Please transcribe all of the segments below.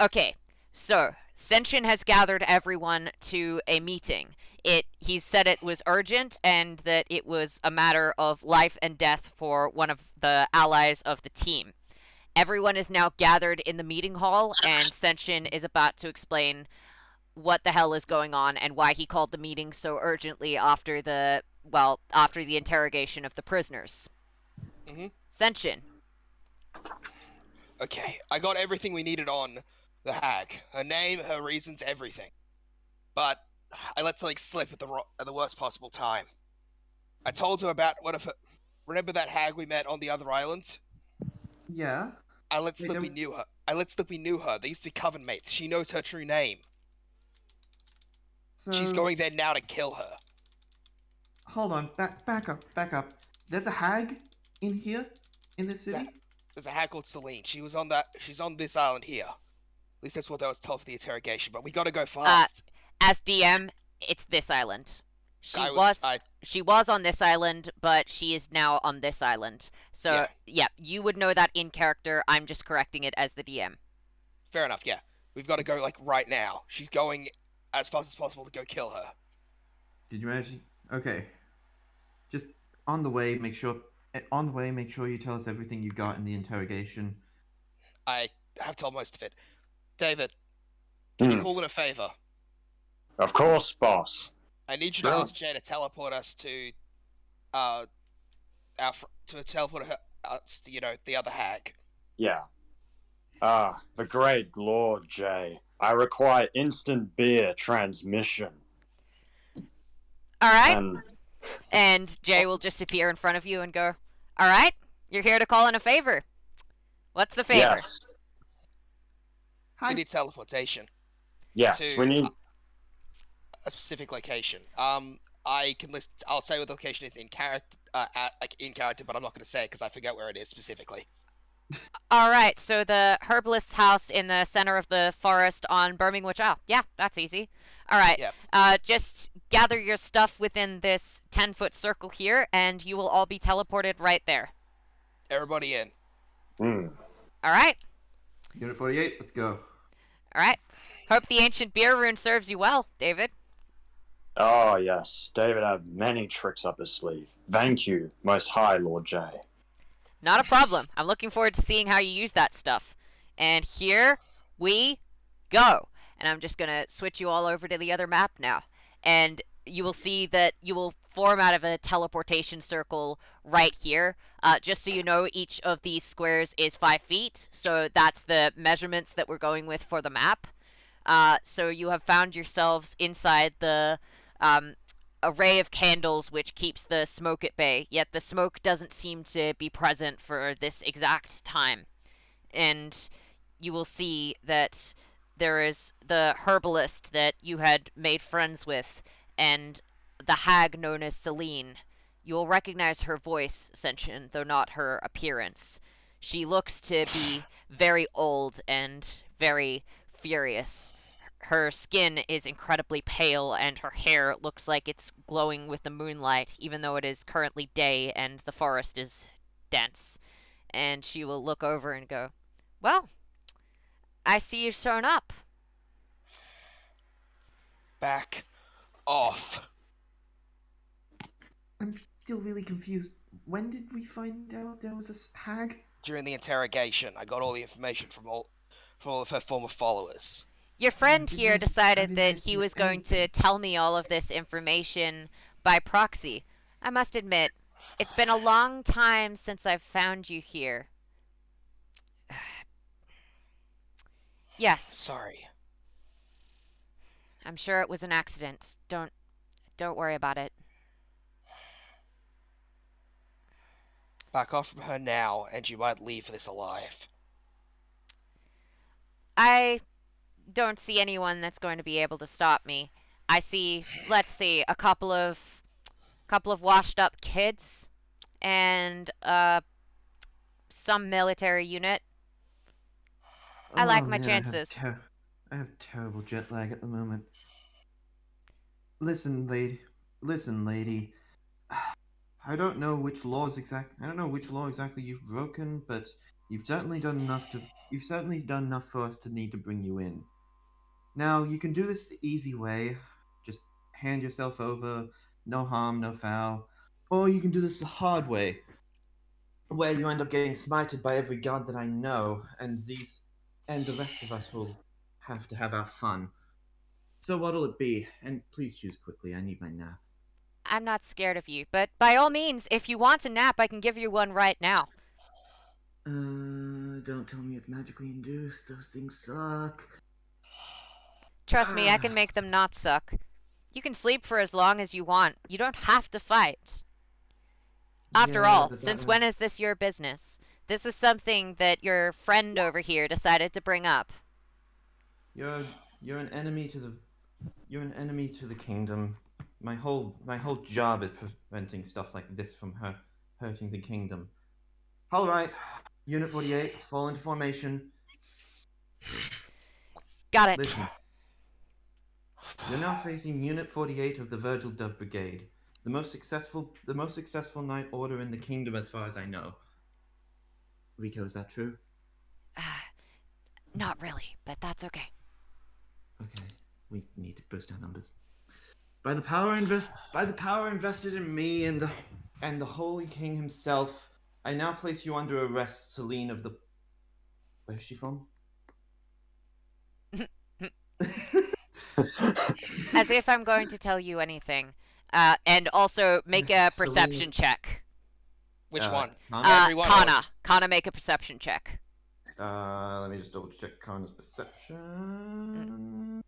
Okay, so Senshin has gathered everyone to a meeting. He said it was urgent and that it was a matter of life and death for one of the allies of the team. Everyone is now gathered in the meeting hall, and Senshin is about to explain what the hell is going on and why he called the meeting so urgently after the interrogation of the prisoners. Mhm. Senshin. Okay, I got everything we needed on the hag. Her name, her reasons, everything. But I let something slip at the worst possible time. I told her about one of her. Remember that hag we met on the other island? Yeah. I let Wait, slip we knew her. I let slip we knew her. They used to be coven mates. She knows her true name. So She's going there now to kill her. hold on, back up. There's a hag in here, in this city. There's a hag called Selene. She's on this island here. At least that's what I was told for the interrogation. But we gotta go fast. As DM, it's this island. She was on this island, but she is now on this island. So yeah, you would know that in character. I'm just correcting it as the DM. Fair enough. Yeah, we've got to go like right now. She's going as fast as possible to go kill her. Did you actually? Okay. Just on the way, make sure you tell us everything you got in the interrogation. I have told most of it. David, can you call in a favor? Of course, boss. I need you to ask Jay to teleport us to, teleport us to, the other hag. Yeah. The great Lord Jay. I require instant beer transmission. All right. And Jay will just appear in front of you and go, all right, you're here to call in a favor. What's the favor? Yes. We need teleportation. Yes, we need a specific location. I'll say what the location is in character, but I'm not going to say it because I forget where it is specifically. All right, so the herbalist's house in the center of the forest on Birmingham. Oh, yeah, that's easy. All right, just gather your stuff within this 10-foot circle here, and you will all be teleported right there. Everybody in. All right. Unit 48, let's go. All right. Hope the ancient beer rune serves you well, David. Oh, yes. David had many tricks up his sleeve. Thank you, most high Lord Jay. Not a problem. I'm looking forward to seeing how you use that stuff. And here we go. And I'm just going to switch you all over to the other map now. And you will see that you will form out of a teleportation circle right here. Just so you know, each of these squares is 5 feet. So that's the measurements that we're going with for the map. So you have found yourselves inside the array of candles which keeps the smoke at bay, yet the smoke doesn't seem to be present for this exact time. And you will see that there is the herbalist that you had made friends with, and the hag known as Selene. You will recognize her voice, Senshin, though not her appearance. She looks to be very old and very furious. Her skin is incredibly pale, and her hair looks like it's glowing with the moonlight, even though it is currently day and the forest is dense. And she will look over and go, well, I see you've shown up. Back off. I'm still really confused. When did we find out there was a hag? During the interrogation, I got all the information from all of her former followers. Your friend here decided that he was going to tell me all of this information by proxy. I must admit, it's been a long time since I've found you here. Yes. Sorry. I'm sure it was an accident. Don't worry about it. Back off from her now, and you might leave this alive. I don't see anyone that's going to be able to stop me. I see, let's see, a couple of washed up kids and some military unit. I like my chances. I have terrible jet lag at the moment. Listen, lady. I don't know which law exactly you've broken, but You've certainly done enough to. You've certainly done enough for us to need to bring you in. Now you can do this the easy way. Just hand yourself over. No harm, no foul. Or you can do this the hard way, where you end up getting smited by every god that I know, and the rest of us will have to have our fun. So what'll it be? And please choose quickly. I need my nap. I'm not scared of you, but by all means, if you want a nap, I can give you one right now. Don't tell me it's magically induced. Those things suck. Trust me, I can make them not suck. You can sleep for as long as you want. You don't have to fight. After Yeah, all, but since when is this your business? This is something that your friend over here decided to bring up. You're an enemy to the kingdom. My whole job is preventing stuff like this from hurting the kingdom. All right, Unit 48, fall into formation. Got it. Listen, you're now facing Unit 48 of the Virgil Dove Brigade, the most successful Knight Order in the kingdom, as far as I know. Rico, is that true? Not really, but that's okay. Okay, we need to boost our numbers. By the power invested in me and the Holy King himself, I now place you under arrest, Selene of the. Where's she from? As if I'm going to tell you anything. And also make a perception check. Which one? Kana? Kana. Kana, make a perception check. Let me just double check Kana's perception.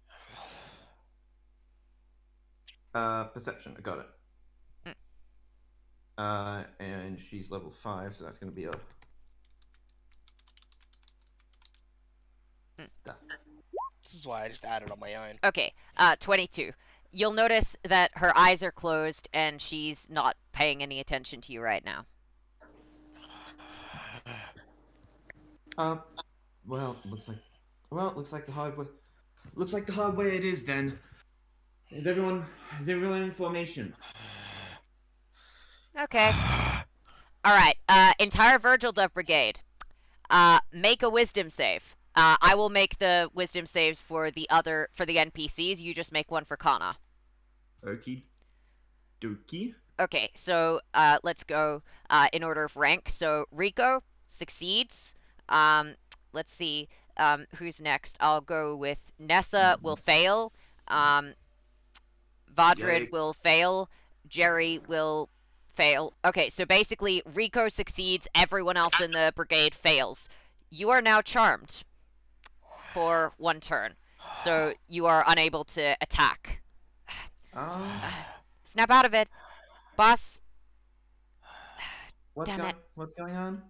Perception, I got it. And she's level 5, so that's going to be a. This is why I just added on my own. Okay, 22. You'll notice that her eyes are closed and she's not paying any attention to you right now. Well, looks like the hard way. Looks like the hard way it is then. Is everyone in formation? Okay. All right. Entire Virgil Dove Brigade. Make a wisdom save. I will make the wisdom saves for the NPCs. You just make one for Kana. Okie dokie. Okay, so let's go in order of rank. So Ryoko succeeds. Let's see. Who's next? I'll go with Nessa will fail. Vadrid Yikes. will fail. Jerry will fail. Okay, so basically Ryoko succeeds, everyone else in the brigade fails. You are now charmed for one turn. So you are unable to attack. Snap out of it. Boss. Damn it. What's going on?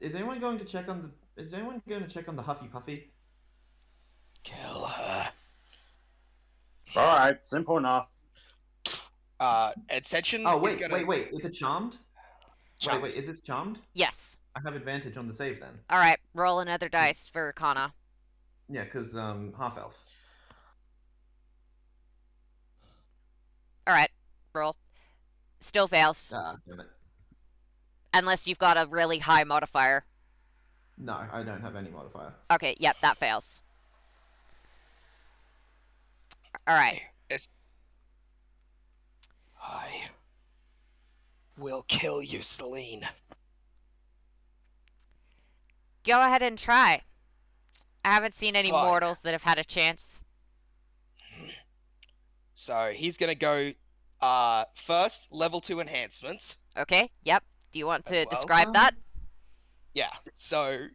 Is anyone going to check on the Huffy Puffy? Kill her. Alright, simple enough. Ascension. Oh, is gonna... wait. Is it charmed? Charmed. Wait, is this charmed? Yes. I have advantage on the save then. Alright, roll another dice for Kana. Yeah, because half elf. Alright, roll. Still fails. Damn it. Unless you've got a really high modifier. No, I don't have any modifier. Okay, yep, that fails. Alright. Yes. I will kill you, Selene. Go ahead and try. I haven't seen any Fine. mortals that have had a chance. So he's gonna go first level 2 enhancements. Okay, yep. Do you want to As well. describe that? Yeah. So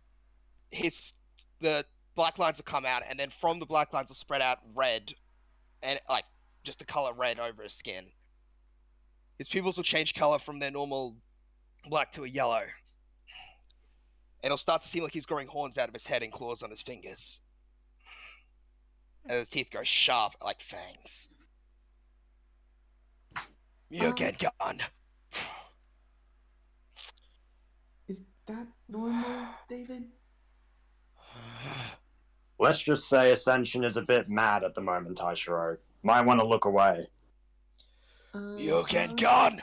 the black lines will come out, and then from the black lines will spread out red, and like just the color red over his skin. His pupils will change color from their normal black to a yellow. And it'll start to seem like he's growing horns out of his head and claws on his fingers. And his teeth go sharp like fangs. You get gone. Is that normal, David? Let's just say Ascension is a bit mad at the moment, Taishiro. Might want to look away. You get gone.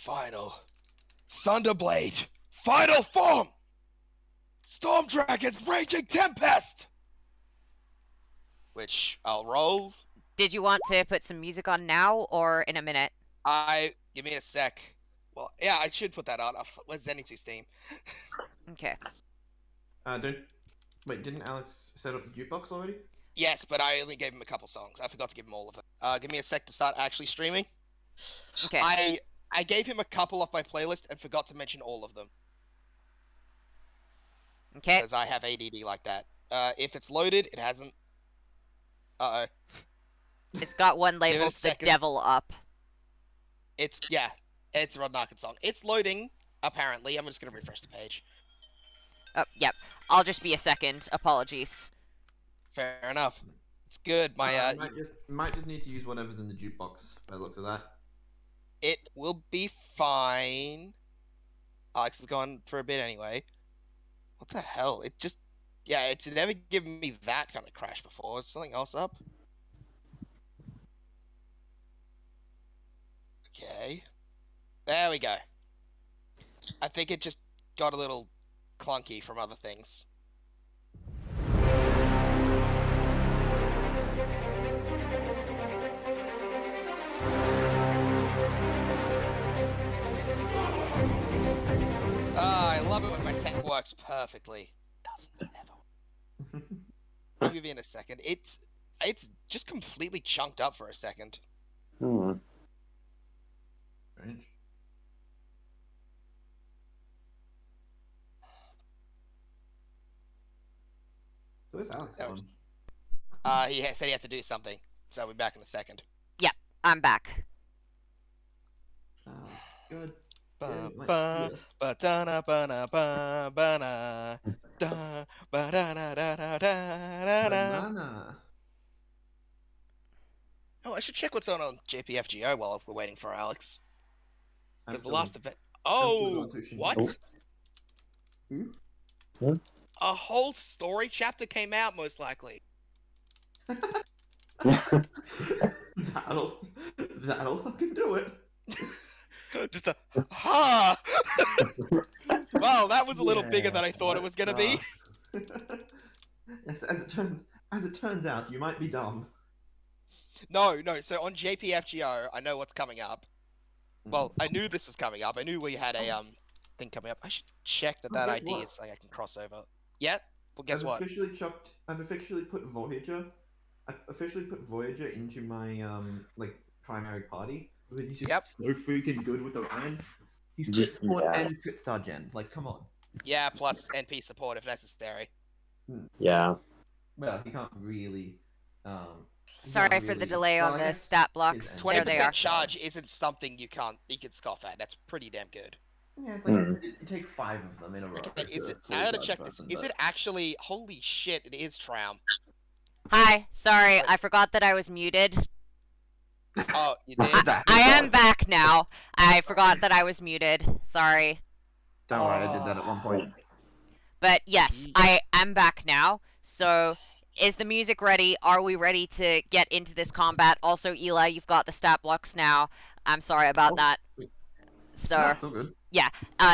Final. Thunderblade. Final form! Storm Dragon's Raging Tempest! Which I'll roll. Did you want to put some music on now or in a minute? Give me a sec. Well, yeah, I should put that on. Where's Zenitsu's theme? Okay. Didn't Alex set up the jukebox already? Yes, but I only gave him a couple songs. I forgot to give him all of them. Give me a sec to start actually streaming. Okay. I gave him a couple off my playlist and forgot to mention all of them. Okay. Because I have ADD like that. If it's loaded, it hasn't. Uh-oh. It's got one it a labeled The second. Devil Up. It's a Rod Narkin song. It's loading, apparently. I'm just gonna refresh the page. Oh, yep. I'll just be a second. Apologies. Fair enough. It's good. My might just need to use whatever's in the jukebox by the looks of that. It will be fine. Alex is gone for a bit anyway. What the hell? It's never given me that kind of crash before. Is something else up? Okay. There we go. I think it just got a little clunky from other things. I love it when my tech works perfectly. Doesn't ever. I'll give you in a second. It's just completely chunked up for a second. Strange. Where's Alex on? He said he had to do something, so I'll be back in a second. Yep, I'm back. Oh, good. Ba ba da na ba na ba ba na da ba da na da da da da. Banana. Oh, I should check what's on JPFGO while we're waiting for Alex. I'm Because the still- last event. still Oh, on Tushin. what? Hmm? A whole story chapter came out, most likely. That'll fucking do it. Just a ha. Well, that was a little bigger than I thought it was gonna be. As it turns out, you might be dumb. No. So on JPFGO, I know what's coming up. Well, I knew this was coming up. I knew we had a thing coming up. I should check that guess ID what? is something I can cross over. Yeah. Well, guess I've what? I've officially put Voyager. I've officially put Voyager into my primary party because he's just so freaking good with Orion. He's crit support and crit star gen. Like, come on. Yeah, plus NP support if necessary. Yeah. Well, he can't really. Sorry for the delay on the stat blocks. his There they 20% are. charge isn't something you can scoff at. That's pretty damn good. Yeah, it's like you take 5 of them in a row. Is it? I gotta check this. Is it actually? Holy shit! It is Traum. Hi, sorry, I forgot that I was muted. Oh, you did. I am back now. I forgot that I was muted. Sorry. Don't worry, I did that at one point. But yes, I am back now. So, is the music ready? Are we ready to get into this combat? Also, Eli, you've got the stat blocks now. I'm sorry about that. So, No, it's all good. yeah,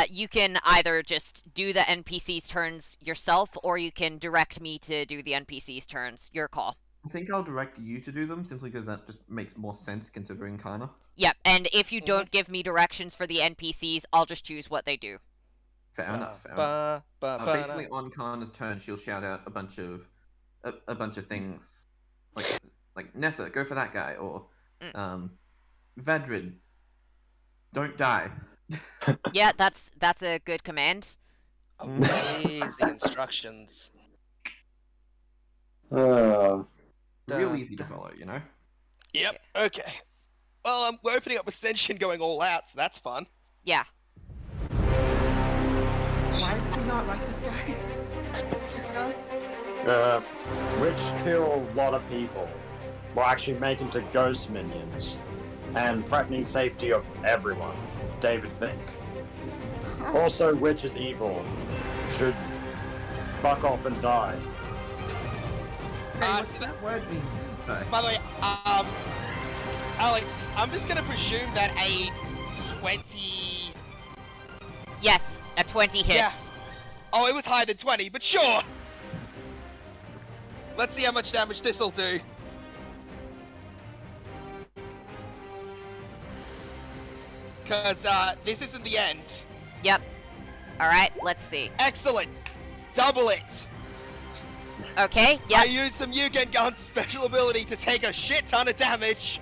you can either just do the NPC's turns yourself, or you can direct me to do the NPC's turns. Your call. I think I'll direct you to do them simply because that just makes more sense considering Kana. Yep, and if you don't give me directions for the NPCs, I'll just choose what they do. Fair enough. Basically, on Kana's turn, she'll shout out a bunch of things, like Nessa, go for that guy, or Vadrid, don't die. Yeah, that's a good command. Amazing instructions. Real easy to follow, you know. Yep. Okay. Well, we're opening up with Senshin going all out, so that's fun. Yeah. Why does he not like this guy? Which kill a lot of people, while actually making to ghost minions, and threatening safety of everyone. David Fink. Also, which is evil, should fuck off and die. Hey, what's that word mean? Sorry. By the way, Alex, I'm just gonna presume that a 20. Yes, a 20 hits. Oh, it was higher than 20, but sure. Let's see how much damage this'll do. Because this isn't the end. Yep. Alright, let's see. Excellent. Double it. Okay, I yep. used the Mugen Gun's special ability to take a shit ton of damage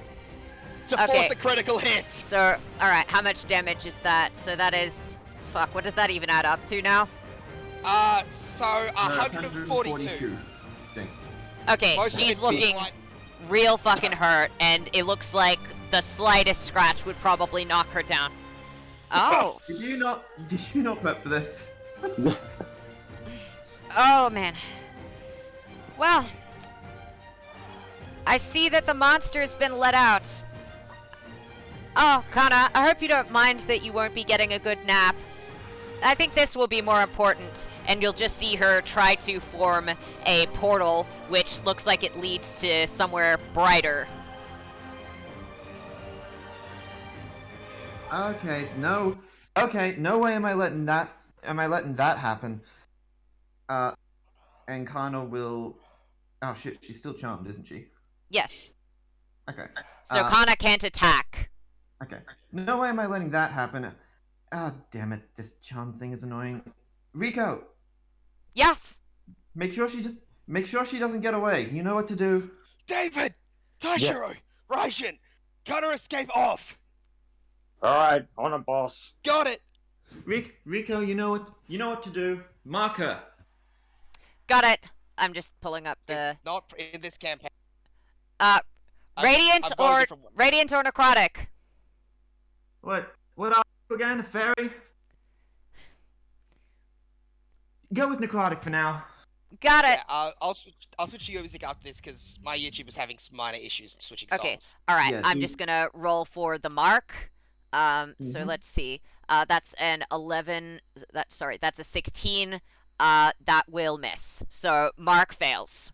to Okay. force a critical hit. So, alright, how much damage is that? So that is... Fuck, what does that even add up to now? So 142. Jinx. Okay, Most of she's it being looking like- real fucking hurt, and it looks like the slightest scratch would probably knock her down. Oh. Did you not prep for this? Oh, man. Well, I see that the monster's been let out. Oh, Kana, I hope you don't mind that you won't be getting a good nap. I think this will be more important, and you'll just see her try to form a portal, which looks like it leads to somewhere brighter. Okay, no way am I letting that happen. And Kana will. Oh shit, she's still charmed, isn't she? Yes. Okay. So Kana can't attack. Okay. No way am I letting that happen. Ah, damn it! This charm thing is annoying. Ryoko, Yes. make sure she doesn't get away. You know what to do. David, Taishiro, Raijin, cut her escape off. Alright, on a boss. Got it. Ryoko, you know what to do. Mark her. Got it. I'm just pulling up the It's not in this campaign. radiant I've got a or different one. radiant or necrotic. What are you again? A fairy? Go with necrotic for now. Got it. Yeah, I'll switch you music after this because my YouTube is having some minor issues in switching Okay. songs. All right. Yeah, I'm do- just gonna roll for the mark. So Mhm. let's see. That's an 11. That's a 16. That will miss. So mark fails.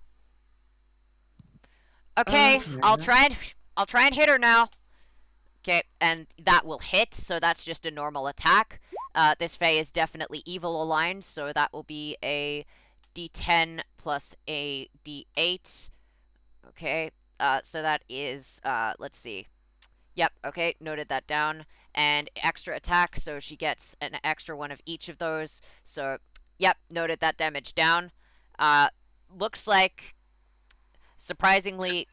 Okay. Okay. I'll try and hit her now. Okay, and that will hit. So that's just a normal attack. This Fae is definitely evil aligned, so that will be a D10 plus a D8. Okay. So that is let's see. Yep, okay, noted that down. And extra attack, so she gets an extra one of each of those. So, yep, noted that damage down. Looks like, surprisingly,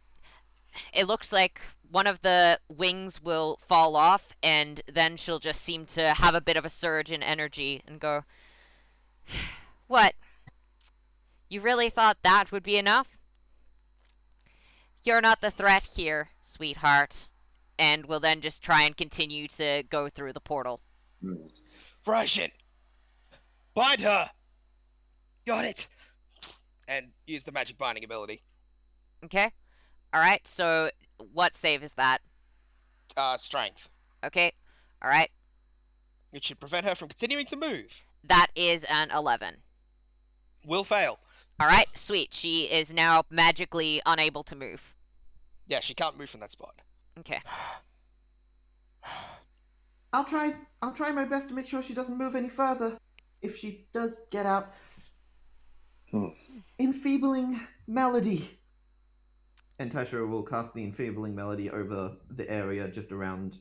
it looks like one of the wings will fall off, and then she'll just seem to have a bit of a surge in energy and go, what? You really thought that would be enough? You're not the threat here, sweetheart. And will then just try and continue to go through the portal. Raijin, bind her. Got it. And use the magic binding ability. Okay? Alright, so what save is that? Strength. Okay, alright. It should prevent her from continuing to move. That is an 11. Will fail. Alright, sweet. She is now magically unable to move. Yeah, she can't move from that spot. Okay. I'll try my best to make sure she doesn't move any further. If she does get out. Enfeebling melody. And Taishiro will cast the enfeebling melody over the area just around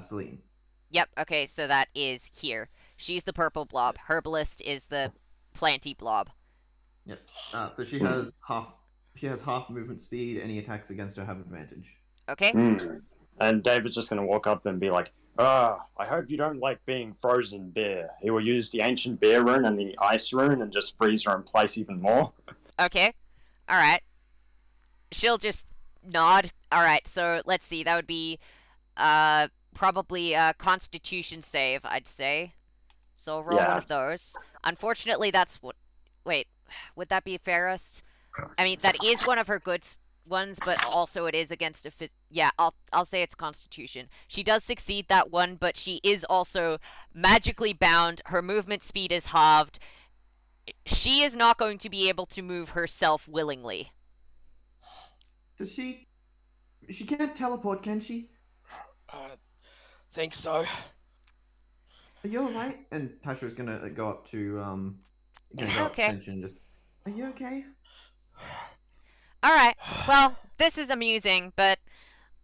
Selene. Yep, okay, so that is here. She's the purple blob. Herbalist is the planty blob. Yes. So she has half movement speed. Any attacks against her have advantage. Okay? And David's just going to walk up and be like, I hope you don't like being frozen beer. He will use the ancient beer rune and the ice rune and just freeze her in place even more. Okay. Alright. She'll just nod. Alright, so let's see. That would be probably a constitution save, I'd say. So roll one of those. Unfortunately, that's what... Wait, would that be fairest? I mean, that is one of her good ones, but also it is against a... Yeah, I'll say it's constitution. She does succeed that one, but she is also magically bound. Her movement speed is halved. She is not going to be able to move herself willingly. Does she... She can't teleport, can she? Think so. Are you alright? And Taishiro's gonna go up to gonna go up to Okay. Senshin and just, are you okay? Alright, well, this is amusing, but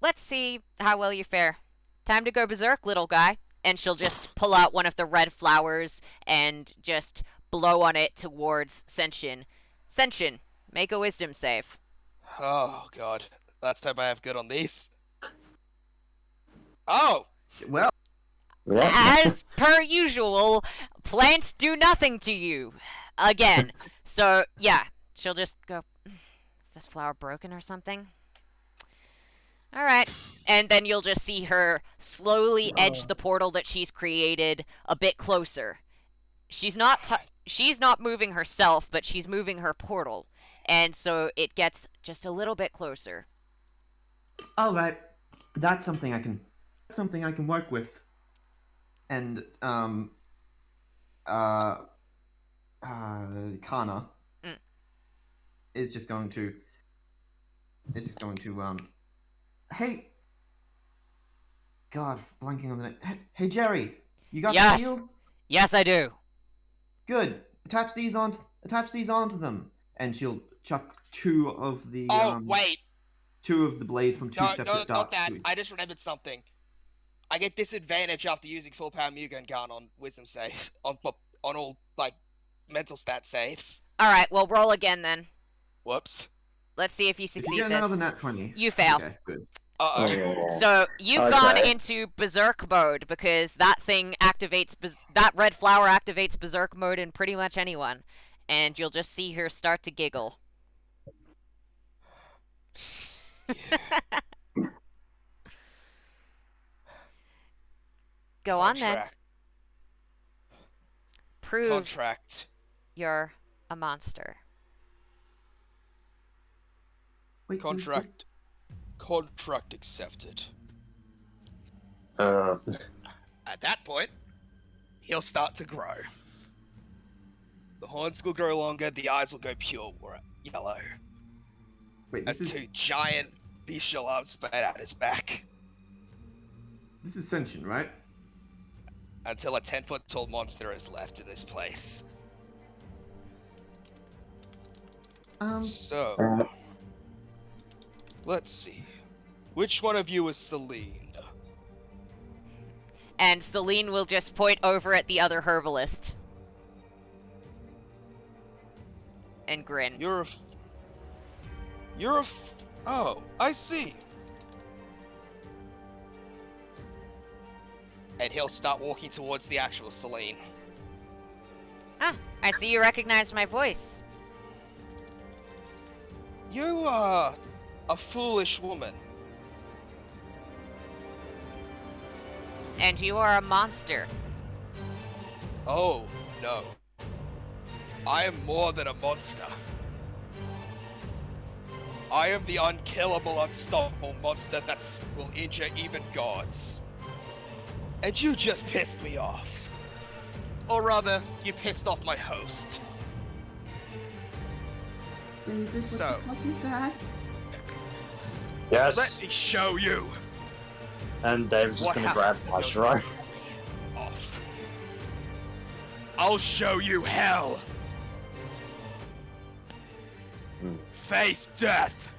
let's see how well you fare. Time to go berserk, little guy. And she'll just pull out one of the red flowers and just blow on it towards Senshin. Senshin, make a wisdom save. Oh god. Let's hope I have good on these. Oh! Well, What? As per usual, plants do nothing to you. Again. So, yeah, she'll just go, is this flower broken or something? Alright. And then you'll just see her slowly edge the portal that she's created a bit closer. She's not moving herself, but she's moving her portal. And so it gets just a little bit closer. alright. That's something I can work with. And Kana Mm. is just going to hey, God, blanking on the name. Hey Jerry, you got Yes. the shield? Yes, I do. Good. Attach these onto them, and she'll chuck two of the Wait! blades from two No, separate not darts. that. I just remembered something. I get disadvantage after using full power Mugen gun on wisdom saves. On all, like, mental stat saves. Alright, well, roll again then. Whops. Let's see if you If you succeed get another this. nat 20. You fail. Okay, good. Uh-oh. So you've Okay. gone into berserk mode because that thing activates that red flower activates berserk mode in pretty much anyone, and you'll just see her start to giggle. Go on then. Prove Contract. you're a monster. Wait, so is this- Contract accepted. Uh, At that point, he'll start to grow. The horns will grow longer, the eyes will go pure yellow. Wait, As this is two giant bestial arms spread out his back. Senshin, right? Until a 10-foot tall monster is left in this place. So, let's see. Which one of you is Selene? And Celine will just point over at the other herbalist. And grin. Oh, I see. And he'll start walking towards the actual Selene. Ah, I see you recognize my voice. You are a foolish woman. And you are a monster. Oh, no. I am more than a monster. I am the unkillable, unstoppable monster that will injure even gods. And you just pissed me off. Or rather, you pissed off my host. David, So- what the fuck is that? yes. Let me show you And Dave's just what gonna grab happens to those Taishiro. that piss me off. I'll show you hell. Face death.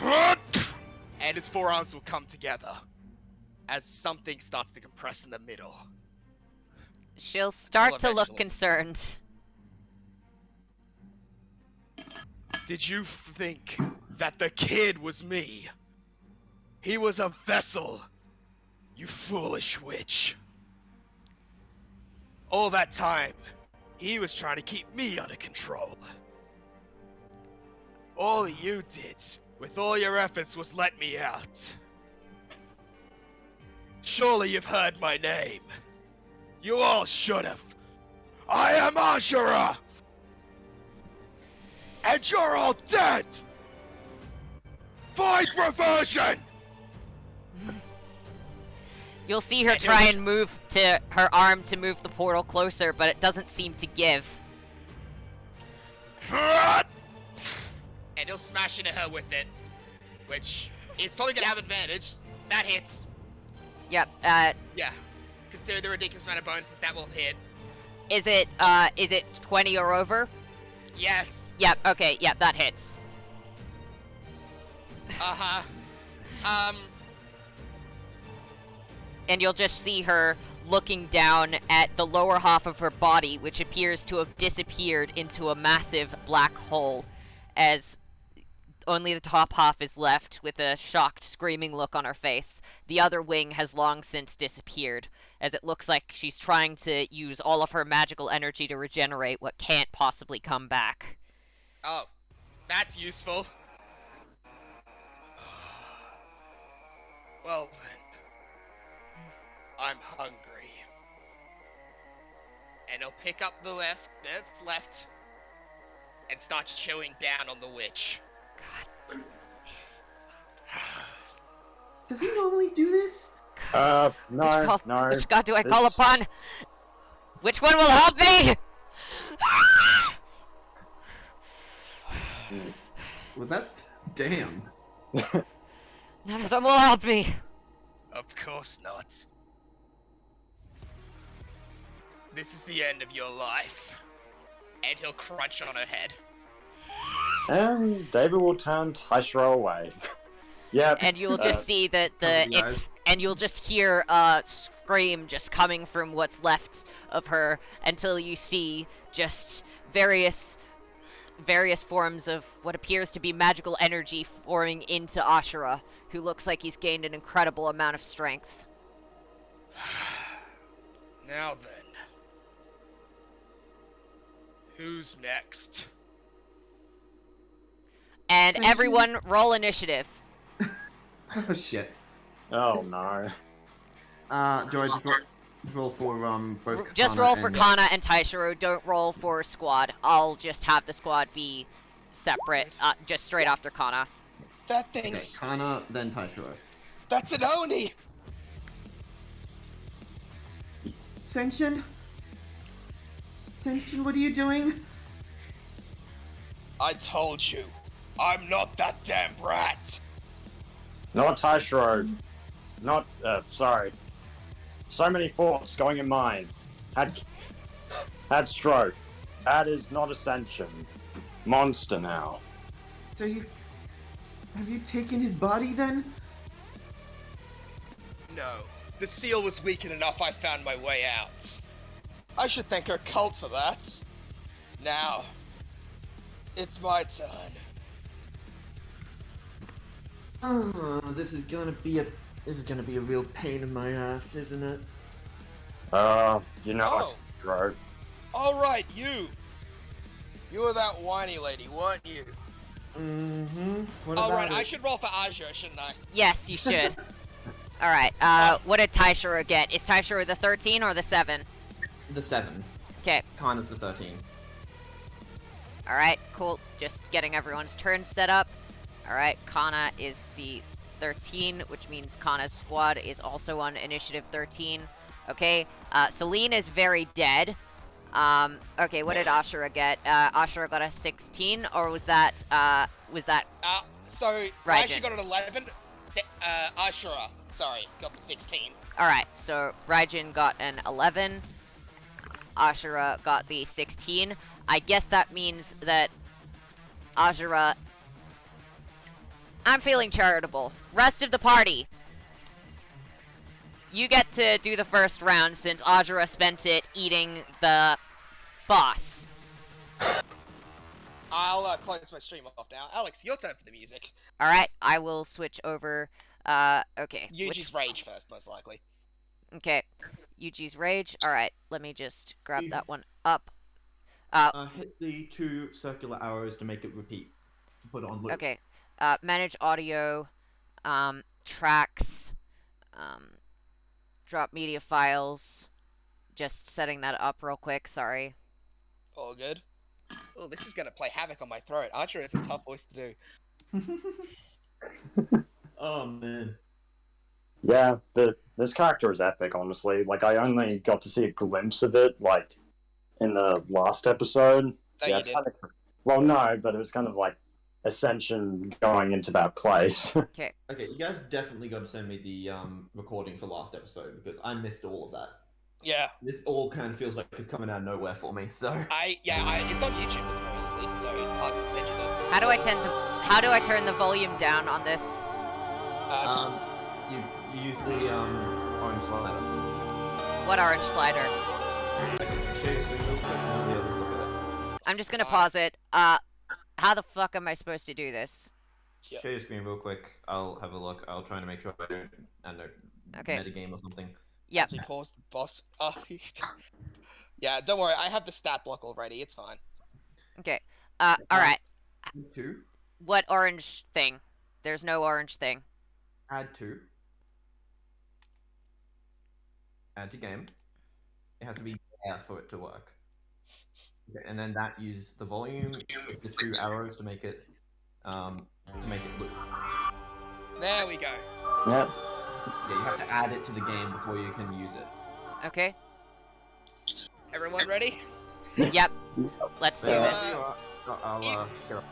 And his forearms will come together as something starts to compress in the middle. She'll start to look eventually. concerned. Did you think that the kid was me? He was a vessel, you foolish witch. All that time, he was trying to keep me under control. All you did, with all your efforts, was let me out. Surely you've heard my name. You all should have. I am Asura! And you're all dead! Void reversion! You'll see her And try he'll- and move to her arm to move the portal closer, but it doesn't seem to give. And he'll smash into her with it, which is probably gonna have advantage, That hits. Yep. Yeah. Consider the ridiculous amount of bonuses that will hit. Is it 20 or over? Yes. Yep. Okay. Yep. That hits. Uh-huh. And you'll just see her looking down at the lower half of her body, which appears to have disappeared into a massive black hole, as only the top half is left with a shocked, screaming look on her face. The other wing has long since disappeared, as it looks like she's trying to use all of her magical energy to regenerate what can't possibly come back. Oh, that's useful. Well then, I'm hungry. And I'll pick up the that's left, and start chewing down on the witch. Does he normally do this? No, Which god do I This- call upon? Which one will help me? Was that? Damn. None of them will help me. Of course not. This is the end of your life. And he'll crunch on her head. And David will turn Taishiro away. Yep. And you'll just see that cover the eyes. and you'll just hear a scream just coming from what's left of her until you see just various forms of what appears to be magical energy forming into Asura, who looks like he's gained an incredible amount of strength. Now then. Who's next? And Senshin? everyone roll initiative. Oh shit. Oh no. Do I just roll for both? Just Kana roll for and... Kana and Taishiro, don't roll for squad. I'll just have the squad be separate, just straight after Kana. That Okay, thing's... Kana, then Taishiro. That's an Oni! Senshin? Senshin, what are you doing? I told you. I'm not that damn brat. Not Taishiro. Not, sorry. So many thoughts going in mind. Had stroke. That is not ascension. Monster now. So have you taken his body then? No. The seal was weakened enough I found my way out. I should thank our cult for that. Now, it's my turn. Oh, this is gonna be a real pain in my ass, isn't it? You know Oh. Taishiro. Alright, you! You were that whiny lady, weren't you? Mm-hmm. What Oh, about right, it? I should roll for Asura, shouldn't I? Yes, you should. Alright, what did Taishiro get? Is Taishiro the 13 or the 7? The 7. Okay, Kana's the 13. alright, cool. Just getting everyone's turns set up. Alright, Kana is the 13, which means Kana's squad is also on initiative 13. Okay, Selene is very dead. Okay, what did Asura get? Asura got a 16, or was that, So, I Raijin. actually got an 11. Asura, sorry, got the 16. Alright, so Raijin got an 11. Asura got the 16. I guess that means that Asura... I'm feeling charitable. Rest of the party. You get to do the first round since Asura spent it eating the boss. I'll close my stream off now. Alex, your turn for the music. Alright, I will switch over. Okay. Yuji's rage first, most likely. Okay. Yuji's rage. Alright, let me just grab that one up. Hit the 2 circular arrows to make it repeat. Put it on loop. Okay. Manage audio, tracks, drop media files. Just setting that up real quick, sorry. All good. Oh, this is gonna play havoc on my throat. Archer is a tough voice to do. Oh man. Yeah, this character is epic, honestly. Like, I only got to see a glimpse of it, like, in the last episode. Oh, yeah, you it's did? kind of... Well, no, but it was kind of like ascension going into that place. Okay. Okay, you guys definitely got to send me the recording for last episode because I missed all of that. Yeah. This all kind of feels like it's coming out of nowhere for me. So It's on YouTube at the moment, at least, so I can send you the. How do I turn the volume down on this? you use the orange slider. What orange slider? I can share your screen real quick and all the others look at it. I'm just gonna pause it. How the fuck am I supposed to do this? Yeah. Share your screen real quick. I'll have a look. I'll try to make sure I don't Okay. metagame or something. Yep. As we pause the boss. Oh, yeah, don't worry. I have the stat block already. It's fine. Okay. Alright. 2. What orange thing? There's no orange thing. Add 2. Add to game. It has to be there for it to work. Okay, and then that uses the volume, the 2 arrows to make it loop. There we go. Yep. Yeah, you have to add it to the game before you can use it. Okay. Everyone ready? Yep. Let's do So, this. I'll get up.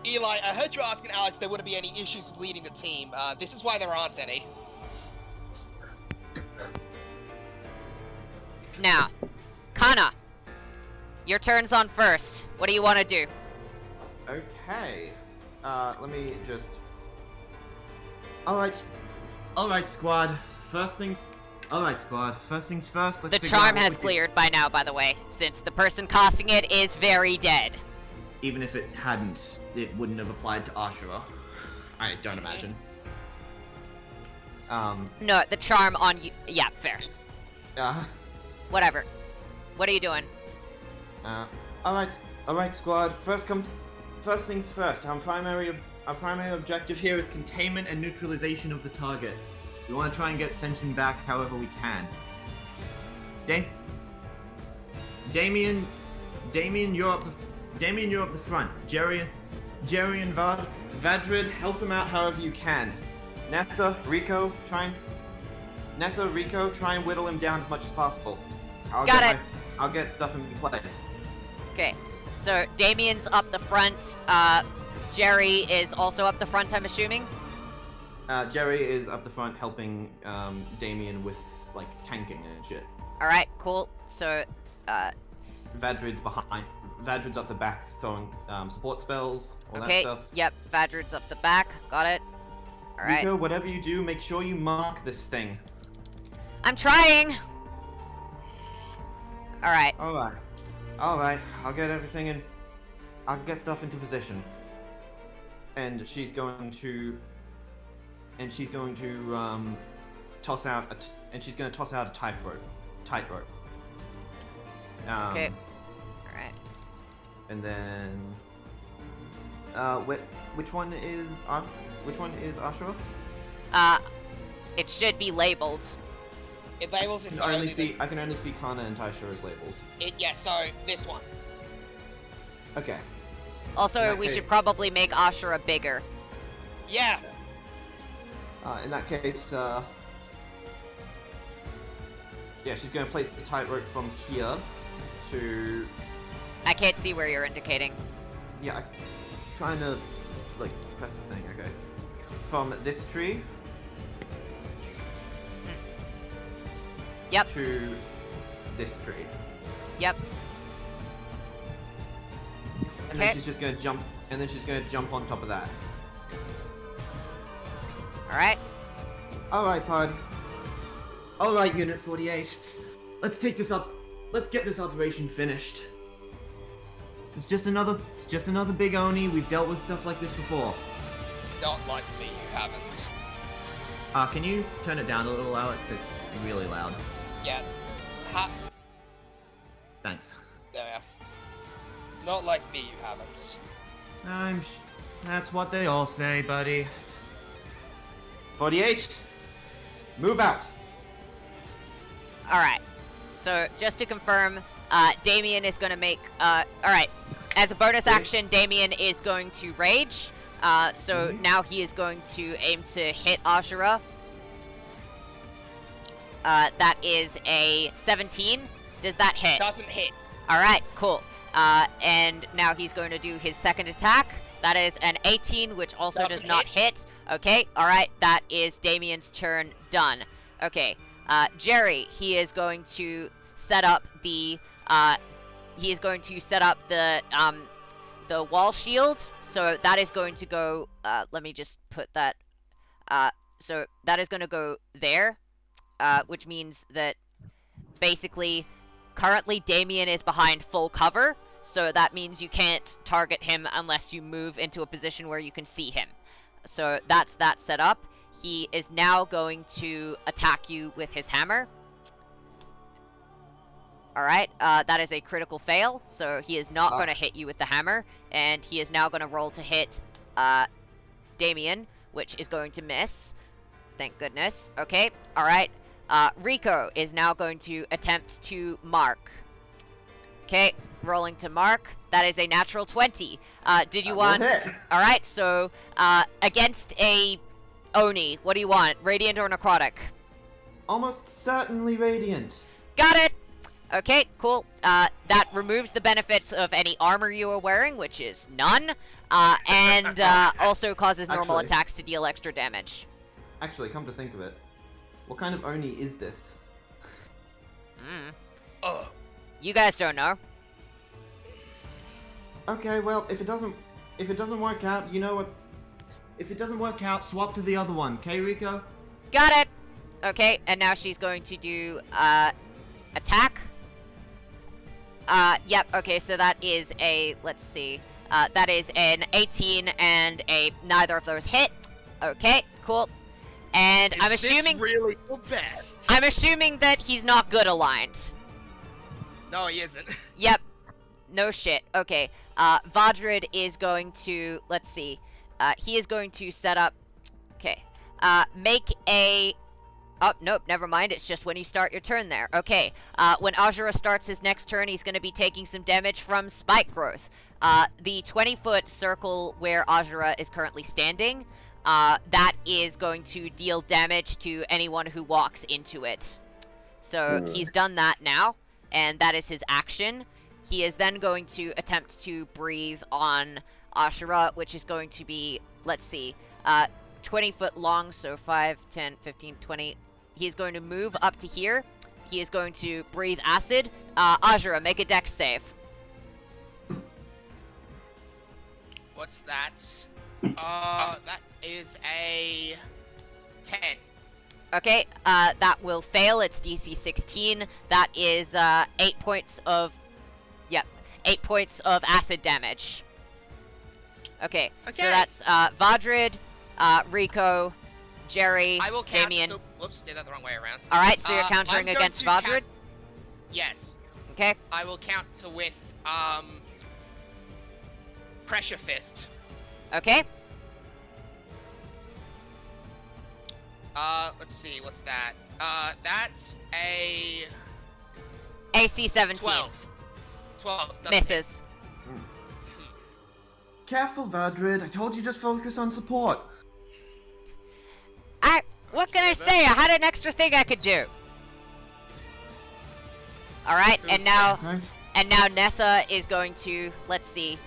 Eli, I heard you asking Alex there wouldn't be any issues with leading the team. This is why there aren't any. Now, Kana, your turn's on first. What do you want to do? Okay. Let me just. Alright, squad. First things first. Let's The figure charm out what has we can- cleared by now, by the way, since the person casting it is very dead. Even if it hadn't, it wouldn't have applied to Asura. I don't imagine. No, the charm on you. Yeah, fair. Whatever. What are you doing? Alright, squad. First things first. Our primary objective here is containment and neutralization of the target. We want to try and get Senshin back however we can. Damien, you're up the front. Jerry and Vadrid, help him out however you can. Nessa, Ryoko, try and whittle him down as much as possible. I'll get stuff in place. Okay, so Damien's up the front. Jerry is also up the front, I'm assuming. Jerry is up the front helping Damien with like tanking and shit. All right, cool. So, Vadrid's behind. Vadrid's up the back throwing support spells, all that okay. stuff. Yep, Vadrid's up the back. Got it. All right. Ryoko, whatever you do, make sure you mark this thing. I'm trying. All right. Alright. I'll get everything in. I'll get stuff into position. And she's going to toss out a tightrope. Okay. All right. And then which one is Asura? It should be labeled. It labels it. I can only see Kana and Taishiro's labels. So this one. Okay. Also, In that we should case- probably make Asura bigger. Yeah. In that case, yeah, she's going to place the tightrope from here to. I can't see where you're indicating. Yeah, I'm trying to like press the thing. Okay, from this tree. Yep. To this tree. Yep. And Okay. then she's just gonna jump. And then she's gonna jump on top of that. All right. All right, Pod. All right, Unit 48. Let's take this up. Let's get this operation finished. It's just another big Oni. We've dealt with stuff like this before. Not like me, you haven't. Can you turn it down a little, Alex? It's really loud. Yeah. Thanks. There we are. Not like me, you haven't. That's what they all say, buddy. 48. Move out. All right. So just to confirm, Damien is going to make. All right. As a bonus action, Damien is going to rage. So now he is going to aim to hit Asura. That is a 17. Does that hit? Doesn't hit. All right, cool. And now he's going to do his second attack. That is an 18, which also Doesn't does not hit. Okay, alright, that is Damien's turn done. Okay, Jerry, he is going to set up the, the wall shield. So that is going to go, let me just put that, so that is going to go there, which means that basically, currently Damien is behind full cover, so that means you can't target him unless you move into a position where you can see him. So that's that set up. He is now going to attack you with his hammer. Alright, that is a critical fail, so he is not going to hit you with the hammer, and he is now going to roll to hit Damien, which is going to miss. Thank goodness. Okay, alright. Ryoko is now going to attempt to mark. Okay, rolling to mark. That is a natural 20. Did you want... Alright, so, against a Oni, what do you want? Radiant or Necrotic? Almost certainly radiant. Got it! Okay, cool. That removes the benefits of any armor you are wearing, which is none, and also causes normal attacks to deal extra damage. Actually, come to think of it, what kind of Oni is this? You guys don't know. Okay, well, if it doesn't work out, you know what? If it doesn't work out, swap to the other one, okay, Ryoko? Got it! Okay, and now she's going to do, attack. Yep, okay, so that is a, let's see, that is an 18 and a neither of those hit. Okay, cool. And I'm assuming... Is this really the best? I'm assuming that he's not good aligned. No, he isn't. Yep. No shit. Okay. Vadrid is going to, let's see, he is going to set up, okay, make a... Oh, nope, never mind. It's just when you start your turn there. Okay, when Asura starts his next turn, he's going to be taking some damage from Spike Growth. The 20-foot circle where Asura is currently standing, that is going to deal damage to anyone who walks into it. So he's done that now, and that is his action. He is then going to attempt to breathe on Asura, which is going to be, let's see, 20 foot long, so 5, 10, 15, 20. He's going to move up to here. He is going to breathe acid. Asura, make a dex save. What's that? That is a 10. Okay, that will fail. It's DC 16. That is 8 points of... Yep, 8 points of acid damage. Okay, so that's Vadrid, Ryoko, Jerry, I will count. Damien. So, whoops, did that the wrong way around. Alright, so you're countering against Vadrid? Yes. Okay. I will counter with, Pressure Fist. Okay. Let's see, what's that? That's a... AC 17. 12. 12. Misses. Careful, Vadrid. I told you just focus on support. What can I say? I had an extra thing I could do. Alright, and now Nessa is going to, let's see,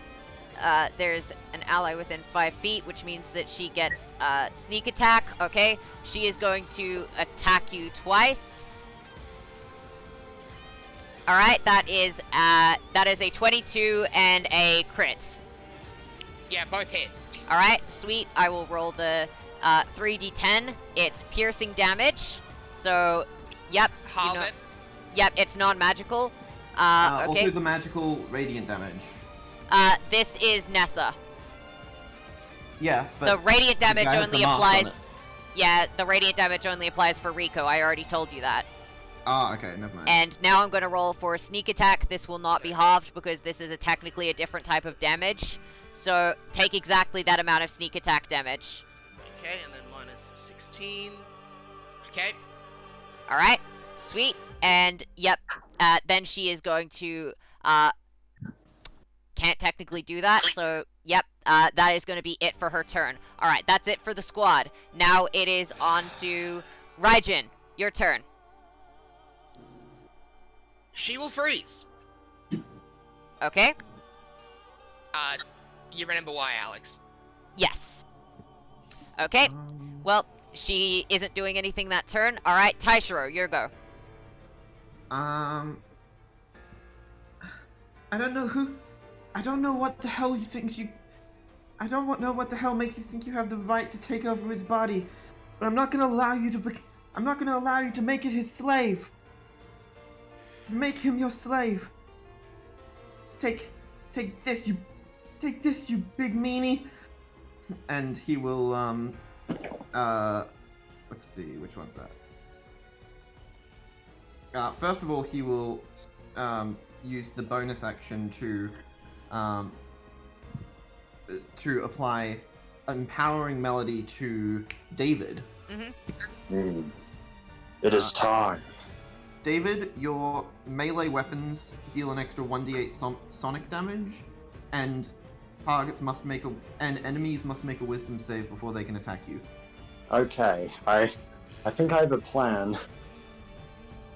there's an ally within 5 feet, which means that she gets sneak attack. Okay, she is going to attack you twice. Alright, that is a 22 and a crit. Yeah, both hit. Alright, sweet. I will roll the 3d10. It's piercing damage. So, yep. Halve it. Yep, it's non-magical. Okay. Also the magical radiant damage. This is Nessa. Yeah, but the radiant damage the guy has only the mark on applies... Yeah, the radiant damage only applies for Ryoko. I already told you that. Ah, okay, never mind. And now I'm going to roll for a sneak attack. This will not be halved because this is technically a different type of damage. So, take exactly that amount of sneak attack damage. Okay, and then minus 16. Okay. Alright, sweet. And, yep, then she is going to, can't technically do that, so, yep, that is going to be it for her turn. Alright, that's it for the squad. Now it is on to Raijin. Your turn. She will freeze. Okay. You remember why, Alex? Yes. Okay. Well, she isn't doing anything that turn. All right, Taishiro, your go. I don't know what the hell he thinks you. I don't know what the hell makes you think you have the right to take over his body, but I'm not gonna allow you to. I'm not gonna allow you to make it his slave. Make him your slave. Take this, you big meanie. And he will, let's see, which one's that? First of all, he will, use the bonus action to apply empowering melody to David. It is time. David, your melee weapons deal an extra 1d8 sonic damage, and enemies must make a wisdom save before they can attack you. Okay, I think I have a plan.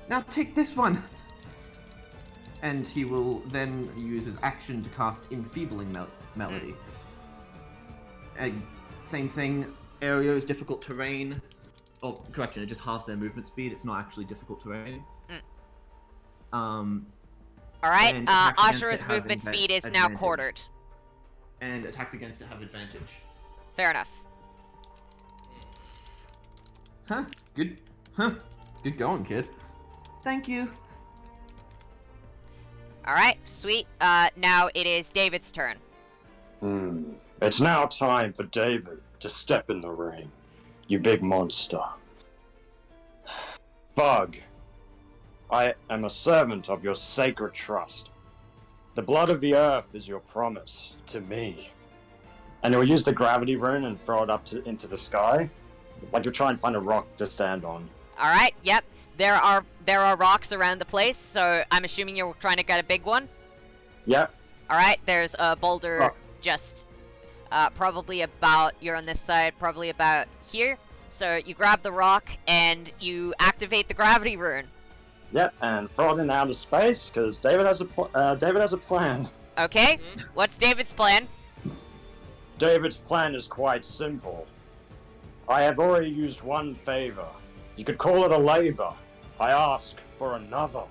Now take this one! And he will then use his action to cast Enfeebling Melody. Same thing, area is difficult terrain. Oh, correction, it just halves their movement speed, it's not actually difficult terrain. Alright, and attacks against Asura's it have movement speed is now advantage. quartered. And attacks against it have advantage. Fair enough. Huh? Good going, kid. Thank you. Alright, sweet. Now it is David's turn. It's now time for David to step in the ring, you big monster. Thug, I am a servant of your sacred trust. The blood of the earth is your promise to me. And you'll use the gravity rune and throw it up into the sky, like you're trying to find a rock to stand on. Alright, yep. There are rocks around the place, so I'm assuming you're trying to get a big one? Yep. Alright, there's a boulder just probably about, you're on this side, probably about here. So you grab the rock and you activate the gravity rune. Yep, and throw it in outer space, because David has a plan. Okay, what's David's plan? David's plan is quite simple. I have already used one favor. You could call it a labor. I ask for another.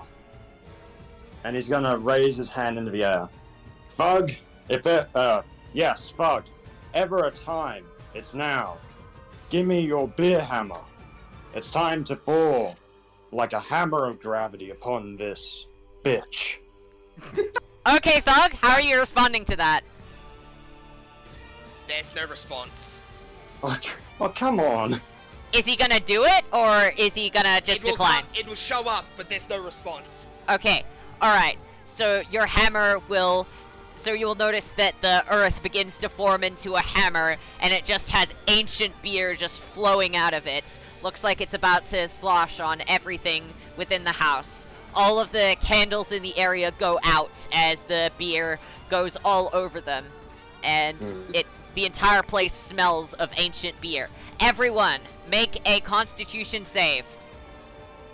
And he's gonna raise his hand into the air. Fug, yes, Fug. Ever a time, it's now. Give me your beer hammer. It's time to fall like a hammer of gravity upon this bitch. Okay, Thug, how are you responding to that? There's no response. Oh, come on. Is he gonna do it, or is he gonna just decline? It will show up, but there's no response. Okay, alright. So your hammer will... So you will notice that the earth begins to form into a hammer, and it just has ancient beer just flowing out of it. Looks like it's about to slosh on everything within the house. All of the candles in the area go out as the beer goes all over them. And the entire place smells of ancient beer. Everyone, make a Constitution save.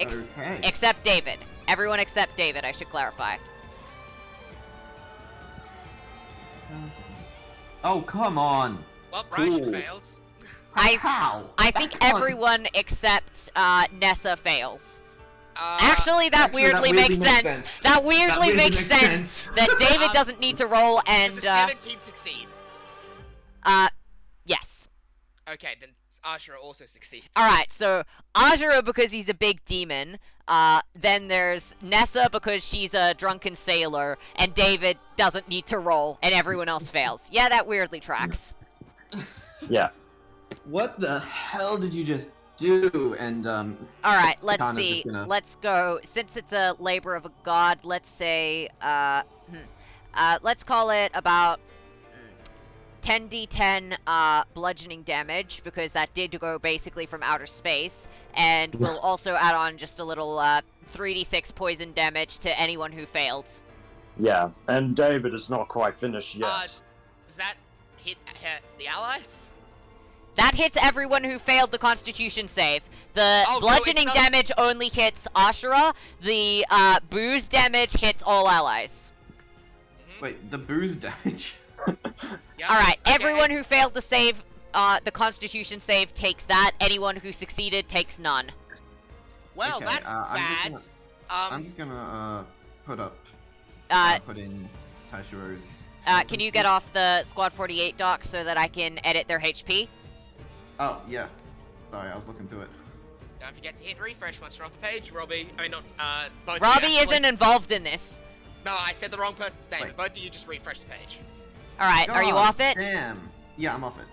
Okay. Except David. Everyone except David, I should clarify. Oh, come on. Well, Rashid fails. How? I think everyone except Nessa fails. Actually, that Actually, weirdly makes sense. That weirdly makes sense that David doesn't need to roll and Does a 17 succeed? yes. Okay, then Asura also succeeds. Alright, so Asura because he's a big demon, then there's Nessa because she's a drunken sailor, and David doesn't need to roll, and everyone else fails. Yeah, that weirdly tracks. Yeah. What the hell did you just do? And Alright, let's Kana's see. just gonna- Let's go. Since it's a labor of a god, let's say, let's call it about 10d10 bludgeoning damage, because that did go basically from outer space, and we'll also add on just a little 3d6 poison damage to anyone who failed. Yeah, and David is not quite finished yet. Does that hit the allies? That hits everyone who failed the Constitution save. The Oh, so bludgeoning it's not- damage only hits Asura. The booze damage hits all allies. wait, the booze damage. Yeah, All right, okay. everyone who failed to save the Constitution save takes that. Anyone who succeeded takes none. Well, Okay, that's bad. I'm just gonna put in Taishiro's. Can you get off the Squad 48 doc so that I can edit their HP? Oh yeah. Sorry, I was looking through it. Don't forget to hit refresh once you're off the page, Robbie. I mean, not, both Robbie of you, actually. isn't involved in this. No, I said the wrong person's name, Wait. but both of you just refresh the page. All right, are you God off it? Damn. Yeah, I'm off it.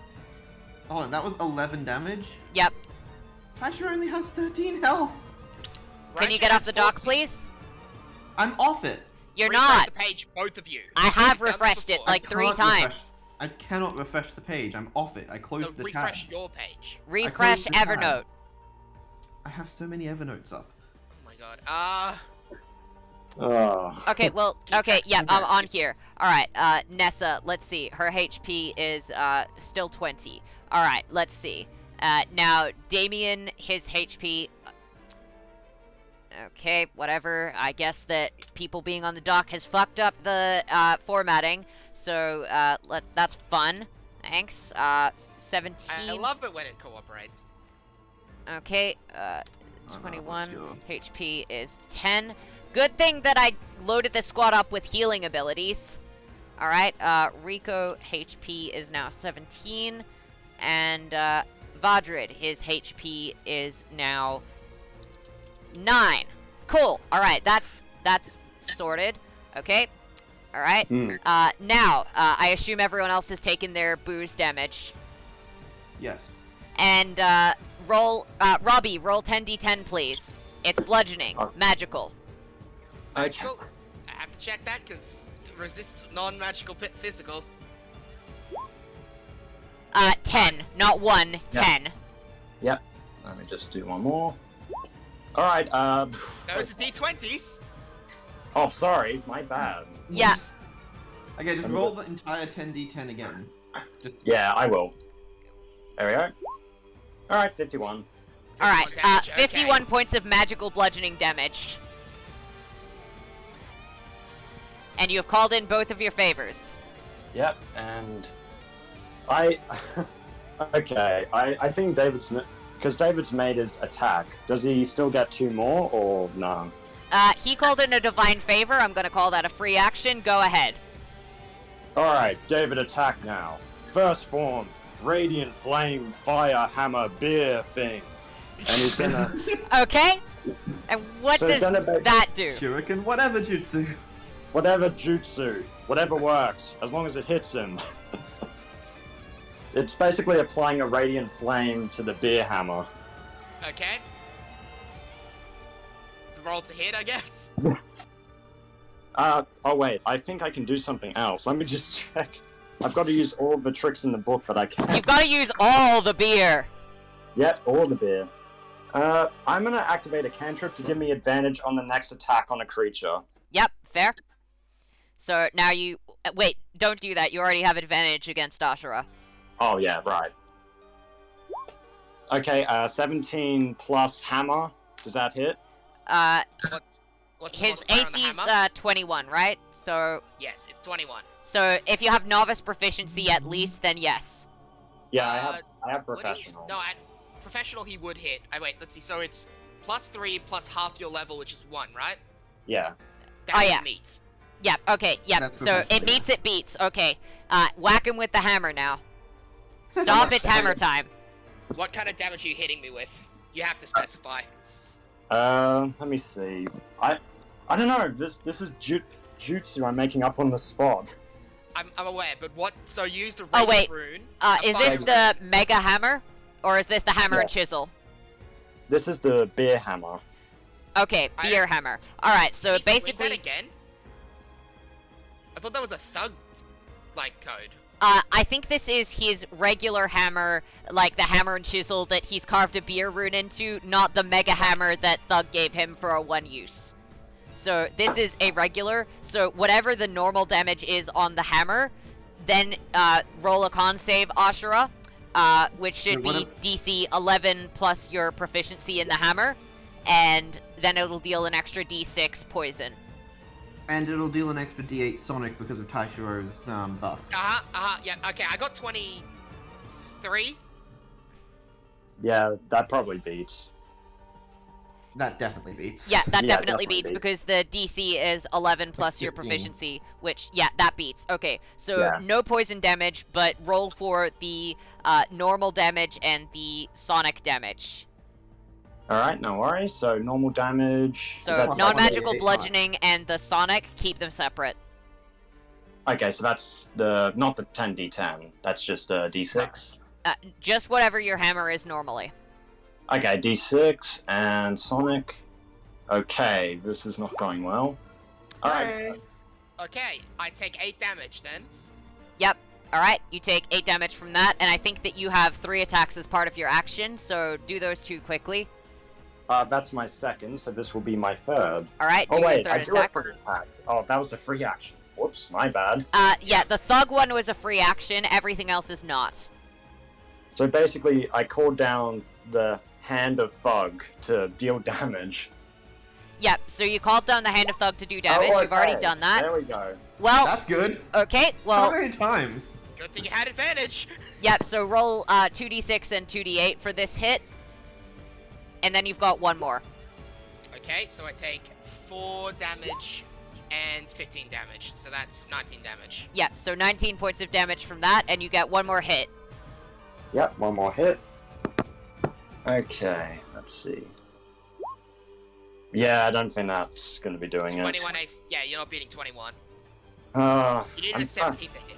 Hold on, that was 11 damage? Yep. Taishiro only has 13 health. Can you Roach get off has the dock, 14. please? I'm off it. You're Refresh not. the page, both of you. I have You've done this refreshed it before. like 3 can't times. I cannot refresh the page. I'm off it. I No, closed the refresh tab. your page. Refresh closed the tab. Evernote. I have so many Evernotes up. Oh my god. Oh. Okay, well, okay, yeah, I'm on here. Alright, Nessa, let's see. Her HP is, still 20. Alright, let's see. Now, Damien, his HP... Okay, whatever. I guess that people being on the dock has fucked up the, formatting. So, that's fun. Thanks. 17. I love it when it cooperates. Okay, Oh, no, 21. let's go. HP is 10. Good thing that I loaded this squad up with healing abilities. Alright, Rico HP is now 17. And, Vadrid, his HP is now 9. Cool. Alright, that's sorted. Okay. Alright. Now, I assume everyone else has taken their booze damage. Yes. And, Robbie, roll 10d10, please. It's bludgeoning. Magical. Okay. Magical? I have to check that, because resists non-magical physical. 10. Not 1. 10. Yep. Let me just do one more. Alright, Those are d20s. Oh, sorry. My bad. Yeah. Okay, just Let me roll just- the entire 10d10 again. Just Yeah, I will. There we go. Alright, 51. Alright, 51 damage, okay. 51 points of magical bludgeoning damage. And you have called in both of your favors. Yep, and I okay. I think David's because David's made his attack. Does he still get 2 more or no? He called in a divine favor. I'm gonna call that a free action. Go ahead. All right, David, attack now. First form, radiant flame, fire hammer, beer thing, and he's gonna Okay. And what So does it's gonna be- that do? shuriken, whatever jutsu. whatever jutsu, whatever works, as long as it hits him. It's basically applying a radiant flame to the beer hammer. Okay. Roll to hit, I guess. Oh wait, I think I can do something else. Let me just check. I've got to use all the tricks in the book that I can. You've got to use all the beer. Yep, all the beer. I'm gonna activate a cantrip to give me advantage on the next attack on a creature. Yep, fair. So now you... Wait, don't do that. You already have advantage against Asura. Oh yeah, right. Okay, 17 plus hammer. Does that hit? What's His the modifier on the AC's hammer? 21, right? So Yes, it's 21. if you have novice proficiency at least, then yes. Yeah, I have Would he? professional. No, professional he would hit. Wait, let's see. So it's +3 plus half your level, which is 1, right? Yeah. That Oh, would yeah. meet. Yep, okay, yep. That's So professional, it meets, it beats. Okay. Whack him with the hammer now. Stop, it's hammer time. What kind of damage are you hitting me with? You have to specify. Let me see. I don't know. This is jutsu I'm making up on the spot. I'm aware, but what? So you used a Oh, radiant wait. rune. Is this the mega hammer? Or is this the hammer and chisel? This is the beer hammer. Okay, beer hammer. Alright, so That basically... again? I thought that was a thug like code. I think this is his regular hammer, like the hammer and chisel that he's carved a beer rune into, not the mega hammer that Thug gave him for a 1 use. So this is a regular, so whatever the normal damage is on the hammer, then roll a con save, Ashura, which should be DC 11 plus your proficiency in the hammer, and then it'll deal an extra D6 poison. And it'll deal an extra D8 Sonic because of Taishiro's buff. Yeah, okay, I got 23. Yeah, that probably beats. That definitely beats. Yeah, that Yeah, definitely definitely beats beats. because the DC is 11 plus your 15. proficiency, which, yeah, that beats. Okay, so Yeah. no poison damage, but roll for the normal damage and the sonic damage. Alright, no worries. So normal damage. So is that non-magical 28 bludgeoning and the sonic, keep them separate. Okay, so that's not the 10d10. That's just a d6. Just whatever your hammer is normally. Okay, d6 and sonic. Okay, this is not going well. Alright. Hey. Okay, I take 8 damage then. Yep. Alright, you take 8 damage from that, and I think that you have 3 attacks as part of your action, so do those 2 quickly. That's my second, so this will be my third. Alright, do Oh wait, your I third do have attack. 3 attacks. Oh, that was a free action. Whoops, my bad. Yeah, the thug one was a free action, everything else is not. So basically, I called down the Hand of Thug to deal damage. Yep, so you called down the Hand of Thug to do damage, Oh, you've already okay. done that. There we go. Well, That's good. okay, How well, many times? Good thing you had advantage. yep, so roll 2d6 and 2d8 for this hit, and then you've got one more. Okay, so I take 4 damage and 15 damage, so that's 19 damage. Yep, so 19 points of damage from that, and you get one more hit. Yep, one more hit. Okay, let's see. Yeah, I don't think that's going to be doing 21 ace. Yeah, you're not beating 21. it. You needed I'm a 17 to hit.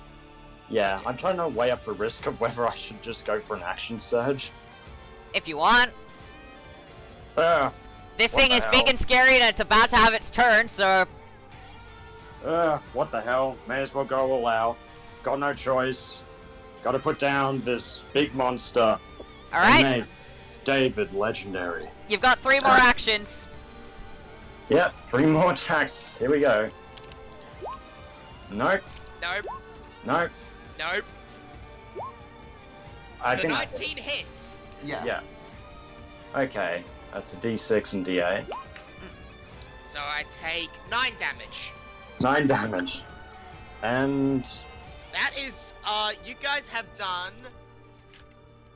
Yeah, I'm trying to weigh up the risk of whether I should just go for an action surge. If you want. This What thing the is big hell? and scary, and it's about to have its turn, so... What the hell? May as well go all out. Got no choice. Gotta put down this big monster. Alright, I made David legendary. you've got 3 more Alright. actions. Yep, 3 more attacks. Here we go. Nope, Nope, nope. nope. I The think. 19 hits. Yeah. Yeah. Okay, that's a d6 and d8. So I take 9 damage. 9 damage. And That is, you guys have done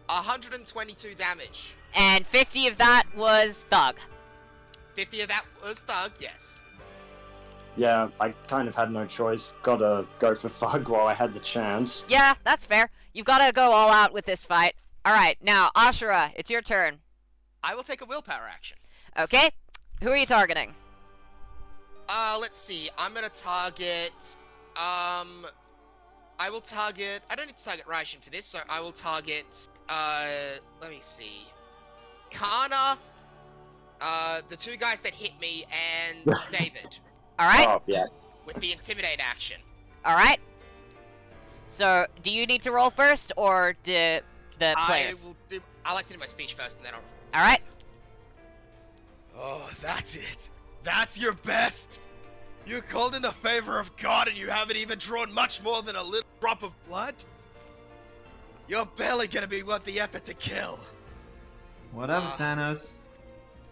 122 damage. And 50 of that was Thug. 50 of that was Thug, yes. yeah, I kind of had no choice. Gotta go for Thug while I had the chance. Yeah, that's fair. You've got to go all out with this fight. Alright, now, Asura, it's your turn. I will take a willpower action. Okay, who are you targeting? Let's see. I'm gonna target, I will target, I don't need to target Raishin for this, so I will target, let me see. Kana, the 2 guys that hit me, and David, Alright, Oh, yeah. with the Intimidate action. alright. So, do you need to roll first, or do the players? I like to do my speech first, and then I'll... Alright, Oh, that's it. That's your best. You called in the favor of God and you haven't even drawn much more than a little drop of blood? You're barely gonna be worth the effort to kill. Whatever, Thanos.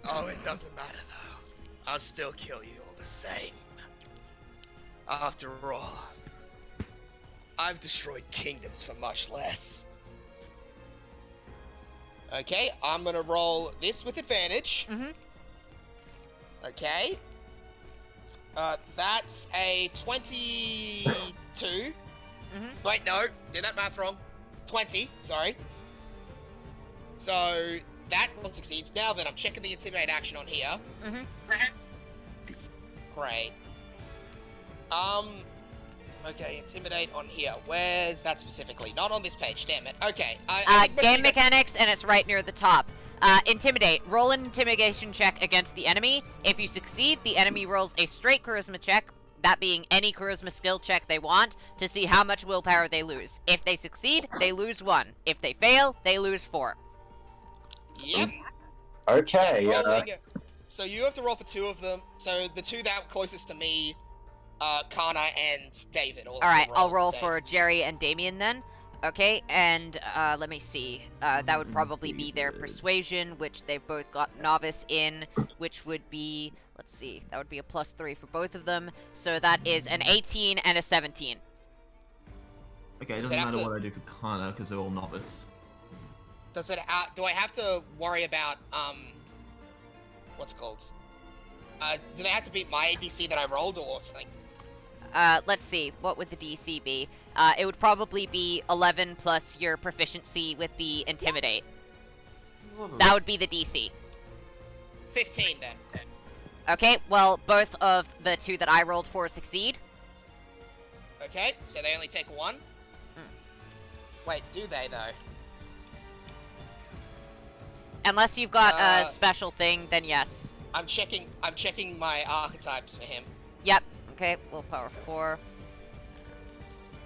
Oh, it doesn't matter though. I'll still kill you all the same. After all, I've destroyed kingdoms for much less. Okay, I'm gonna roll this with advantage. Mhm. Okay. That's a 22. Wait, no, did that math wrong. 20, sorry. So, that one succeeds. Now then, I'm checking the Intimidate action on here. Mhm. Great. Okay, Intimidate on here. Where's that specifically? Not on this page, damn it. Okay, I think game this- mechanics, and it's right near the top. Intimidate. Roll an intimidation check against the enemy. If you succeed, the enemy rolls a straight charisma check, that being any charisma skill check they want, to see how much willpower they lose. If they succeed, they lose 1. If they fail, they lose 4. Yep. Okay, Rolling. So you have to roll for 2 of them. So the 2 that closest to me, Kana and David. Alright, I'll roll for Jerry and Damien then. Okay, and let me see. That would probably be their Good. persuasion, which they've both got novice in, which would be, let's see, that would be a +3 for both of them. So that is an 18 and a 17. Okay, it Does doesn't it have matter to- what I do for Kana because they're all novice. Does it? Do I have to worry about what's it called? Do they have to beat my DC that I rolled or something? Let's see, what would the DC be? It would probably be 11 plus your proficiency with the Intimidate. That would be the DC. 15 then. Okay, well, both of the 2 that I rolled for succeed. Okay, so they only take 1. Wait, do they though? Unless you've got a special thing, then yes. I'm checking my archetypes for him. Yep. Okay, willpower 4.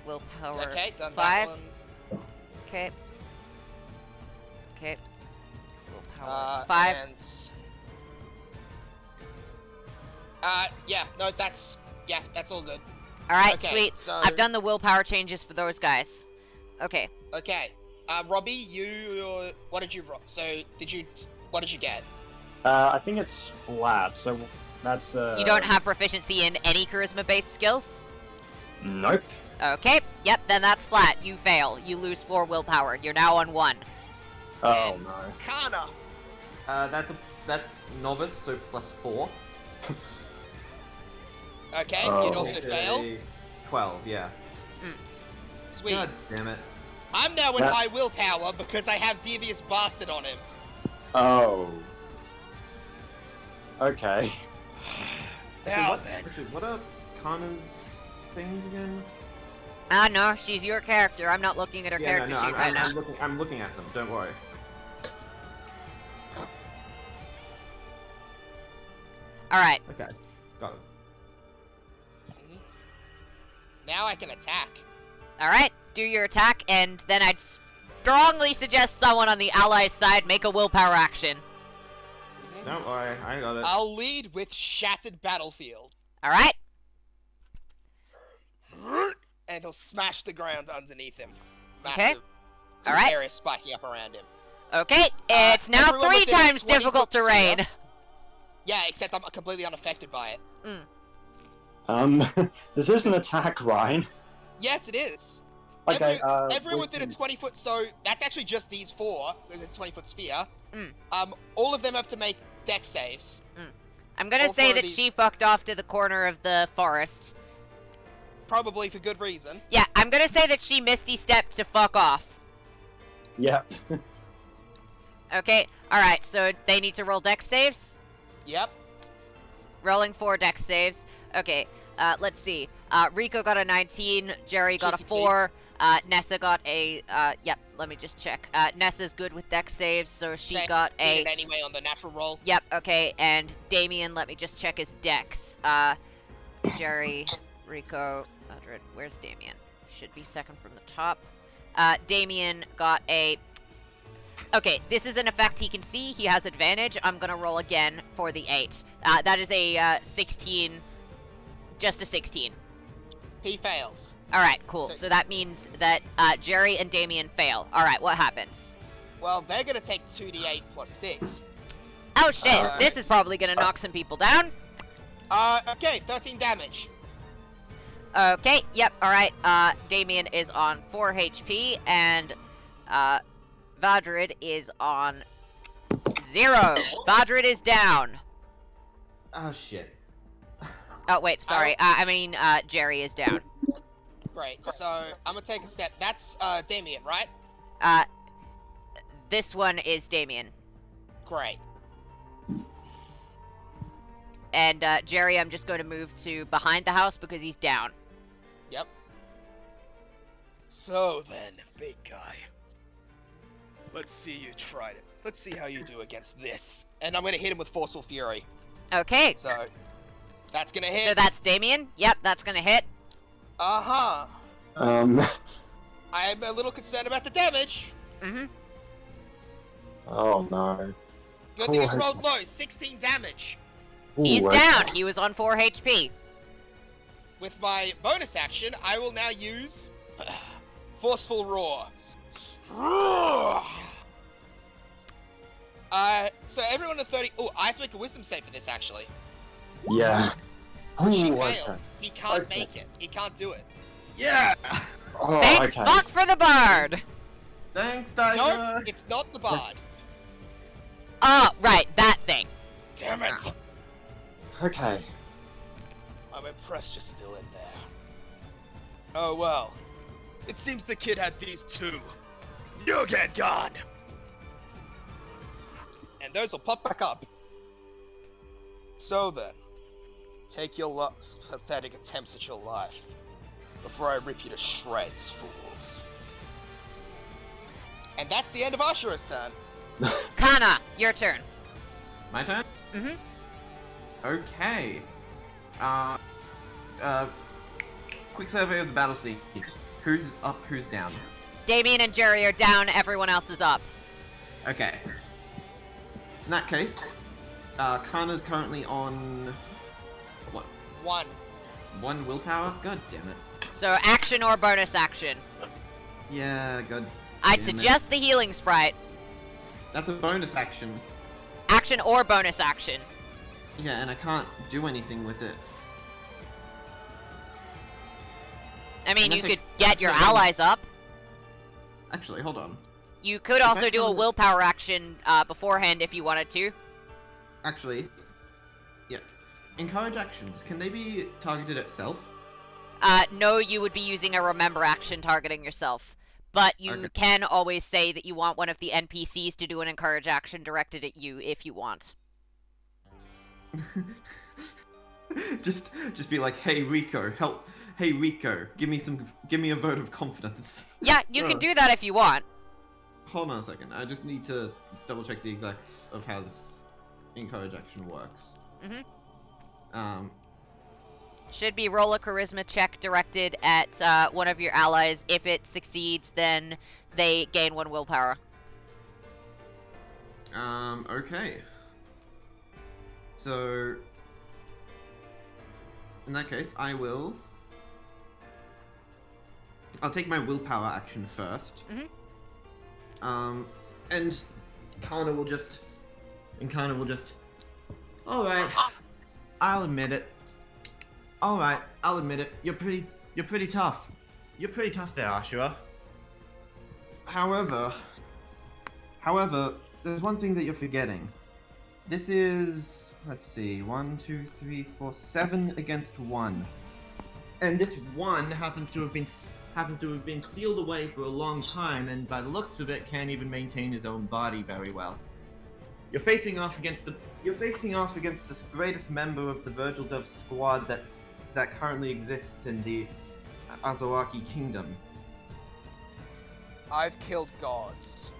Willpower Okay, done 5. that one. Okay. Okay. Willpower 5. And yeah, no, that's all good. Alright, okay, sweet. so- I've done the willpower changes for those guys. Okay. Okay, Robbie, what did you roll? So what did you get? I think it's flat, so that's You don't have proficiency in any charisma-based skills? Nope. Okay. Yep, then that's flat. You fail. You lose 4 willpower. You're now on 1. Oh no. Kana. That's novice, so +4. Okay, Oh. you'd also fail. 12, yeah. Sweet. God damn it. I'm now in That- high willpower because I have Devious Bastard on him. Oh. Okay. Now what, then. actually, what are Kana's things again? No, she's your character. I'm not looking at her character sheet right now. I'm looking at them, don't worry. Alright. Okay, got it. Now I can attack. Alright, do your attack, and then I'd strongly suggest someone on the allies' side make a willpower action. Don't worry, I got it. I'll lead with Shattered Battlefield. Alright? And he'll smash the ground underneath him. Okay. Massive Alright. area spiking up around him. Okay, it's now everyone 3 within times 20 difficult foot terrain. sphere. Yeah, except I'm completely unaffected by it. This is an attack, Ryan. Yes, it is. Okay, Everyone within a wisdom. 20-foot, so that's actually just these 4 in a 20-foot sphere. Mm. All of them have to make dex saves. I'm gonna All say 4 of that these- she fucked off to the corner of the forest. Probably for good reason. Yeah, I'm gonna say that she misty stepped to fuck off. Yep. Okay, alright, so they need to roll dex saves? Yep. Rolling 4 dex saves. Okay, let's see. Rico got a 19, Jerry got She a 4, Nessa got a, yep, let me just check. Nessa's good with dex saves, so she They got did a, it anyway on the natural roll. yep, okay, and Damien, let me just check his dex. Jerry, Rico, Mildred, where's Damien? Should be second from the top. Damien got a, okay, this is an effect he can see, he has advantage. I'm gonna roll again for the 8. That is a, 16, just a 16. He fails. Alright, cool. So- So that means that Jerry and Damien fail. Alright, what happens? Well, they're gonna take 2d8 plus 6. Oh shit, this is probably gonna knock some people down. Okay, 13 damage. Okay, yep, alright. Damien is on 4 HP, and Vadrid is on 0. Vadrid is down. Oh shit. Oh, wait, sorry. Jerry is down. Great. So I'm gonna take a step. That's Damien, right? This one is Damien. Great. And Jerry, I'm just going to move to behind the house because he's down. Yep. So then, big guy. Let's see you try it. Let's see how you do against this. And I'm gonna hit him with Forceful Fury. Okay, So that's gonna hit. so that's Damien. Yep, that's gonna hit. Uh-huh. I'm a little concerned about the damage. Mm-hmm. Oh no. Good thing Cool. it rolled low. 16 damage. He's Ooh, down. He was on 4 HP. With my bonus action, I will now use Forceful roar. Roar! So everyone at 30... Oh, I have to make a wisdom save for this, actually. Yeah. She Ooh, fails. okay. He can't Okay. make it. He can't do it. Yeah! Oh, Thank okay. fuck for the bard! Thanks, No, Taishiro! it's not the bard. Oh, right, that thing. Damn it! Okay. I'm impressed you're still in there. Oh well. It seems the kid had these too. You get gone! And those will pop back up. So then, take your pathetic attempts at your life before I rip you to shreds, fools. And that's the end of Ashura's turn. Kana, your turn. My turn? Mm-hmm. Okay. Quick survey of the battle scene. Who's up, who's down? Damien and Jerry are down, everyone else is up. Okay. In that case, Kana's currently on... what? 1. 1 willpower? God damn it. So action or bonus action. Yeah, god I'd damn it. suggest the healing sprite. That's a bonus action. Action or bonus action. Yeah, and I can't do anything with it. I mean, you Unless I- could get your actually, allies up. Actually, hold on. You could also do a actually- willpower action beforehand if you wanted to. Actually, yeah. Encourage actions, can they be targeted at self? No, you would be using a remember action targeting yourself. But you Okay. can always say that you want one of the NPCs to do an encourage action directed at you if you want. just be like, hey Rico, help. Hey Rico, give me a vote of confidence. Yeah, you can do that if you want. Hold on a second, I just need to double check the exacts of how this encourage action works. Mm-hmm. Should be roll a charisma check directed at one of your allies. If it succeeds, then they gain 1 willpower. Okay. So, in that case, I'll take my willpower action first. Mhm. And Kana will just... Alright, I'll admit it. Alright, I'll admit it. You're pretty tough. You're pretty tough there, Ashura. However, there's one thing that you're forgetting. This is... let's see, 1, 2, 3, 4, 7 against 1. And this 1 happens to have been sealed away for a long time, and by the looks of it, can't even maintain his own body very well. You're facing off against this greatest member of the Virgil Dove squad that currently exists in the Azawaki Kingdom. I've killed gods.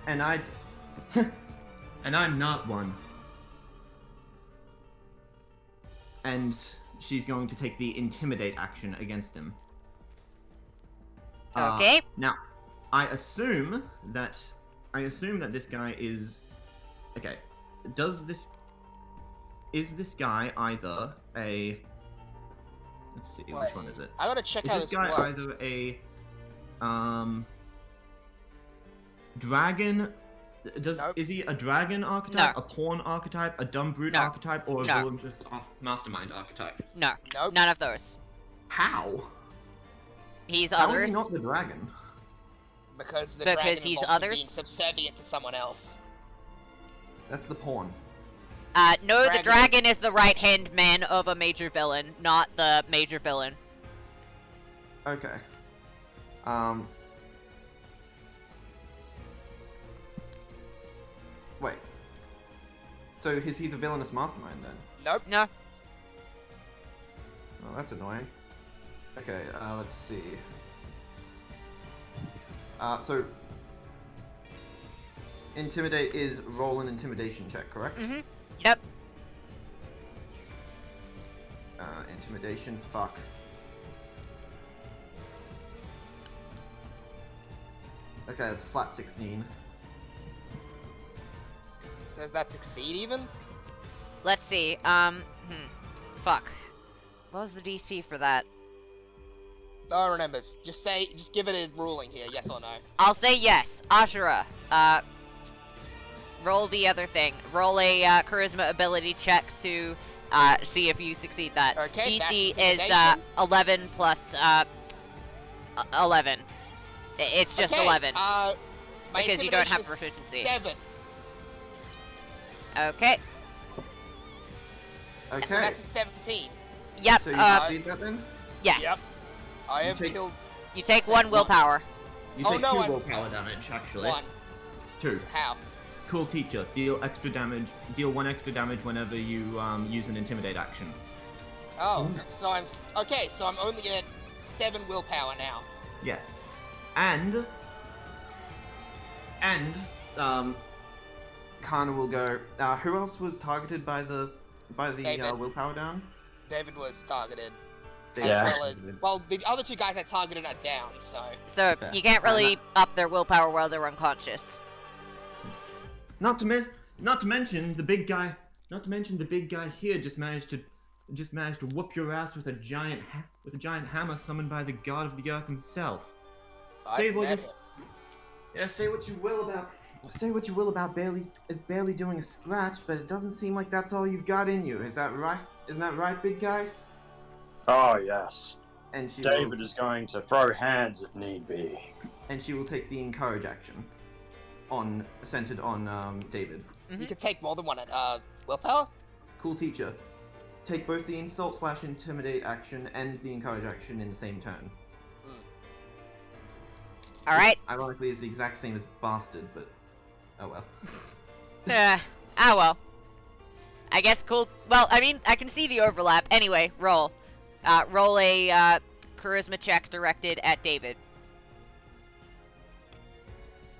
And I'm not one. And she's going to take the intimidate action against him. Okay. Now, I assume that this guy is... okay. Is this guy either a... let's see, Wait, which one is it? I gotta check Is how this this guy works. either a... dragon... Nope. Is he a dragon archetype, No. a pawn archetype, a dumb brute No. archetype, or a No. villain mastermind archetype? No, Nope. none of those. How? He's How is others. he not the dragon? Because the Because dragon he's involves him others? being subservient to someone else. That's the pawn. No, the Dragon dragon is- is the right-hand man of a major villain, not the major villain. Okay. Wait. So is he the villainous mastermind then? Nope. No. Oh, that's annoying. Okay, let's see. So... intimidate is roll an intimidation check, correct? Mm-hmm. Yep. Intimidation, fuck. Okay, that's flat 16. Does that succeed even? Let's see. Fuck. What was the DC for that? No remembers. Just give it a ruling here, yes or no. I'll say yes. Asura, roll the other thing. Roll a charisma ability check to see if you succeed that. Okay, DC that's is 11 plus 11. It's just okay, 11 my because you don't have intimidation proficiency. is 7. Okay. Okay. So that's a 17. Yep. So you succeed that then? Yes. Yep. I have take- killed You take 1 willpower. You Oh, take no, 2 I'm- willpower damage, actually. 1. 2. How? Cool teacher. Deal extra damage. Deal 1 extra damage whenever you use an intimidate action. Oh, so okay, so I'm only at 7 willpower now. Yes. And Kana will go. Who else was targeted by the David. willpower down? David was targeted. Yeah. As well as, well, the other 2 guys I targeted are down, so. So Fair. you can't really up their willpower while they're unconscious. Not to mention the big guy. Not to mention the big guy here just managed to whoop your ass with a giant hammer summoned by the god of the earth himself. Say what you will about barely doing a scratch, but it doesn't seem like that's all you've got in you. Is that right? Isn't that right, big guy? Oh, yes. And she David is going to throw hands if need be. will take the encourage action centered on David. You could take more than 1 at willpower? Cool teacher. Take both the insult/intimidate action and the encourage action in the same turn. All right. Ironically, it's the exact same as bastard, but oh well. Well. I guess cool. Well, I mean, I can see the overlap. Anyway, roll. Roll a charisma check directed at David.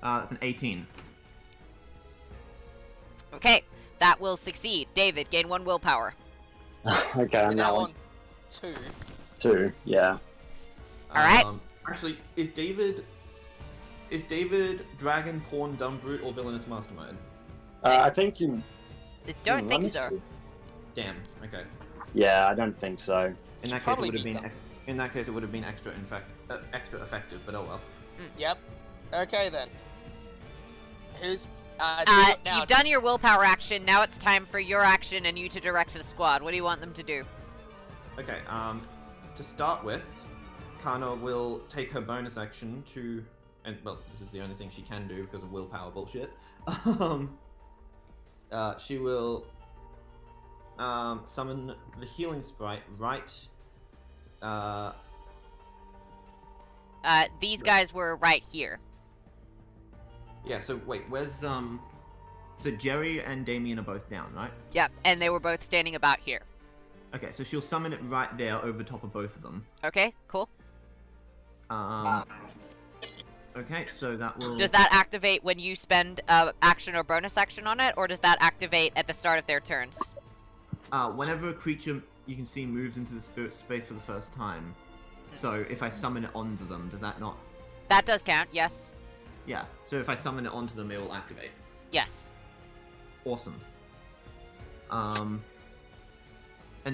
That's an 18. Okay, that will succeed. David, gain 1 willpower. Okay, I'm Now now on on 2. 2, yeah. Alright. Actually, is David dragon, pawn, dumb brute, or villainous mastermind? I think you... I don't let think me so. see. Damn. Okay. Yeah, I don't think so. In that case, probably it would have be been. dumb. In that case, it would have been extra effective. But oh well. Yep. Okay then. Who's now? You've done your willpower action. Now it's time for your action and you to direct the squad. What do you want them to do? Okay. To start with, Kana will take her bonus action to, and well, this is the only thing she can do because of willpower bullshit. She will summon the healing sprite right. These guys were right here. Yeah. So wait, where's So Jerry and Damien are both down, right? Yep, and they were both standing about here. Okay, so she'll summon it right there over top of both of them. Okay, cool. Okay, so that will. Does that activate when you spend action or bonus action on it, or does that activate at the start of their turns? Whenever a creature you can see moves into the spirit space for the first time, so if I summon it onto them, does that not? That does count, yes. Yeah, so if I summon it onto them, it will activate. Yes. Awesome. And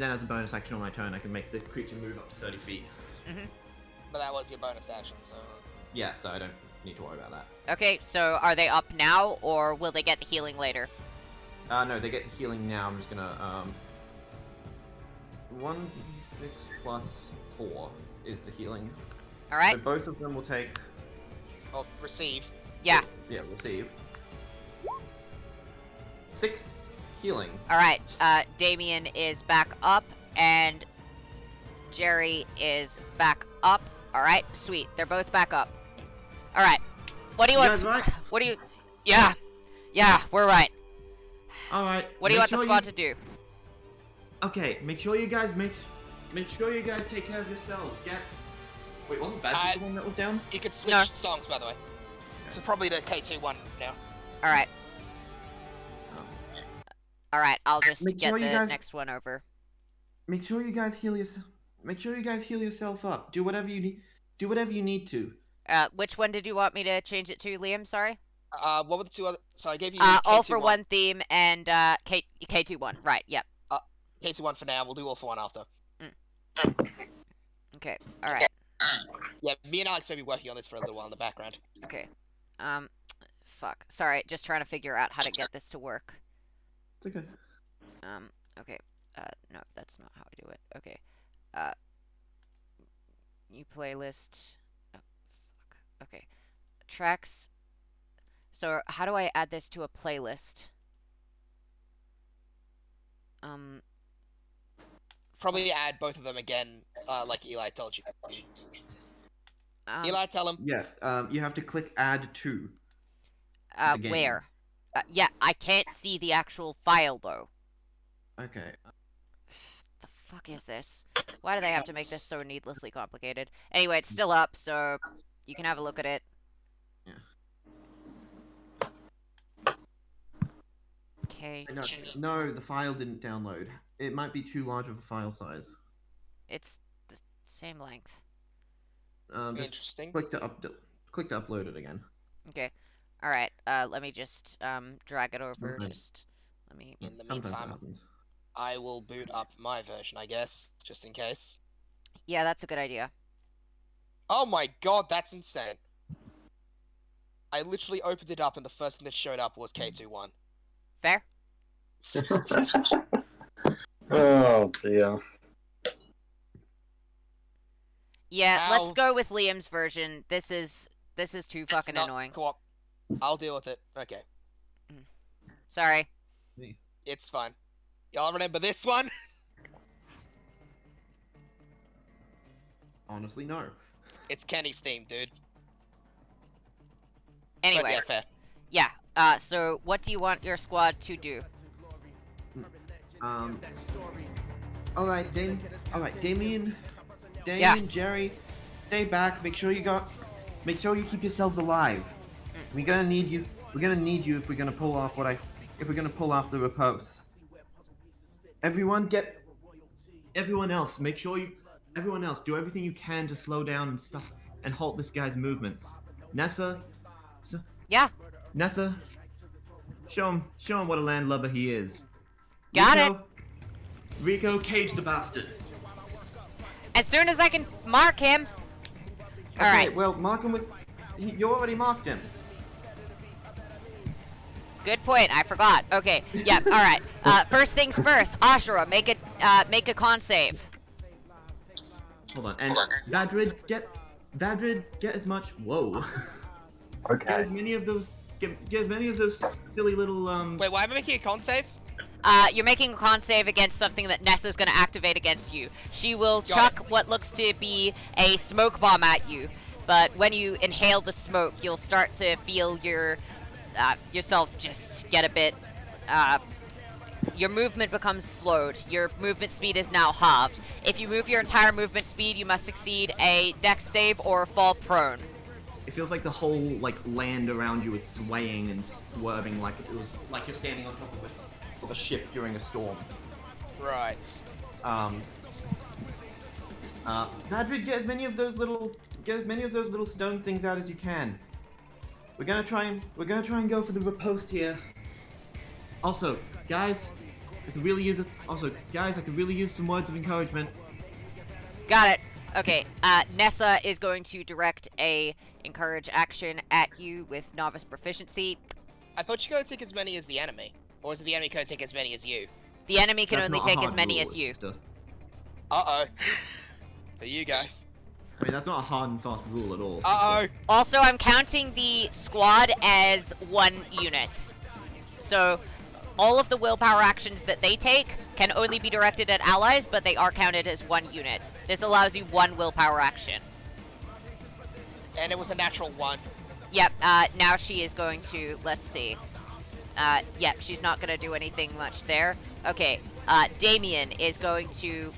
then as a bonus action on my turn, I can make the creature move up to 30 feet. Mm-hmm. But that was your bonus action, so. Yeah, so I don't need to worry about that. Okay, so are they up now, or will they get the healing later? No, they get the healing now. I'm just gonna, 1d6 plus 4 is the healing. Alright? So both of them will take, Or receive. Yeah. yeah, receive 6 healing. Alright, Damien is back up, and Jerry is back up. Alright, sweet. They're both back up. Alright. What do you You want? guys right? What do you... Yeah. Yeah, we're right. Alright. What do you want the squad to do? Okay, make sure you guys take care of yourselves. Get. Wait, wasn't that the one that was down? You could switch No. songs, by the way. So probably to K2-1 now. Alright. Alright, I'll just Make get sure the you guys- next one over. Make sure you guys heal yourself. Make sure you guys heal yourself up. Do whatever you need. Do whatever you need to. Which one did you want me to change it to, Liam? Sorry? What were the 2 other? So I gave you All for K2-1. one theme and K21. Right, yep. K2-1 for now. We'll do all for one after. Okay, alright. Yeah, me and Alex may be working on this for a little while in the background. Okay. Fuck. Sorry, just trying to figure out how to get this to work. It's okay. Okay. No, that's not how I do it. Okay. New playlist. Oh, fuck. Okay. Tracks. So, how do I add this to a playlist? Probably add both of them again, like Eli told you. Eli, tell him. Yeah, you have to click add to the game. Where? Yeah, I can't see the actual file, though. Okay. The fuck is this? Why do they have to make this so needlessly complicated? Anyway, it's still up, so you can have a look at it. Yeah. Okay. No, the file didn't download. It might be too large of a file size. It's the same length. Just Interesting. click to upload it again. Okay. Alright, let me just drag it over. Sometimes- Just let me. In the Sometimes it meantime, happens. I will boot up my version, I guess, just in case. Yeah, that's a good idea. Oh my god, that's insane. I literally opened it up and the first thing that showed up was K21. Fair? Oh dear. Yeah, let's Ow. go with Liam's version. This is too fucking No, annoying. Co-op. I'll deal with it. Okay. Sorry. It's fine. Y'all remember this one? Honestly, no. It's Kenny's theme, dude. Anyway, But yeah, fair. yeah. So what do you want your squad to do? All right, Damien, Yeah. Jerry, stay back. Make sure you keep yourselves alive. We're gonna need you. We're gonna need you if we're gonna pull off the repose. Everyone else, everyone else, do everything you can to slow down and stop and halt this guy's movements. Nessa, Yeah. show him what a landlubber he is. Got it. Ryoko, cage the bastard. As soon as I can mark him. All Okay, right. well, mark him with. You already marked him. Good point. I forgot. Okay. Yeah. All right. First things first. Asura, make a con save. Hold on, and Vadrid, get as much. Whoa. Get Okay. as many of those. Get as many of those silly little Wait, why am I making a con save? You're making a con save against something that Nessa's going to activate against you. She will chuck what looks to be a smoke bomb at you, but when you inhale the smoke, you'll start to feel yourself just get a bit. Your movement becomes slowed. Your movement speed is now halved. If you move your entire movement speed, you must succeed a dex save or fall prone. It feels like the whole land around you is swaying and swerving like it was like you're standing on top of a ship during a storm. Right. Vadrid, get as many of those little stone things out as you can. We're gonna try and go for the riposte here. Also, guys, I could really use some words of encouragement. Got it. Okay, Nessa is going to direct a encourage action at you with novice proficiency. I thought you could take as many as the enemy. Or is it the enemy could take as many as you? The enemy can That's only not a take as hard many rule, as it's you. just a- Uh-oh. For you guys. I mean, that's not a hard and fast rule at all. Uh-oh. Also, I'm counting the squad as one unit. So, all of the willpower actions that they take can only be directed at allies, but they are counted as one unit. This allows you one willpower action. And it was a natural 1. Yep, now she is going to, let's see. Yep, she's not going to do anything much there. Okay, Damien is going to,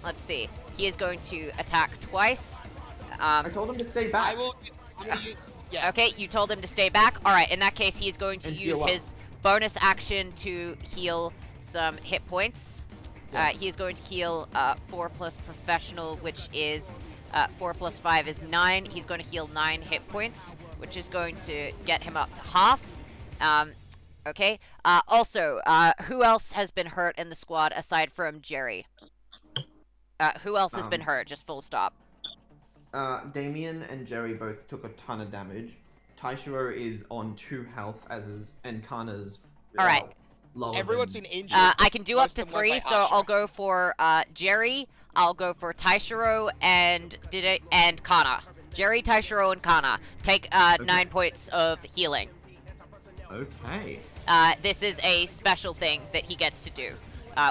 let's see. He is going to attack twice. I told him to stay back. I'm gonna use, yeah. Okay, you told him to stay back. Alright, in that case, he is going to And use heal up. his bonus action to heal some hit points. Yeah. He is going to heal 4 plus professional, which is 4 plus 5 is 9. He's going to heal 9 hit points, which is going to get him up to half. Okay. Also, who else has been hurt in the squad aside from Jerry? Who else has been hurt? Just full stop. Damien and Jerry both took a ton of damage. Taishiro is on 2 health, as is and Kana's All right. lower Everyone's than... been injured. I can do up Most to of them went 3, by so Asura. I'll go for Jerry, I'll go for Taishiro, and Kana. Jerry, Taishiro, and Kana. Take 9 points of healing. Okay. This is a special thing that he gets to do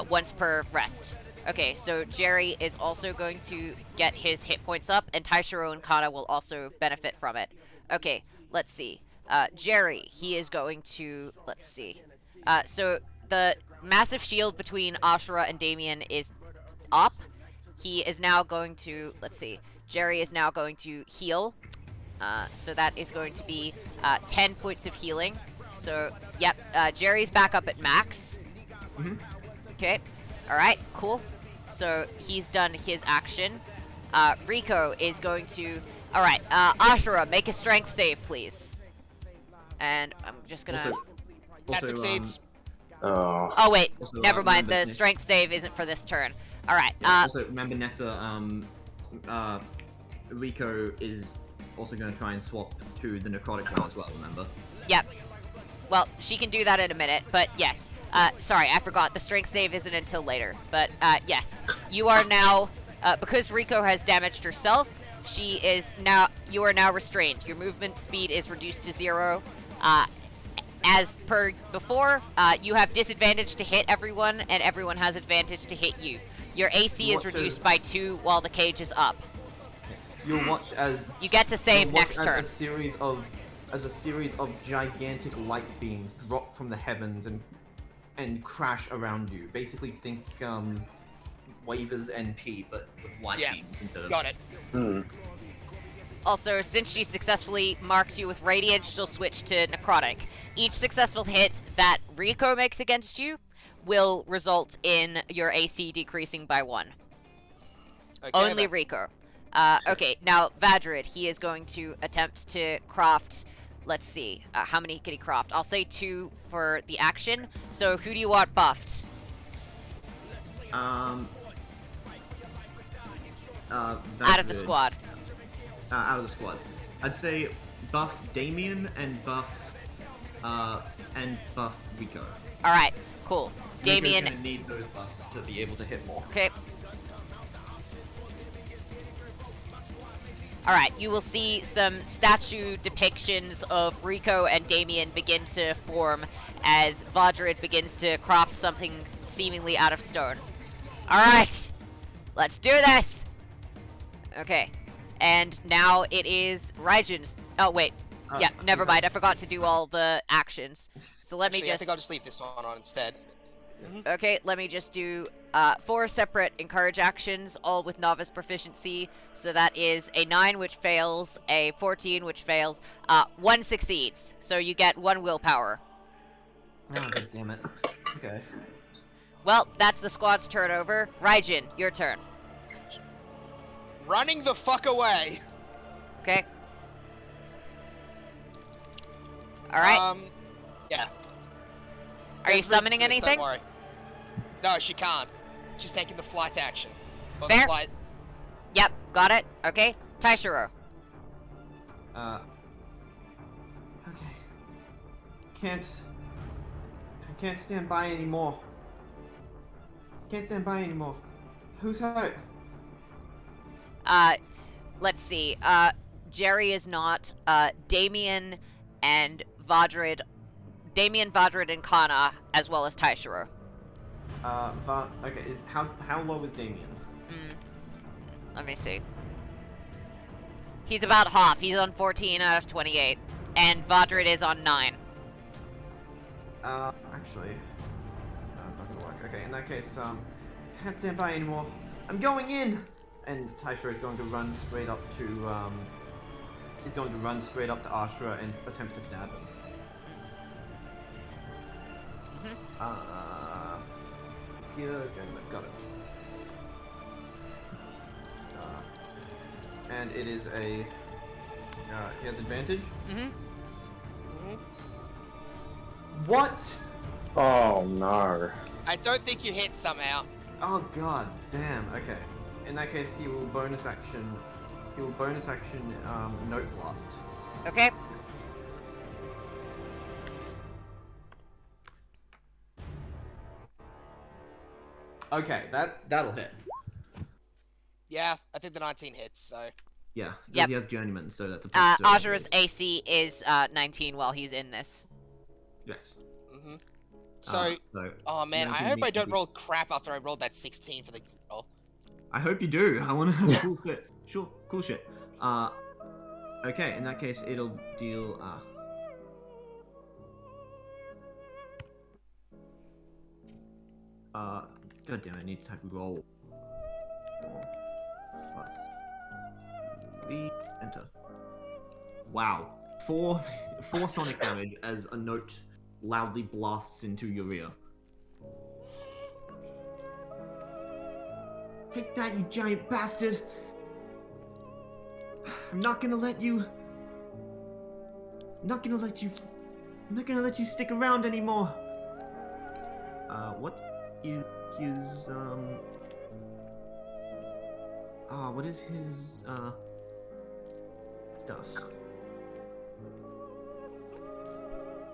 once per rest. Okay, so Jerry is also going to get his hit points up, and Taishiro and Kana will also benefit from it. Okay, let's see. Jerry, he is going to... Let's see. So the massive shield between Asura and Damien is up. He is now going to... Let's see. Jerry is now going to heal. So that is going to be 10 points of healing. So, yep, Jerry's back up at max. Okay, alright, cool. So, he's done his action. Ryoko is going to... Alright, Asura, make a strength save, please. And I'm just gonna... That succeeds. Oh, wait, also, never mind. remember, The strength save isn't for this turn. Alright, also, remember, Nessa, Rico is also going to try and swap to the necrotic one as well, remember? Yep. Well, she can do that in a minute, but yes. Sorry, I forgot. The strength save isn't until later. But, yes. You are now... because Ryoko has damaged herself, you are now restrained. Your movement speed is reduced to 0. As per before, you have disadvantage to hit everyone, and everyone has advantage to hit you. Your AC is reduced by 2 while the cage is up. You'll watch as... You get to save next turn. As a series of gigantic light beams drop from the heavens and crash around you. Basically think Waver's NP, but with light beams instead of... Got it. Also, since she successfully marked you with Radiant, she'll switch to Necrotic. Each successful hit that Ryoko makes against you will result in your AC decreasing by 1. Okay, Only then. Ryoko. Okay, now Vadrid, he is going to attempt to craft... Let's see, how many can he craft? I'll say 2 for the action. So who do you want buffed? Out Out of the squad. Out of the squad. I'd say buff Damien and buff Rico. Alright, cool. Rico's Damien... gonna need those buffs to be able to hit more. Okay. Alright, you will see some statue depictions of Ryoko and Damien begin to form as Vadrid begins to craft something seemingly out of stone. Alright, let's do this! Okay, and now it is Raijan's... Oh, wait. Yeah, never mind. I forgot to do all the actions. So let me Actually, I just... think I'll just leave this one on instead. Okay, let me just do 4 separate encourage actions, all with novice proficiency. So that is a 9, which fails, a 14, which fails, 1 succeeds. So you get 1 willpower. Oh, God damn it. Okay. Well, that's the squad's turn over. Raijin, your turn. Running the fuck away. Okay. Alright. Yeah. Are you summoning Don't anything? worry. No, she can't. She's taking the flight action. Or Fair. The flight. Yep, got it. Okay. Taishiro. Okay. I can't stand by anymore. Can't stand by anymore. Who's hurt? Let's see. Jerry is not. Damien, Vadrid, and Kana, as well as Taishiro. Okay, how low is Damien? Let me see. He's about half. He's on 14 out of 28. And Vadrid is on 9. Actually... No, it's not gonna work. Okay, in that case, can't stand by anymore. I'm going in! And Taishiro is going to run straight up to, He's going to run straight up to Asura and attempt to stab him. Here, got it. And it is a... he has advantage? What? Oh no. I don't think you hit somehow. Oh god, damn, okay. In that case, he will bonus action your bonus action note blast. Okay. Okay, that'll hit. Yeah, I think the 19 hits, so... Yeah, Yep. he has journeyman, so that's a plus 30, I Asura's believe. AC is 19 while he's in this. Yes. Mm-hmm. So... So oh man, I 19 hope I needs to don't be- roll crap after I rolled that 16 for the roll. I hope you do. I want to have cool shit. Sure, cool shit. Okay, in that case, it'll deal. God damn, I need to type roll. 4 plus 3, enter. Wow, four sonic damage as a note loudly blasts into your ear. Take that, you giant bastard! I'm not gonna let you stick around anymore. What is his what is his stuff?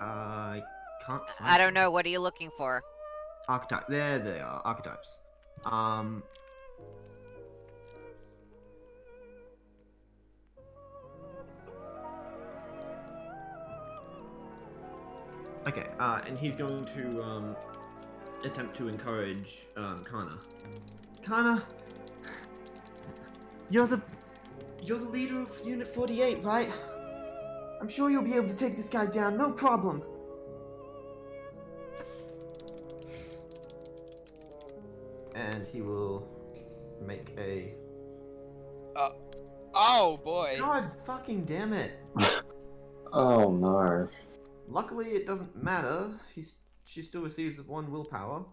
I can't find I don't know. What are you looking for? archetype. There they are, archetypes. Okay, and he's going to attempt to encourage Kana. Kana, you're the leader of Unit 48, right? I'm sure you'll be able to take this guy down, no problem. And he will make a... oh boy. God fucking damn it. Oh no. Luckily, it doesn't matter. She still receives 1 willpower.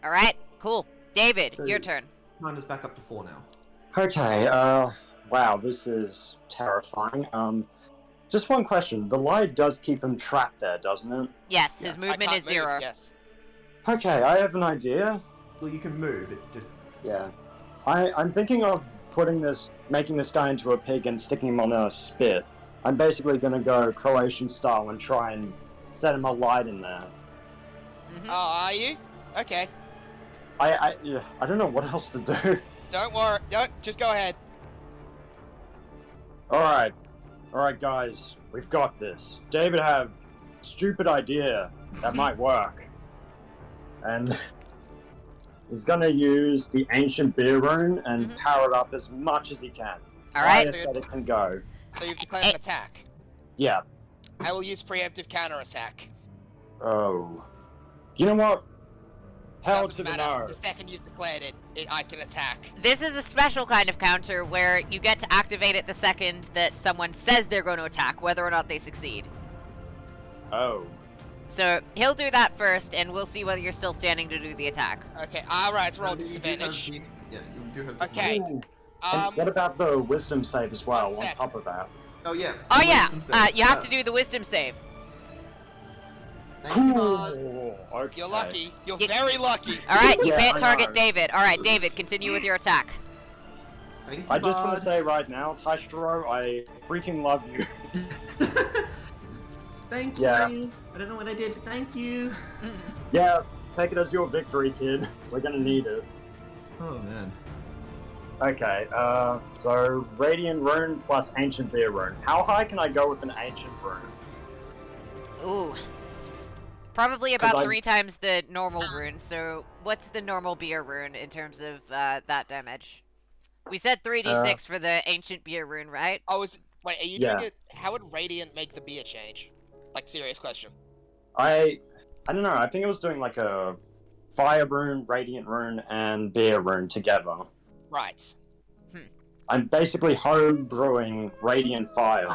All right. Cool. David, So- your turn. Kana's back up to 4 now. Okay, wow, this is terrifying. Just one question. The light does keep him trapped there, doesn't it? Yes, his I movement can't is move, 0. Yes. Okay, I have an idea. Well, you can move. It just... Yeah. I'm thinking of making this guy into a pig and sticking him on a spit. I'm basically gonna go Croatian style and try and set him alight in there. Mhm. Oh, are you? Okay. I don't know what else to do. Don't worry. Don't. Just go ahead. Alright, guys, we've got this. David have stupid idea that might work. And he's gonna use the ancient beer rune and Mhm. power it up as much as he can. All right. Highest that it can go. So you've declared an attack. Yeah. I will use preemptive counterattack. Oh. You know what? Hell Doesn't to the matter. no. The second you've declared it, I can attack. This is a special kind of counter where you get to activate it the second that someone says they're going to attack, whether or not they succeed. Oh. So he'll do that first, and we'll see whether you're still standing to do the attack. Okay. All right. Let's roll You do have disadvantage. yeah, you do have Okay. disadvantage. Ooh. And what about the wisdom save as well, one on sec. top of that? Oh, yeah. Oh yeah, Wisdom save. you have to do the wisdom save. Thank you, bud. Cool. Okay. You're lucky. You're You- very lucky. All right, you Yeah, can't I target know. David. All right, David, continue with your attack. Thank you, I just want bud. to say right now, Taishiro, I freaking love you. Thank you. Yeah. I don't know what I did, but thank you. Yeah, take it as your victory, kid. We're gonna need it. Oh, man. Okay, so Radiant Rune plus Ancient Beer Rune. How high can I go with an Ancient Rune? Ooh. Probably 'Cause about I- 3 times the normal rune. So what's the normal beer rune in terms of that damage? We said 3d6 for the ancient beer rune, right? Oh, wait, are you Yeah. doing it? How would Radiant make the beer change? Like, serious question. I don't know, I think it was doing like a Fire Rune, Radiant Rune, and Beer Rune together. Right. I'm basically home brewing Radiant Fire.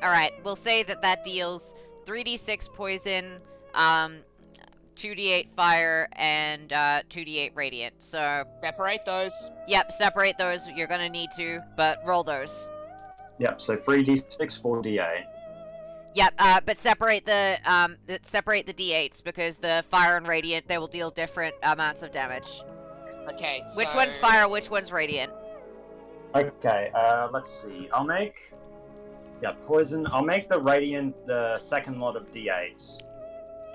Alright, we'll say that deals 3d6 poison, 2d8 fire, and 2d8 radiant. So, Separate those. yep, separate those. You're gonna need to, but roll those. Yep, so 3d6, 4d8. Yep, but separate the d8s because the fire and radiant, they will deal different amounts of damage. Okay, so... Which one's fire, which one's radiant? Okay, let's see. I'll make... Yeah, poison. I'll make the radiant the second lot of d8s.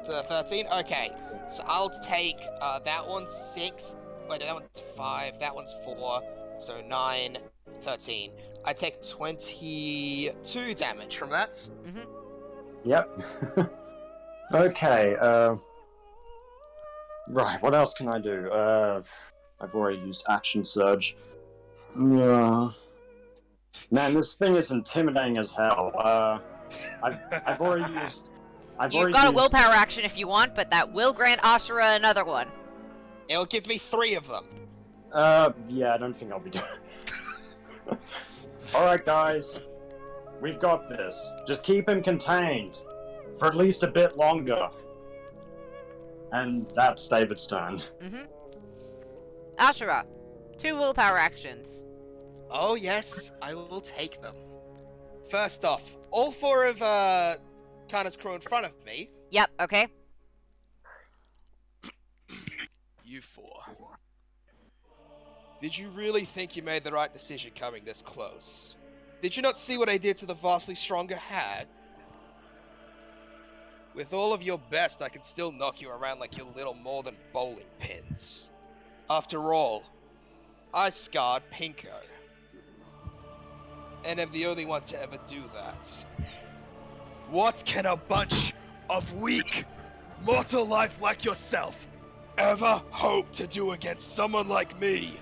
So 13? Okay. So I'll take, that one's 6. Wait, that one's 5. That one's 4. So 9, 13. I take 22 damage from that. Mm-hmm. Yep. Okay, right, what else can I do? I've already used Action Surge. Man, this thing is intimidating as hell. I've already used... You've got a willpower action if you want, but that will grant Asura another one. It'll give me 3 of them. Yeah, I don't think I'll be doing it. Alright, guys. We've got this. Just keep him contained. For at least a bit longer. And that's David's turn. Mm-hmm. Asura, 2 willpower actions. Oh yes, I will take them. First off, all 4 of, Kana's crew in front of me. Yep, okay. You 4. Did you really think you made the right decision coming this close? Did you not see what I did to the vastly stronger hag? With all of your best, I can still knock you around like you're little more than bowling pins. After all, I scarred Pinko. And am the only one to ever do that. What can a bunch of weak, mortal life like yourself ever hope to do against someone like me?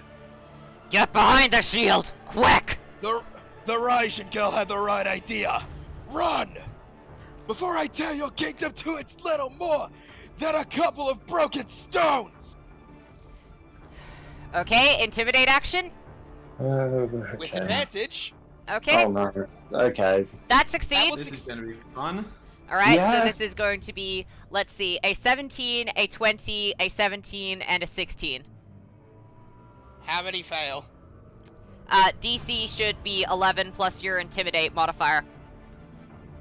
Get behind the shield, quick! The Rysian girl had the right idea. Run! Before I tear your kingdom to its little more than a couple of broken stones! Okay, intimidate action. Okay. With advantage. Okay, Oh no. Okay. that succeeds. This is gonna be fun. Alright, so Yeah. this is going to be, let's see, a 17, a 20, a 17, and a 16. How many fail? DC should be 11 plus your intimidate modifier.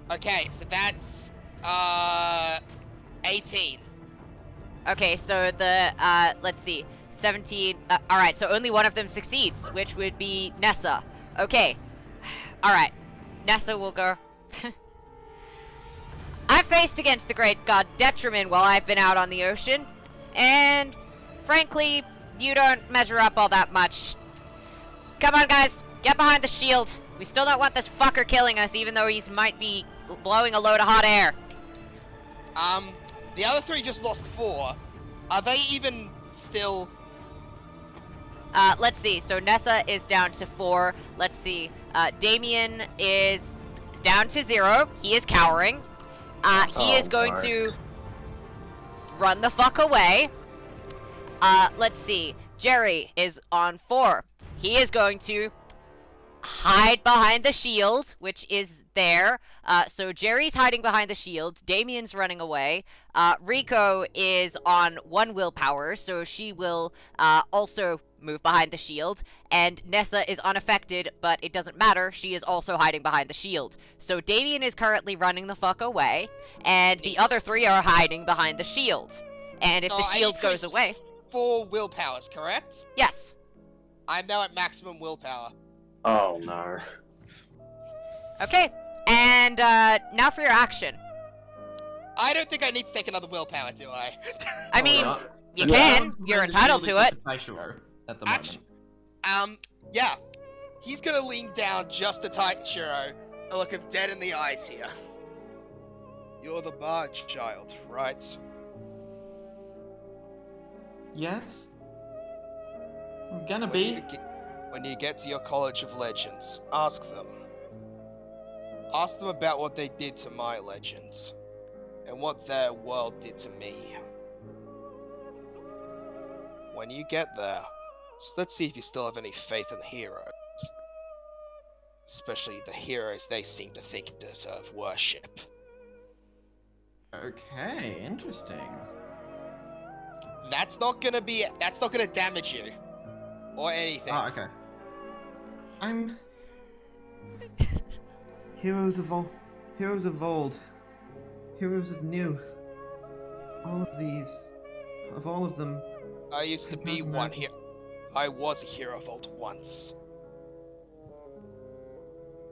Okay, so that's 18. Okay, so the, let's see, 17, alright, so only one of them succeeds, which would be Nessa. Okay, alright, Nessa will go. I've faced against the great god Detriment while I've been out on the ocean, and frankly, you don't measure up all that much. Come on, guys, get behind the shield. We still don't want this fucker killing us, even though he might be blowing a load of hot air. The other 3 just lost 4. Are they even still... Let's see, so Nessa is down to 4. Let's see, Damien is down to 0. He is cowering. He is going to run the fuck away. Let's see, Jerry is on 4. He is going to hide behind the shield, which is there. So Jerry's hiding behind the shield. Damien's running away. Ryoko is on 1 willpower, so she will also move behind the shield. And Nessa is unaffected, but it doesn't matter. She is also hiding behind the shield. So Damien is currently running the fuck away, and the other 3 are hiding behind the shield. And if So the I shield goes increased away... 4 willpowers, correct? Yes. I'm now at maximum willpower. Oh no. Okay. And now for your action. I don't think I need to take another willpower, do I? I mean, Yeah. you And can. the You're shield entitled is to just it. a Taishiro at the Action. moment. Yeah. He's gonna lean down just to Taishiro and look him dead in the eyes here. You're the bard child, right? Yes. I'm gonna When be. you when you get to your College of Legends, ask them. Ask them about what they did to my legends, and what their world did to me. When you get there, let's see if you still have any faith in the heroes. Especially the heroes they seem to think deserve worship. Okay, interesting. That's not gonna damage you. Or anything. Oh, okay. I'm. Heroes of all. Heroes of old, heroes of new. All of these, of all of them. I used to I be can't one imagine. here. I was a hero of old once.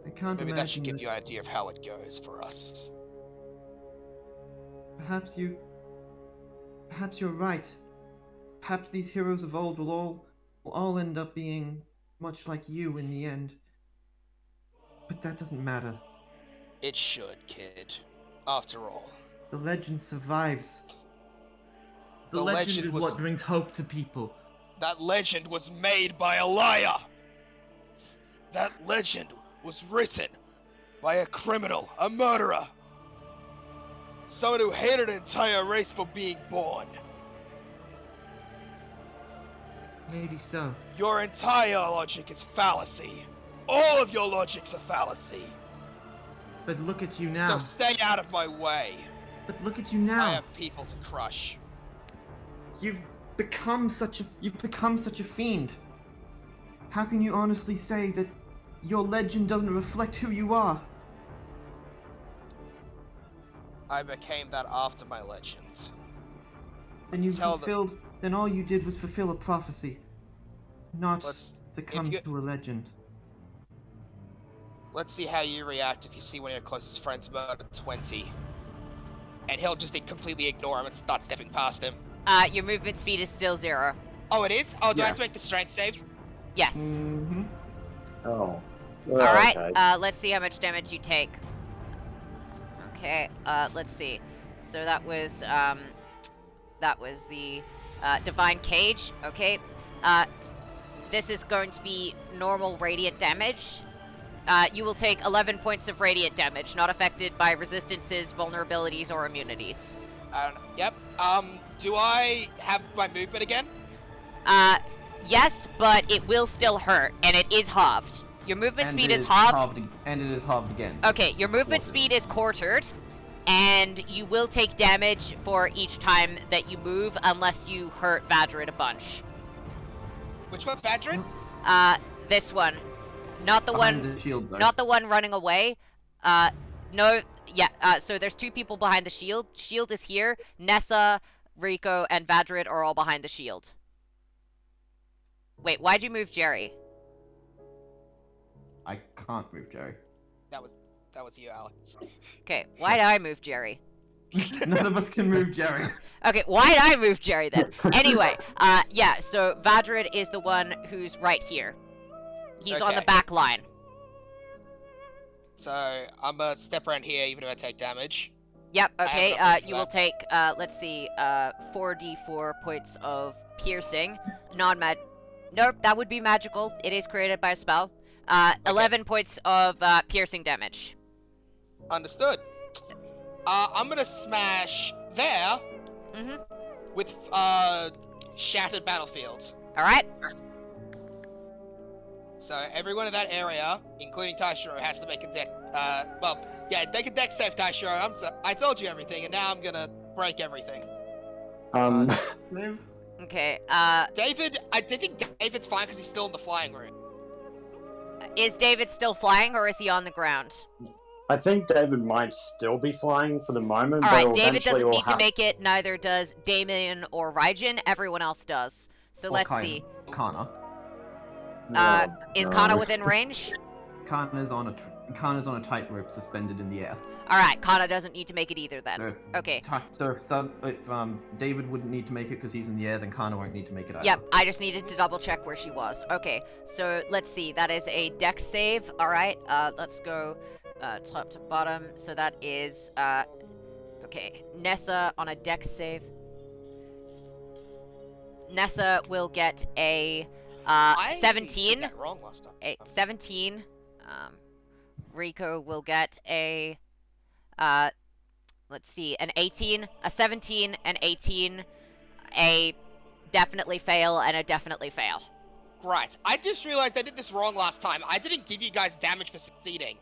I can't Maybe that should imagine give you an idea of how it goes for us. Perhaps you're right. Perhaps these heroes of old will all end up being much like you in the end. But that doesn't matter. It should, kid. After all. The legend survives. The The legend legend is was- what brings hope to people. That legend was made by a liar! That legend was written by a criminal, a murderer. Someone who hated an entire race for being born. Maybe so. Your entire logic is fallacy. All of your logic's a fallacy. But look at you now. So stay out of my way. But look at you now. I have people to crush. You've become such a fiend. How can you honestly say that your legend doesn't reflect who you are? I became that after my legend. Then all you did was fulfill a prophecy. Not Let's- succumb if you- to a legend. Let's see how you react if you see one of your closest friends murder 20. And he'll just completely ignore him and start stepping past him. Your movement speed is still 0. Oh, it is? Oh, do I Yeah. have to make the strength save? Yes. Mm-hmm. Oh. Alright, Okay. let's see how much damage you take. Okay, let's see. So that was the, Divine Cage, okay. This is going to be normal radiant damage. You will take 11 points of radiant damage, not affected by resistances, vulnerabilities, or immunities. I don't know. Yep. Do I have my movement again? Yes, but it will still hurt, and it is halved. Your movement speed is halved. And it is halved again. Okay, your movement speed is quartered, and you will take damage for each time that you move, unless you hurt Vadrid a bunch. Which one's Vadrid? This one. Not the Behind one, the shield, though. not the one running away. No, yeah, so there's 2 people behind the shield. Shield is here. Nessa, Ryoko, and Vadrid are all behind the shield. Wait, why'd you move Jerry? I can't move Jerry. That was you, Alex. Okay, why'd I move Jerry? None of us can move Jerry. Okay, why'd I move Jerry then? Anyway, yeah, so Vadrid is the one who's right here. He's on the Okay. back line. So, I'm gonna step around here even if I take damage. Yep, I have okay, enough room for you will that. take, let's see, 4d4 points of piercing. Non-mag... Nope, that would be magical. It is created by a spell. 11 points of, piercing damage. Understood. I'm gonna smash there Mm-hmm. with, Shattered Battlefield. Alright? So, everyone in that area, including Taishiro, has to make a deck, make a deck save, Taishiro. I told you everything, and now I'm gonna break everything. Live? Okay, David, I think David's fine because he's still in the flying room. is David still flying, or is he on the ground? I think David might still be flying for the moment. Alright, but David eventually doesn't will need to have- make it, neither does Damien or Raijin. Everyone else does. So Or let's Kana. see. Kana. Is no. Kana within range? Kana's on a tightrope suspended in the air. Alright, Kana doesn't need to make it either then. If- Okay. So if David wouldn't need to make it because he's in the air, then Kana won't need to make it either. Yep, I just needed to double check where she was. Okay, so let's see. That is a dex save. Alright, let's go top to bottom. So that is, okay, Nessa on a dex save. Nessa will get a I 17. did that wrong last time. A 17. Ryoko will get a, let's see, an 18, a 17, an 18, a definitely fail, and a definitely fail. Right. I just realized I did this wrong last time. I didn't give you guys damage for succeeding.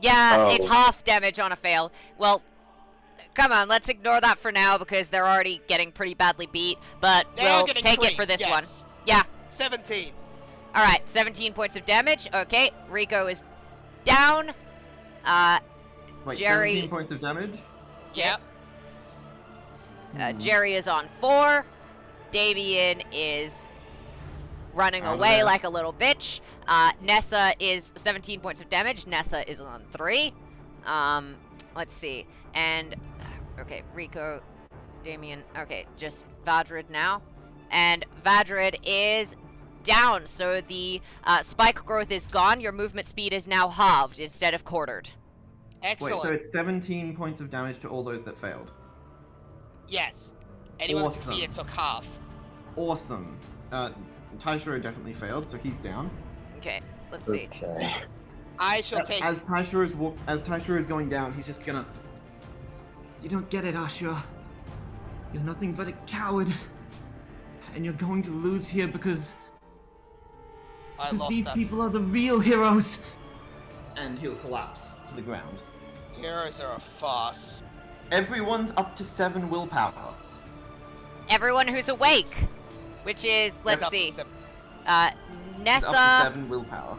Yeah, Oh. it's half damage on a fail. Well, come on, let's ignore that for now because they're already getting pretty badly beat, but They're we'll getting take it clean, for this one. yes. Yeah. 17. Alright, 17 points of damage. Okay, Ryoko is down. Wait, Jerry- 17 points of damage? Yep. Jerry is on 4. Damien is running Out of away there. like a little bitch. Nessa is 17 points of damage. Nessa is on 3. Let's see. And, okay, Rico, Damien. Okay, just Vadrid now. And Vadrid is down, so the spike growth is gone. Your movement speed is now halved instead of quartered. Excellent. Wait, so it's 17 points of damage to all those that failed. Yes. Anyone that Awesome. succeeded took half. Awesome. Taishiro definitely failed, so he's down. Okay, let's see. Okay. I shall take. As Taishiro is going down, he's just gonna. You don't get it, Asura. You're nothing but a coward, and you're going to lose here because I lost these that. people are the real heroes. And he'll collapse to the ground. Heroes are a farce. Everyone's up to 7 willpower. Everyone who's awake, which is, let's Up to see. 7. It's up to Nessa. 7 willpower.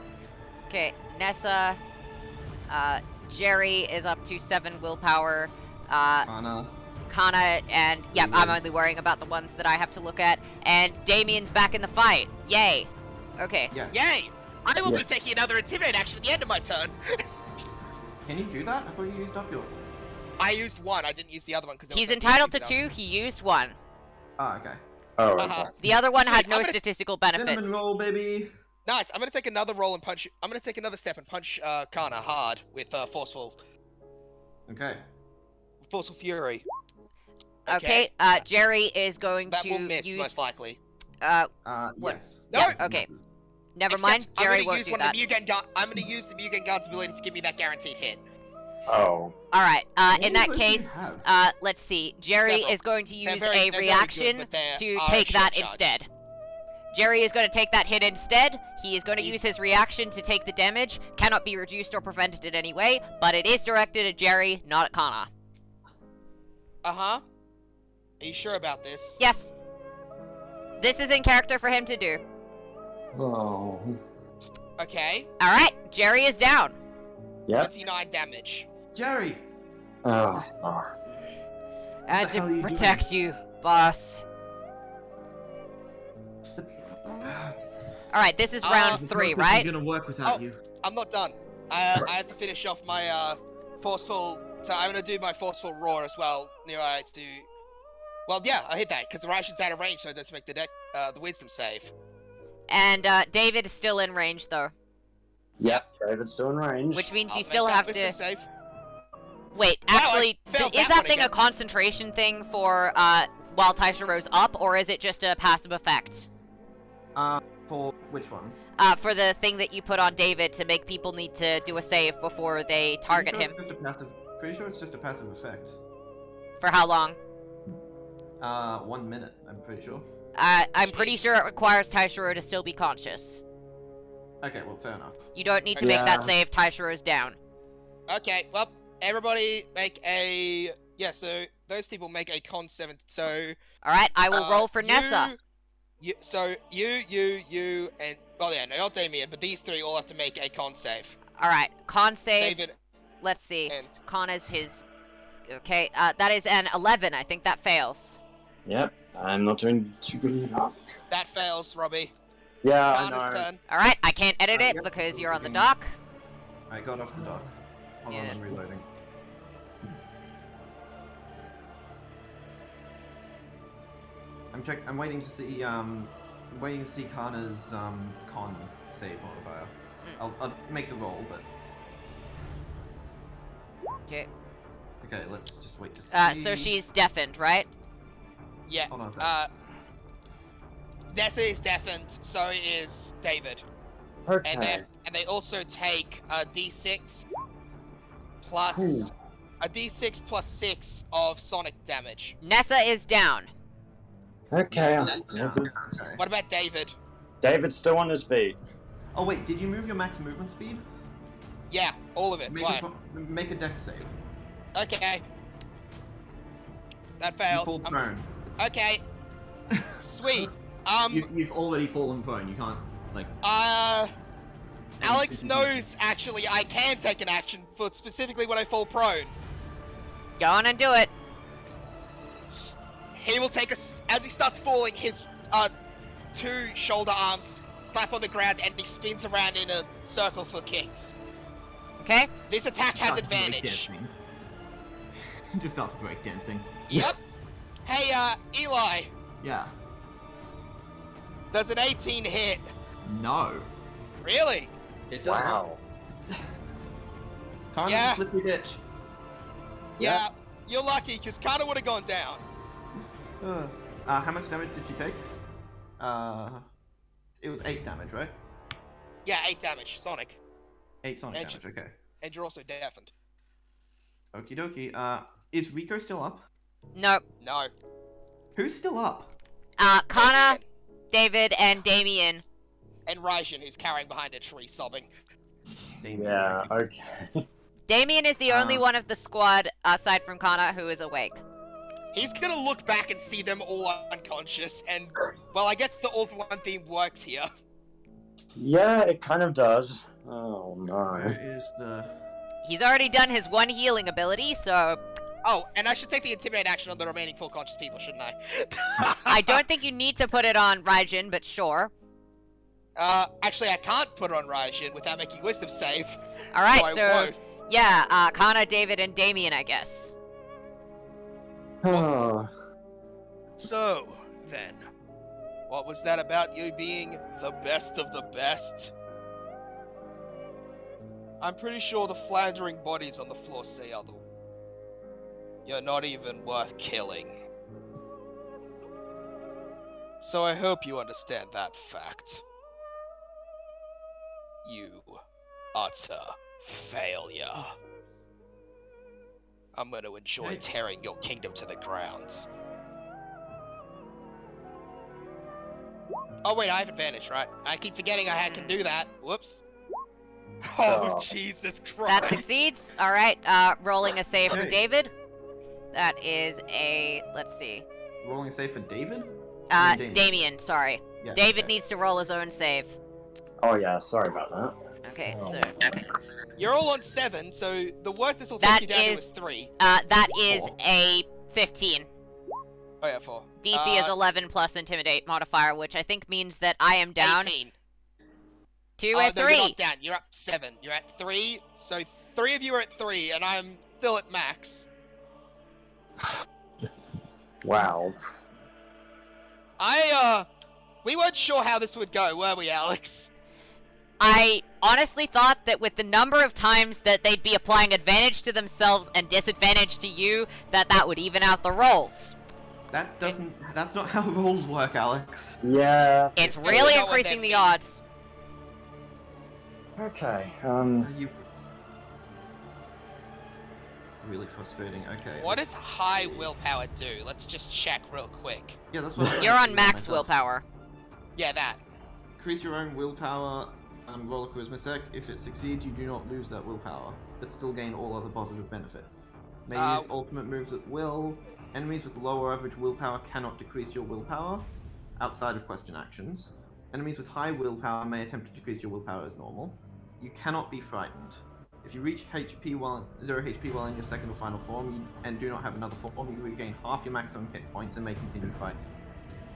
Okay, Nessa. Jerry is up to 7 willpower. Kana. Kana, and yep, I'm only worrying about the ones that I have to look at. And Damien's back in the fight. Yay. Okay. Yes. Yay! I will Yeah. be taking another intimidate action at the end of my turn. Can you do that? I thought you used up your. I used one. I didn't use the other one because He's entitled to 2. He used 1. Ah, okay. Oh, Uh-huh. okay. The other one Sweet, had no I'm gonna- statistical Cinnamon benefits. roll, baby. Nice. I'm gonna take another roll and punch. I'm gonna take another step and punch Kana hard with forceful Okay. fury. Okay, Jerry is going That to will miss use. most likely. What? Yes. No. Yeah, okay. Never Except mind. Jerry I'm gonna won't use do one that. of the Mugen Guard. I'm gonna use the Mugen Guard's ability to give me that guaranteed hit. Oh. All right. In What that do you case, have? let's see. Jerry Several. is going to use They're a very reaction good, but they to are take that short charge. instead. Jerry is going to take that hit instead. He is going to He's- use his reaction to take the damage. Cannot be reduced or prevented in any way, but it is directed at Jerry, not at Kana. Uh-huh. Are you sure about this? Yes. This is in character for him to do. Oh. Okay. All right. Jerry is down. Yep. 29 damage. Jerry. Oh. I had the hell are to you protect you, boss. All right. This is round This 3, process right? isn't gonna work without Oh. you. I'm not done. I have to finish off my forceful. So I'm gonna do my forceful roar as well. To. Well, yeah, I hit that because the ration's out of range, so I don't make the wisdom save. And David is still in range, though. Yep. David's still in range. Which means I'll you make still that have wisdom to. save. Wait, Wow, I actually, failed is that that one thing a again. concentration thing for while Taishiro's up, or is it just a passive effect? For which one? For the thing that you put on David to make people need to do a save before they target Pretty him. sure it's just a passive. Pretty sure it's just a passive effect. For how long? 1 minute. I'm pretty sure. I'm pretty Jeez. sure it requires Taishiro to still be conscious. Okay, well, fair enough. You don't need to make that Yeah. save. Taishiro's down. Okay, well, everybody make a. Yeah, so those people make a con 7. So. All right, I will roll for Nessa. You, and. Well, yeah, no, not Damien, but these 3 all have to make a con save. All right, con save. David Let's see. and. Kana's his. Okay, that is an 11. I think that fails. Yep. I'm not doing too good enough. That fails, Robbie. Yeah, I Kana's know. turn. All right, I can't edit it Yep, because you're on the okay. dock. I got off the dock. Hold Yeah. on, I'm reloading. I'm waiting to see. Waiting to see Kana's con save modifier. I'll make the roll, but Okay. okay. Let's just wait to see. So she's deafened, right? Yeah. Hold on a second. Nessa is deafened, so is David. Okay. And they also take a d6 plus. A d6 plus 6 of sonic damage. Nessa is down. Okay. Okay. What about David? David's still on his feet. Oh wait, did you move your max movement speed? Yeah, all of it. Why? Make a dex save. Okay. That You fails. fall prone. Okay. Sweet. You've already fallen prone. You can't like. Alex knows, actually, I can take an action for specifically when I fall prone. Go on and do it. He will take as he starts falling, his 2 shoulder arms clap on the ground and he spins around in a circle for kicks. Okay. This attack has advantage. He just starts breakdancing. Yep. Hey, Eli. Yeah. Does an 18 hit? No. Really? It does Wow. Kana's Yeah. a slippery ditch. Yeah. You're lucky, because Kana would have gone down. How much damage did she take? It was 8 damage, right? Yeah, 8 damage, Sonic. 8 sonic And damage, okay. And you're also deafened. Okie dokie. Is Rico still up? No. No. Who's still up? Kana, David, and Damien. And Raijin, who's carrying behind a tree, sobbing. Damien. Yeah, okay. Damien is the only one of the squad, aside from Kana, who is awake. He's gonna look back and see them all unconscious, and, well, I guess the all for one theme works here. Yeah, it kind of does. Oh no. Where is the... He's already done his 1 healing ability, so Oh, and I should take the Intimidate action on the remaining full conscious people, shouldn't I? I don't think you need to put it on Raijin, but sure. Actually, I can't put it on Raijin without making Wisdom save. Alright, I so, won't. yeah, Kana, David, and Damien, I guess. Oh. So, then, what was that about you being the best of the best? I'm pretty sure the floundering bodies on the floor say otherwise. You're not even worth killing. So I hope you understand that fact. You utter failure. I'm going to enjoy Hey. tearing your kingdom to the grounds. Oh wait, I have advantage, right? I keep forgetting I can do that. Whoops. Oh, Oh. Jesus That Christ. succeeds. Alright, rolling a save for Hey. David. That is a, let's see. Rolling a save for David? Damien, Damien. sorry. Yeah, David okay. needs to roll his own save. Oh yeah, sorry about that. Okay, Oh. so, You're all on 7, so the worst this will That take you down to is- is 3. that is 4. a 15. Oh yeah, 4. DC is 11 plus Intimidate modifier, which I think means that I am down 18. 2 and No, 3. you're not down. You're up 7. You're at 3, so 3 of you are at 3, and I'm still at max. Wow. We weren't sure how this would go, were we, Alex? I honestly thought that with the number of times that they'd be applying advantage to themselves and disadvantage to you, that would even out the rolls. That doesn't... That's not how rolls work, Alex. Yeah. It's It's really not what increasing that the means. odds. Okay. You... Really frustrating. Okay. What does high willpower do? Let's just check real quick. Yeah, that's what I'm You're trying to on do max myself. willpower. Yeah, that. Increase your own willpower, roll a charisma sec. If it succeeds, you do not lose that willpower, but still gain all other positive benefits. May use ultimate moves at will. Enemies with lower average willpower cannot decrease your willpower outside of question actions. Enemies with high willpower may attempt to decrease your willpower as normal. You cannot be frightened. If you reach HP while 0 HP while in your second or final form and do not have another form, you regain half your maximum hit points and may continue fighting.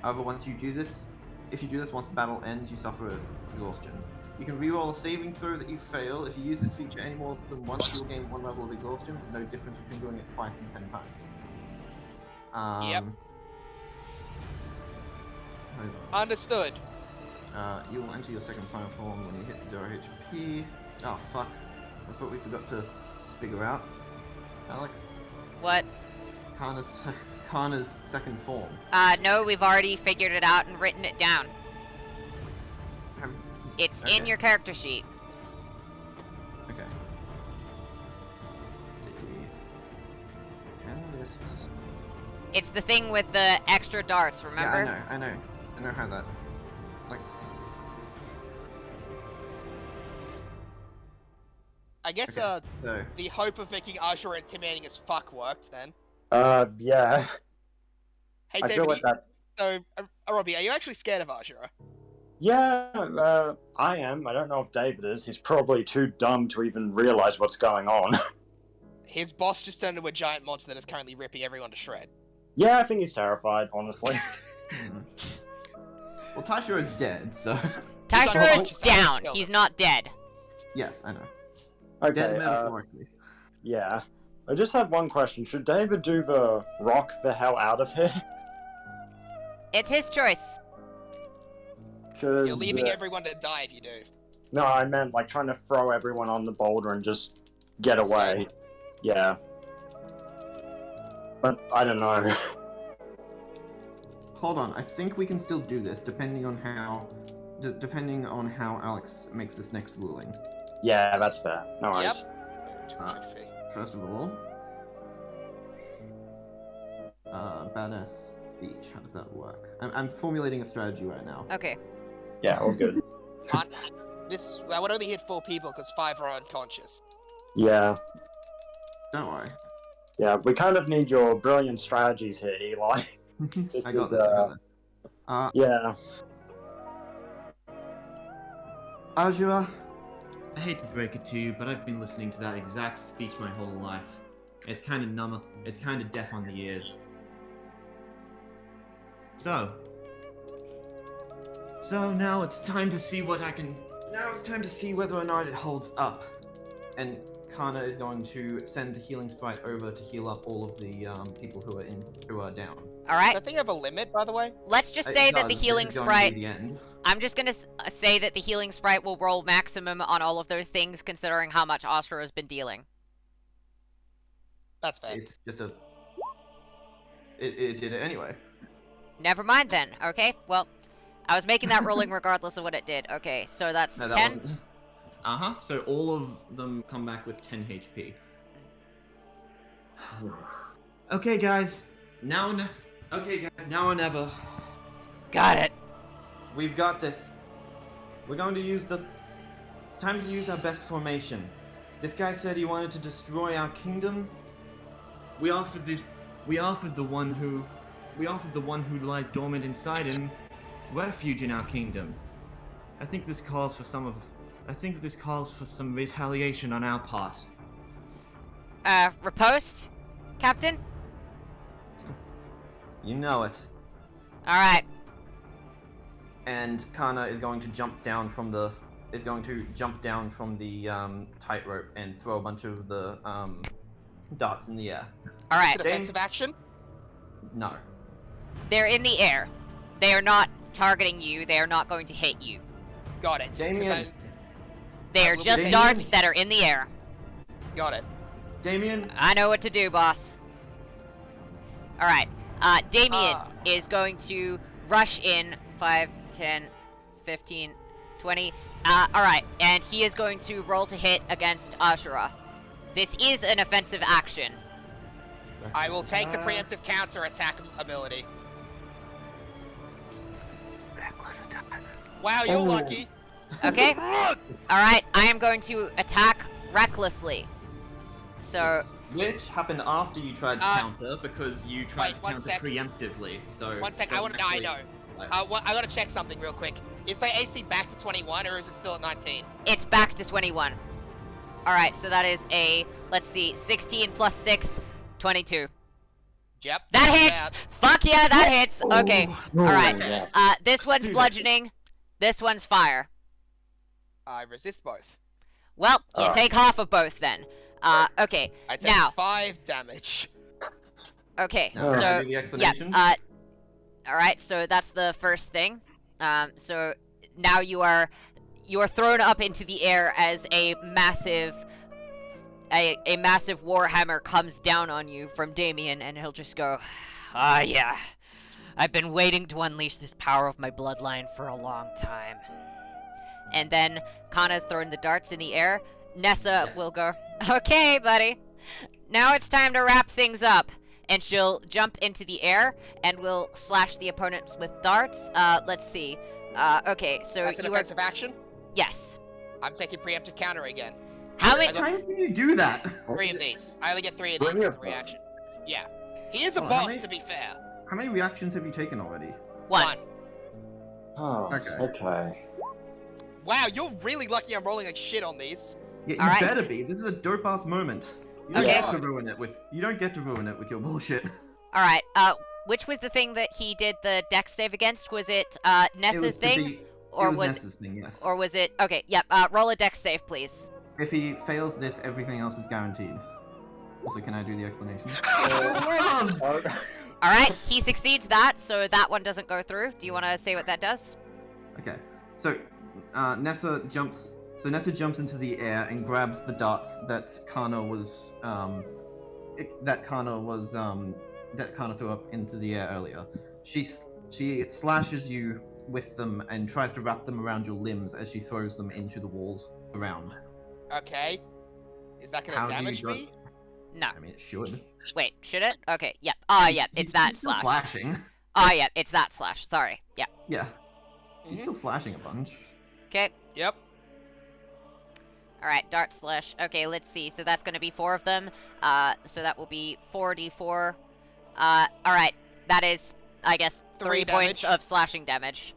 However, once you do this, if you do this once the battle ends, you suffer exhaustion. You can reroll a saving throw that you fail. If you use this feature any more than once, you will gain 1 level of exhaustion. No difference between doing it twice and 10 times. Yep. hold on. Understood. You will enter your second final form when you hit 0 HP. Oh fuck. That's what we forgot to figure out. Alex? What? Kana's second form. No, we've already figured it out and written it down. Have- It's in Okay. your character sheet. Okay. Let's see. Analysts. It's the thing with the extra darts, remember? Yeah, I know how that. Like, I guess, okay. So, the hope of making Asura intimidating as fuck worked, then. Yeah. Hey, I David, feel like that. so, Robbie, are you actually scared of Asura? Yeah, I am. I don't know if David is. He's probably too dumb to even realize what's going on. His boss just turned into a giant monster that is currently ripping everyone to shred. Yeah, I think he's terrified, honestly. Well, Taishiro is dead, so... Taishiro's just down. killed He's him. not dead. Yes, I know. Okay, Dead metaphorically. yeah. I just had one question. Should David do the rock the hell out of here? It's his choice. 'Cause, You're leaving everyone to die if you do. No, I meant like trying to throw everyone on the boulder and just get away. Yeah. But I don't know. Hold on, I think we can still do this, depending on how Alex makes this next ruling. Yeah, that's fair. No worries. First of all, badass speech. How does that work? I'm formulating a strategy right now. Okay. Yeah, all good. That would only hit 4 people because 5 are unconscious. Yeah. Don't worry. Yeah, we kind of need your brilliant strategies here, Eli. I got this. Yeah. Asura, I hate to break it to you, but I've been listening to that exact speech my whole life. It's kind of numb. It's kind of deaf on the ears. So now it's time to see what I can. Now it's time to see whether or not it holds up. And Kana is going to send the healing sprite over to heal up all of the people who are down. All Does right. that thing have a limit, by the way? Let's just say that the healing This is going to sprite. be the end. I'm just gonna say that the healing sprite will roll maximum on all of those things, considering how much Asura has been dealing. That's fair. It's just a. It did it anyway. Never mind then. Okay. Well, I was making that rolling regardless of what it did. Okay, so that's No, that 10. wasn't. So all of them come back with 10 HP. Okay, guys. Now or never. Got it. We've got this. We're going to use the. It's time to use our best formation. This guy said he wanted to destroy our kingdom. We offered the one who lies dormant inside him refuge in our kingdom. I think this calls for some retaliation on our part. Riposte, Captain? You know it. Alright. And Kana is going to jump down from the tightrope and throw a bunch of the darts in the air. Alright. Is it offensive action? No. They're in the air. They are not targeting you. They are not going to hit you. Got it. 'cause Damien. They are will just Damien. darts that are in the air. Got it. Damien, I know what to do, boss. Alright. Damien is going to rush in 5, 10, 15, 20. Alright, and he is going to roll to hit against Asura. This is an offensive action. I will take the preemptive counter attack ability. reckless attack. Wow, you're lucky. Okay? Alright, I am going to attack recklessly. So, Which happened after you tried to counter because you tried wait, to one counter sec. preemptively. So One sec, I know. I gotta check something real quick. Is my AC back to 21 or is it still at 19? it's back to 21. Alright, so that is a, let's see, 16 plus 6, 22. Yep. That not hits! bad. Fuck yeah, that hits! Okay, alright. Yes. This one's do that. bludgeoning, this one's fire. I resist both. Well, you Alright. take half of both then. Okay, I take now, 5 damage. okay, Now, so, can I do the yeah, explanation? alright, so that's the first thing. So now you are thrown up into the air as a massive warhammer comes down on you from Damien, and he'll just go, yeah, I've been waiting to unleash this power of my bloodline for a long time. And then Kana's thrown the darts in the air. Nessa Yes. will go, okay, buddy, now it's time to wrap things up. And she'll jump into the air and will slash the opponents with darts. Let's see. Okay, so That's an you are... offensive action. Yes. I'm taking preemptive counter again. How How many... many times can you do that? 3 of these. I only get 3 of Bring these your for the reaction. Yeah. He is a Hold on, how boss, many- to be fair. How many reactions have you taken already? One. Oh, Okay. okay. Wow, you're really lucky I'm rolling like shit on these. Yeah, you Alright. better be. This is a dope ass moment. You don't Okay. get to ruin it with. You don't get to ruin it with your bullshit. Alright, which was the thing that he did the dex save against? Was it, It Nessa's was to thing? be. Or it was was Nessa's thing, yes. Or was it... Okay, yep, roll a dex save, please. If he fails this, everything else is guaranteed. Also, can I do the explanation? Oh, Alright, he succeeds that, so that one doesn't go through. Do you want to say what that does? Okay, so Nessa jumps. So Nessa jumps into the air and grabs the darts that Kana was that Kana threw up into the air earlier. She slashes you with them and tries to wrap them around your limbs as she throws them into the walls around. Okay. Is that How gonna do you damage go- me? No. I mean, it should. Wait, should it? Okay, yep. Ah, She's- yep, she's- it's that she's still slash. slashing. Ah, yep, it's that slash. Sorry. Yep. Yeah, she's Mhm. still slashing a bunch. Okay. Yep. Alright, dart slash. Okay, let's see. So that's going to be 4 of them. So that will be 4d4. Alright. That is, I guess, 3 3 points damage. of slashing damage.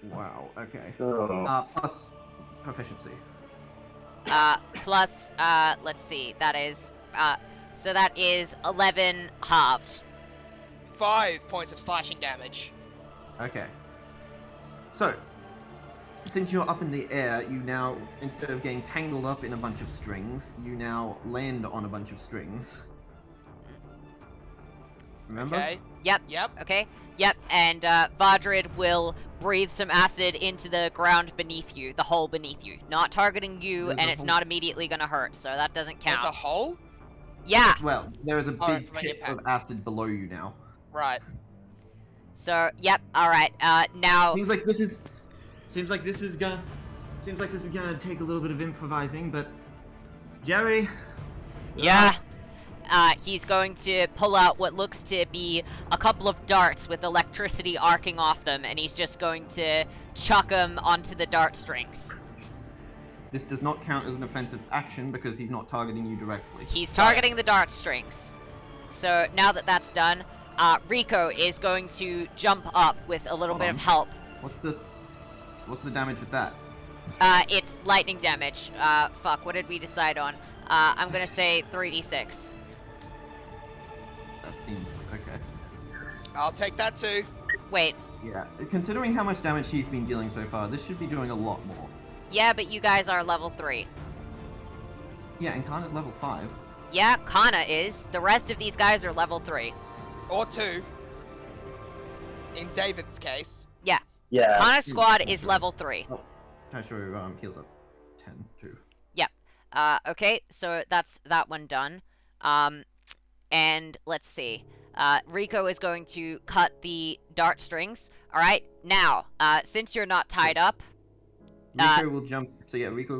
Wow. Okay. oh. Plus proficiency. Plus, let's see. That is, so that is 11 halved. 5 points of slashing damage. Okay. So, since you're up in the air, you now, instead of getting tangled up in a bunch of strings, you now land on a bunch of strings. Remember? Okay. Yep. Yep. Okay. Yep. And, Vadrid will breathe some acid into the ground beneath you, the hole beneath you. Not targeting you, There's and a it's hole. not immediately gonna hurt, so that doesn't count. There's a hole? Yeah. Well, there is a Alright, big from my pit impact. of acid below you now. Right. So, yep. Alright. Now, Seems like this is gonna take a little bit of improvising, but Jerry. yeah. He's going to pull out what looks to be a couple of darts with electricity arcing off them, and he's just going to chuck them onto the dart strings. This does not count as an offensive action because he's not targeting you directly. He's targeting the dart strings. So now that that's done, Ryoko is going to jump up with a little Hold bit on. of help. What's the damage with that? It's lightning damage. Fuck, what did we decide on? I'm gonna say 3d6. That seems okay. I'll take that too. Wait, Yeah, considering how much damage he's been dealing so far, this should be doing a lot more. yeah, but you guys are level 3. Yeah, and Kana's level 5. Yeah, Kana is. The rest of these guys are level 3. Or 2. In David's case. Yeah. Kana's squad is level 3. Taishiro heals up 10 too. Okay, so that's that one done. And let's see. Ryoko is going to cut the dart strings. Alright, now, since you're not tied up, Ryoko will jump. So yeah, Ryoko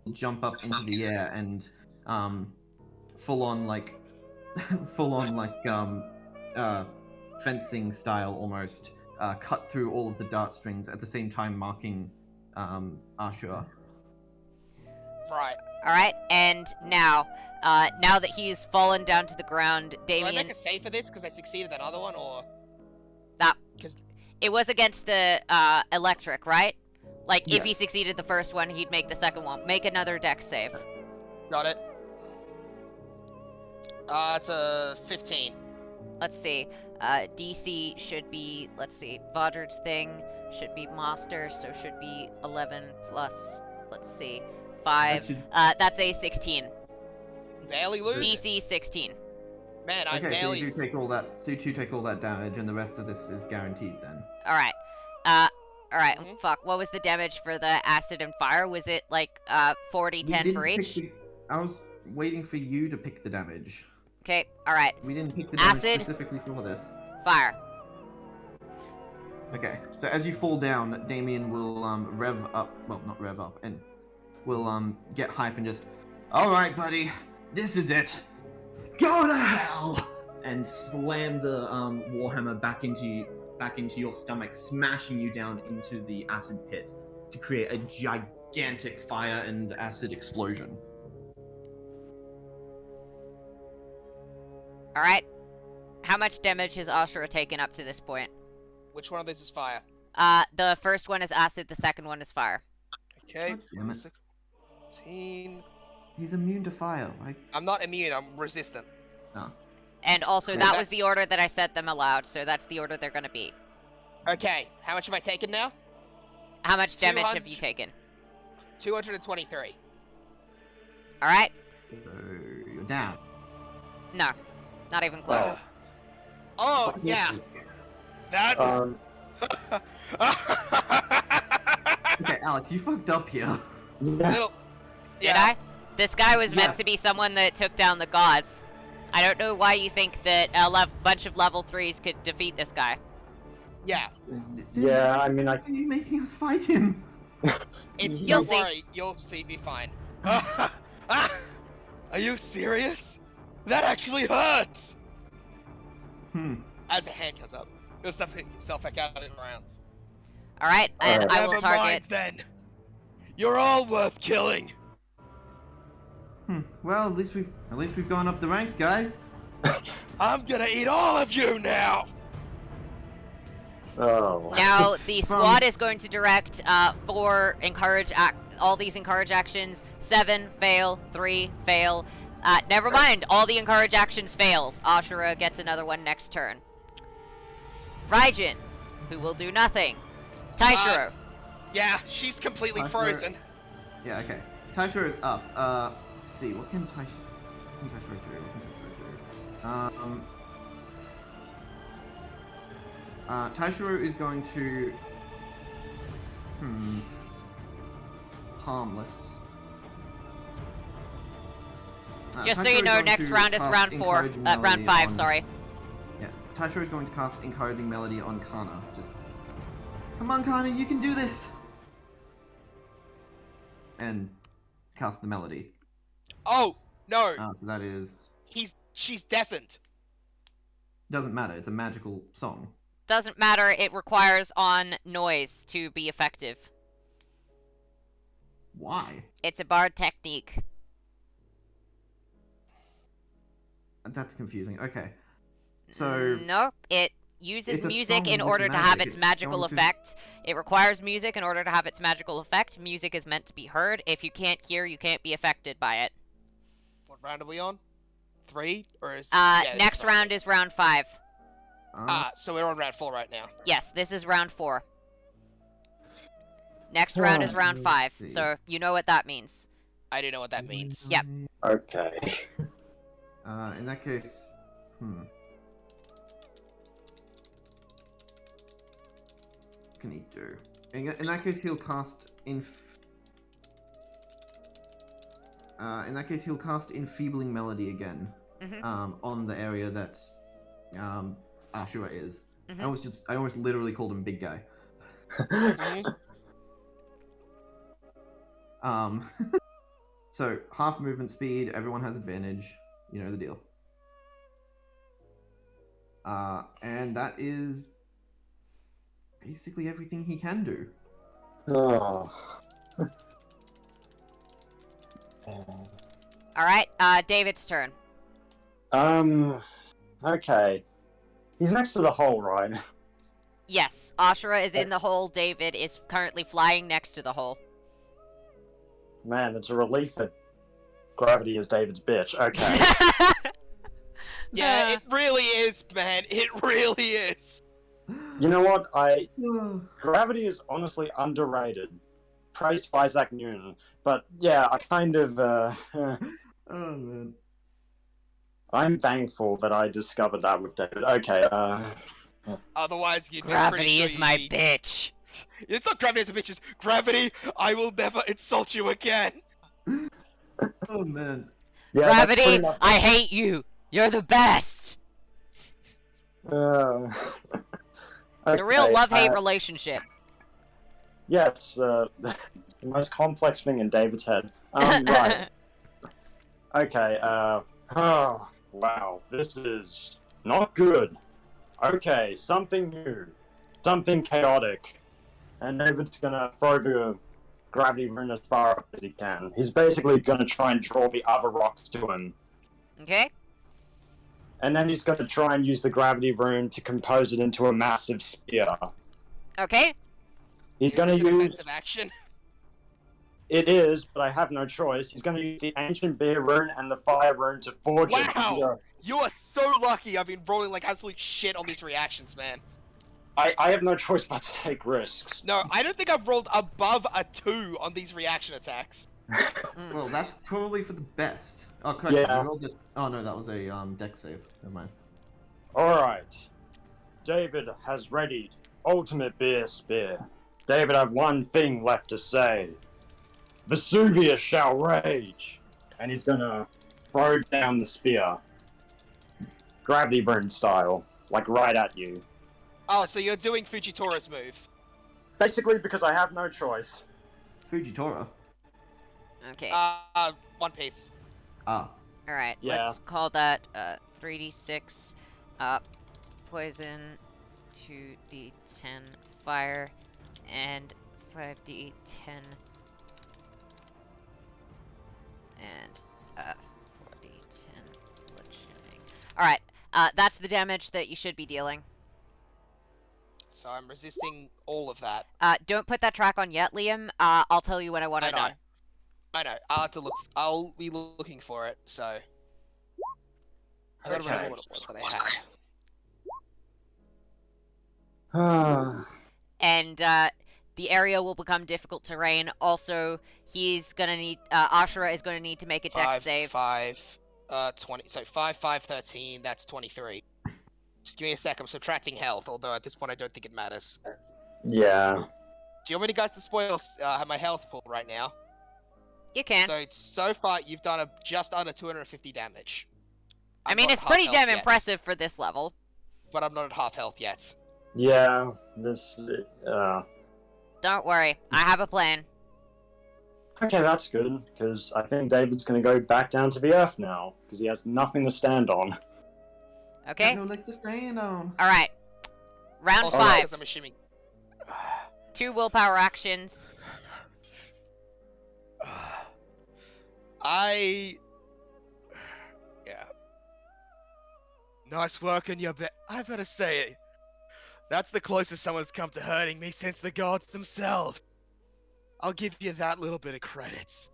will jump up into the air and full on like fencing style almost cut through all of the dart strings at the same time marking Asura. Right. alright, and now, now that he's fallen down to the ground, Do I Damien, make a save for this because I succeeded that other one, or it was against the, electric, right? Like, if he Yes. succeeded the first one, he'd make the second one. Make another dex save. got it? It's a 15. Let's see. DC should be, let's see, Vodrid's thing should be master, so should be 11 plus, let's see, 5. That should- That's a 16. Barely lose. DC 16. Man, I Okay, so barely. you do take all that. So you two take all that damage, and the rest of this is guaranteed then. Alright. Alright, Mhm. fuck, what was the damage for the acid and fire? Was it, like, 40, We 10 didn't for pick each? I was waiting for you to pick the damage. Okay, alright. We didn't pick the damage Acid. specifically for this. Fire. Okay, so as you fall down, Damien will rev up. Well, not rev up, and will get hype and just, all right, buddy, this is it. Go to hell! And slam the warhammer back into your stomach, smashing you down into the acid pit to create a gigantic fire and acid explosion. Alright. How much damage has Asura taken up to this point? Which one of these is fire? The first one is acid, the second one is fire. Okay. God damn it. 14. He's immune to fire. I'm not immune. I'm resistant. Oh. And also, Okay. that was the That's- order that I set them aloud, so that's the order they're gonna be. Okay. How much have I taken now? How much damage have 200. you taken? 223. Alright? So you're down. No. Not even close. Oh, yeah. That was. Okay, Alex, you fucked up here. Little. Did I? This guy was meant Yes. to be someone that took down the gods. I don't know why you think that a bunch of level 3s could defeat this guy. Yeah. Yeah, I mean, Why are you making us fight him? It's You'll don't see. worry. You'll see me fine. Are you serious? That actually hurts. As the hand comes up, you'll step yourself back out of the rounds. Alright, and I will Never target. mind then. You're all worth killing. Well, at least we've gone up the ranks, guys. I'm gonna eat all of you now. Oh. Now, the squad is going to direct 4 all these encourage actions. 7 fail, 3 fail. Never mind, all the encourage actions fails. Asura gets another one next turn. Raijin, who will do nothing. Taishiro. Yeah, she's completely Taishiro. frozen. Yeah, okay. Taishiro is up. Let's see, what can Taishiro do? Taishiro is going to... Harmless. Just so Taishiro you is know, going next to round is cast round 4. Encouraging Round Melody 5, on- sorry. Yeah, Taishiro is going to cast Encouraging Melody on Kana. Just... Come on, Kana, you can do this! And cast the melody. Oh no, So that is... she's deafened. Doesn't matter, it's a magical song. Doesn't matter, it requires on noise to be effective. Why? It's a bard technique. That's confusing. Okay. So... No, it uses It's a music song in with order to magic. have its It's magical going to- effect. It requires music in order to have its magical effect. Music is meant to be heard. If you can't hear, you can't be affected by it. What round are we on? 3 or is? Yeah, this Next is round is round 5. So we're on round 4 right now. Yes, this is round 4. Next round is round 5, see. so you know what that means. I do know what that means. Yep. Okay. In that case... What can he do? In that case, he'll cast in that case, he'll cast Enfeebling Melody again. On the area that Ashura is. I almost literally called him Big Guy. So half movement speed, everyone has advantage. You know the deal. And that is basically everything he can do. Oh. Alright, David's turn. Okay. He's next to the hole, right? Yes, Ashura is in the hole. David is currently flying next to the hole. Man, it's a relief that gravity is David's bitch. Okay. Yeah, it really is, man. It really is. You know what? Gravity is honestly underrated. Praise Isaac Newton. But yeah, I kind of, Oh man. I'm thankful that I discovered that with David. Okay, Otherwise, you'd be Gravity pretty sure is my you'd- bitch. It's not gravity as a bitch. It's gravity. I will never insult you again. Oh man. yeah, that's Gravity, pretty much- I hate you. You're the best. It's a real okay, love-hate relationship. Yes, the most complex thing in David's head. Right. Okay, oh, wow, this is not good. Okay, something new. Something chaotic. And David's gonna throw the gravity rune as far up as he can. He's basically gonna try and draw the other rocks to him. Okay? And then he's gonna try and use the gravity rune to compose it into a massive spear. Okay. He's Is gonna this an use. offensive action? It is, but I have no choice. He's gonna use the ancient beer rune and the fire rune to forge it. Wow! You are so lucky. I've been rolling like absolute shit on these reactions, man. I have no choice but to take risks. No, I don't think I've rolled above a 2 on these reaction attacks. Well, that's probably for the best. Oh, correct. Yeah. You rolled it. Oh no, that was a dex save. Never mind. Alright. David has readied ultimate beer spear. David, I have one thing left to say. Vesuvius shall rage. And he's gonna throw down the spear. Gravity burn style. Like right at you. Oh, so you're doing Fujitora's move. Basically because I have no choice. Fujitora. Okay. One piece. Ah. Alright, Yeah. let's call that 3d6 poison, 2d10 fire, and 5d10 and 4d10 bludgeoning. Alright, that's the damage that you should be dealing. So I'm resisting all of that. Don't put that track on yet, Liam. I'll tell you when I want it on. I know. I'll have to look. I'll be looking for it. So I gotta remember what it was that I had. And the area will become difficult terrain. Also, he's gonna need Asura is gonna need to make a dex save. 20. So 5, 5, 13. That's 23. Just give me a sec. I'm subtracting health. Although at this point I don't think it matters. Yeah. Do you want me to guys to spoil my health pool right now? You can. So far you've done just under 250 damage. I I'm mean, not it's at pretty half damn health yet, impressive for this level. but I'm not at half health yet. Yeah. This. Don't worry, I have a plan. Okay, that's good, because I think David's gonna go back down to the earth now, because he has nothing to stand on. Okay? No legs to stand on. Alright. Round Also, 5. because I'm assuming. 2 willpower actions. Yeah. Nice work on your I better say it. That's the closest someone's come to hurting me since the gods themselves. I'll give you that little bit of credit.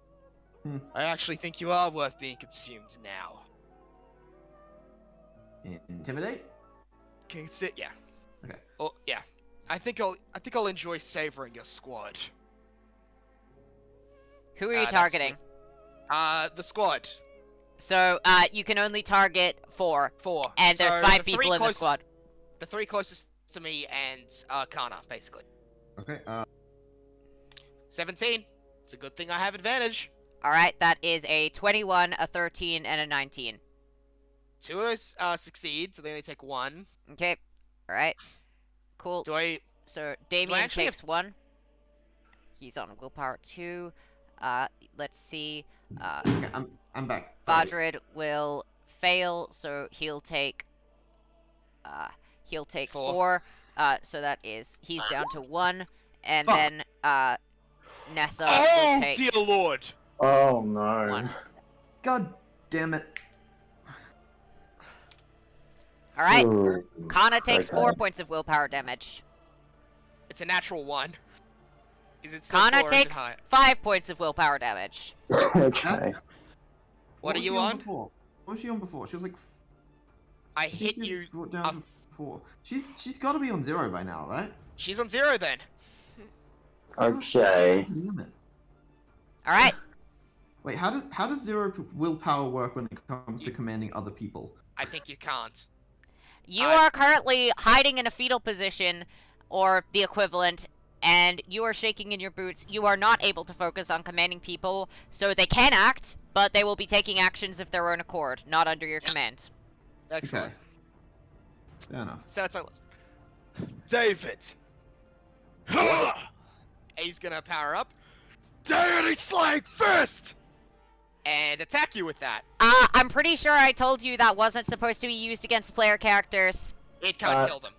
I actually think you are worth being consumed now. Intimidate? Can you sit? Yeah. Okay. Oh, yeah. I think I'll enjoy savoring your squad. Who are you That's targeting? The squad. So, you can only target 4. 4. And there's So 5 the people in the squad. The 3 closest to me and Kana, basically. Okay. 17. It's a good thing I have advantage. Alright, that is a 21, a 13, and a 19. 2 of those succeed, so they only take 1. Okay. Alright. Cool. Do I? So, Damien actually takes 1. He's on willpower 2. Let's see. Okay, I'm back. Vadrid will fail, so he'll take 4. So that is he's down to 1, and Fuck. then Nessa Oh will take dear lord! Oh no. 1. God damn it. All right, Ooh. Kana takes Okay. 4 points of willpower damage. It's a natural 1. Is it still Kana 4 or is it takes high? 5 points of willpower damage. Okay. What are was you she on? Before? What was she on before? She was like. I I think hit she you. Brought down to 4. She's got to be on 0 by now, right? She's on 0 then. Okay. Damn it. All right, Wait, how does 0 willpower work when it comes to commanding other people? I think you can't. you are currently hiding in a fetal position, or the equivalent, and you are shaking in your boots. You are not able to focus on commanding people, so they can act, but they will be taking actions of their own accord, not under your command. Excellent. Okay. Fair enough. So that's my list. David. He's gonna power up. Deity Slaying Fist! And attack you with that. I'm pretty sure I told you that wasn't supposed to be used against player characters. It can't kill them.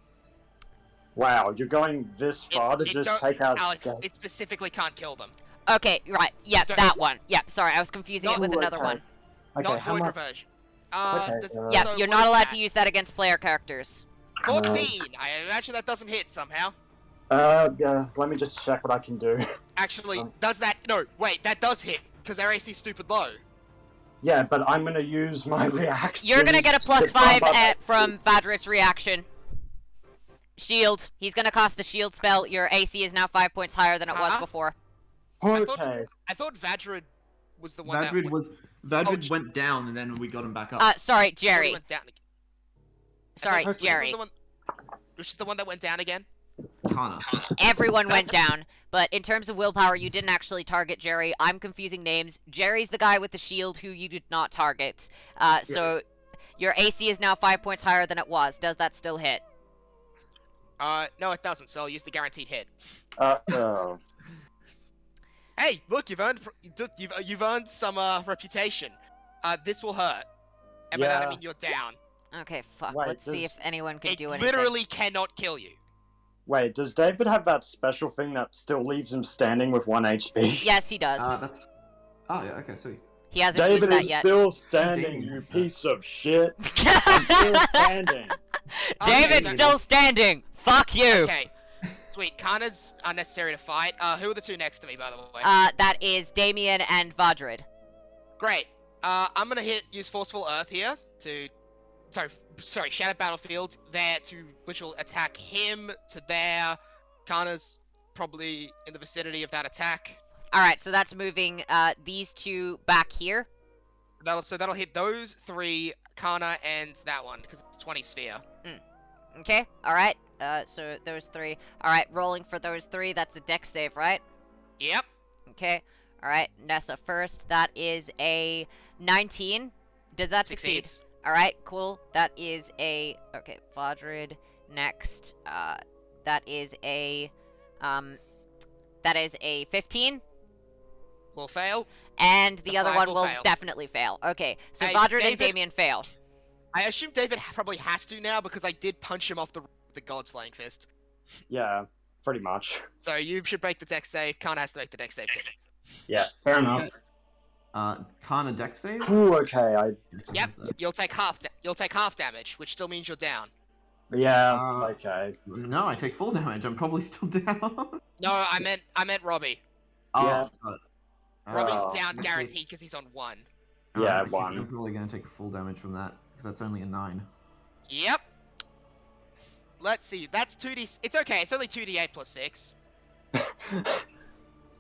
Wow, you're going this far to just don't- take out. Alex, it specifically can't kill them. Okay, right. Yep, Don't- that one. Yep, sorry, I was confusing it with Ooh, another okay. one. Okay, Not how Void much? Revenge. Okay, Yep, so you're what not is allowed that? to use that against player characters. 14! I imagine that doesn't hit somehow. Yeah, let me just check what I can do. Actually, does that... No, wait, that does hit, because our AC is stupid low. Yeah, but I'm gonna use my reaction. You're gonna get a plus to 5 bump up from Vadrit's reaction. Shield. He's gonna cast the shield spell. Your AC is now 5 points higher than it was before. Okay. I thought Vadrid was the one Vadrid went down and then we got him back up. Sorry, Jerry. Went down again. Sorry, Jerry. Which is the one that went down again? Kana. Everyone went down, but in terms of willpower, you didn't actually target Jerry. I'm confusing names. Jerry's the guy with the shield who you did not target. So your AC is now 5 points higher than it was. Does that still hit? No, it doesn't. So I'll use the guaranteed hit. Oh. Hey, look, you've earned some reputation. This will hurt. And by that I mean you're down. Okay, fuck. Wait, Let's see if anyone can do anything. It literally cannot kill you. Wait, does David have that special thing that still leaves him standing with 1 HP? Yes, he does. That's... Oh, yeah, okay, sweet. He hasn't David used that is yet. still standing, you piece of shit. I'm still standing. David's still standing. Fuck you. Okay. Sweet. Kana's unnecessary to fight. Who are the two next to me, by the way? That is Damien and Vadrid. Great. I'm gonna use Forceful Earth here to... Sorry, Shattered Battlefield there which will attack him to there. Kana's probably in the vicinity of that attack. Alright, so that's moving these two back here. That'll hit those 3, Kana and that one, because it's 20 sphere. Okay, alright. So those 3. Alright, rolling for those 3. That's a dex save, right? Yep. Okay. Alright, Nessa first. That is a 19. Does that succeed? Succeeds. Alright, cool. That is a... Okay, Vadrid next. That is a... That is a 15. Will fail. And the other 5 one will will fail. definitely fail. Okay, so Hey, Vadrid and David- Damien fail. I assume David probably has to now because I did punch him off the God Slaying Fist. Yeah, pretty much. So you should break the dex save. Kana has to make the dex save too. Yeah, fair enough. Kana dex save? Ooh, okay, Yep. You'll take half damage, which still means you're down. yeah, okay. No, I take full damage. I'm probably still down. No, I meant Robbie. Yeah. Got it. Robbie's Oh, down this is- guaranteed because he's on 1. Yeah, I guess 1. I'm probably gonna take full damage from that, because that's only a 9. Yep. Let's see. That's 2d. It's okay. It's only 2d8 plus 6.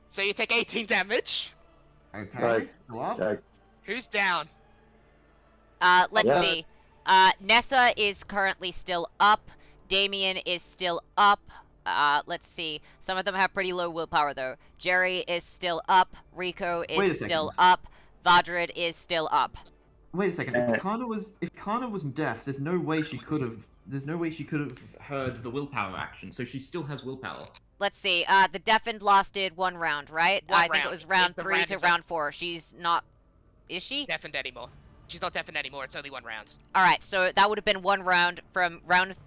So you take 18 damage. Okay, Right. still up. Okay. Who's down? Let's Yeah. see. Nessa is currently still up. Damien is still up. Let's see. Some of them have pretty low willpower, though. Jerry is still up. Rico Wait a is still second. up. Vadrid is still up. Wait a second. If Kana was deaf, there's no way she could have heard the willpower action. So she still has willpower. Let's see. The deafened lasted 1 round, right? One I think it round. was round The 3 round to is round 4. She's not... Is she? Deafened anymore. She's not deafened anymore. It's only 1 round. Alright, so that would have been 1 round from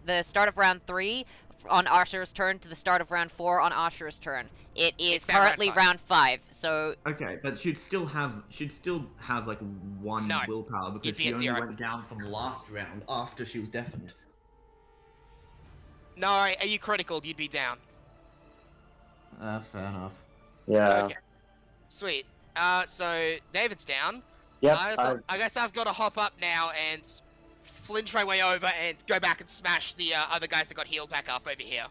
the start of round 3 on Ashura's turn to the start of round 4 on Ashura's turn. It is It's now round currently 5. round 5, so... Okay, but she'd still have like 1 No, willpower you'd because be she at only 0. went down from last round after she was deafened. No, are you critical? You'd be down. Fair enough. Yeah. Okay. Sweet. So David's down. Yep. I guess I've got to hop up now and flinch my way over and go back and smash the other guys that got healed back up over here.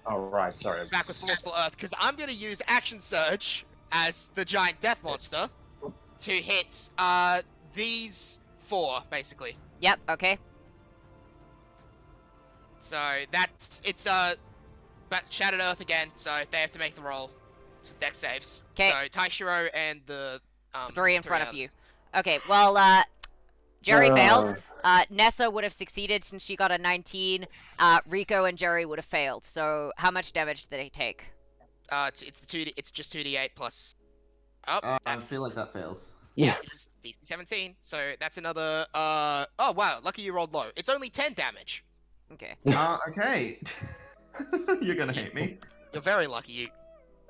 Oh, right, sorry. Back with Forceful Earth, because I'm going to use Action Surge as the giant death monster to hit these 4, basically. Yep, okay. So it's but Shattered Earth again, so they have to make the roll. Dex saves. 'Kay. So Taishiro and the 3 in front of others. you. Okay, well, Jerry Oh. failed. Nessa would have succeeded since she got a 19. Rico and Jerry would have failed. So how much damage did they take? It's the 2D. It's just 2d8 plus. Oh, I feel like that fails. yeah, it's DC 17. So that's another. Oh wow, lucky you rolled low. It's only 10 damage. Okay. Okay. You're gonna hate me. You're very lucky. You.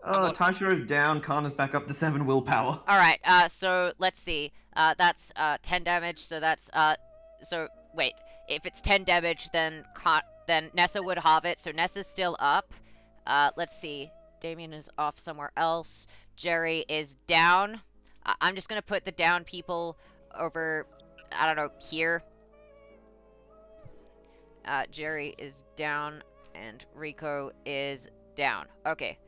Taishiro's down. Kana's back up to 7 willpower. All right. So let's see. That's 10 damage. So that's so wait. If it's 10 damage, then then Nessa would have it. So Nessa's still up. Let's see. Damien is off somewhere else. Jerry is down. I'm just gonna put the down people over, I don't know, here. Jerry is down, and Rico is down. Okay.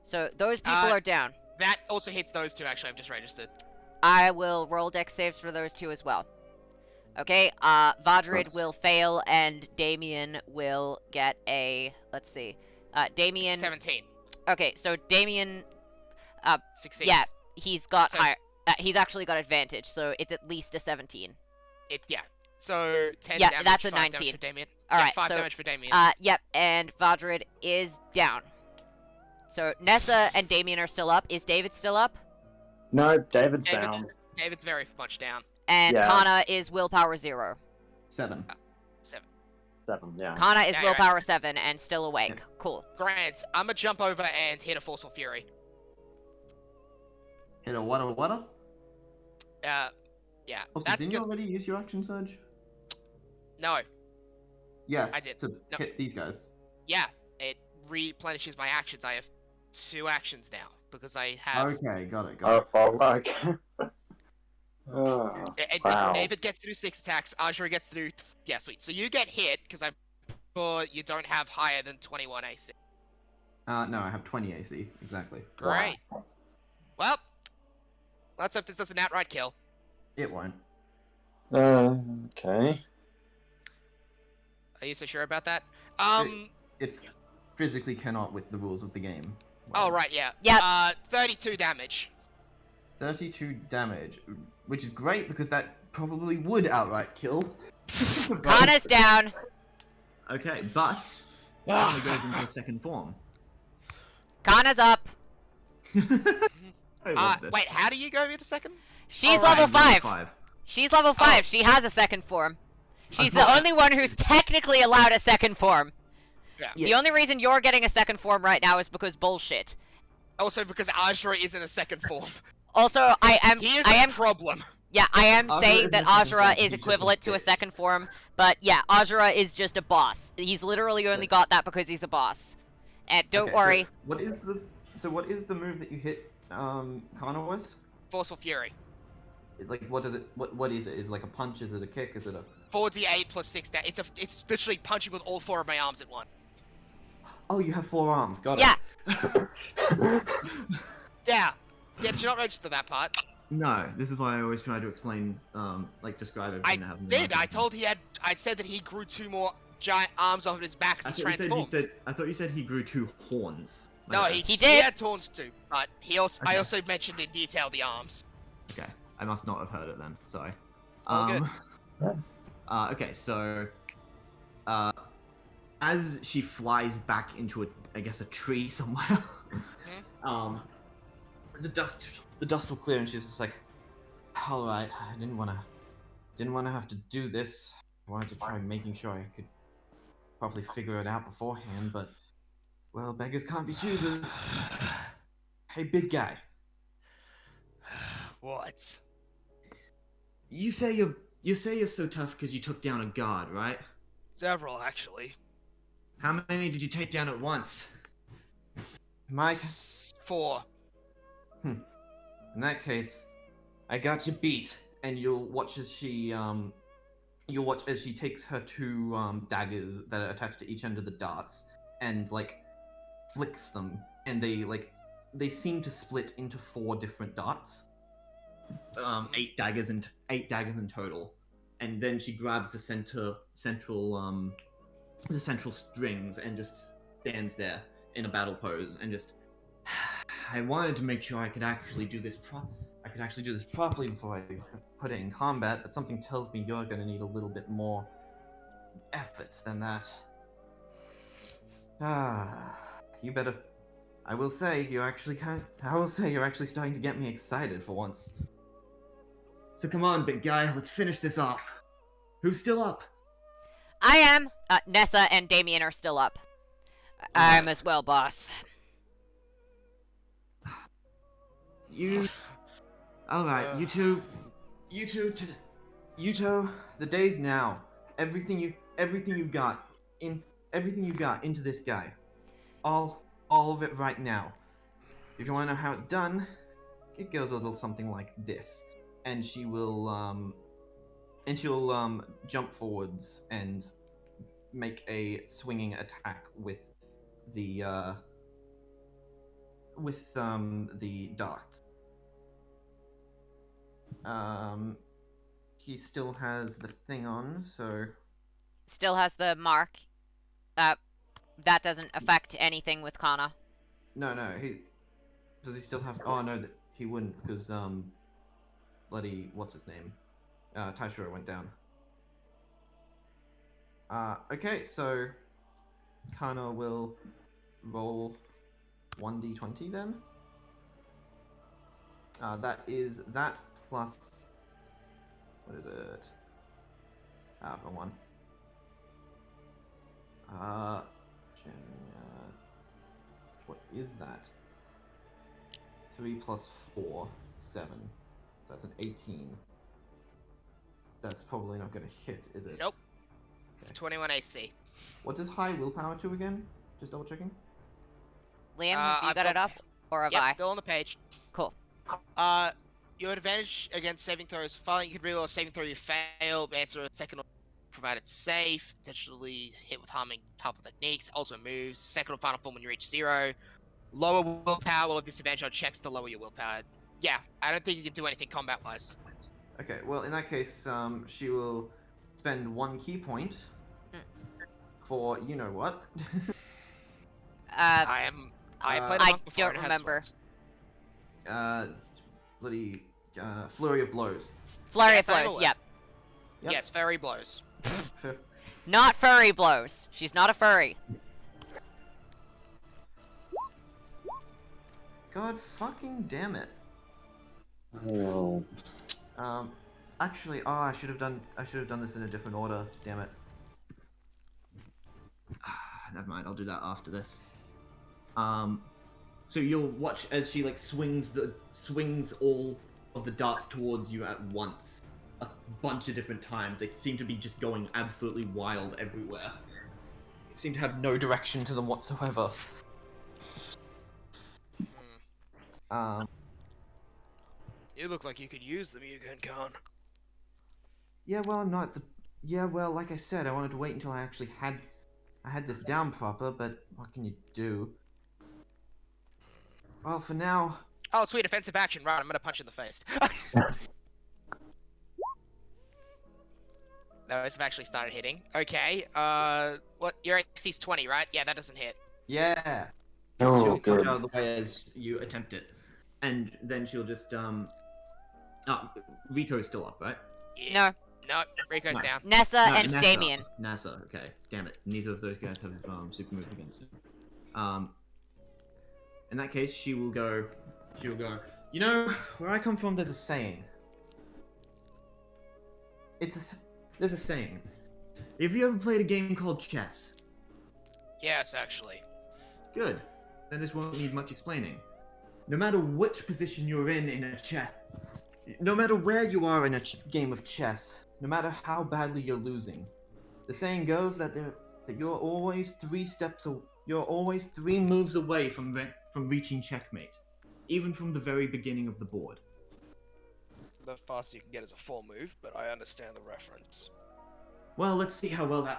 So those people are down. That also hits those two, actually. I've just registered. I will roll dex saves for those two as well. Okay, Vadrid will fail, and Damien will get a... Let's see. Damien... 17. Okay, so Damien... 16. Yeah, he's got So- higher... he's actually got advantage, so it's at least a 17. Yeah. So 10 Yeah, damage, that's a 5 damage 19. for Damien. Alright, 5 so, damage for Damien. Yep, and Vadrid is down. So Nessa and Damien are still up. Is David still up? No, David's down. David's very much down. And Yeah. Kana is willpower 0. 7. 7. 7, yeah. Kana is Yeah, willpower 7 and still awake. Yes. Cool. Grant, I'm gonna jump over and hit a Forceful Fury. Hit a what? Yeah. Also, That's didn't you good. already use your action surge? No. Yes, I did. to No. hit these guys. Yeah. It replenishes my actions. I have 2 actions now because I have. Okay, got it. Okay. Oh, wow. David gets to do 6 attacks. Asura gets to do. Yeah, sweet. So you get hit because I'm sure you don't have higher than 21 AC. No, I have 20 AC, exactly. Great. Well, let's hope this does an outright kill. It won't. Okay. Are you so sure about that? It physically cannot with the rules of the game. Oh right, yeah. Yep. 32 damage. 32 damage, which is great because that probably would outright kill. But- Kana's down. Okay, but Kana goes into a second form. Kana's up. I love this. Wait, how do you go into second? She's Alright. level I'm 5. She's level 5. Oh. She has a second form. She's the thought- only one who's technically allowed a second form. Yeah. The only reason you're getting a second form right now is because bullshit. Also because Asura is in a second form. Also, I am He is I a am problem. yeah, I am Asura saying is that a second Asura form, is he's just a equivalent to a bitch. second form, but yeah, Asura is just a boss. He's literally only Yes. got that because he's a boss. And don't Okay, worry. So what is the move that you hit Kana with? Forceful Fury. Like what is it? What is it? Is it like a punch? Is it a kick? Is it a? 4d8 plus 6 damage. It's literally punching with all 4 of my arms at once. Oh, you have 4 arms. Got Yeah. it. Yeah. Yeah, did you not register that part? No, this is why I always try to explain, describe everything. I that happens. did. I said that he grew 2 more giant arms off of his back as he transformed. I thought you said he grew 2 horns. No, Like he He did. had horns too, but I Okay. also mentioned in detail the arms. Okay, I must not have heard it then. Sorry. All good. Okay, so, as she flies back into I guess a tree somewhere, the dust will clear, and she's just like, all right, I didn't want to have to do this. I wanted to try making sure I could probably figure it out beforehand, but well, beggars can't be choosers. Hey, big guy. What? You say you're so tough because you took down a guard, right? Several, actually. How many did you take down at once? Mike. 4. In that case, I got you beat, and you'll watch as she takes her 2 daggers that are attached to each end of the darts and like flicks them, and they seem to split into 4 different darts. 8 daggers in total, and then she grabs the central strings and just stands there in a battle pose and just. I wanted to make sure I could actually do this properly before I put it in combat, but something tells me you're going to need a little bit more effort than that. You better. I will say you're actually starting to get me excited for once. So come on, big guy, let's finish this off. Who's still up? I am. Nessa and Damien are still up. I'm as well, boss. Alright, you two, the day's now. Everything you got, everything you got into this guy. All of it right now. If you want to know how it's done, it goes a little something like this. And she'll jump forwards and make a swinging attack with the darts. He still has the thing on, so Still has the mark. That doesn't affect anything with Kana. no, does he still have? Oh no, that he wouldn't because bloody what's his name? Taishiro went down. Okay, so Kana will roll 1d20 then. That is that plus what is it? For one. What is that? 3 plus 4, 7. That's an 18. That's probably not going to hit, is it? Nope. Okay. 21 AC. What does high willpower to again? Just double checking. Liam, have you I've got it up? Or have I? Still on the page. Cool. Your advantage against saving throws. Following, you can reroll a saving throw you fail. Answer a second, provided safe. Potentially hit with harming powerful techniques. Ultimate moves. Second or final form when you reach 0. Lower willpower will have disadvantage on checks to lower your willpower. Yeah, I don't think you can do anything combat-wise. Okay, well in that case, she will spend 1 key point for you know what. I played a monk before. don't remember. Bloody flurry of blows. Flurry Yes, of I'm blows, aware. yep. Yes, fairy blows. Not furry blows. She's not a furry. God fucking damn it. Oh. Actually, I should have done this in a different order. Damn it. Never mind. I'll do that after this. So you'll watch as she like swings all of the darts towards you at once, a bunch of different times. They seem to be just going absolutely wild everywhere. They seem to have no direction to them whatsoever. You look like you could use them, you can. Yeah, well, I'm not the. Yeah, well, like I said, I wanted to wait until I actually had this down proper. But what can you do? Well, for now. Oh, sweet, offensive action. Right, I'm gonna punch you in the face. Those have actually started hitting. Okay, what? Your AC's 20, right? Yeah, that doesn't hit. Yeah. Oh, She'll good. punch out of the way as you attempt it, and then she'll just Rito's still up, right? Yeah. No. No, Rico's No. down. Nessa No, and NASA. Damien. NASA. Okay. Damn it. Neither of those guys have super moves against it. In that case, she will go. You know, where I come from, there's a saying. There's a saying. Have you ever played a game called chess? Yes, actually. Good. Then this won't need much explaining. No matter which position you're in a chess, no matter where you are in a game of chess, no matter how badly you're losing, the saying goes that you're always 3 moves away from reaching checkmate, even from the very beginning of the board. The fastest you can get is a 4 move, but I understand the reference. Well, let's see how well it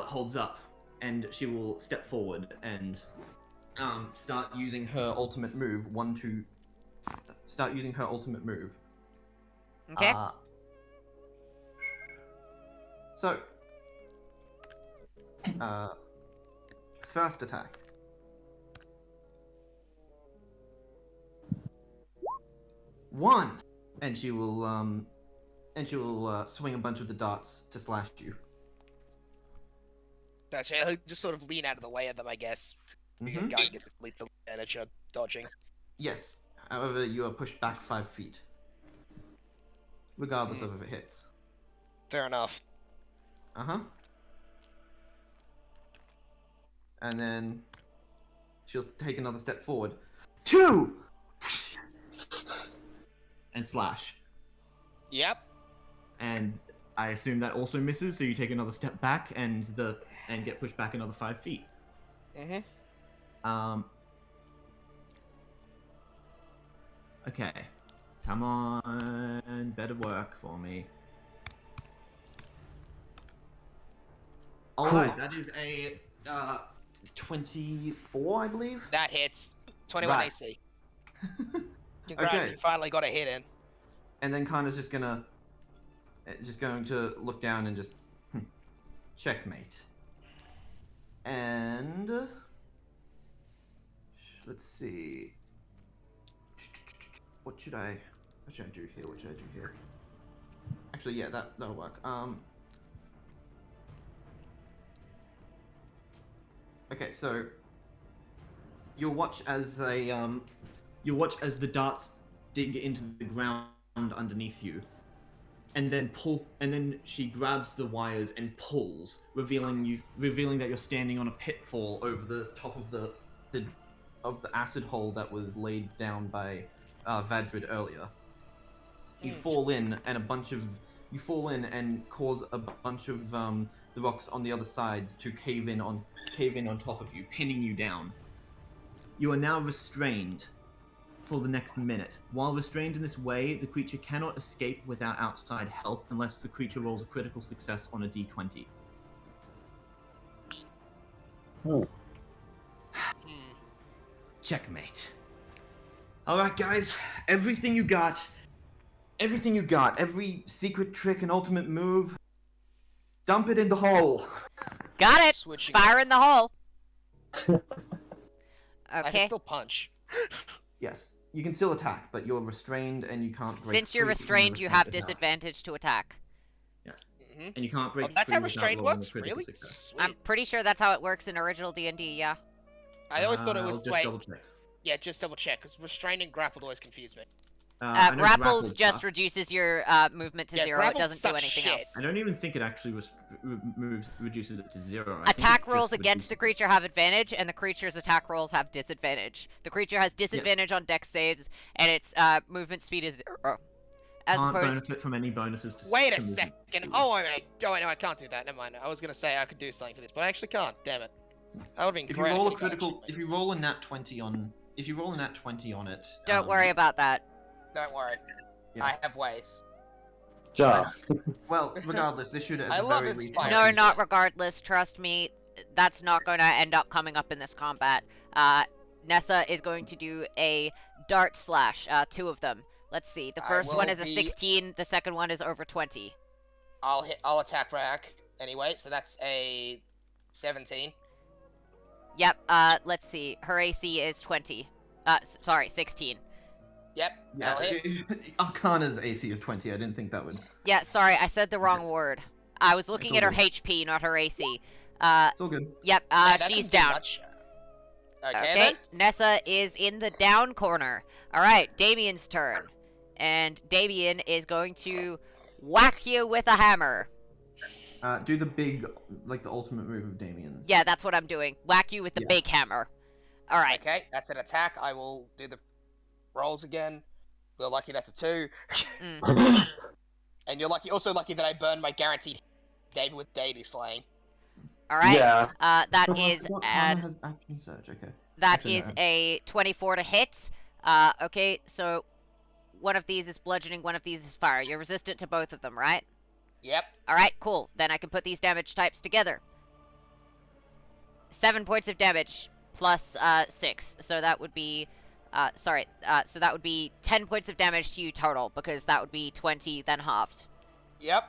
holds up. And she will step forward and start using her ultimate move. Okay. So, first attack. One, and she will swing a bunch of the darts to slash you. Gotcha. I'll just sort of lean out of the way of them, I guess. We Mhm. gotta get at least the advantage of dodging. Yes. However, you are pushed back 5 feet, regardless of if it hits. Fair enough. And then she'll take another step forward. 2! And slash. Yep. And I assume that also misses, so you take another step back, and the and get pushed back another 5 feet. Mm-hmm. Okay. Come on, better work for me. Alright, that is a 24, I believe. That hits. 21 Right. AC. Congrats, Okay. you finally got a hit in. And then Kana's just going to look down and just checkmate. And let's see. What should I do here? Actually, yeah, that'll work. Okay, so you'll watch as the darts dig into the ground underneath you, and then she grabs the wires and pulls, revealing that you're standing on a pitfall over the top of the acid hole that was laid down by Vadrid earlier. You fall in and cause a bunch of the rocks on the other sides to cave in on top of you, pinning you down. You are now restrained for the next minute. While restrained in this way, the creature cannot escape without outside help unless the creature rolls a critical success on a d20. Oh. Checkmate. Alright guys, everything you got, every secret trick and ultimate move, dump it in the hole. Got it. Switching Fire in the hole. I can Okay. still punch. Yes, you can still attack, but you're restrained and you can't break Since you're free from the restrained, you restraint have attack. disadvantage to attack. Mm-hmm. And you can't break Oh, that's free how without restraint rolling a works? critical Really? success. Sweet. I'm pretty sure that's how it works in original D&D, yeah. I always thought it I'll was... just Wait, double check. yeah, just double check, because restrained and grappled always confuse me. I know Grappled just sucks. reduces your movement to Yeah, 0. It grappled doesn't do sucks anything shit. else. I don't even think it actually reduces it to 0. I think Attack it just rolls against the reduces- creature have advantage, and the creature's attack rolls have disadvantage. The creature has disadvantage on dex saves, and its movement speed is 0. As Can't opposed... benefit from any bonuses to Wait to a movement second. speed. Oh, wait, no, I can't do that. Never mind. I was going to say I could do something for this, but I actually can't. Damn it. That would have been If you great. roll a if critical, if you roll a nat 20 on it, Don't worry about that. Don't worry. Yeah. I have ways. Duh. Well, regardless, this should at I the love very least. Inspire. No, not regardless. Trust me, that's not going to end up coming up in this combat. Nessa is going to do a dart slash, 2 of them. Let's see. The I first one will is a be- 16. The second one is over 20. I'll attack back anyway, so that's a 17. Yep. Let's see. Her AC is 20. Sorry, 16. Yep. Yeah, I'll hit. Arcana's AC is 20. I didn't think that would. Yeah, sorry, I said the wrong word. I was looking at her all good. HP, not her AC. It's all good. Yep. Yeah, that She's doesn't do down. much. Okay, Okay, then. Nessa is in the down corner. Alright, Damien's turn. And Damien is going to whack you with a hammer. Do the big, like the ultimate move of Damien's. Yeah, that's what I'm doing. Whack you with the Yeah. big hammer. Alright. Okay, that's an attack. I will do the rolls again. You're lucky that's a 2. Mm. And you're also lucky that I burned my guaranteed David with deity slaying. Alright. Yeah. That Oh, I is forgot an Kana has action surge. Okay. That Actually, is no. a 24 to hit. Okay, so one of these is bludgeoning, one of these is fire. You're resistant to both of them, right? Yep. Alright, cool. Then I can put these damage types together. 7 points of damage plus 6. So that would be... so that would be 10 points of damage to you total, because that would be 20, then halved. Yep.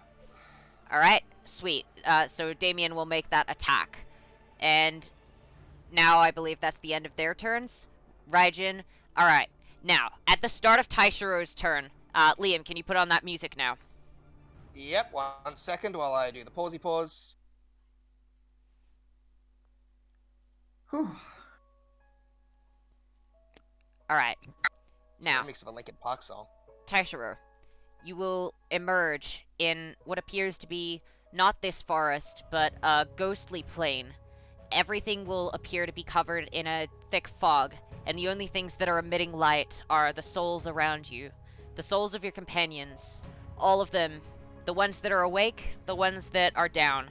Alright, sweet. So Damien will make that attack. And now I believe that's the end of their turns. Raijin. Alright, now, at the start of Taishiro's turn, Liam, can you put on that music now? Yep. 1 second while I do the pausey pause. Whew. Alright, It's now, a mix of a Linkin Park song. Taishiro, you will emerge in what appears to be not this forest, but a ghostly plain. Everything will appear to be covered in a thick fog, and the only things that are emitting light are the souls around you. The souls of your companions. All of them. The ones that are awake, the ones that are down.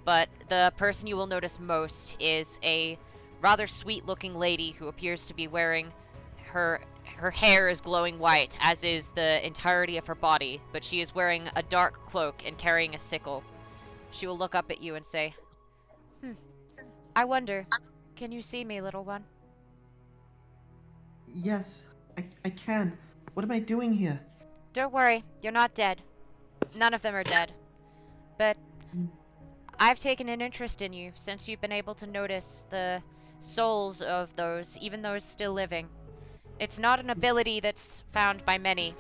but the person you will notice most is a rather sweet-looking lady who appears to be wearing her hair is glowing white, as is the entirety of her body, but she is wearing a dark cloak and carrying a sickle. She will look up at you and say, I wonder, can you see me, little one? Yes, I can. What am I doing here? Don't worry, you're not dead. None of them are dead. But Mm. I've taken an interest in you since you've been able to notice the souls of those, even those still living. It's not an ability that's found by many.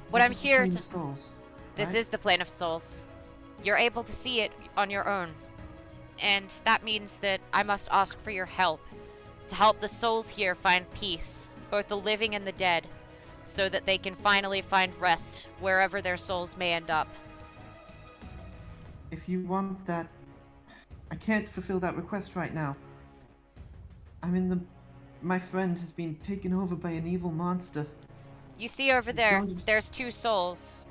What I'm This is the here Plane to... of Souls, This right? is the Plane of Souls. You're able to see it on your own. And that means that I must ask for your help. To help the souls here find peace, both the living and the dead, so that they can finally find rest wherever their souls may end up. If you want that, I can't fulfill that request right now. My friend has been taken over by an evil monster. You see over there, there's two souls.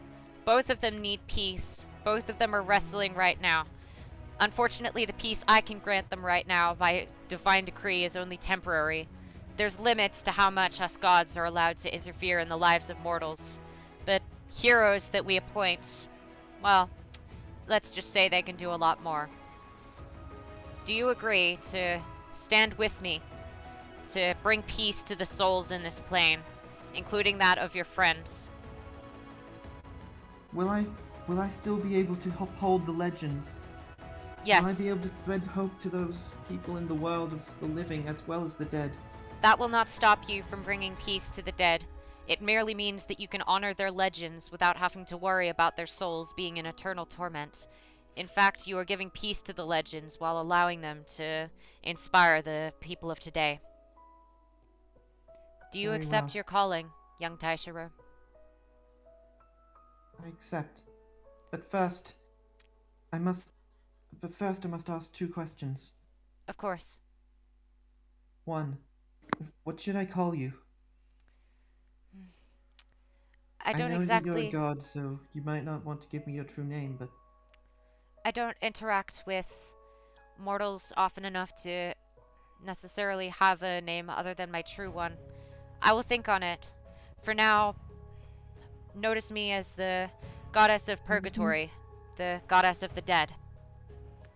Both of them need peace. Both of them are wrestling right now. Unfortunately, the peace I can grant them right now by divine decree is only temporary. There's limits to how much us gods are allowed to interfere in the lives of mortals. But heroes that we appoint, well, let's just say they can do a lot more. Do you agree to stand with me to bring peace to the souls in this plane, including that of your friends? Will I still be able to uphold the legends? Yes. Will I be able to spread hope to those people in the world of the living as well as the dead? That will not stop you from bringing peace to the dead. It merely means that you can honor their legends without having to worry about their souls being in eternal torment. In fact, you are giving peace to the legends while allowing them to inspire the people of today. Do you Very accept well. your calling, young Taishiro? I accept. But first, I must ask 2 questions. Of course. 1. What should I call you? I don't know that you're a exactly... god, so you might not want to give me your true name, but... I don't interact with mortals often enough to necessarily have a name other than my true one. I will think on it. For now, notice me as the goddess of purgatory, the goddess of the dead.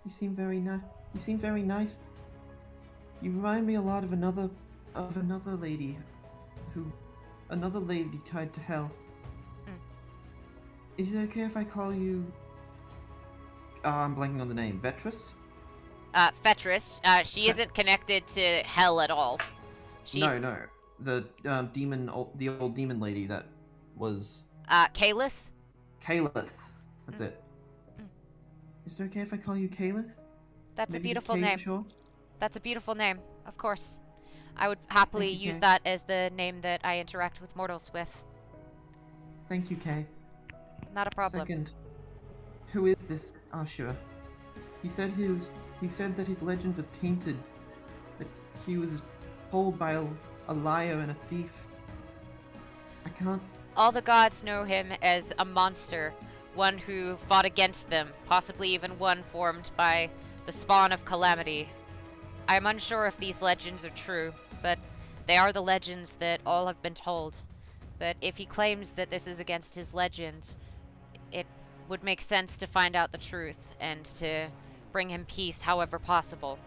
You seem very nice. You seem very nice. You remind me a lot of another lady another lady tied to hell. Mm. Is it okay if I call you... I'm blanking on the name. Vetrus? Fetris, she isn't connected to hell at all. She's... No. The the old demon lady that was... Ceyleth? Ceyleth. That's it. Mm. Is it okay if I call you Ceyleth? That's Maybe a just beautiful Kay name. for sure? That's a beautiful name, of course. I would happily Thank you, use Kay. that as the name that I interact with mortals with. Thank you, Kay. Not a problem. Second, who is this Asura? He said that his legend was tainted, that he was told by a liar and a thief. I can't... All the gods know him as a monster, one who fought against them, possibly even one formed by the spawn of calamity. I am unsure if these legends are true, but they are the legends that all have been told. But if he claims that this is against his legend, it would make sense to find out the truth and to bring him peace however possible.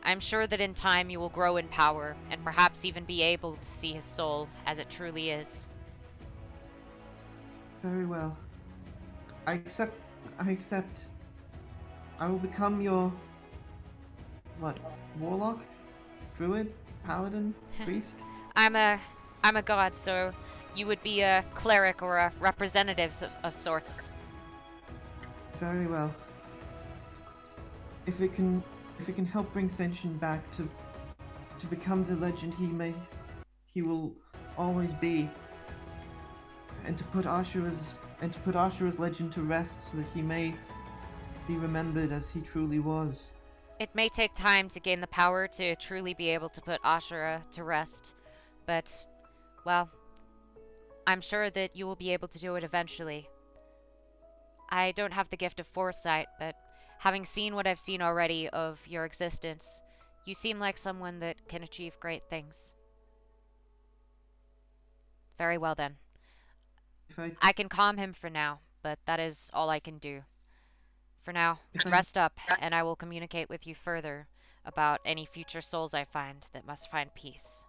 I'm sure that in time you will grow in power and perhaps even be able to see his soul as it truly is. Very well. I accept. I will become your... What? Warlock? Druid? Paladin? Priest? I'm a god, so you would be a cleric or a representative of sorts. Very well. If it can help bring Senshin back to become the legend he will always be, and to put Ashura's legend to rest so that he may be remembered as he truly was. It may take time to gain the power to truly be able to put Asura to rest, but, well, I'm sure that you will be able to do it eventually. I don't have the gift of foresight, but having seen what I've seen already of your existence, you seem like someone that can achieve great things. Very well then. If I I can calm him for now, but that is all I can do. For now, if I rest up, and I will communicate with you further about any future souls I find that must find peace.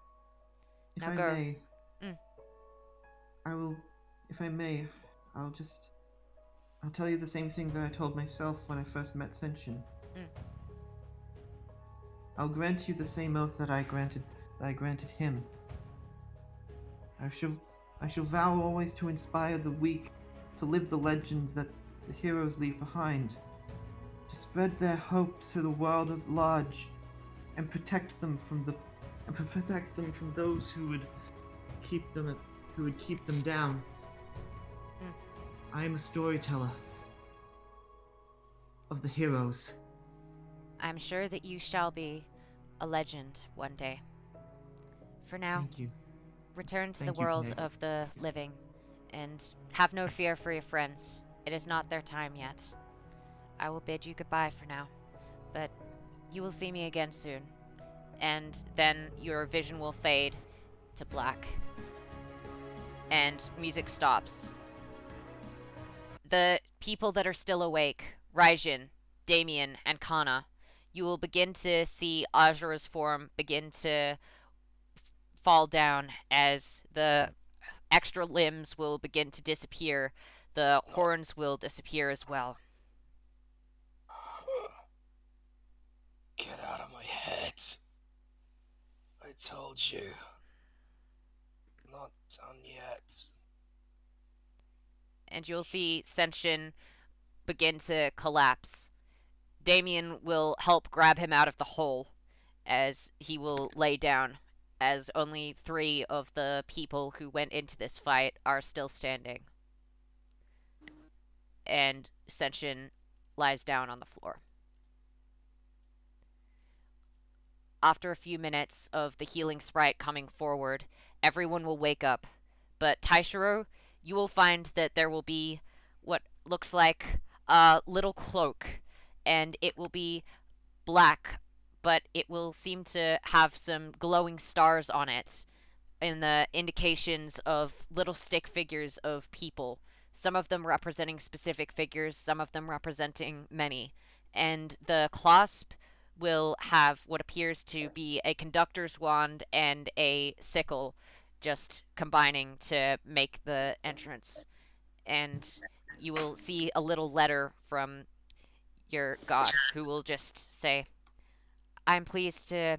if Now I go. may, Mm. I will. If I may, I'll just. I'll tell you the same thing that I told myself when I first met Senshin. Mm. I'll grant you the same oath that I granted him. I shall I shall vow always to inspire the weak, to live the legends that the heroes leave behind, to spread their hope to the world at large, and protect them from those who would keep them down. Mm. I am a storyteller of the heroes. I'm sure that you shall be a legend one day. For now, Thank you. return to the Thank you, world Kay. of the living, and have no fear for your friends. It is not their time yet. I will bid you goodbye for now, but you will see me again soon. And then your vision will fade to black, and music stops. The people that are still awake, Raijin, Damien, and Kana, you will begin to see Asura's form begin to fall down as the extra limbs will begin to disappear. The horns will disappear as well. Get out of my head. I told you. Not done yet. And you'll see Senshin begin to collapse. Damien will help grab him out of the hole as he will lay down, as only 3 of the people who went into this fight are still standing. And Senshin lies down on the floor. After a few minutes of the healing sprite coming forward, everyone will wake up. But Taishiro, you will find that there will be what looks like a little cloak, and it will be black, but it will seem to have some glowing stars on it in the indications of little stick figures of people, some of them representing specific figures, some of them representing many. And the clasp will have what appears to be a conductor's wand and a sickle just combining to make the entrance. And you will see a little letter from your god who will just say, I'm pleased to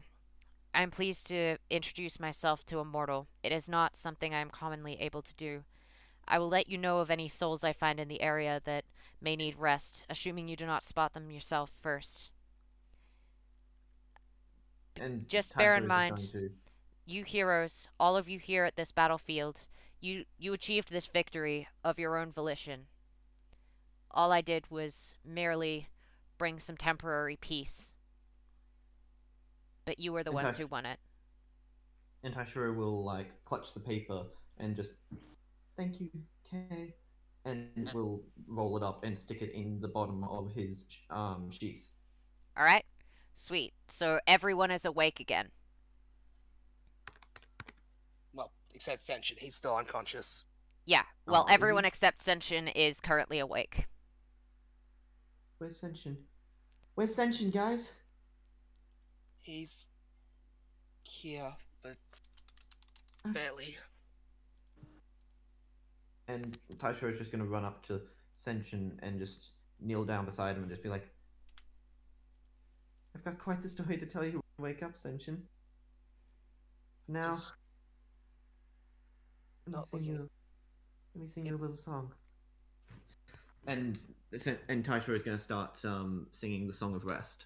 I'm pleased to introduce myself to a mortal. It is not something I am commonly able to do. I will let you know of any souls I find in the area that may need rest, assuming you do not spot them yourself first. And Just bear in Taishiro is just going mind, to. you heroes, all of you here at this battlefield, you achieved this victory of your own volition. All I did was merely bring some temporary peace, but you were the And, ones Tash- who won it. and Taishiro will like clutch the paper and just thank you, Kay, and will roll it up and stick it in the bottom of his sheath. All right? Sweet. So everyone is awake again. Well, except Senshin. He's still unconscious. Yeah. Well, Oh, is everyone he? except Senshin is currently awake. Where's Senshin? Where's Senshin, guys? He's here, but barely. And Taishiro is just going to run up to Senshin and just kneel down beside him and just be like, I've got quite the story to tell you. Wake up, Senshin. Now, He's let me not sing looking. you. Let me sing you a little song. And Taishiro is going to start singing the Song of Rest.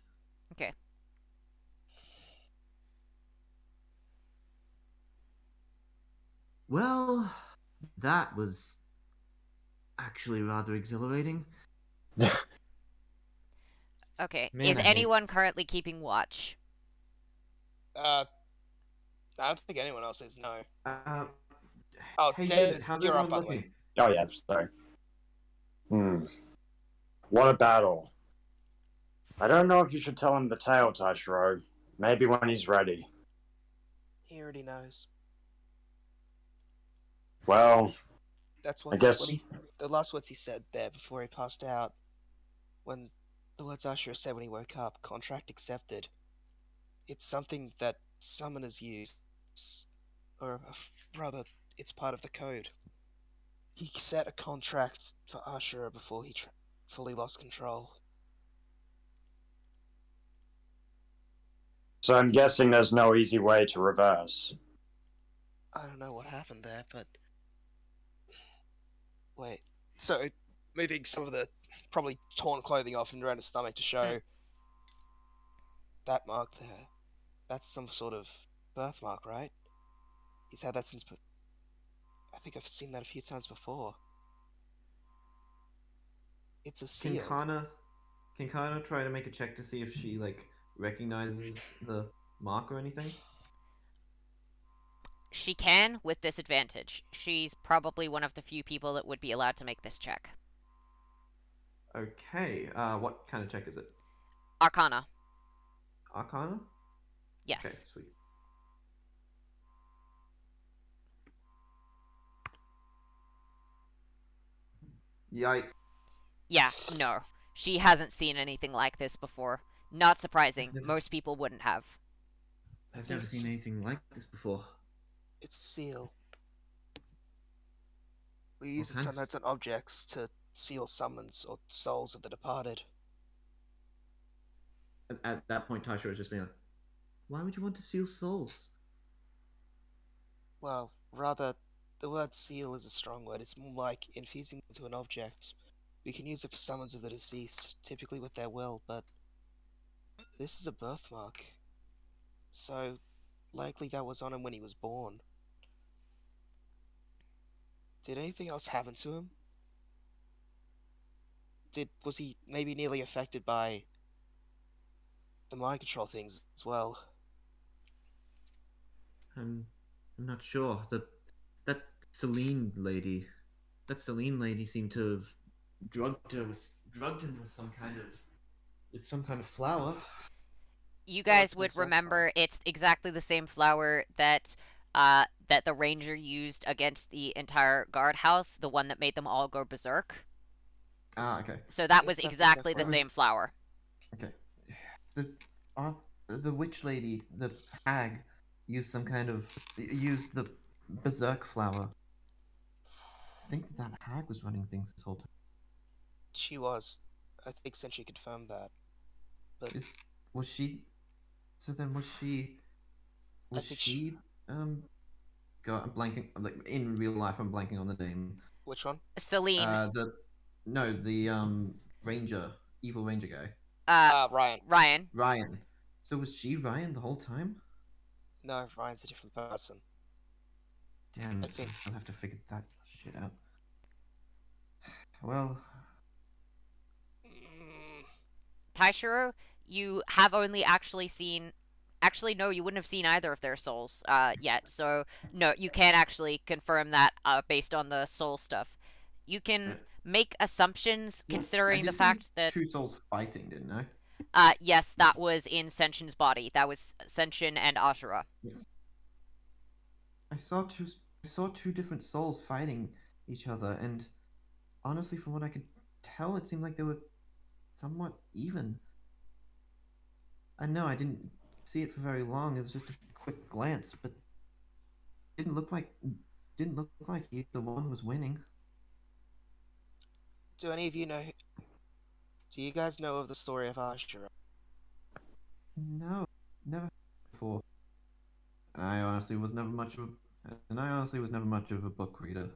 Okay. Well, that was actually rather exhilarating. Okay. Man, Is I hate- anyone currently keeping watch? I don't think anyone else is. No. Oh, Oh, hey, David, David, how's you're everyone up, by the way. looking? Oh yeah, sorry. What a battle. I don't know if you should tell him the tale, Taishiro. Maybe when he's ready. He already knows. Well, That's I what guess. the last words he said there before he passed out. When the words Asura said when he woke up, contract accepted. It's something that summoners use, or rather, it's part of the code. He set a contract for Asura before he fully lost control. So I'm guessing there's no easy way to reverse. I don't know what happened there, but wait. So, moving some of the probably torn clothing off and around his stomach to show that mark there. That's some sort of birthmark, right? He's had that since. I think I've seen that a few times before. It's a Can seal. Kana try to make a check to see if she like recognizes the mark or anything? She can with disadvantage. She's probably one of the few people that would be allowed to make this check. Okay. What kind of check is it? Arcana. Arcana? Okay, Yes. sweet. Yikes. Yeah, no. She hasn't seen anything like this before. Not surprising. Most people wouldn't have. I've never seen anything like this before. It's a seal. We use it kinds- sometimes on objects to seal summons or souls of the departed. At that point, Taishiro was just being like, "Why would you want to seal souls?" Well, rather, the word seal is a strong word. It's more like infusing into an object. We can use it for summons of the deceased, typically with their will, but this is a birthmark. So, likely that was on him when he was born. Did anything else happen to him? Was he maybe nearly affected by the mind control things as well? I'm not sure. That Selene lady, that Selene lady seemed to have drugged him with some kind of flower. You That must guys have been would sunflower. remember it's exactly the same flower that that the ranger used against the entire guardhouse, the one that made them all go berserk. Ah, okay. So that It's was not the exactly the flower. same flower. Okay. The uh, the witch lady, the hag, used the berserk flower. I think that hag was running things this whole time. She was. I think Senshin confirmed that. But Was she? So then was she? I Was think she? God, I'm blanking. Like in real life, I'm blanking on the name. Which one? Celine, The ranger, evil ranger guy, Ryan. Ryan. Ryan. So was she Ryan the whole time? No, Ryan's a different person. Damn I it! So think. I still have to figure that shit out. Well, Mm, Taishiro, you have only actually seen. Actually, no, you wouldn't have seen either of their souls yet. So, no, you can't actually confirm that based on the soul stuff. You can make assumptions I considering did the see fact that. two souls fighting, didn't I? Yes, that was in Senshin's body. That was Senshin and Asura. Yes. I saw two different souls fighting each other, and honestly, from what I could tell, it seemed like they were somewhat even. I know I didn't see it for very long. It was just a quick glance, but didn't look like didn't look like either one was winning. do any of you know? Do you guys know of the story of Ashura? No, never before. And I honestly was never much of a book reader.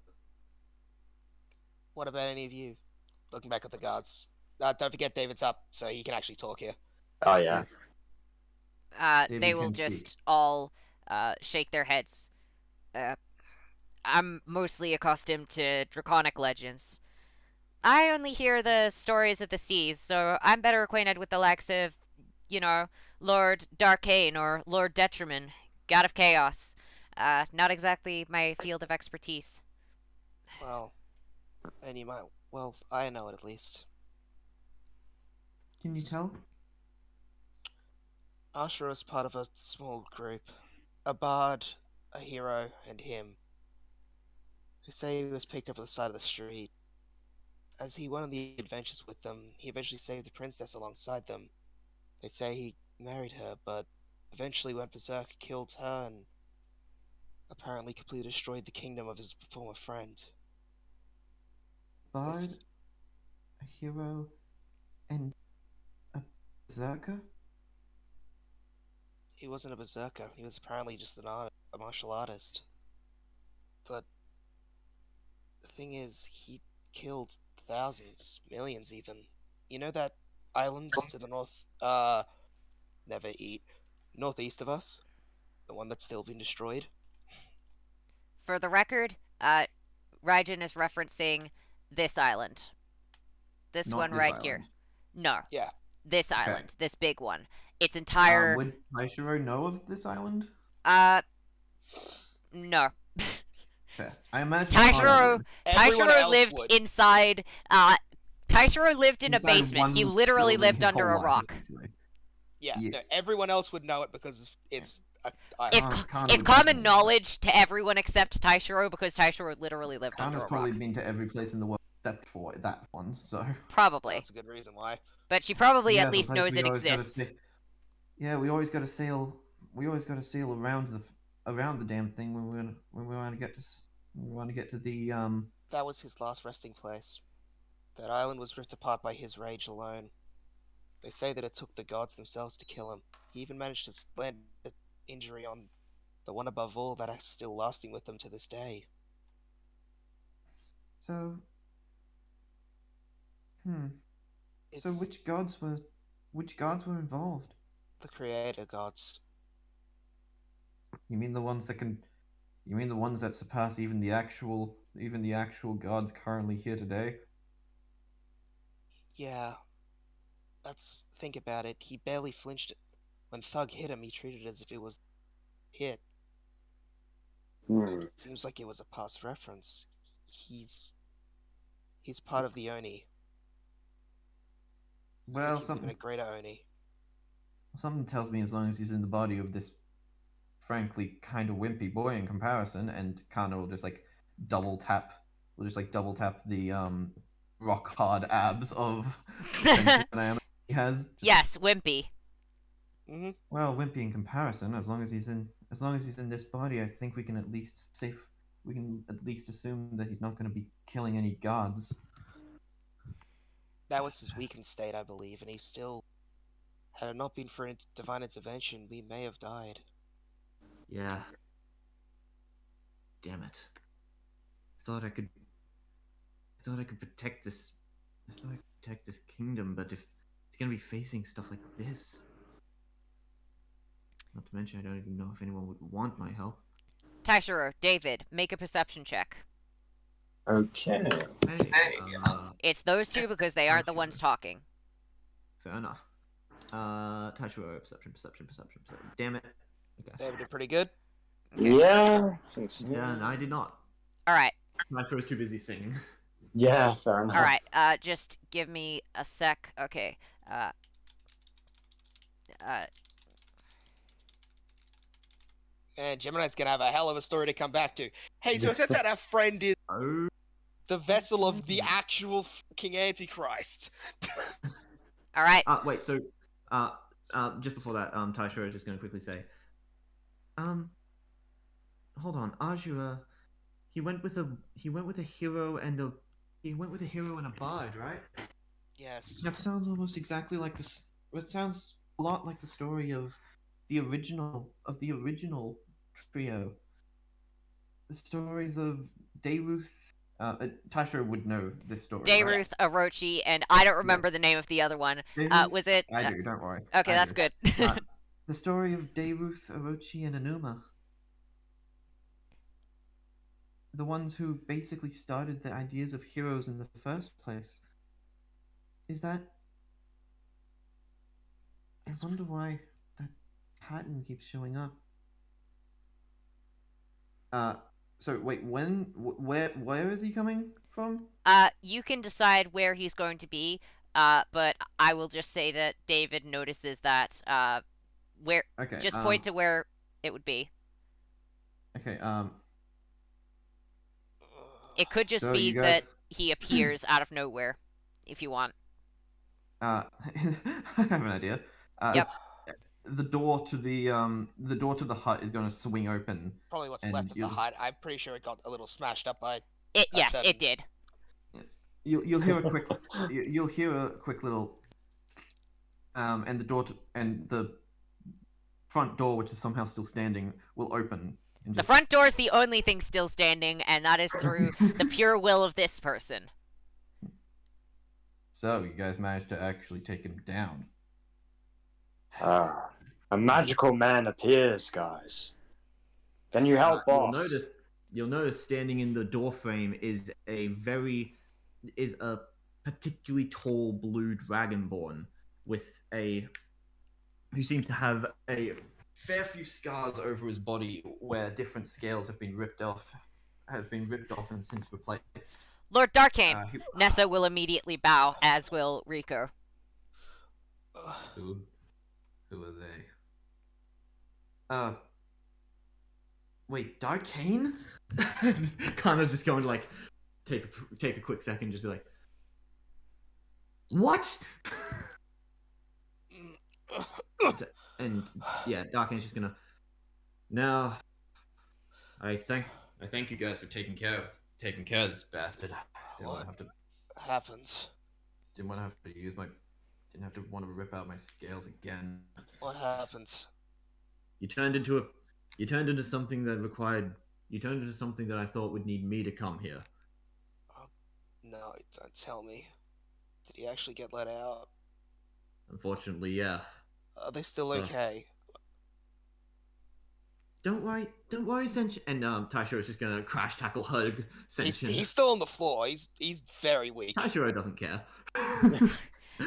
What about any of you? Looking back at the guards. Don't forget David's up, so he can actually talk here. Oh, yeah. They David will can just speak. all shake their heads. I'm mostly accustomed to draconic legends. I only hear the stories of the seas, so I'm better acquainted with the likes of, Lord Darkain or Lord Detriment, God of Chaos. Not exactly my field of expertise. Well, and you might. Well, I know it at least. Can you tell? Asura was part of a small group. A bard, a hero, and him. They say he was picked up at the side of the street. As he went on the adventures with them, he eventually saved the princess alongside them. They say he married her, but eventually went berserk, killed her, and apparently completely destroyed the kingdom of his former friend. Bard, This, a hero, and a berserker? he wasn't a berserker. He was apparently just a martial artist. But the thing is, he killed thousands, millions even. You know that island to the north, never eat, northeast of us? The one that's still been destroyed? For the record, Raijin is referencing this island. This Not one this right here. island. No, Yeah. this Okay. island, this big one. Its entire. Would Taishiro know of this island? No. Fair. I imagine Taishiro, would. Everyone Taishiro else lived would. inside. Taishiro lived in a Inside basement. He one literally building lived his under whole a life, rock. essentially. Yeah, no, Yes. everyone else would know it because it's a It's, island. Kana it's would common definitely know. knowledge to everyone except Taishiro because Taishiro literally lived under Kana's a probably rock. been to every place in the world except for that one, so. Probably. That's a good reason why. But she probably Yeah, at the least place knows we it always gotta exists. Yeah, we always gotta sail. We always gotta sail around the damn thing when we want to get to when we want to get to the That was his last resting place. That island was ripped apart by his rage alone. They say that it took the gods themselves to kill him. He even managed to land an injury on the one above all that are still lasting with them to this day. So. So It's which gods were involved? the creator gods. You mean the ones that can? You mean the ones that surpass even the actual gods currently here today? Yeah, think about it. He barely flinched when Thug hit him. He treated it as if it was hit. It seems like it was a past reference. He's part of the Oni. I Well, think he's even a greater Oni. something tells me as long as he's in the body of this frankly kind of wimpy boy in comparison, and Kana will just like double tap the rock hard abs of Senshin Kana he has. Yes, wimpy. Mm-hmm. Well, wimpy in comparison, as long as he's in this body, I think we can at least assume that he's not going to be killing any gods. That was his weakened state, I believe, and he still. Had it not been for divine intervention, we may have died. Yeah. Damn it. I thought I could protect this. I thought I could protect this kingdom, but if it's gonna be facing stuff like this, not to mention I don't even know if anyone would want my help. Taishiro, David, make a perception check. Okay. Hey, It's those two because they aren't the ones talking. fair enough. Taishiro, perception. Damn it. Okay. David did pretty good. Yeah. I think so. Yeah, and I did not. Alright, Taishiro's too busy singing. Yeah, fair enough. alright, just give me a sec. Okay, And Gemini's gonna have a hell of a story to come back to. Hey, so it turns out our friend is Oh. the vessel of the actual fucking Antichrist. alright. Wait, so, just before that, Taishiro is just going to quickly say, hold on, Asura, he went with a hero and a bard, right? Yes. That sounds almost exactly like this. It sounds a lot like the story of the original trio. The stories of Dayruth. Taishiro would know this story. Right? Dayruth, Orochi, and I don't remember Yes. the name of the other one. Dayruth? Was it? I do. Don't worry. Okay, I that's do. good. The story of Dayruth, Orochi, and Anuma. The ones who basically started the ideas of heroes in the first place. Is that... I wonder why that pattern keeps showing up. So wait, where is he coming from? You can decide where he's going to be. But I will just say that David notices that where Okay. just point to where it would be. Okay. It could just So be you that guys. he appears out of nowhere, if you want. I have an idea. Yep. The door to the hut is going to swing open, Probably what's and left of the hut. I'm pretty sure it got a little smashed up by Yes, certain... it did. yes, you'll hear a quick you'll hear a quick little and the front door, which is somehow still standing, will open and The just front door is the only thing still standing, and that is through the pure will of this person. So you guys managed to actually take him down. Ah, a magical man appears, guys. Can you help, boss? You'll notice standing in the door frame is a particularly tall blue dragonborn who seems to have a fair few scars over his body where different scales have been ripped off and since replaced. Lord Darkain, Nessa will immediately bow, as will Rico. Who are they? Wait, Darkain? Kana's just going to like take a quick second, and just be like, what? And yeah, Darkain's just gonna. Now, I thank you guys for taking care of this bastard. What happens? Didn't want to have to use my. Didn't have to want to rip out my scales again. What happens? You turned into something that required. You turned into something that I thought would need me to come here. No, don't tell me. Did he actually get let out? Unfortunately, yeah. Are they still okay? Don't worry, Senshin. And Taishiro's just gonna crash tackle hug Senshin. He's still on the floor. He's very weak. Taishiro doesn't care.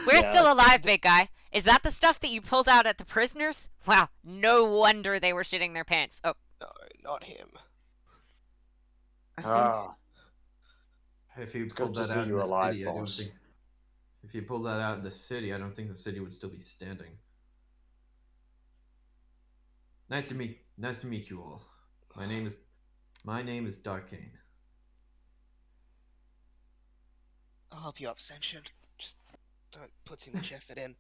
We're still alive, big guy. Is that the stuff that you pulled out at the prisoners? Wow, no wonder they were shitting their pants. Oh. No, not him. If you pulled that out in the city, I don't think. If you pulled that out in the city, I don't think the city would still be standing. Nice to meet you all. My name is Darkain. I'll help you up, Senshin. Just don't put too much effort in.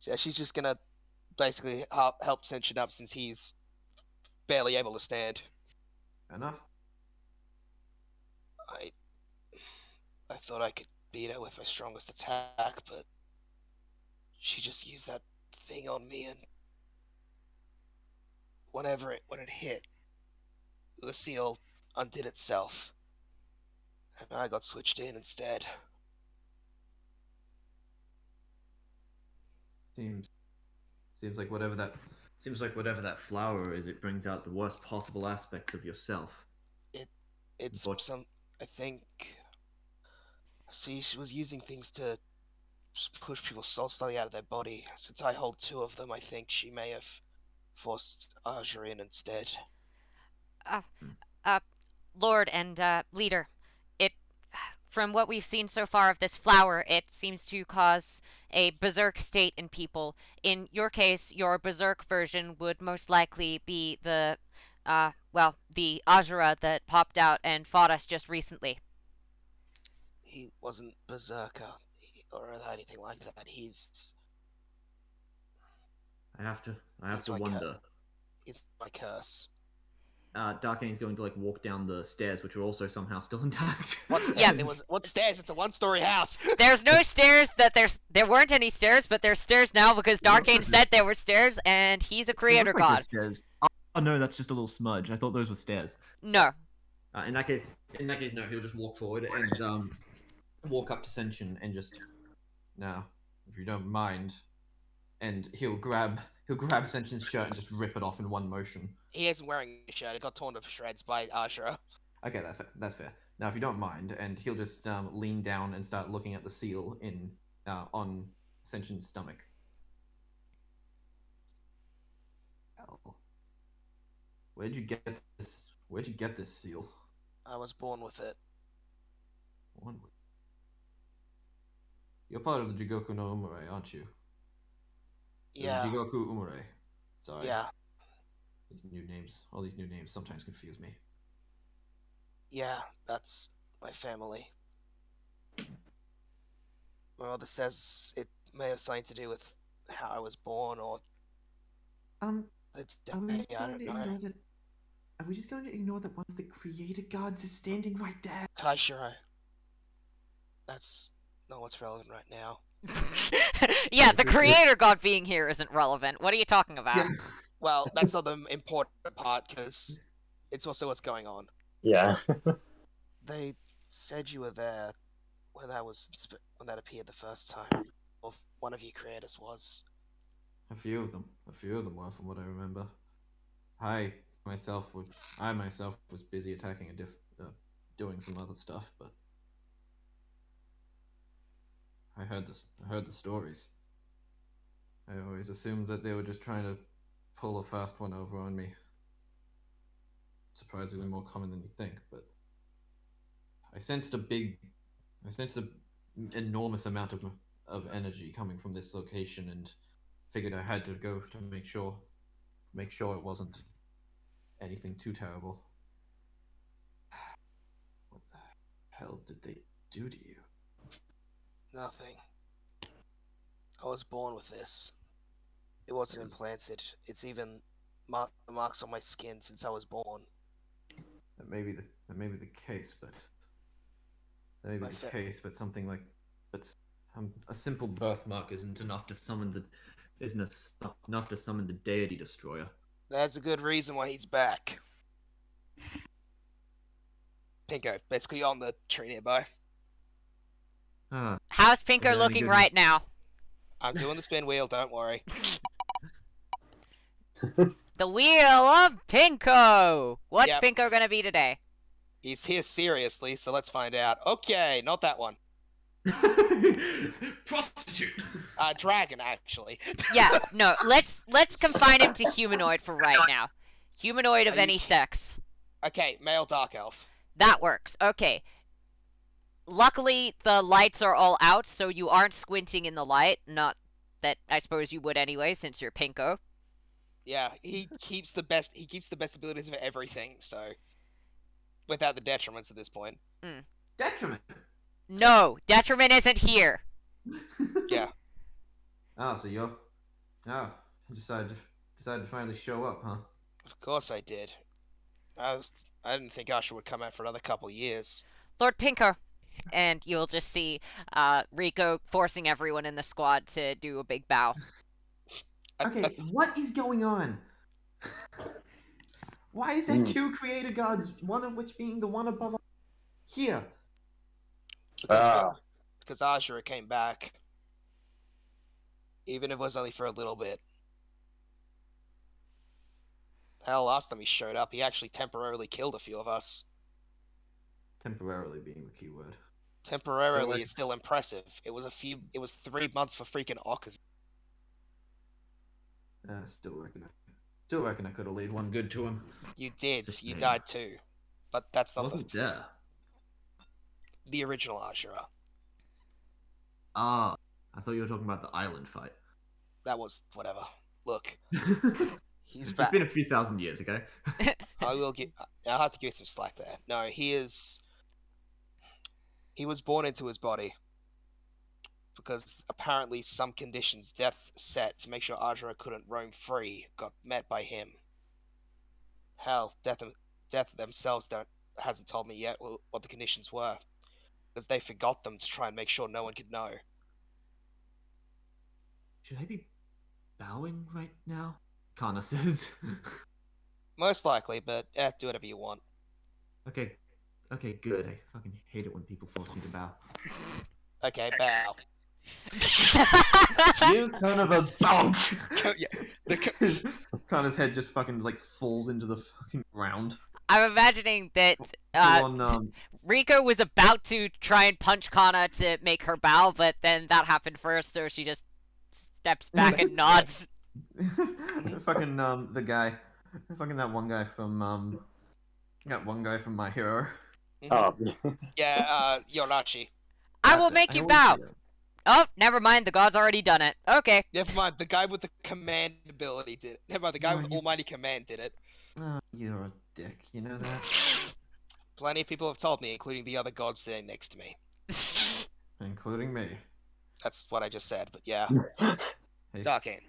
Yeah, she's just gonna basically help Senshin up since he's barely able to stand. Enough. I thought I could beat her with my strongest attack, but she just used that thing on me, and when it hit, the seal undid itself, and I got switched in instead. Seems like whatever that flower is, it brings out the worst possible aspects of yourself. It's some, I think. See, she was using things to push people's soul slowly out of their body. Since I hold 2 of them, I think she may have forced Asura in instead. Lord and leader, from what we've seen so far of this flower, it seems to cause a berserk state in people. In your case, your berserk version would most likely be the Asura that popped out and fought us just recently. He wasn't berserker or anything like that. I have to wonder. He's my curse. Darkain's going to like walk down the stairs, which are also somehow still intact. What stairs? What stairs? It's a 1-story house. There's no stairs. There weren't any stairs, but there's stairs now because Darkain said there were stairs, and he's a creator god. Stairs. Oh no, that's just a little smudge. I thought those were stairs. No. In that case, no. He'll just walk forward and walk up to Senshin and just, now, if you don't mind, and he'll grab Senshin's shirt and just rip it off in one motion. He isn't wearing a shirt. It got torn to shreds by Asura. Okay, that's fair. Now, if you don't mind, and he'll just lean down and start looking at the seal on Senshin's stomach. Hell, where'd you get this seal? I was born with it. You're part of the Jigoku no Umare, aren't you? Yeah. Jigoku Umare. Sorry. Yeah. These new names, all these new names sometimes confuse me. Yeah, that's my family. My mother says it may have something to do with how I was born or the Are we day, just I going don't to know. ignore that? Are we just going to ignore that one of the creator gods is standing right there? Taishiro. That's not what's relevant right now. Yeah, the creator god being here isn't relevant. What are you talking about? Yeah. Well, that's not the important part, because it's also what's going on. Yeah. They said you were there when when that appeared the first time. Or one of you creators was. A few of them. A few of them were, from what I remember. I myself was busy attacking doing some other stuff, but I heard this. I heard the stories. I always assumed that they were just trying to pull a fast one over on me. Surprisingly more common than you think, but I sensed an enormous amount of energy coming from this location, and figured I had to go to make sure it wasn't anything too terrible. What the hell did they do to you? Nothing. I was born with this. It wasn't implanted. It's even marks on my skin since I was born. That may be the case, but something like a simple birthmark isn't enough to summon the deity destroyer. That's a good reason why he's back. Pinko, basically on the tree nearby. How's Pinko Any looking good- right now? I'm doing the spin wheel, don't worry. The wheel of Pinko! What's Yep. Pinko gonna be today? He's here seriously, so let's find out. Okay, not that one. Prostitute. Dragon, actually. Yeah, no, let's confine him to humanoid for right now. Humanoid of Are you any sex. Okay, male dark elf. That works. Okay. Luckily, the lights are all out, so you aren't squinting in the light. Not that I suppose you would anyway, since you're Pinko. Yeah, he keeps the best abilities of everything, so without the detriments at this point. Detriment. No, detriment isn't here. Yeah. So you decided to finally show up, huh? Of course I did. I didn't think Asura would come out for another couple years. Lord Pinko. And you'll just see Ryoko forcing everyone in the squad to do a big bow. Okay, what is going on? Why is there two creator gods, one of which being the one above here? Because Asura came back. Even if it was only for a little bit. Hell, last time he showed up, he actually temporarily killed a few of us. Temporarily being the key word. Temporarily is still impressive. It was 3 months for freaking Ockers. Still reckon I could have laid one good to him. You did. Just You me. died too. But that's I not wasn't there. the original Asura. Ah, I thought you were talking about the island fight. That was whatever. Look, he's It's back. been a few thousand years, okay? I'll have to give some slack there. No, he was born into his body. Because apparently some conditions death set to make sure Asura couldn't roam free got met by him. Hell, death themselves hasn't told me yet what the conditions were. Because they forgot them to try and make sure no one could know. Should I be bowing right now? Kana says. Most likely, but do whatever you want. Okay, good. I fucking hate it when people force me to bow. Okay, bow. You son of a dog! Yeah, Kana's head just fucking falls into the fucking ground. I'm imagining that Ryoko was about to try and punch Kana to make her bow, but then that happened first, so she just steps back and nods. Fucking that one guy from My Hero. Oh. Yeah, Yorachi. I will make you bow. Oh, never mind. The god's already done it. Okay. Never mind, the guy with the command ability did it. Never mind, the guy No, with almighty command did it. Oh, you're a dick. You know that? Plenty of people have told me, including the other god sitting next to me. Including me. That's what I just said, but yeah. Hey, Darkain.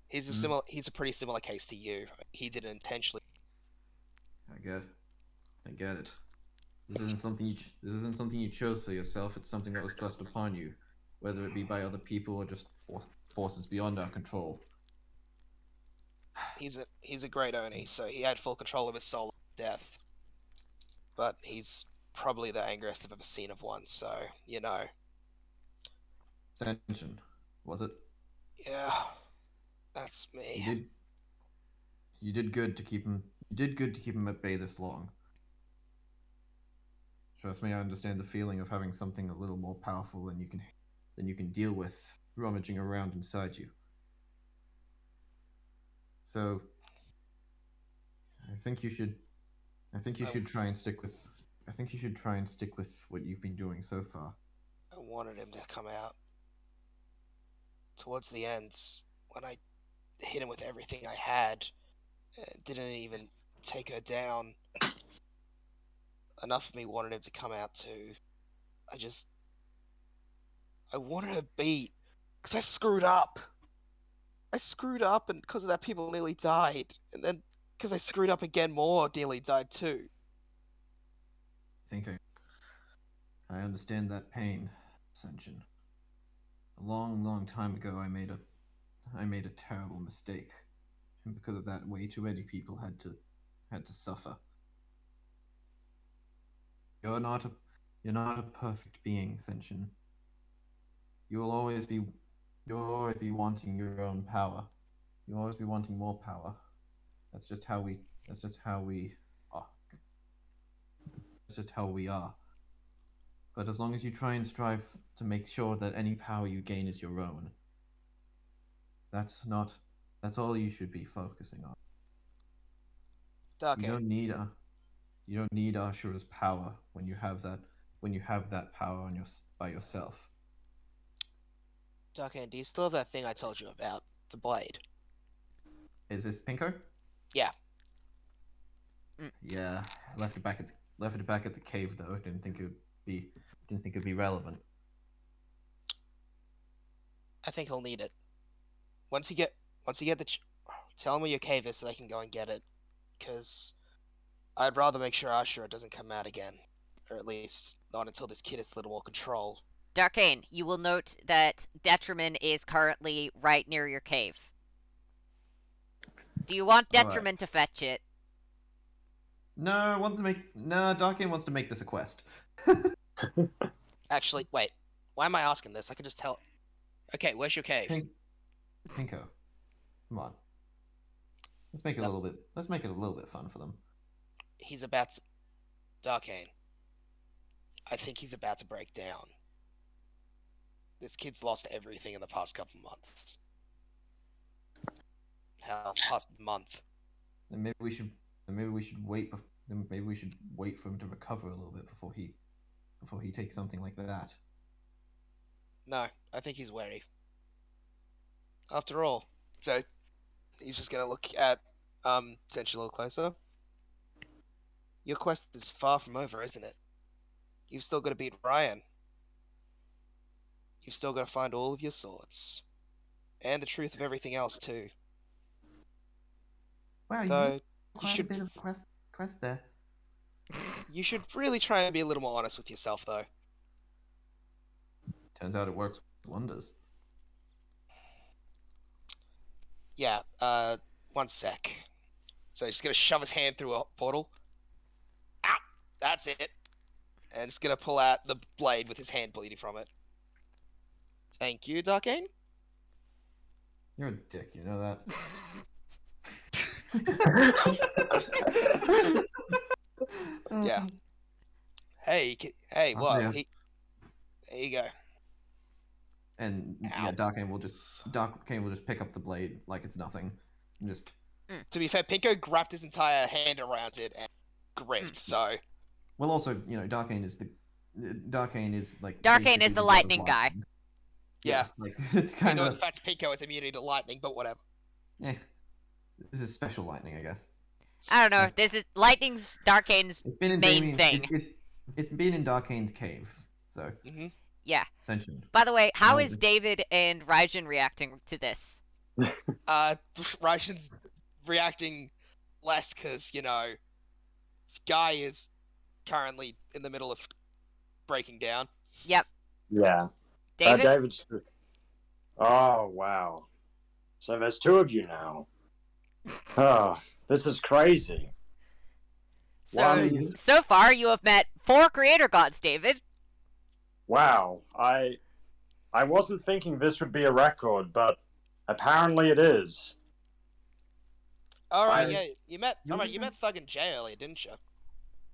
He's a Hmm? he's a pretty similar case to you. He didn't intentionally. I get it. This isn't something this isn't something you chose for yourself. It's something that was thrust upon you, whether it be by other people or just forces beyond our control. He's a great Oni, so he had full control of his soul at death. But he's probably the angriest I've ever seen of one, so, you know. Senshin, was it? Yeah. That's me. You did good to keep him. You did good to keep him at bay this long. Trust me, I understand the feeling of having something a little more powerful than you can deal with rummaging around inside you. So, I think you should. I think you should try and stick with. I think you should try and stick with what you've been doing so far. I wanted him to come out. Towards the ends, when I hit him with everything I had, and didn't even take her down, enough of me wanted him to come out too. I wanted her beat, because I screwed up. And because of that, people nearly died. And then, because I screwed up again, more nearly died too. I think I understand that pain, Senshin. A long, long time ago, I made a terrible mistake, and because of that, way too many people had to suffer. You're not a perfect being, Senshin. You'll always be wanting your own power. You'll always be wanting more power. That's just how we are. That's just how we are. But as long as you try and strive to make sure that any power you gain is your own, that's all you should be focusing on. You Darkain, don't need Ashura's power when you have that power by yourself. Darkain, do you still have that thing I told you about? The blade? Is this Pinko? Yeah. Yeah, I left it back at the cave though. Didn't think it'd be relevant. I think he'll need it. Once you get tell him where your cave is so they can go and get it. Because I'd rather make sure Ashura doesn't come out again. Or at least not until this kid has a little more control. Darkain, you will note that Detriment is currently right near your cave. Do you want Detriment to fetch it? No, Darkain wants to make this a quest. Actually, wait. Why am I asking this? I can just tell. Okay, where's your cave? Pinko, come on. Let's make it a little bit. Let's make it a little bit fun for them. He's about to. Darkain. I think he's about to break down. This kid's lost everything in the past couple months. Hell, past month. And maybe we should wait. Maybe we should wait for him to recover a little bit before he takes something like that. No, I think he's wary. After all, so he's just gonna look at Senshin a little closer. Your quest is far from over, isn't it? You've still got to beat Ryan. You've still got to find all of your swords. And the truth of everything else, too. Wow, Though, quite a bit of quest there. You should really try and be a little more honest with yourself, though. Turns out it works wonders. Yeah, one sec. So he's gonna shove his hand through a portal. Ah! That's it. And just gonna pull out the blade with his hand bleeding from it. Thank you, Darkain. You're a dick, you know that. Yeah. Hey, what? Yeah. There you go. And Ow. yeah, Darkain will just pick up the blade like it's nothing, and just. To be fair, Pinko grabbed his entire hand around it and gripped. So. Well, also, Darkain is like. Darkain is basically the god of lightning guy. Yeah. like it's I kind know the of fact Pinko has immunity to lightning, but whatever. eh. This is special lightning, I guess. I don't know. Uh, This is Lightning's Darkain's It's been in main Damien. thing. It's been in Darkain's cave. So Mm-hmm. Yeah. Senshin. By the way, how No, is David and Raijin reacting to this? Raishin's reacting less because, Guy is currently in the middle of breaking down. Yep. Yeah. David? David's. Oh, wow. So there's two of you now. Oh, this is crazy. So, One- so far you have met 4 creator gods, David. Wow. I wasn't thinking this would be a record, but apparently it is. Alright, I- yeah, you met You- Thug and Jay earlier, didn't you?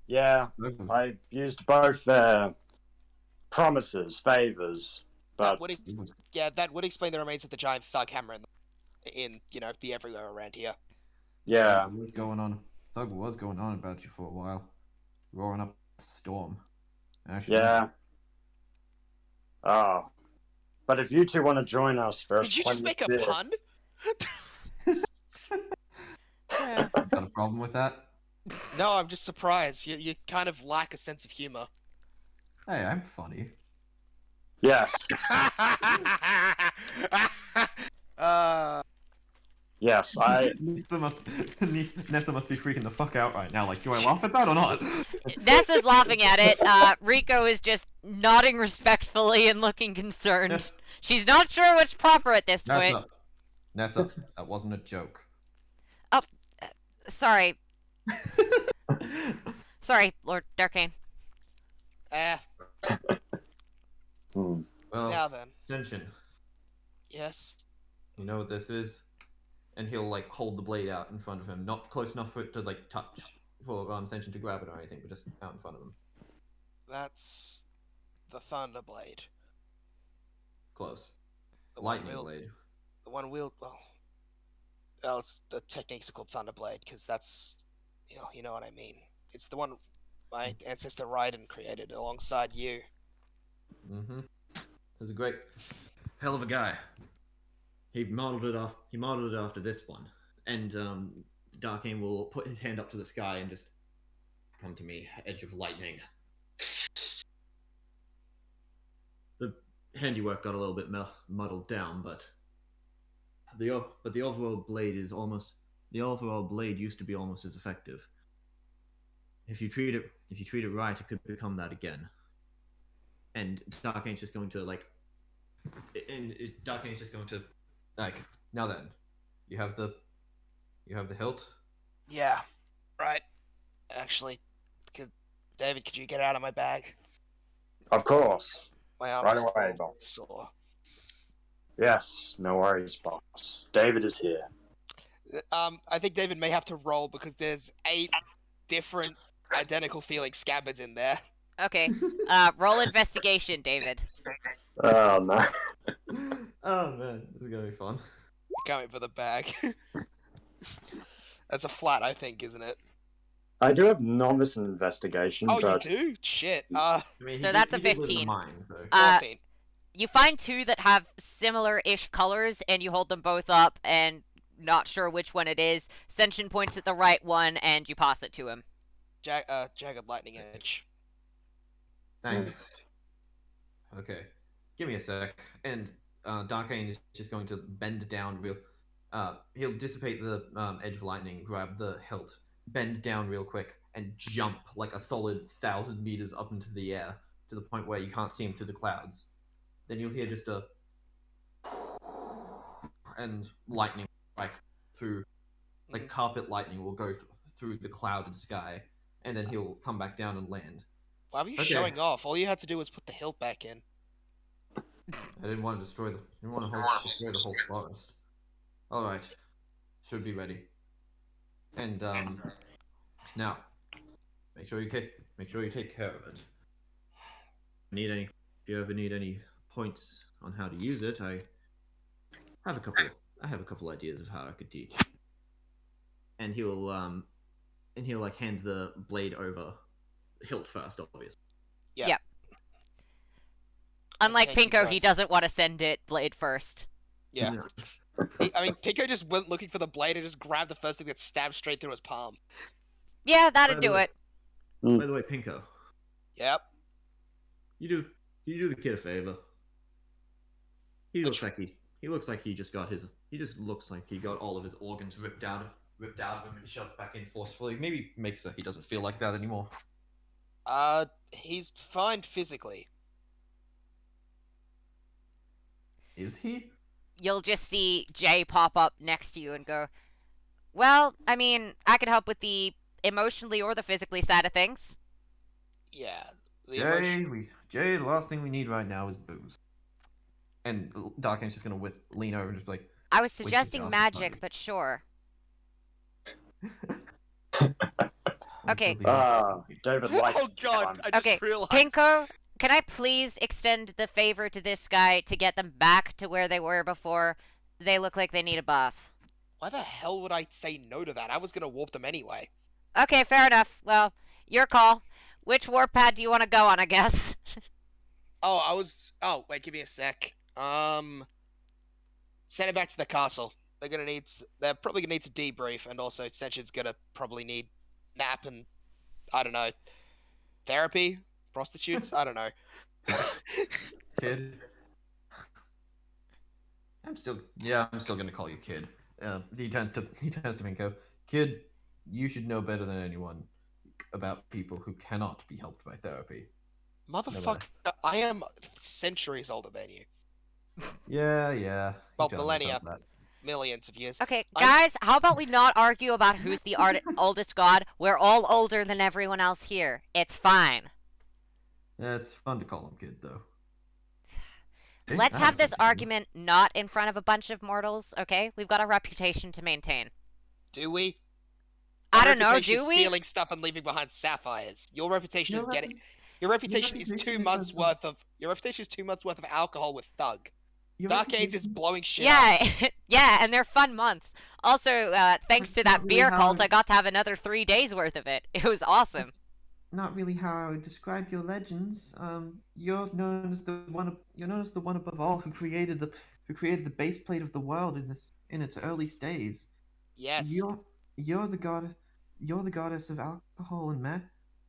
Yeah, I used both their promises, favors, but That would explain the remains of the giant thug hammer in the everywhere around here. yeah. Thug was going on. Thug was going on about you for a while, roaring up a storm. Actually, Yeah. Oh. But if you two want to join us for Did you just make a beer- pun? got a problem with that? No, I'm just surprised. You kind of lack a sense of humor. Hey, I'm funny. Yes. Yes, Nessa must be freaking the fuck out right now. Like, do I laugh at that or not? Nessa's laughing at it. Riko is just nodding respectfully and looking concerned. She's not sure what's proper at this point. Nessa, that wasn't a joke. Sorry. Sorry, Lord Darkain. Hmm. Well, Now then. Senshin, Yes. you know what this is? And he'll like hold the blade out in front of him, not close enough for it to like touch for Senshin to grab it or anything, but just out in front of him. That's the Thunderblade. Close. The one Lightning wield- blade. The one wield. It's the techniques are called Thunderblade because that's, you know what I mean. It's the one my ancestor Raiden created alongside you. Mm-hmm. He's a great hell of a guy. He modeled it after this one, and Darkain will put his hand up to the sky and just come to me, edge of lightning. The handiwork got a little bit muddled down, but the overall blade used to be almost as effective. If you treat it right, it could become that again. And Darkain's just going to now then, you have the hilt. Yeah. Right. Actually, David, could you get out of my bag? Of course. My arm's Right away, still boss. sore. Yes, no worries, boss. David is here. I think David may have to roll because there's 8 different identical feeling scabbards in there. Okay. Roll investigation, David. Oh, no. Oh man, this is gonna be fun. Coming for the bag. That's a flat, I think, isn't it? I do have novice in investigation, Oh, but you do? Shit. I mean, So that's a he did live in 15. the mine, so. 14. You find 2 that have similar-ish colors, and you hold them both up, and not sure which one it is. Senshin points at the right one, and you pass it to him. Jagged lightning edge. Thanks. Okay, give me a sec. And Darkain is just going to bend down real. He'll dissipate the edge of lightning, grab the hilt, bend down real quick, and jump like a solid 1,000 meters up into the air to the point where you can't see him through the clouds. Then you'll hear just a and lightning like through, like carpet lightning will go through the clouded sky, and then he'll come back down and land. Why were you Okay. showing off? All you had to do was put the hilt back in. I didn't want to destroy destroy the whole forest. All right, should be ready. And now, make sure you take care of it. If you ever need any points on how to use it, I have a couple ideas of how I could teach. And he'll like hand the blade over, hilt first, obviously. Yeah. Yep. Unlike Okay, keep Pinko, going. he doesn't want to send it blade first. Yeah. I mean, Pinko just went looking for the blade and just grabbed the first thing that stabbed straight through his palm. Yeah, By that'd the do way- it. By the way, Pinko, Yep. you do the kid a favor. He looks like he just got his. He just looks like he got all of his organs ripped out of him and shoved back in forcefully. Maybe make so he doesn't feel like that anymore. He's fine physically. Is he? You'll just see Jay pop up next to you and go, well, I mean, I can help with the emotionally or the physically side of things. Yeah. Jay, the last thing we need right now is booze. And Darkain's just gonna lean over and just be like, I was Wait till suggesting after magic, party. but sure. Okay. David likes. Oh god, I just Okay, realized. Pinko, can I please extend the favor to this guy to get them back to where they were before? They look like they need a bath. Why the hell would I say no to that? I was gonna warp them anyway. Okay, fair enough. Well, your call. Which warp pad do you want to go on, I guess? Oh, wait, give me a sec. Send it back to the castle. They're probably gonna need to debrief, and also Senshin's gonna probably need nap and, I don't know, therapy? Prostitutes? I don't know. kid. I'm still gonna call you kid. He turns to Minko. Kid, you should know better than anyone about people who cannot be helped by therapy. Motherfucker, I am centuries older than you. Yeah. Well, He tells millennia. himself that. Millions of years. Okay, I'm- guys, how about we not argue about who's the oldest god? We're all older than everyone else here. It's fine. Yeah, it's fun to call him kid, though. Let's I have this sense of humor. argument not in front of a bunch of mortals, okay? We've got a reputation to maintain. Do we? I My don't know, reputation do is we? Stealing stuff and leaving behind sapphires. Your reputation Your is rep- getting. Your reputation is reputation 2 is months as- worth of. Your reputation is 2 months worth of alcohol with Thug. Your Darkain's is reputation- blowing shit up. Yeah, yeah, and they're fun months. Also, thanks That's to not that really beer how cult, it- I got to have another 3 days worth of it. It was awesome. That's not really how I would describe your legends. You're known as the one above all who created the base plate of the world in its earliest days. Yes. You're the goddess of alcohol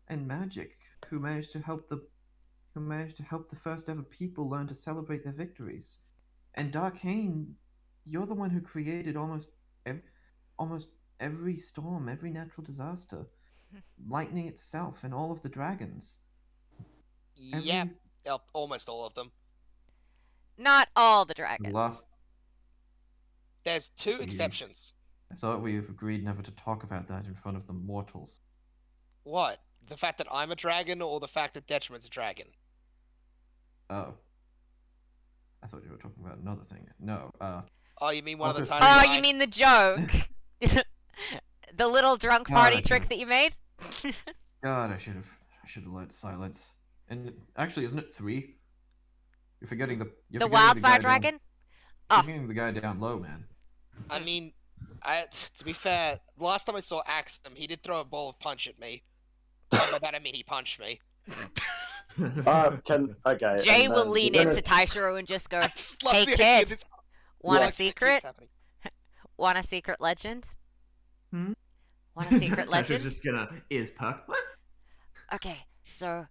and magic who managed to help the first ever people learn to celebrate their victories. And Darkain, you're the one who created almost every storm, every natural disaster, lightning itself, and all of the dragons. Yep. Almost all of them. Not all the dragons. La- There's 2 Hmm. exceptions. I thought we've agreed never to talk about that in front of the mortals. What? The fact that I'm a dragon, or the fact that Detriment's a dragon? Oh. I thought you were talking about another thing. No, Oh, you mean one of the Also- times? Oh, I- you mean the joke? The little drunk party God, trick yeah. that you made? God, I should have learned silence. And actually, isn't it 3? You're forgetting The forgetting guy wildfire down- dragon? You're Oh. forgetting the guy down low, man. I mean, to be fair, last time I saw Axum, he did throw a ball of punch at me. And by that I mean he punched me. Okay. Jay and will then lean you're into gonna- Taishiro and just go, I just love Hey, the idea kid, this want Look, a it keeps secret? happening. Want a secret legend? Hmm? Want a secret Tasha's legend? just gonna ears perk. What? Okay, so,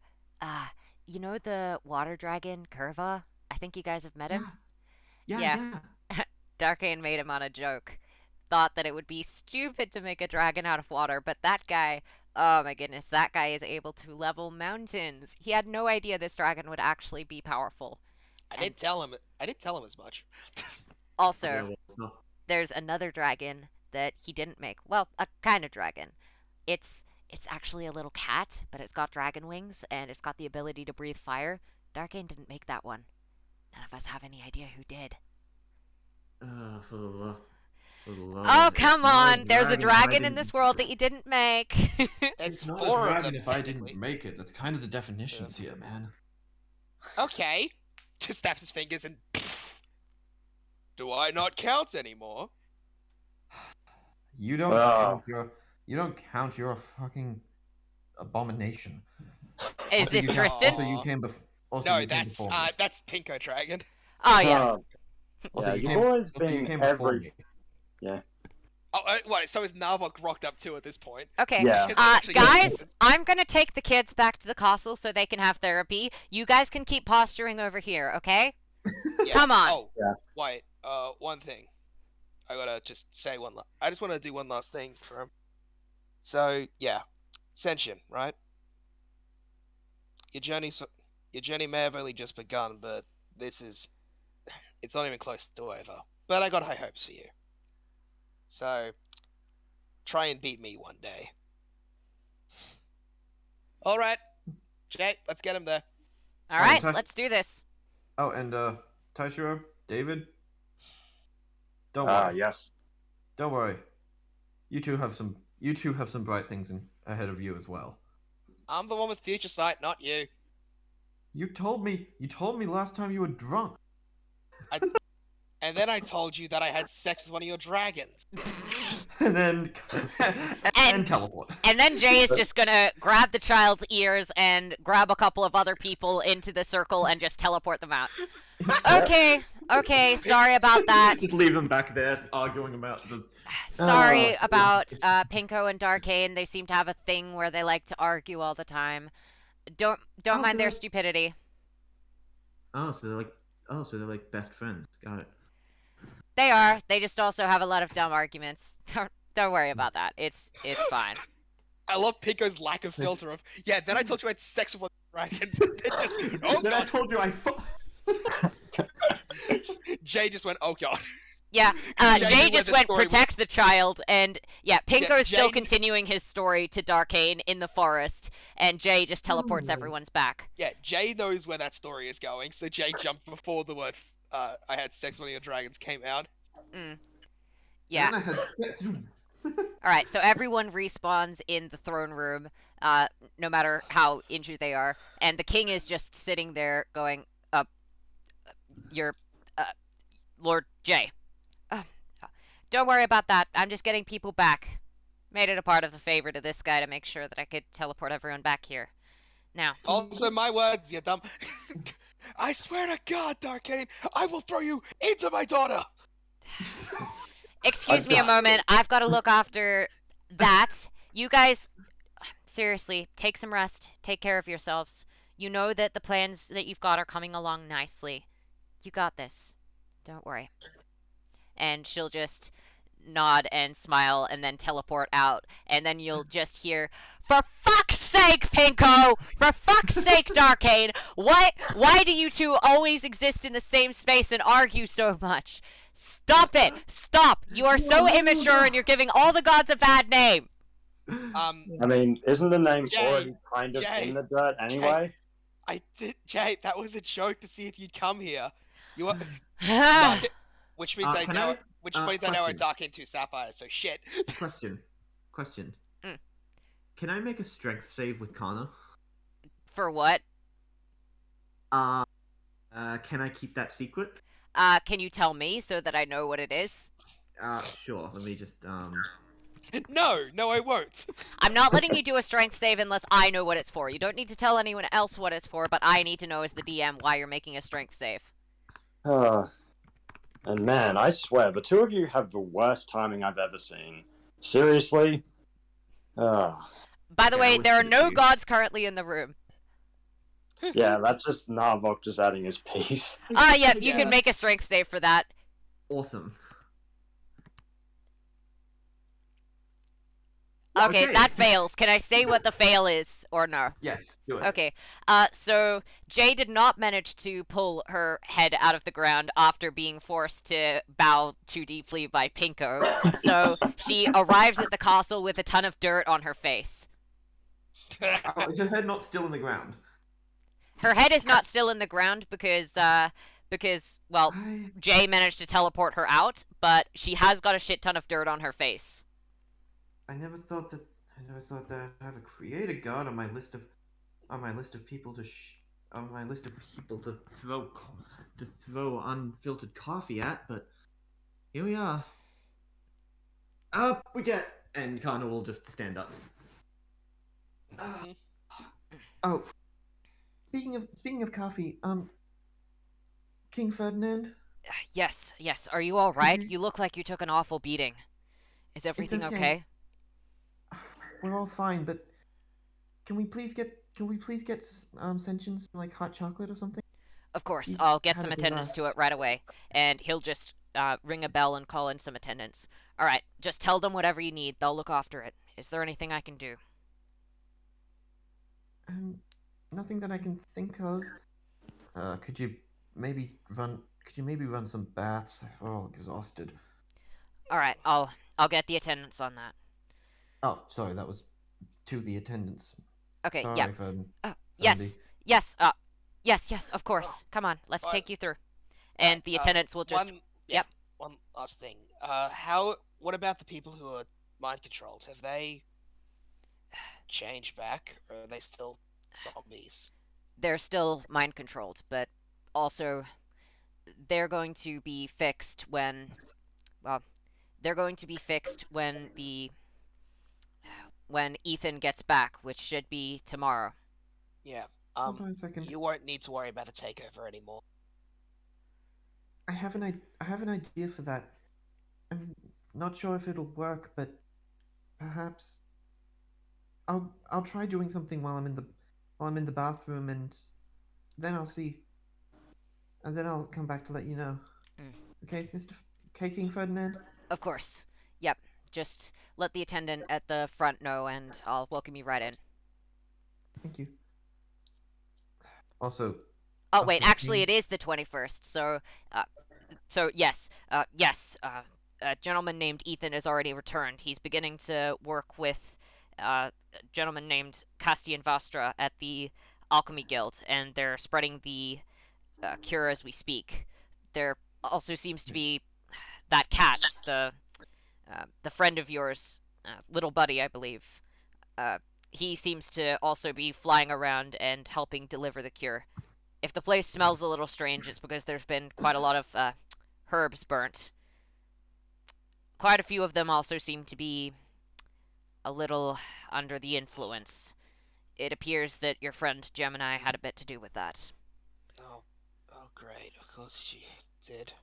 you know the water dragon, Curva? I think you guys have met him? Yeah. Darkain made him on a joke. Thought that it would be stupid to make a dragon out of water, but that guy, oh my goodness, that guy is able to level mountains. He had no idea this dragon would actually be powerful. I did tell him as much. Also, Yeah, well, it's not- there's another dragon that he didn't make. Well, a kind of dragon. It's actually a little cat, but it's got dragon wings and it's got the ability to breathe fire. Darkain didn't make that one. None of us have any idea who did. For the love. Oh, come on! There's a dragon in this world that you didn't make. There's It's not 4 a of dragon them. if I technically. didn't make it. That's kind of the definitions here, man. Okay. Just snaps his fingers and. Do I not count anymore? You don't Wow. count your fucking abomination. Is Also, this you- Tristan? Also, you came Also, No, you came before me. that's Pinko Dragon. Oh yeah. Also, Yeah, you you've came. always Also, you been came before every. me. Yeah. Oh, what? So is Narvok rocked up too at this point? Okay. Yeah. Because that's actually Guys, I'm gonna take the kids back to the castle so they can have therapy. You guys can keep posturing over here, okay? Yeah. Come on. Oh, Yeah. wait. One thing. I gotta just say one. I just want to do one last thing for him. So yeah, Senshin, right? Your journey may have only just begun, but it's not even close to over. But I got high hopes for you. So try and beat me one day. All right, Jay, let's get him there. All right, Tash- let's do this. Oh, and Taishiro, David, don't worry. Yes. Don't worry. You two have some. You two have some bright things ahead of you as well. I'm the one with future sight, not you. You told me. You told me last time you were drunk. And then I told you that I had sex with one of your dragons. And then and teleport. And then Jay is just gonna grab the child's ears and grab a couple of other people into the circle and just teleport them out. Okay, sorry about that. Just leave them back there arguing about the. Sorry about Pinko and Darkain. They seem to have a thing where they like to argue all the time. Don't mind their stupidity. Oh, so they're like best friends. Got it. They are. They just also have a lot of dumb arguments. Don't worry about that. It's fine. I love Pinko's lack of filter of, yeah, then I told you I had sex with one of the dragons. And then just, oh Then I god. told you I. Jay just went, oh god. Yeah, Jay knew Jay where just the went story protect the child, and yeah, Pinko's Jay still kn- continuing his story to Darkain in the forest, and Jay just teleports everyone's back. Yeah, Jay knows where that story is going, so Jay jumped before the word, I had sex with one of your dragons came out. Yeah. And I had sex. All right, so everyone respawns in the throne room, no matter how injured they are, and the king is just sitting there going, "Your, Lord Jay. Don't worry about that. I'm just getting people back. Made it a part of the favor to this guy to make sure that I could teleport everyone back here. Now, Also, my words, you dumb. I swear to God, Darkain, I will throw you into my daughter! excuse me a moment. I've got to look after that. You guys, seriously, take some rest. Take care of yourselves. You know that the plans that you've got are coming along nicely. You got this. Don't worry." And she'll just nod and smile and then teleport out, and then you'll just hear, "For fuck's sake, Pinko! For fuck's sake, Darkain! Why do you two always exist in the same space and argue so much? Stop it! Stop! You are so immature and you're giving all the gods a bad name!" I mean, isn't the name Jay, already kind of Jay, in the dirt anyway? Jay, that was a joke to see if you'd come here. You were... Which means I know a Darkain 2 Sapphire, so shit. Question. Mm. Can I make a strength save with Kana? For what? Can I keep that secret? Can you tell me so that I know what it is? Sure. Let me just No, I won't. I'm not letting you do a strength save unless I know what it's for. You don't need to tell anyone else what it's for, but I need to know as the DM why you're making a strength save. And man, I swear, the two of you have the worst timing I've ever seen. Seriously? By the way, there are no gods currently in the room. Yeah, that's just Narvok just adding his piece. Yeah, you can make a strength save for that. Awesome. Okay, that fails. Can I say what the fail is, or no? Yes, do it. Okay, so Jay did not manage to pull her head out of the ground after being forced to bow too deeply by Pinko, so she arrives at the castle with a ton of dirt on her face. Is her head not still in the ground? Her head is not still in the ground because, well, Jay managed to teleport her out, but she has got a shit ton of dirt on her face. I never thought that I'd have a creator god on my list of people to throw unfiltered coffee at, but here we are. Up we get, and Kana will just stand up. Oh, speaking of coffee, King Ferdinand, Yes, yes. Are you all could right? you? You look like you took an awful beating. Is It's everything okay. okay? We're all fine, but can we please get Senshin some like hot chocolate or something? Of course, He's I'll get had some a big attendants to it last. right away. And he'll just ring a bell and call in some attendants. All right, just tell them whatever you need. They'll look after it. Is there anything I can do? Um, Nothing that I can think of. Could you maybe run? Could you maybe run some baths? We're all exhausted. All right, I'll get the attendants on that. Oh, sorry, that was to the attendants. Okay, yeah. Sorry, Ferdy. Yes, yes, yes, of Oh, course. Come on, let's but take you through. but And the attendants will just. one yeah, Yep. one last thing. How? What about the people who are mind controlled? Have they changed back, or are they still zombies? They're still mind controlled, but also they're going to be fixed when. Well, they're going to be fixed when Ethan gets back, which should be tomorrow. Yeah. Hold on a second. You won't need to worry about the takeover anymore. I have an idea for that. I'm not sure if it'll work, but perhaps I'll try doing something while I'm in the bathroom, and then I'll see, and then I'll come back to let you know. Mm. Okay, K King Ferdinand. Of course. Yep. Just let the attendant at the front know, and I'll welcome you right in. Thank you. Also, Oh wait, also actually, King. it is the 21st. So yes, yes. A gentleman named Ethan has already returned. He's beginning to work with a gentleman named Castian Vastra at the Alchemy Guild, and they're spreading the cure as we speak. There also seems to be that Katz, the friend of yours, little buddy, I believe. Uh, he seems to also be flying around and helping deliver the cure. If the place smells a little strange, it's because there's been quite a lot of herbs burnt. Quite a few of them also seem to be a little under the influence. It appears that your friend Gemini had a bit to do with that. Oh, oh, great. Of course she did.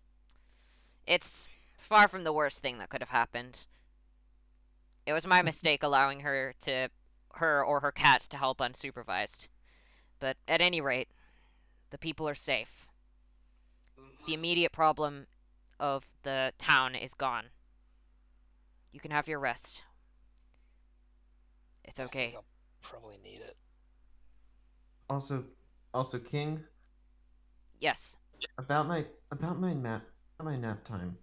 It's far from the worst thing that could have happened. It was my mistake allowing her or her cat to help unsupervised. But at any rate, the people are safe. The immediate problem of the town is gone. You can have your rest. It's I think okay. I'll probably need it. Also, also King. Yes, About my nap time.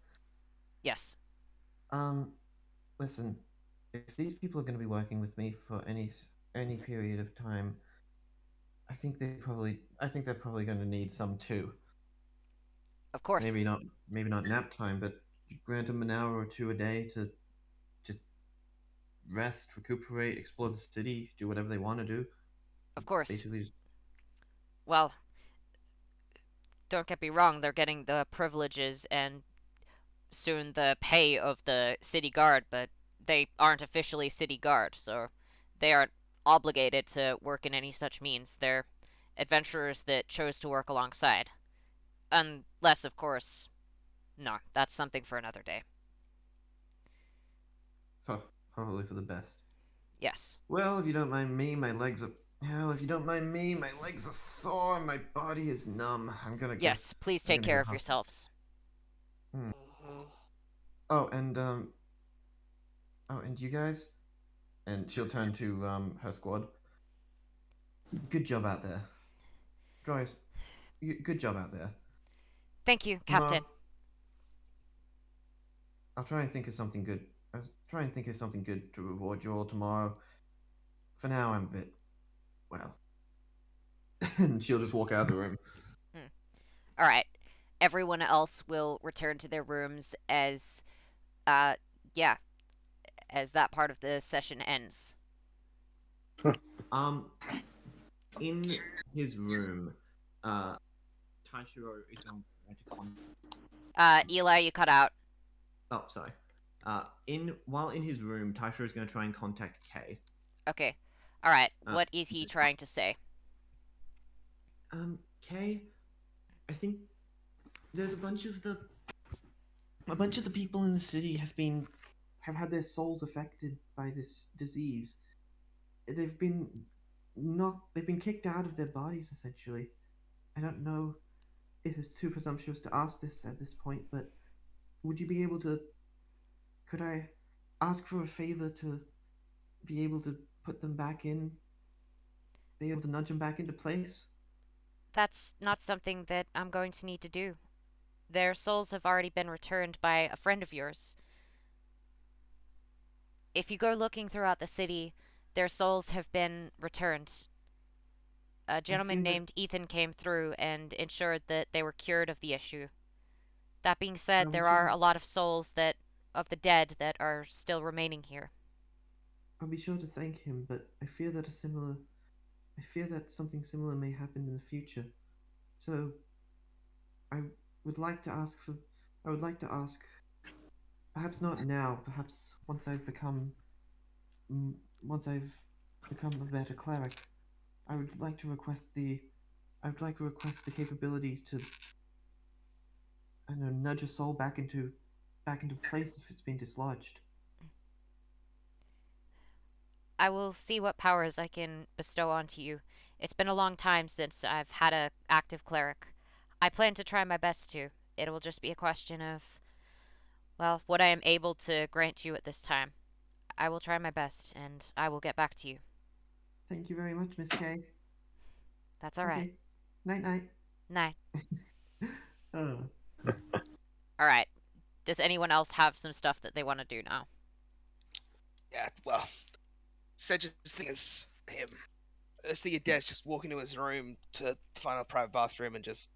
yes, Um, Listen, if these people are going to be working with me for any period of time, I think they're probably going to need some too. of course, Maybe not nap time, but grant them an hour or two a day to just rest, recuperate, explore the city, do whatever they want to do. of course. Basically, just Well, don't get me wrong, they're getting the privileges and soon the pay of the city guard, but they aren't officially city guard, so they aren't obligated to work in any such means. They're adventurers that chose to work alongside. Unless, of course, no, that's something for another day. probably for the best. Yes. Well, if you don't mind me, my legs are. Hell, if you don't mind me, my legs are sore and my body is numb. Yes, please I'm take gonna care go of yourselves. Hmm. Mm-hmm. Oh, and you guys, and she'll turn to her squad. Good job out there, Joyce. Good job out there. Thank you, Tomorrow, Captain. I'll try and think of something good. I'll try and think of something good to reward you all tomorrow. For now, I'm a bit well. And she'll just walk out of the room. Hmm. All right. Everyone else will return to their rooms as, uh, yeah, as that part of the session ends. Um, in his room, Taishiro is going to contact. Eli, you cut out. Oh, sorry. While in his room, Taishiro is going to try and contact Kay. Okay. All right. Uh, What is he just trying to say? Kay, I think there's a bunch of the people in the city have had their souls affected by this disease. They've been they've been kicked out of their bodies essentially. I don't know if it's too presumptuous to ask this at this point, but would you be able to could I ask for a favor to be able to put them back in, be able to nudge them back into place? That's not something that I'm going to need to do. Their souls have already been returned by a friend of yours. If you go looking throughout the city, their souls have been returned. A I gentleman fear that named Ethan came through and ensured that they were cured of the issue. That being said, I'll be there sure are to a lot of souls that of the dead that are still remaining here. I'll be sure to thank him, but I fear that something similar may happen in the future. So I would like to ask for I would like to ask, perhaps not now, perhaps mm, once I've become a better cleric, I would like to request the capabilities to, I don't know, nudge a soul back into place if it's been dislodged. I will see what powers I can bestow onto you. It's been a long time since I've had a active cleric. I plan to try my best to. It will just be a question of, well, what I am able to grant you at this time. I will try my best, and I will get back to you. Thank you very much, Miss K. That's all right. Okay. Night night. Night. uh, All right. Does anyone else have some stuff that they want to do now? Yeah, well, Sedge's thing is him. This thing of Dad's just walking to his room to find a private bathroom and just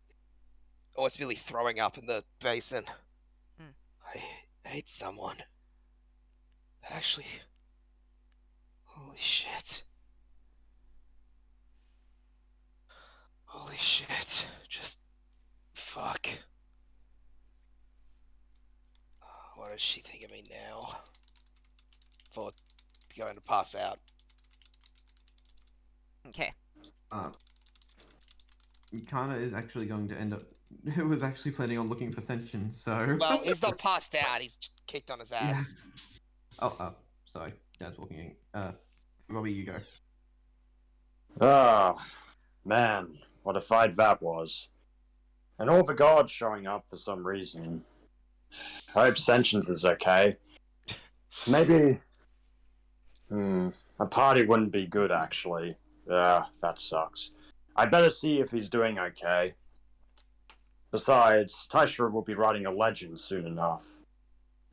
almost really throwing up in the basin. Mm. I hate someone. That actually. Holy shit. Holy shit. Just. Fuck. What does she think of me now? For going to pass out. Okay. uh, Kana is actually going to end up. It was actually planning on looking for Senshin, so. Well, he's not passed out, he's just kicked on his Yeah. ass. Sorry. Dad's walking in. Robbie, you go. Oh, man, what a fight that was. And all the gods showing up for some reason. I hope Sentience is okay. Maybe. A party wouldn't be good, actually. That sucks. I better see if he's doing okay. Besides, Taishiro will be writing a legend soon enough.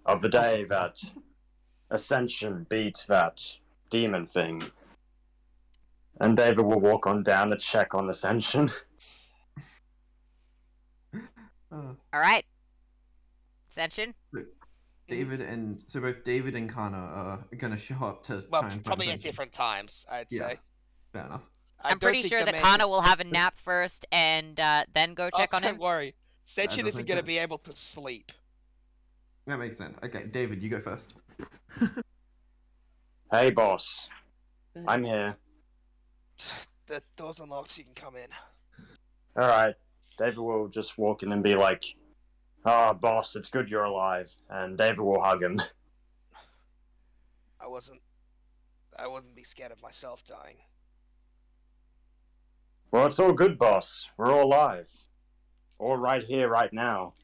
Of the day that Ascension beat that demon thing. And David will walk on down to check on Ascension. Uh, All right. Senshin? so both David and Kana are gonna show up to Well, try and find probably at Senshin. different times, I'd Yeah. say. Fair enough. I'm pretty sure that Kana will have a nap first and then go check on Don't him. worry. Senshin does isn't make going to sense. be able to sleep. That makes sense. Okay, David, you go first. Hey, boss. I'm here. The door's unlocked so you can come in. Alright. David will just walk in and be like, boss, it's good you're alive. And David will hug him. I wouldn't be scared of myself dying. Well, it's all good, boss. We're all alive. All right here, right now.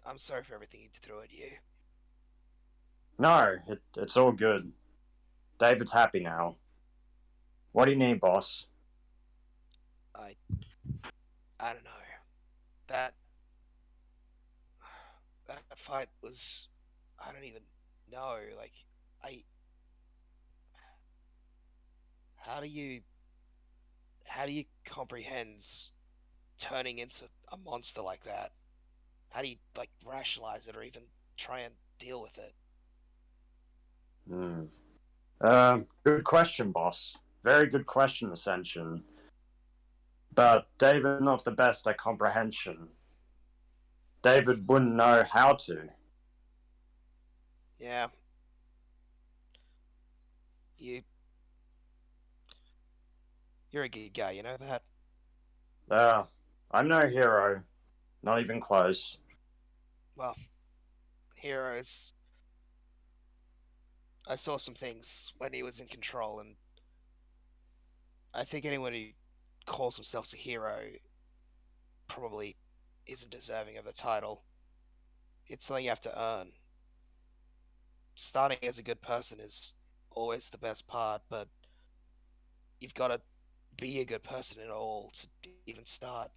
I'm sorry for everything he threw at you. No, it's all good. David's happy now. What do you need, boss? I don't know. That fight was, I don't even know. Like, how do you comprehend turning into a monster like that? How do you like rationalize it or even try and deal with it? Good question, boss. Very good question, Ascension. But David not the best at comprehension. David wouldn't know how to. Yeah. You You're a good guy, you know that? I'm no hero. Not even close. Well, heroes. I saw some things when he was in control, and I think anyone who calls themselves a hero probably isn't deserving of the title. It's something you have to earn. Starting as a good person is always the best part, but you've got to be a good person in all to even start.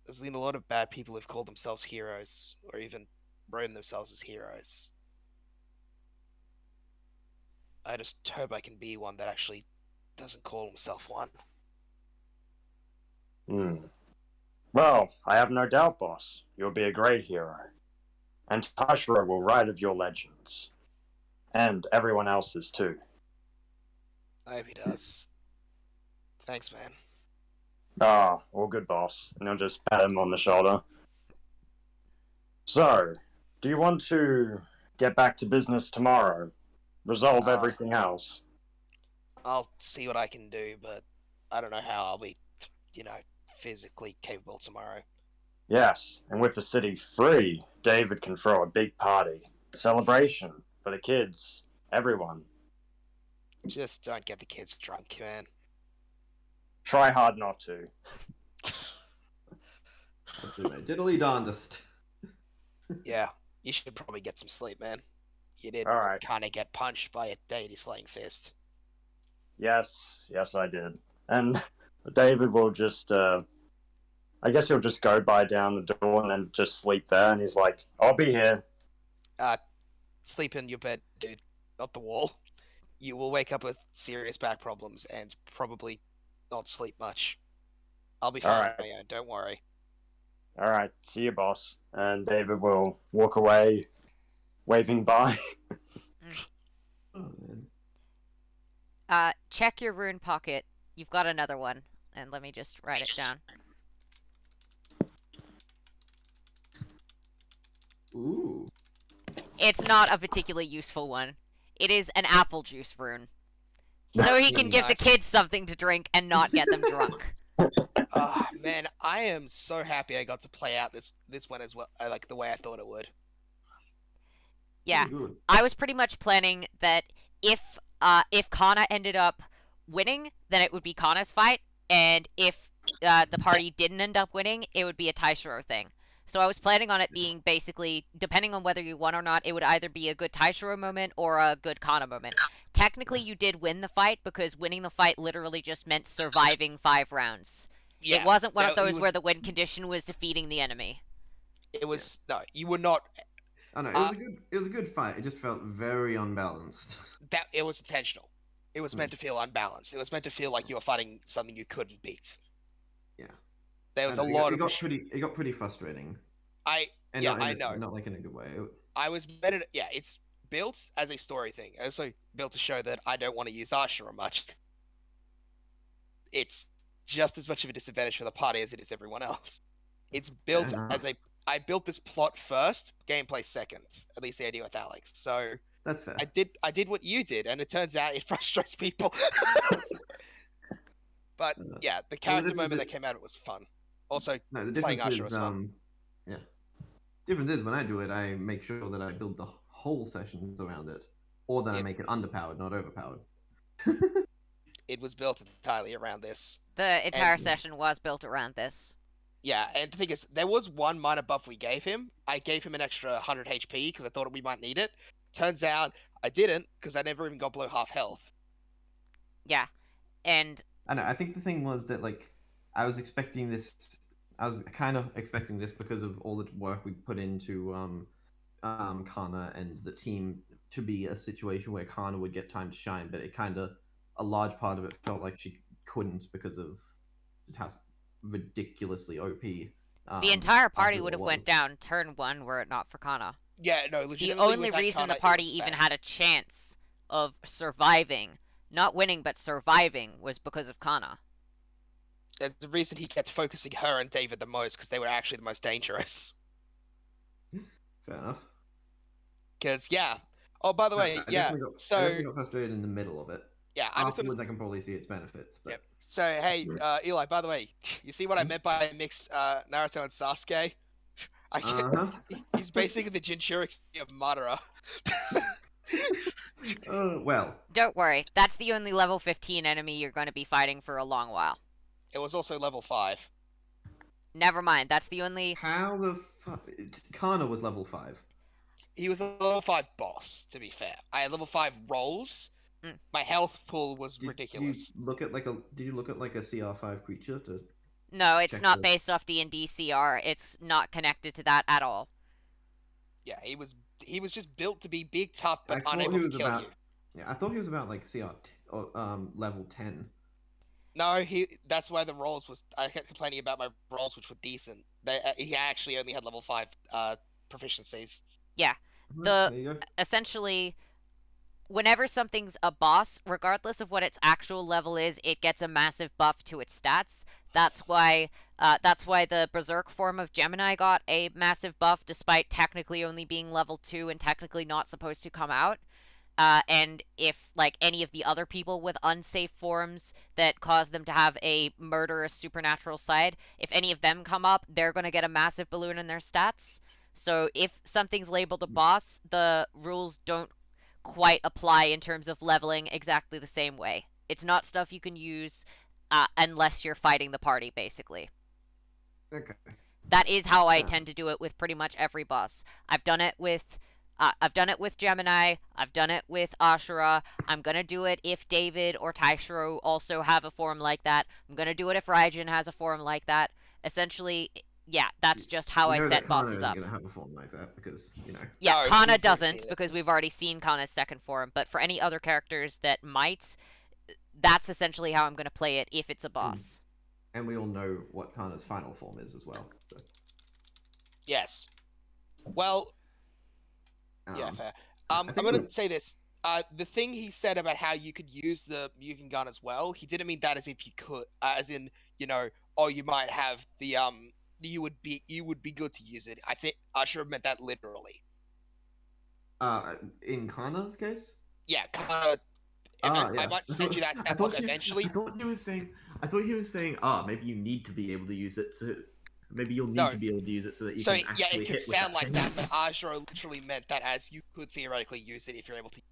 There's been a lot of bad people who've called themselves heroes, or even written themselves as heroes. I just hope I can be one that actually doesn't call himself one. Well, I have no doubt, boss. You'll be a great hero. And Taishiro will write of your legends. And everyone else's too. I hope he does. Thanks, man. All good, boss. And he'll just pat him on the shoulder. So, do you want to get back to business tomorrow? Resolve everything else? I'll see what I can do, but I don't know how I'll be, physically capable tomorrow. Yes, and with the city free, David can throw a big party. Celebration for the kids. Everyone. Just don't get the kids drunk, man. Try hard not to. Diddly darndest. Yeah, you should probably get some sleep, man. You did Alright. kind of get punched by a deity slaying fist. Yes, I did. And David will just, I guess he'll just go by down the door and then just sleep there. And he's like, I'll be here. Sleep in your bed, dude, not the wall. You will wake up with serious back problems and probably not sleep much. I'll be fine on my own, don't worry. Alright, see you, boss. And David will walk away, waving bye. Oh, man. Check your rune pocket. You've got another one. And let me just write it down. Ooh. It's not a particularly useful one. It is an apple juice rune. So he can give the kids something to drink and not get them drunk. Man, I am so happy I got to play out this one as well, like the way I thought it would. Yeah, Good. I was pretty much planning that if Kana ended up winning, then it would be Kana's fight, and if the party didn't end up winning, it would be a Taishiro thing. So I was planning on it being basically, depending on whether you won or not, it would either be a good Taishiro moment or a good Kana moment. Technically, you did win the fight because winning the fight literally just meant surviving 5 rounds. Yeah, it wasn't one of those where the win condition was defeating the enemy. It was no, you were not. Oh no, it was a good fight. It just felt very unbalanced. That it was intentional. It was meant to feel unbalanced. It was meant to feel like you were fighting something you couldn't beat. Yeah. There was a lot of. It got pretty frustrating. I know. Not like in a good way. I was better. Yeah, it's built as a story thing. Also built to show that I don't want to use Asura much. It's just as much of a disadvantage for the party as it is everyone else. It's built as a. I built this plot first, gameplay second. At least the idea with Alex. So that's fair. I did what you did, and it turns out it frustrates people. But yeah, the character moment that came out of it was fun. Also, the playing difference Asura was fun. Yeah. Difference is when I do it, I make sure that I build the whole sessions around it, or that I make it underpowered, not overpowered. It was built entirely around this. The entire session was built around this. Yeah, and the thing is, there was one minor buff we gave him. I gave him an extra 100 HP because I thought we might need it. Turns out I didn't because I never even got below half health. Yeah, and I know. I think the thing was that I was expecting this. I was kind of expecting this because of all the work we put into Kana and the team to be a situation where Kana would get time to shine, but a large part of it felt like she couldn't because of just how ridiculously OP. The entire party would have went down turn 1 were it not for Kana. Yeah, no, legitimately. The only reason the party even had a chance of surviving, not winning but surviving, was because of Kana. There's the reason he kept focusing her and David the most, because they were actually the most dangerous. Fair enough. Because, yeah. Oh, by the way, I definitely got frustrated in the middle of it. Yeah, I'm just gonna. Afterwards, I can probably see its benefits. But Yep. So hey, Eli. By the way, you see what I meant by mixed Naruto and Sasuke? I get, uh-huh. he's basically the Jinchuriki of Madara. Well, Don't worry, that's the only level 15 enemy you're going to be fighting for a long while. It was also level 5. Never mind, that's the only... how the fuck? Kana was level 5. He was a level 5 boss, to be fair. I had level 5 rolls. Mm. My health pool was Did ridiculous. you look at like a? Did you look at like a CR5 creature to? No, it's Check not the- based off D&D CR. It's not connected to that at all. Yeah, he was just built to be big, tough, I but thought unable he to was kill about. you. Yeah, I thought he was about like or level 10. No, that's why the rolls was. I kept complaining about my rolls, which were decent. He actually only had level 5 proficiencies. Yeah. There you go. Essentially, whenever something's a boss, regardless of what its actual level is, it gets a massive buff to its stats. That's why the Berserk form of Gemini got a massive buff, despite technically only being level 2 and technically not supposed to come out. And if, like, any of the other people with unsafe forms that cause them to have a murderous supernatural side, if any of them come up, they're going to get a massive balloon in their stats. So if something's labeled a boss, the rules don't quite apply in terms of leveling exactly the same way. It's not stuff you can use unless you're fighting the party, basically. Okay. That is how I Yeah. tend to do it with pretty much every boss. I've done it with Gemini. I've done it with Asura. I'm gonna do it if David or Taishiro also have a form like that. I'm gonna do it if Raijin has a form like that. Essentially, yeah, that's just how I You know set that Kana bosses isn't up. gonna have a form like that because Yeah, No, Kana we've doesn't seen it. because we've already seen Kana's second form. But for any other characters that might, that's essentially how I'm gonna play it if it's a boss. and we all know what Kana's final form is as well. So Yes. Well, yeah, fair. I I'm think gonna we- say this. The thing he said about how you could use the Mugen gun as well, he didn't mean that as if you could, as in, oh, you might have the you would be good to use it. I think I should have meant that literally. in Kana's case. Yeah, kind of. Yeah. I might send you that I stat thought block eventually. I thought he was saying. I thought he was saying. Maybe you need to be able to use it. So maybe you'll need No. to be able to use it so that you So can actually yeah, it hit could with sound like thing. that, but Ashura literally meant that as you could theoretically use it if you're able to.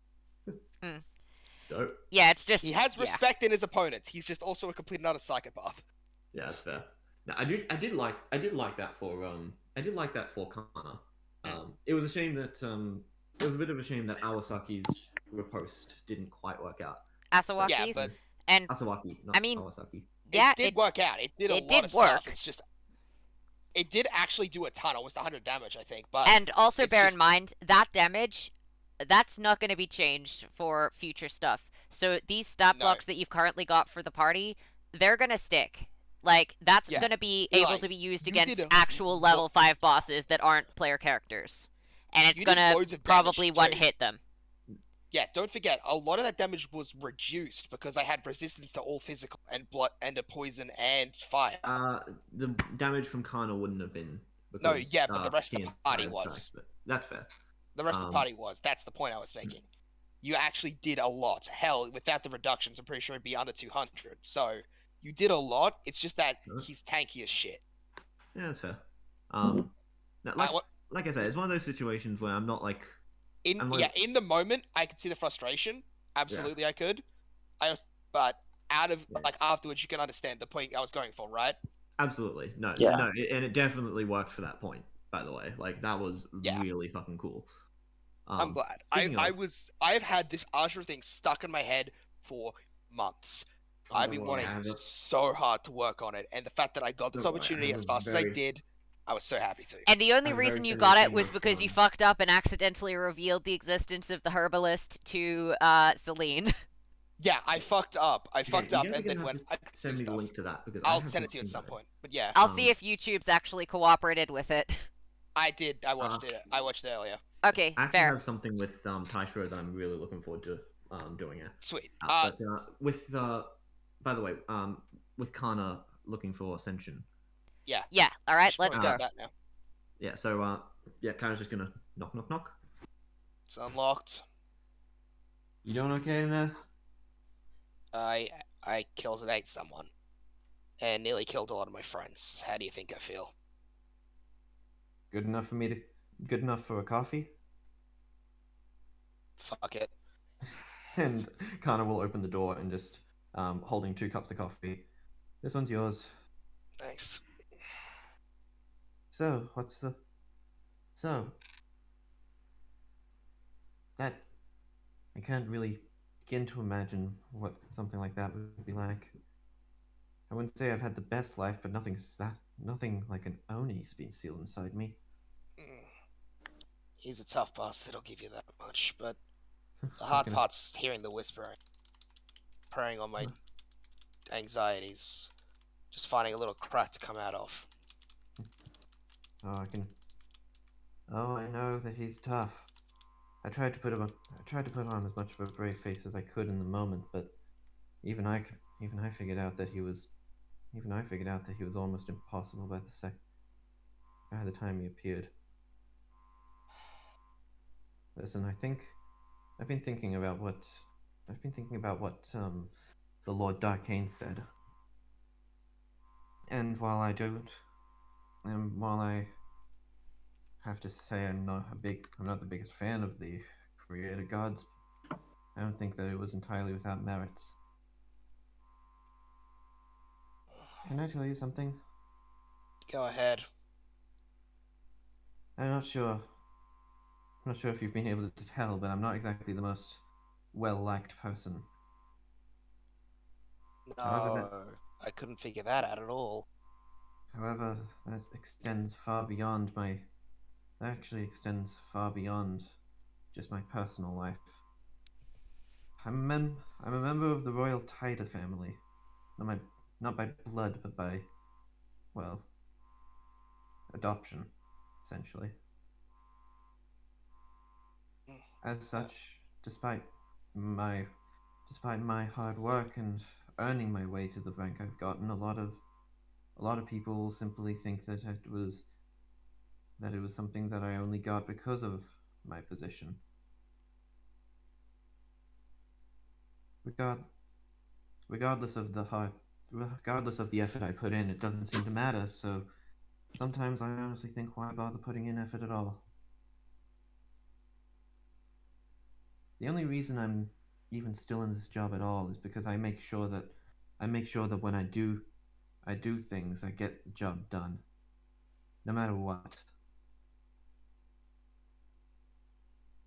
Dope. Yeah, it's just He has yeah. respect in his opponents. He's just also a complete and utter psychopath. Yeah, that's fair. No, I did like that for Kana. It was a shame that it was a bit of a shame that Awasaki's riposte didn't quite work out. Asawaki's. Yeah, but And Asawaki, not I mean, Awasaki. yeah, it did work out. It did a it lot did of work. stuff. It's just it did actually do a ton, almost 100 damage, I think. But And also it's bear just- in mind that damage, that's not going to be changed for future stuff. So these stat No. blocks that you've currently got for the party, they're going to stick. Like, that's Yeah. going to be Eli, able to be used you against did a actual level 5 bosses that aren't player characters. And it's You going did to loads of probably damage, one too. hit them. yeah, don't forget, a lot of that damage was reduced because I had resistance to all physical and blood and a poison and fire. The damage from Kana wouldn't have been. No, Because, yeah, but the rest of he the and party Fire was. attacked, but that's fair. The rest of the Um, party was. That's the point I was making. You actually did a lot. Hell, without the reductions, I'm pretty sure it'd be under 200. So you did a lot. It's just that Sure. he's tanky as shit. Yeah, that's fair. Mm-hmm. No, like I said, it's one of those situations where I'm not like. I'm like- In the moment, I could see the frustration. Absolutely, I could. But out of Yeah. like afterwards, you can understand the point I was going for, right? Absolutely. No, Yeah. no, and it definitely worked for that point, by the way. Like, that was Yeah. really fucking cool. I'm glad. speaking I've had this Ashura thing stuck in my head for months. I've been don't worry, I wanting have it. so hard to work on it, and the fact that I got this Don't worry, I opportunity have as a fast as I very- did, I was so happy to. And the only I'm reason very you similar got it thing was with, because you fucked up and accidentally revealed the existence of the herbalist to Celine. Yeah, I fucked up. I Okay, fucked you up, guys are and then gonna when have I to could see Send me the stuff, link to that because I I'll have send it to you not at seen some that. point. But yeah, I'll see if YouTube's actually cooperated with it. I did. I watched it. I watched it earlier. Okay, I actually fair. have something with Taishiro that I'm really looking forward to doing it. Sweet. But with by the way, with Kana looking for Senshin. Yeah, alright, should let's probably go. do that now. Yeah, so yeah, Kana's just gonna knock knock knock. It's unlocked. You doing okay in there? I killed and ate someone, and nearly killed a lot of my friends. How do you think I feel? Good enough for me to. Good enough for a coffee? Fuck it. And Kana will open the door and just holding 2 cups of coffee. This one's yours. Thanks. So, what's the. So. That. I can't really begin to imagine what something like that would be like. I wouldn't say I've had the best life, but nothing like an Oni's been sealed inside me. Mm. He's a tough bastard, I'll give you that much, but the I'm hard gonna. part's hearing the whispering, preying on my anxieties, just finding a little crack to come out of. Oh, I can. Oh, I know that he's tough. I tried to put on as much of a brave face as I could in the moment, but even I figured out that he was, even I figured out that he was almost impossible by the time he appeared. Listen, I've been thinking about what, the Lord Darkain said, and while I have to say I'm not the biggest fan of the creator gods, I don't think that it was entirely without merits. Can I tell you something? Go ahead. I'm not sure. I'm not sure if you've been able to tell, but I'm not exactly the most well-liked person. However, that No, I couldn't figure that out at all. however that extends far beyond my. That actually extends far beyond just my personal life. I'm a member of the royal Taida family. Not my, not by blood, but by, well, adoption, essentially. As Uh, such, my despite my hard work and earning my way to the rank I've gotten, a lot of people simply think that it was something that I only got because of my position. Regard, regardless of the hard, regardless of the effort I put in, it doesn't seem to matter. So sometimes I honestly think, why bother putting in effort at all? The only reason I'm even still in this job at all is because I make sure that when I do things, I get the job done, no matter what.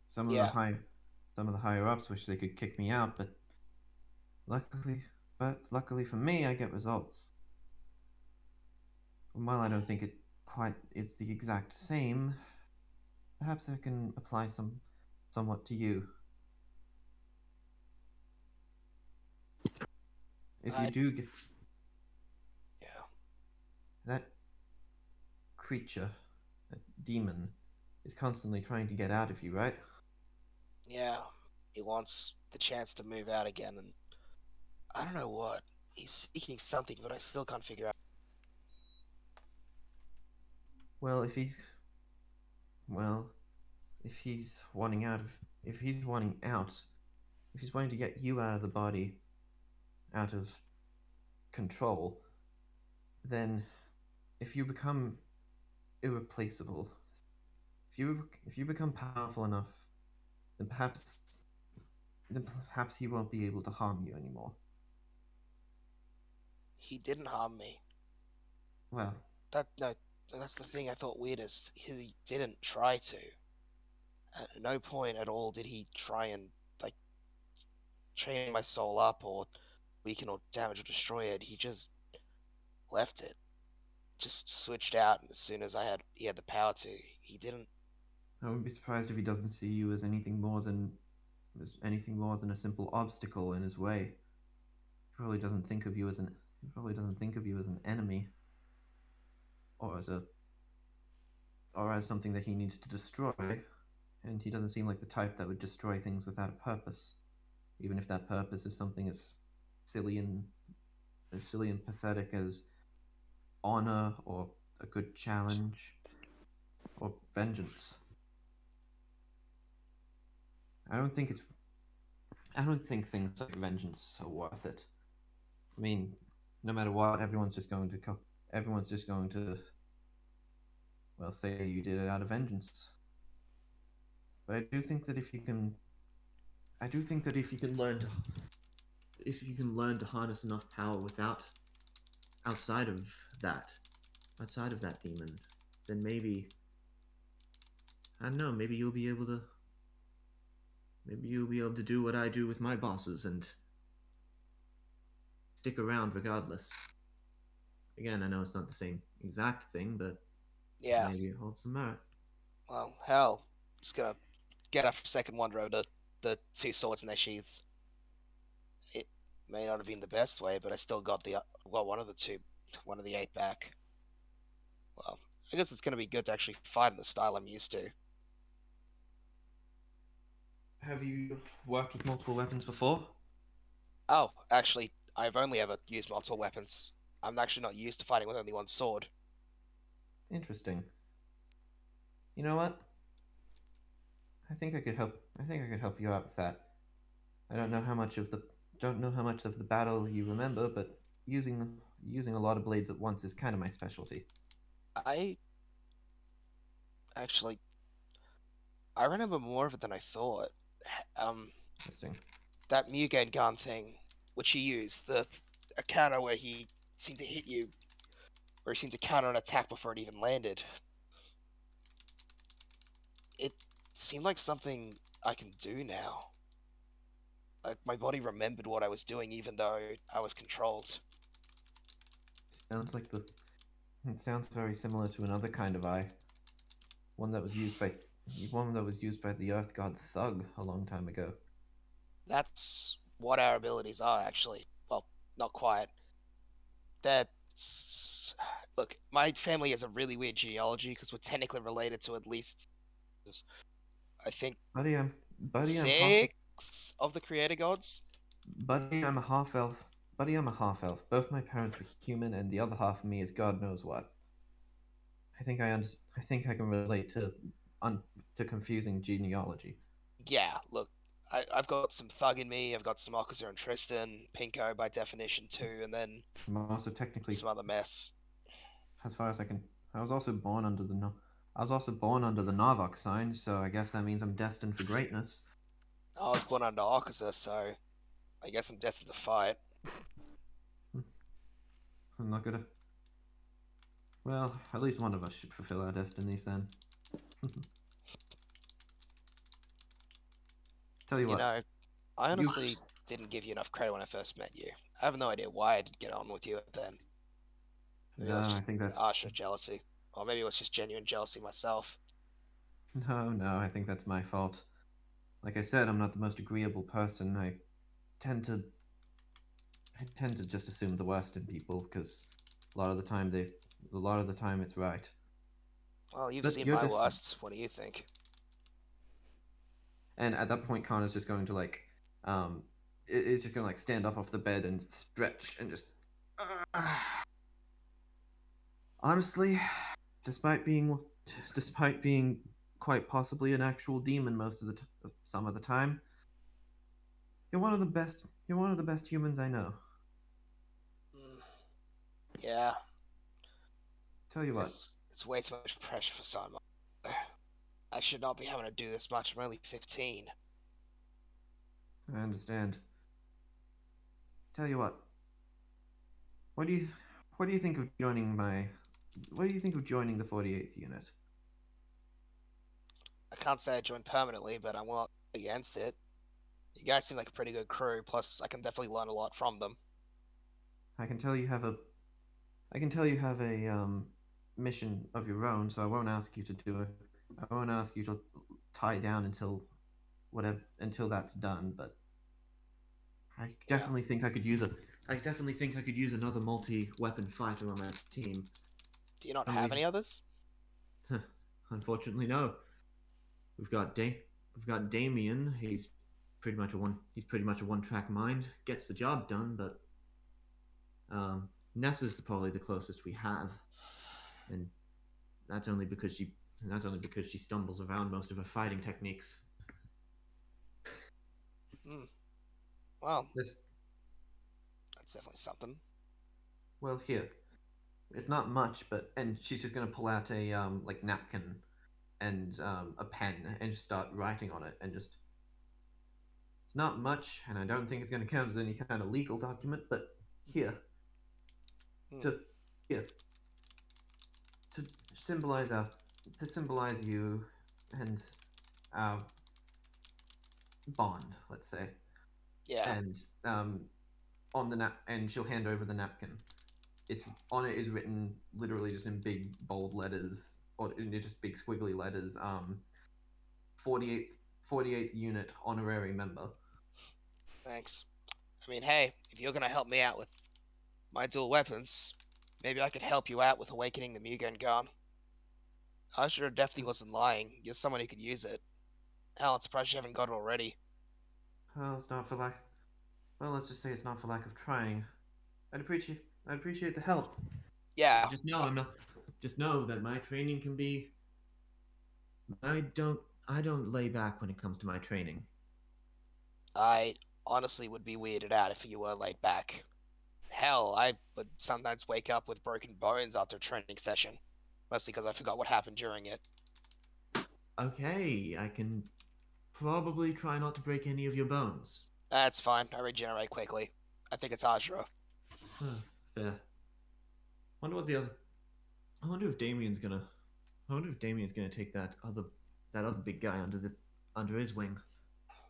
Some of the yeah, high, some of the higher ups wish they could kick me out, luckily, but luckily for me, I get results. And while I don't think it quite is the exact same, perhaps I can apply somewhat to you. If you I, do get yeah, that creature, that demon, is constantly trying to get out of you, right? yeah. He wants the chance to move out again, and I don't know what. He's seeking something, but I still can't figure out. Well, well, if he's wanting out of, if he's wanting out, if he's wanting to get you out of the body, out of control, then if you become irreplaceable, if you become powerful enough, then perhaps he won't be able to harm you anymore. He didn't harm me. Well, That no, that's the thing I thought weirdest. He didn't try to. At no point at all did he try and like chain my soul up or weaken or damage or destroy it. He just left it. Just switched out as soon as he had the power to. He didn't. I wouldn't be surprised if he doesn't see you as anything more than a simple obstacle in his way. He probably doesn't think of you as an enemy or as something that he needs to destroy, and he doesn't seem like the type that would destroy things without a purpose, even if that purpose is something silly and as silly and pathetic as honor or a good challenge or vengeance. I don't think it's I don't think things like vengeance are worth it. I mean, no matter what, everyone's just going to, well, say you did it out of vengeance. But I do think that if you can learn to harness enough power outside of that, outside of that demon, then maybe, I don't know, maybe you'll be able to do what I do with my bosses and stick around regardless. Again, I know it's not the same exact thing, but Yeah. maybe it holds some merit. Well, hell, just gonna get up for a second, wonder over the two swords in their sheaths. It may not have been the best way, but I still got one of the two, one of the 8 back. Well, I guess it's gonna be good to actually fight in the style I'm used to. Have you worked with multiple weapons before? Oh, actually, I've only ever used multiple weapons. I'm actually not used to fighting with only one sword. Interesting. You know what? I think I could help. I think I could help you out with that. I don't know how much of the battle you remember, but using a lot of blades at once is kind of my specialty. I actually, I remember more of it than I thought. Um, Interesting. that Mugen gun thing, which he used, the a counter where he seemed to hit you, or he seemed to counter an attack before it even landed. It seemed like something I can do now. Like my body remembered what I was doing, even though I was controlled. Sounds like the. It sounds very similar to another kind of eye. One that was used by one that was used by the Earth God Thug a long time ago. That's what our abilities are, actually. Well, not quite. That's look. My family has a really weird genealogy because we're technically related to at least, I think, Buddy, I'm half. 6 of the creator gods. Buddy, I'm a half elf. Buddy, I'm a half elf. Both my parents were human, and the other half of me is God knows what. I think I can relate to confusing genealogy. Yeah, look, I've got some thug in me. I've got some Akaza and Tristan, Pinko by definition too, and then I'm also technically, some other mess. as far as I can, I was also born under the I was also born under the Narvok sign, so I guess that means I'm destined for greatness. I was born under Akaza, so I guess I'm destined to fight. I'm not gonna. Well, at least one of us should fulfill our destinies then. Tell you You what, know, I you. honestly didn't give you enough credit when I first met you. I have no idea why I didn't get on with you then. Maybe it was I just think that's Asha jealousy, or maybe it was just genuine jealousy myself. no. I think that's my fault. Like I said, I'm not the most agreeable person. Tend to I tend to just assume the worst in people because a lot of the time it's right. Well, you've But seen you're my different. worst. What do you think? And at that point, Connor's just going to um, it's just going to stand up off the bed and stretch and just. Honestly, despite being, despite being quite possibly an actual demon some of the time, you're one of the best. You're one of the best humans I know. Mm, yeah, Tell you what, it's way too much pressure for someone. I should not be having to do this much. I'm only 15. I understand. Tell you what do you, what do you think of joining what do you think of joining the 48th unit? I can't say I joined permanently, but I'm not against it. You guys seem like a pretty good crew, plus I can definitely learn a lot from them. I can tell you have a, I can tell you have a mission of your own, so I won't ask you to do it. I won't ask you to tie down until that's done. But I Yeah. definitely think I could use a, I definitely think I could use another multi-weapon fighter on my team. Do you not Some have reason, any others? unfortunately, no. We've got we've got Damien. He's pretty much a one-track mind. Gets the job done, but Nessa's probably the closest we have, and that's only because she stumbles around most of her fighting techniques. Hmm. Well, This, that's definitely something. well, here. It's not much, but and she's just gonna pull out a like napkin and a pen and just start writing on it and just. It's not much, and I don't think it's gonna count as any kind of legal document, but here Hmm. to here to symbolize our to symbolize you and our bond, let's say. Yeah. And on the and she'll hand over the napkin. It's on it is written literally just in big bold letters or in just big squiggly letters. 48th 48th unit honorary member. Thanks. I mean, hey, if you're gonna help me out with my dual weapons, maybe I could help you out with awakening the Mugen gun. Asura definitely wasn't lying. You're someone who could use it. Hell, I'm surprised you haven't got it already. Well, it's not for lack. Well, let's just say it's not for lack of trying. I'd appreciate the help. Yeah. Just know I'm not. Just know that my training can be. I don't. I don't lay back when it comes to my training. I honestly would be weirded out if you were laid back. Hell, I would sometimes wake up with broken bones after a training session, mostly because I forgot what happened during it. Okay, I can probably try not to break any of your bones. That's fine. I regenerate quickly. I think it's Asura. Fair. Wonder what the other. I wonder if Damien's gonna. I wonder if Damien's gonna take that other big guy under his wing.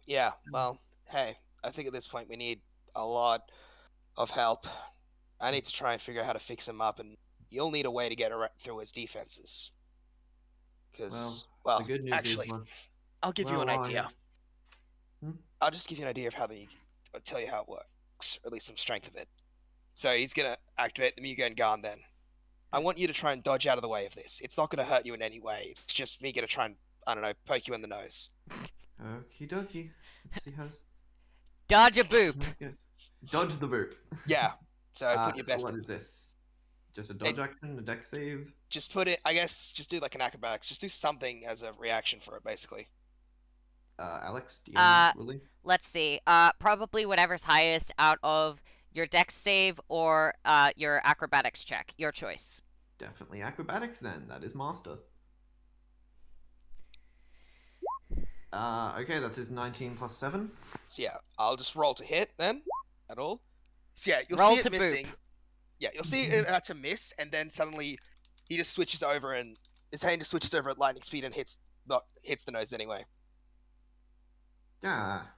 Yeah, well, hey, I think at this point we need a lot of help. I need to try and figure out how to fix him up, and you'll need a way to get through his defenses. Because, The good news is, actually, I'll give you an while idea. Hmm? I'll just give you an idea of how I'll tell you how it works, or at least some strength of it. So he's gonna activate the Mugen Gun then. I want you to try and dodge out of the way of this. It's not gonna hurt you in any way. It's just me gonna try and, I don't know, poke you in the nose. Okie dokie. Let's see how Dodge a boop. this goes. Dodge the boot. Yeah. So put your best. What is this? Just a dodge action, a deck save. Just put it. I guess just do like an acrobatics. Just do something as a reaction for it, basically. Alex, do you Uh, really? Let's see. Probably whatever's highest out of your dex save or your acrobatics check. Your choice. Definitely acrobatics then. That is master. Okay, that is 19 plus 7. So yeah, I'll just roll to hit then. At all. So yeah, you'll Roll see to it missing. boop. Yeah, you'll see it to miss, and then suddenly he just switches over, and his hand just switches over at lightning speed and hits the nose anyway. Ah.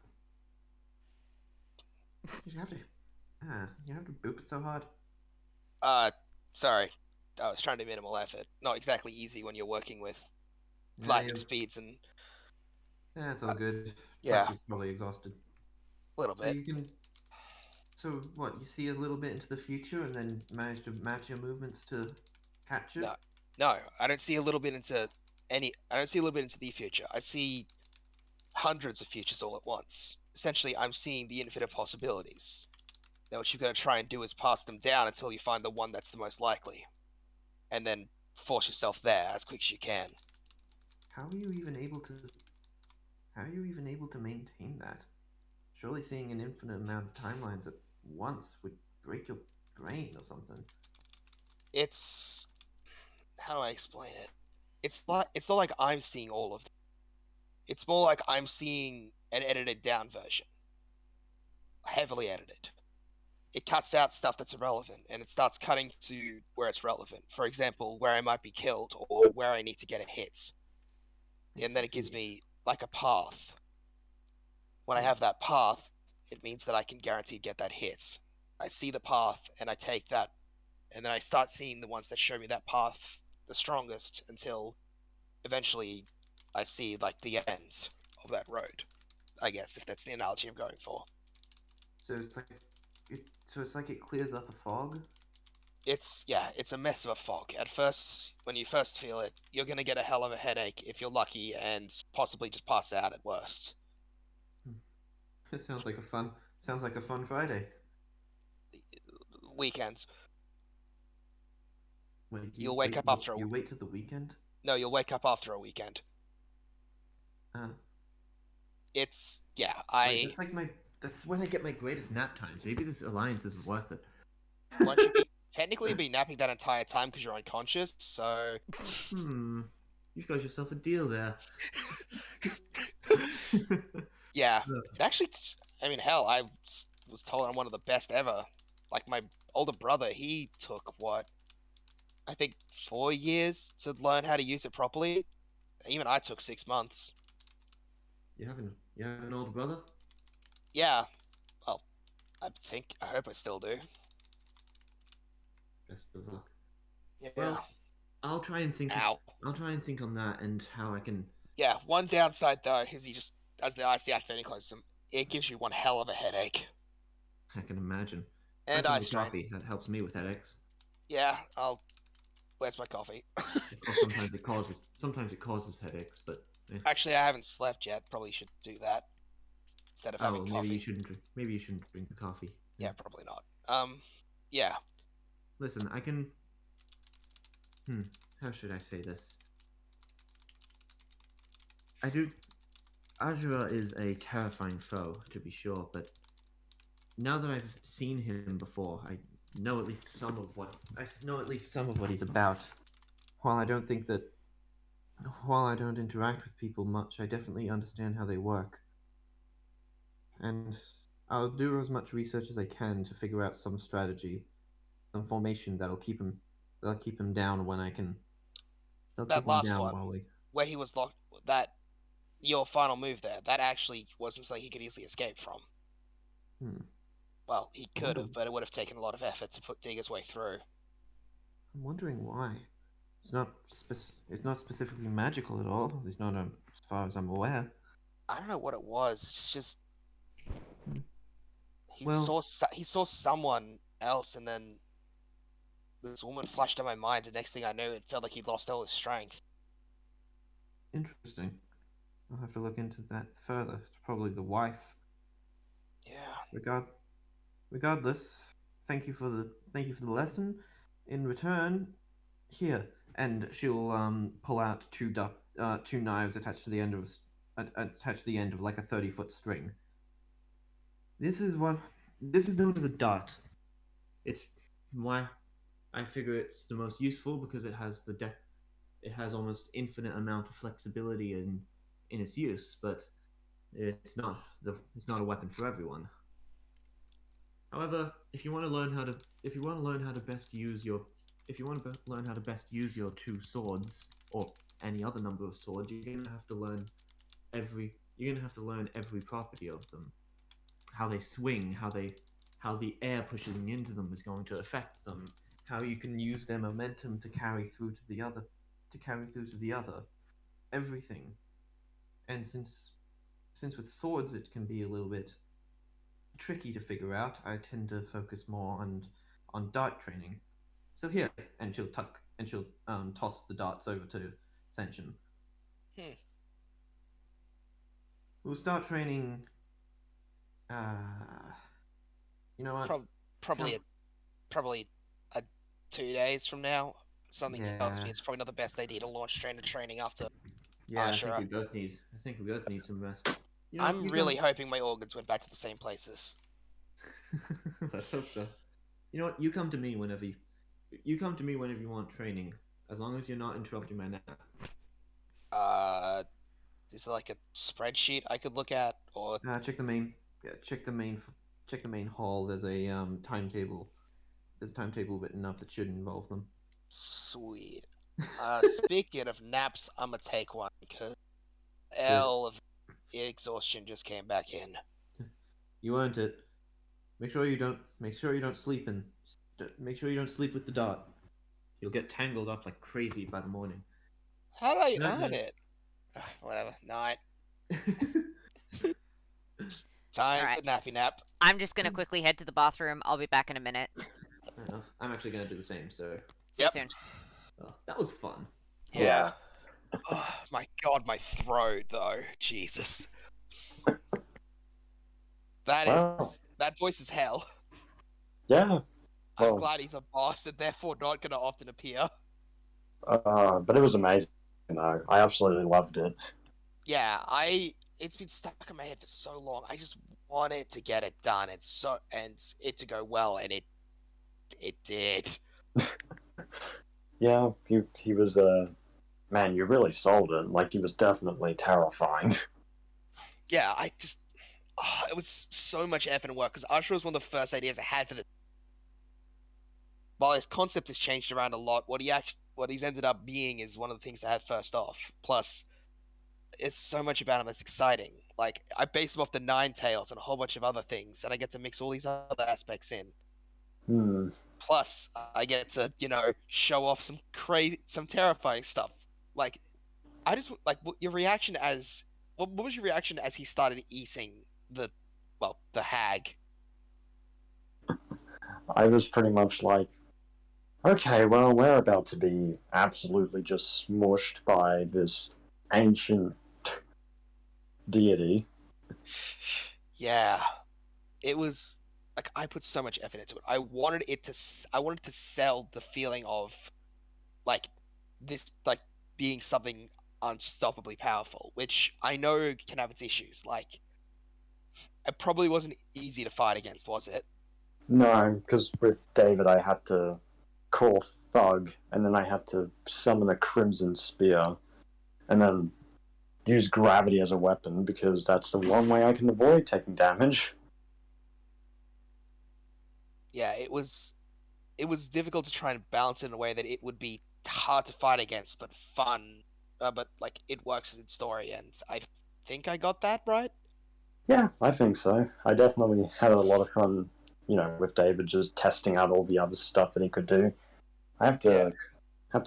You have to. You have to boop it so hard. Sorry. I was trying to do minimal effort. Not exactly easy when you're working with lightning speeds and. Yeah, it's all good. Yeah. Plus, you're probably exhausted. A little So bit. you can. So what? You see a little bit into the future, and then manage to match your movements to catch it. No, I don't see a little bit into any. I don't see a little bit into the future. I see hundreds of futures all at once. Essentially, I'm seeing the infinite possibilities. Now, what you've got to try and do is pass them down until you find the one that's the most likely, and then force yourself there as quick as you can. How are you even able to? How are you even able to maintain that? Surely seeing an infinite amount of timelines at once would break your brain or something. It's how do I explain it? It's not like I'm seeing all of them. It's more like I'm seeing an edited down version, heavily edited. It cuts out stuff that's irrelevant and it starts cutting to where it's relevant. For example, where I might be killed or where I need to get a hit. And then it gives me like a path. When I have that path, it means that I can guarantee get that hit. I see the path and I take that, and then I start seeing the ones that show me that path the strongest until eventually I see like the end of that road. I guess if that's the analogy I'm going for. So it's like it clears up a fog. It's a mess of a fog. At first, when you first feel it, you're gonna get a hell of a headache if you're lucky, and possibly just pass out at worst. It sounds like a fun Friday. Weekends. Wait, You'll wake up after a You wait till the weekend? No, you'll wake up after a weekend. Uh, It's wait, That's when I get my greatest nap times. Maybe this alliance isn't worth it. Won't you be technically be napping that entire time because you're unconscious? So You've got yourself a deal there. yeah, it actually. I mean, hell, was told I'm one of the best ever. Like my older brother, he took what I think 4 years to learn how to use it properly. Even I took 6 months. You have an older brother? Yeah, well, I hope I still do. Best of luck. Yeah. Well, I'll try and think. Ow. I'll try and think on that and how I can. Yeah, one downside though is he just as the ice deactivating closes him, it gives you one hell of a headache. I can imagine. And I eye drink strain. coffee. That helps me with headaches. Yeah, where's my coffee? Of course, sometimes it causes headaches, but. Actually, I haven't slept yet. Probably should do that instead of having maybe coffee. you shouldn't drink. Maybe you shouldn't drink the coffee. Yeah, probably not. Yeah. Listen, I can. How should I say this? Asura is a terrifying foe, to be sure, but now that I've seen him before, I know at least some of what he's about. While I don't interact with people much, I definitely understand how they work. And I'll do as much research as I can to figure out some strategy, some formation that'll keep him down when I can. That last one, where he was locked, your final move there, that actually wasn't something he could easily escape from. Well, he could have, but it would have taken a lot of effort to dig his way through. I'm wondering why. It's not specifically magical at all. At least not as far as I'm aware. I don't know what it was. It's just he saw someone else, and then this woman flashed in my mind. The next thing I knew, it felt like he'd lost all his strength. Interesting. I'll have to look into that further. It's probably the wife. Yeah. Regardless, thank you for the lesson. In return, here, and she'll pull out two knives attached to the end of like a 30-foot string. This is known as a dart. It's why I figure it's the most useful because it has almost infinite amount of flexibility in its use, but it's not a weapon for everyone. However, if you want to learn how to best use your two swords or any other number of swords, you're gonna have to learn every property of them. How they swing, how the air pushing into them is going to affect them, how you can use their momentum to carry through to the other, everything. And since with swords it can be a little bit tricky to figure out, I tend to focus more on dart training. So here, and she'll toss the darts over to Senshin. We'll start training. You know what? Probably 2 days from now. Something tells me it's probably not the best idea to launch training after. Yeah, I think we both need some rest. I'm really hoping my organs went back to the same places. Let's hope so. You know what? You come to me whenever you want training, as long as you're not interrupting my nap. Is there like a spreadsheet I could look at, or check the main hall. There's a timetable. There's a timetable written up that should involve them. Sweet. Speaking of naps, I'm gonna take one because L of exhaustion just came back in. You earned it. Make sure you don't sleep with the dart. You'll get tangled up like crazy by the morning. How do I earn it? Whatever. Night. Time for nappy nap. I'm just gonna quickly head to the bathroom. I'll be back in a minute. I'm actually gonna do the same. So. See you soon. Oh, that was fun. Yeah. Oh, my God, my throat though. Jesus. That voice is hell. Yeah. I'm glad he's a boss and therefore not going to often appear. But it was amazing, though. I absolutely loved it. Yeah, it's been stuck in my head for so long. I just wanted to get it done and it to go well, and it did. Yeah, he was man, you really sold it. Like, he was definitely terrifying. Yeah, it was so much effort and work because Asura was one of the first ideas I had for the. While his concept has changed around a lot, what he's ended up being is one of the things I had first off. Plus, there's so much about him that's exciting. Like, I base him off the Nine Tails and a whole bunch of other things, and I get to mix all these other aspects in. Hmm. Plus, I get to, show off some terrifying stuff. Like, I just like your reaction as what was your reaction as he started eating the hag? I was pretty much like, okay, well, we're about to be absolutely just smushed by this ancient deity. Yeah, it was like I put so much effort into it. I wanted to sell the feeling of like this being something unstoppably powerful, which I know can have its issues. Like, it probably wasn't easy to fight against, was it? No, because with David, I had to call Thug, and then I had to summon a Crimson Spear, and then use gravity as a weapon because that's the one way I can avoid taking damage. Yeah, it was difficult to try and balance it in a way that it would be hard to fight against, but fun. But like it works in its story, and I think I got that right. Yeah, I think so. I definitely had a lot of fun, with David just testing out all the other stuff that he could do. I have to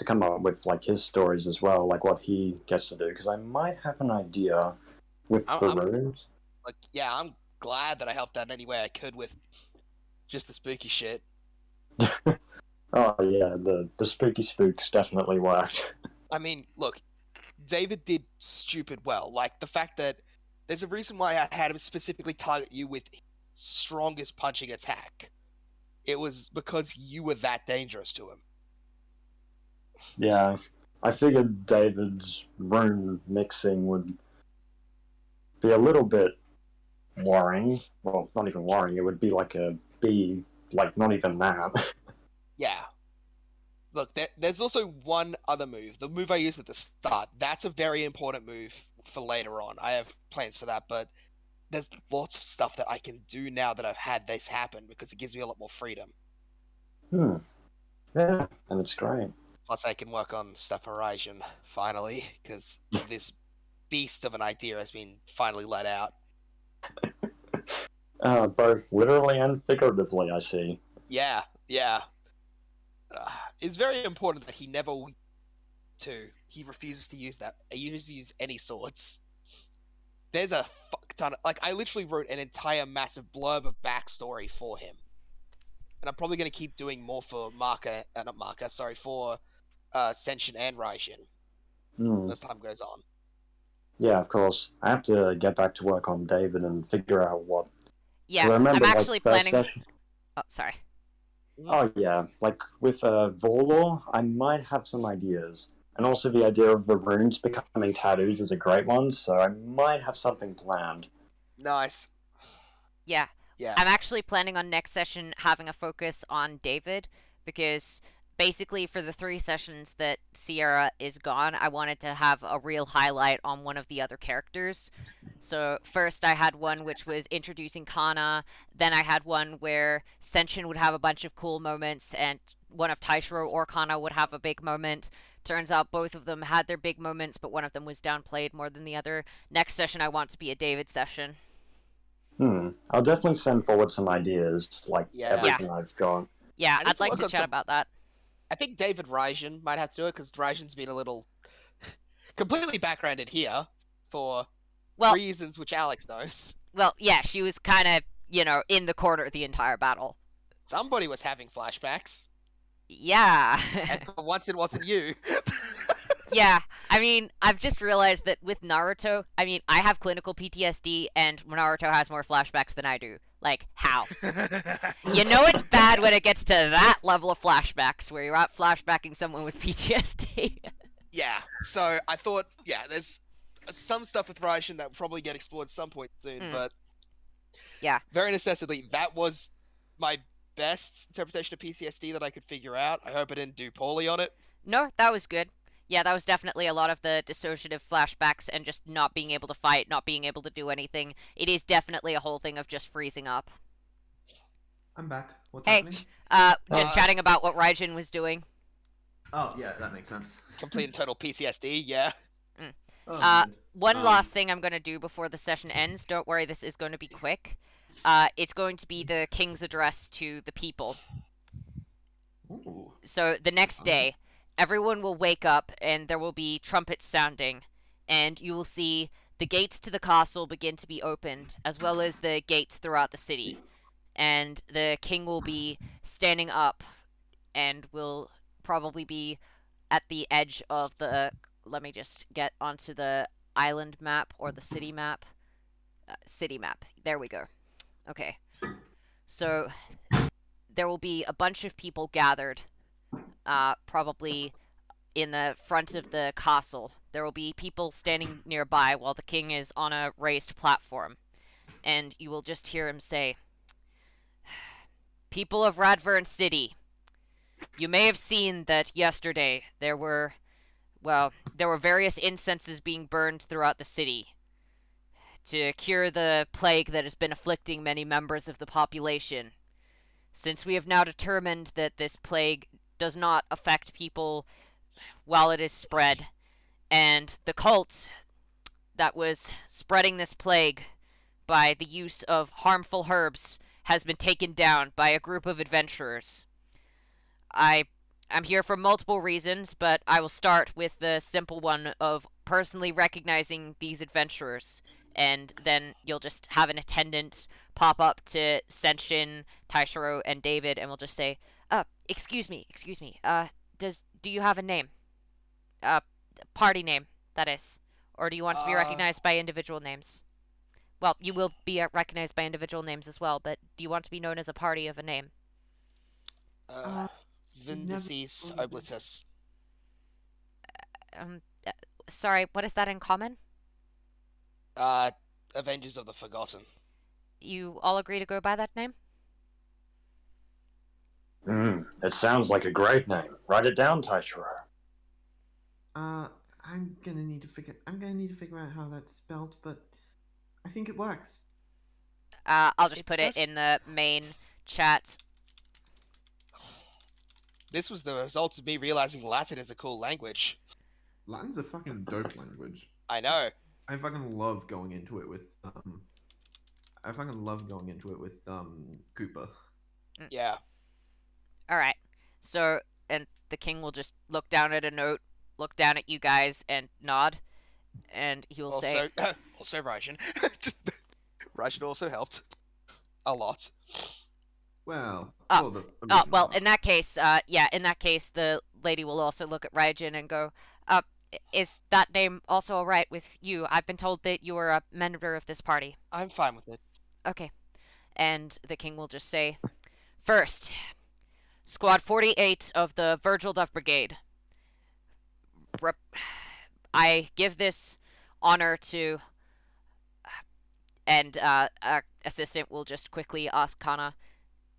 come up with like his stories as well, like what he gets to do, because I might have an idea with the runes. I'm glad that I helped out in any way I could with just the spooky shit. Oh yeah, the spooky spooks definitely worked. I mean, look, David did stupid well. Like the fact that there's a reason why I had him specifically target you with strongest punching attack. It was because you were that dangerous to him. Yeah, I figured David's rune mixing would be a little bit worrying. Well, not even worrying. It would be like a B, like not even that. Yeah. Look, there's also one other move. The move I used at the start. That's a very important move for later on. I have plans for that, but there's lots of stuff that I can do now that I've had this happen because it gives me a lot more freedom. Yeah, and it's great. Plus, I can work on stuff Horizon finally because this beast of an idea has been finally let out. Both literally and figuratively, I see. Yeah. It's very important that he never he refuses to use that. He uses any swords. There's a fuck ton of, I literally wrote an entire massive blurb of backstory for him. And I'm probably going to keep doing more for for Senshin and Raijin as time goes on. Yeah, of course. I have to get back to work on David and figure out what. Yeah, I'm actually planning. Oh, sorry. Oh yeah, like with Volor, I might have some ideas, and also the idea of the runes becoming tattoos is a great one. So I might have something planned. Nice. Yeah. I'm actually planning on next session having a focus on David because basically for the 3 sessions that Sierra is gone, I wanted to have a real highlight on one of the other characters. So first I had one which was introducing Kana, then I had one where Senshin would have a bunch of cool moments and one of Taishiro or Kana would have a big moment. Turns out both of them had their big moments, but one of them was downplayed more than the other. Next session I want to be a David session. I'll definitely send forward some ideas, like everything I've got. Yeah, I'd like to chat about that. I think David Raijin might have to do it because Raijin's been a little completely backgrounded here for reasons which Alex knows. Well, yeah, she was kind of, in the corner the entire battle. Somebody was having flashbacks. Yeah. And for once it wasn't you. Yeah, I mean, I've just realized that with Naruto, I have clinical PTSD, and Naruto has more flashbacks than I do. Like, how? You know it's bad when it gets to that level of flashbacks, where you're out flashbacking someone with PTSD. Yeah, so I thought, there's some stuff with Raijin that will probably get explored at some point soon, but Yeah. Very necessity. That was my best interpretation of PTSD that I could figure out. I hope I didn't do poorly on it. No, that was good. Yeah, that was definitely a lot of the dissociative flashbacks and just not being able to fight, not being able to do anything. It is definitely a whole thing of just freezing up. I'm back. What's Hey, happening? just chatting about what Raijin was doing. Oh, yeah, that makes sense. Complete and total PTSD, yeah. Oh, good. One last thing I'm going to do before the session ends. Don't worry, this is going to be quick. It's going to be the king's address to the people. Ooh. So the next day, everyone will wake up and there will be trumpets sounding, and you will see the gates to the castle begin to be opened, as well as the gates throughout the city. And the king will be standing up and will probably be at the edge of the. Let me just get onto the island map or the city map. City map. There we go. Okay. So there will be a bunch of people gathered, probably in the front of the castle. There will be people standing nearby while the king is on a raised platform. And you will just hear him say, "People of Radvern City, you may have seen that yesterday there were various incenses being burned throughout the city to cure the plague that has been afflicting many members of the population. Since we have now determined that this plague does not affect people while it is spread, and the cult that was spreading this plague by the use of harmful herbs has been taken down by a group of adventurers. I'm here for multiple reasons, but I will start with the simple one of personally recognizing these adventurers, and then you'll just have an attendant pop up to Senshin, Taishiro, and David, and we'll just say, excuse me, do you have a name? Party name, that is. Or do you want to be recognized by individual names? Well, you will be recognized by individual names as well, but do you want to be known as a party of a name? Vindices Oblitus. Sorry, what is that in common? Avengers of the Forgotten. You all agree to go by that name? It sounds like a great name. Write it down, Taishiro. I'm gonna need to figure out how that's spelled, but I think it works. I'll just put it in the main chat. This was the result of me realizing Latin is a cool language. Latin's a fucking dope language. I know. I fucking love going into it with Cooper. Yeah. Alright. So, and the king will just look down at a note, look down at you guys, and nod. And he will say... Also Raijin. Raijin also helped. A lot. Well, in that case, the lady will also look at Raijin and go, is that name also alright with you? I've been told that you are a member of this party. I'm fine with it. Okay. And the king will just say, first, Squad 48 of the Virgil Duff Brigade. I give this honor to... And our assistant will just quickly ask Kana,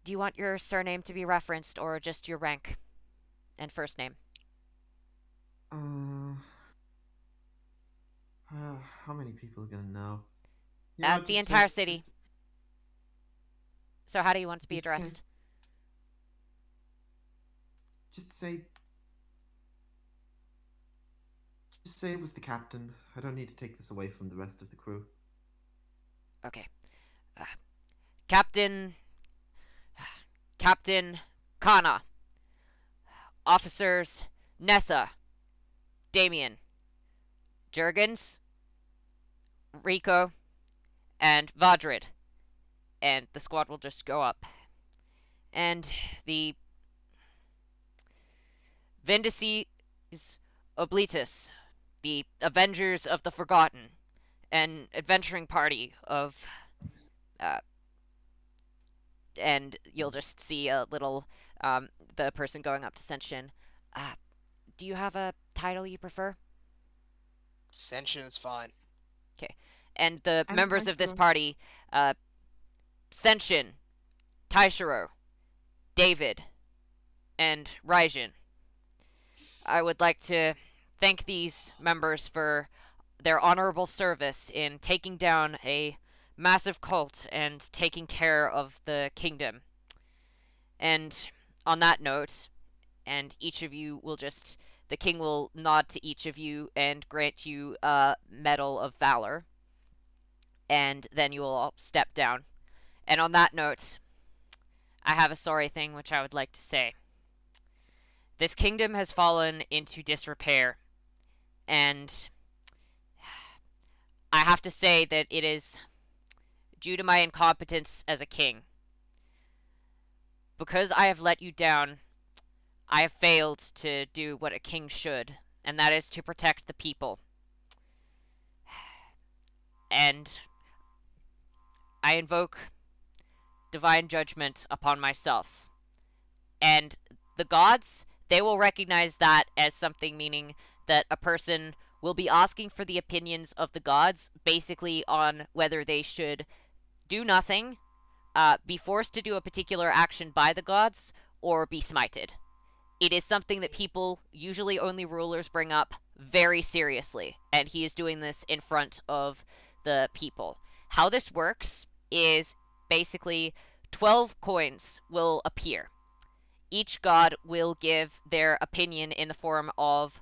do you want your surname to be referenced or just your rank and first name? How many people are gonna know? The entire city. So how do you want to be addressed? Just say it was the captain. I don't need to take this away from the rest of the crew. Okay. Captain Kana. Officers Nessa, Damien, Jurgens, Rico, and Vadrid. And the squad will just go up. And the Vindices Oblitus, the Avengers of the Forgotten, an adventuring party of... and you'll just see a little... the person going up to Senshin. Do you have a title you prefer? Senshin is fine. Okay. And the members of this party Senshin, Taishiro, David, and Raijin. I would like to thank these members for their honorable service in taking down a massive cult and taking care of the kingdom. And on that note, and each of you will just. The king will nod to each of you and grant you a Medal of Valor. And then you will all step down. And on that note, I have a sorry thing which I would like to say. This kingdom has fallen into disrepair, and I have to say that it is due to my incompetence as a king. Because I have let you down, I have failed to do what a king should, and that is to protect the people. And I invoke divine judgment upon myself. And the gods, they will recognize that as something meaning that a person will be asking for the opinions of the gods, basically on whether they should do nothing, be forced to do a particular action by the gods, or be smited. It is something that people, usually only rulers, bring up very seriously, and he is doing this in front of the people. How this works is basically 12 coins will appear. Each god will give their opinion in the form of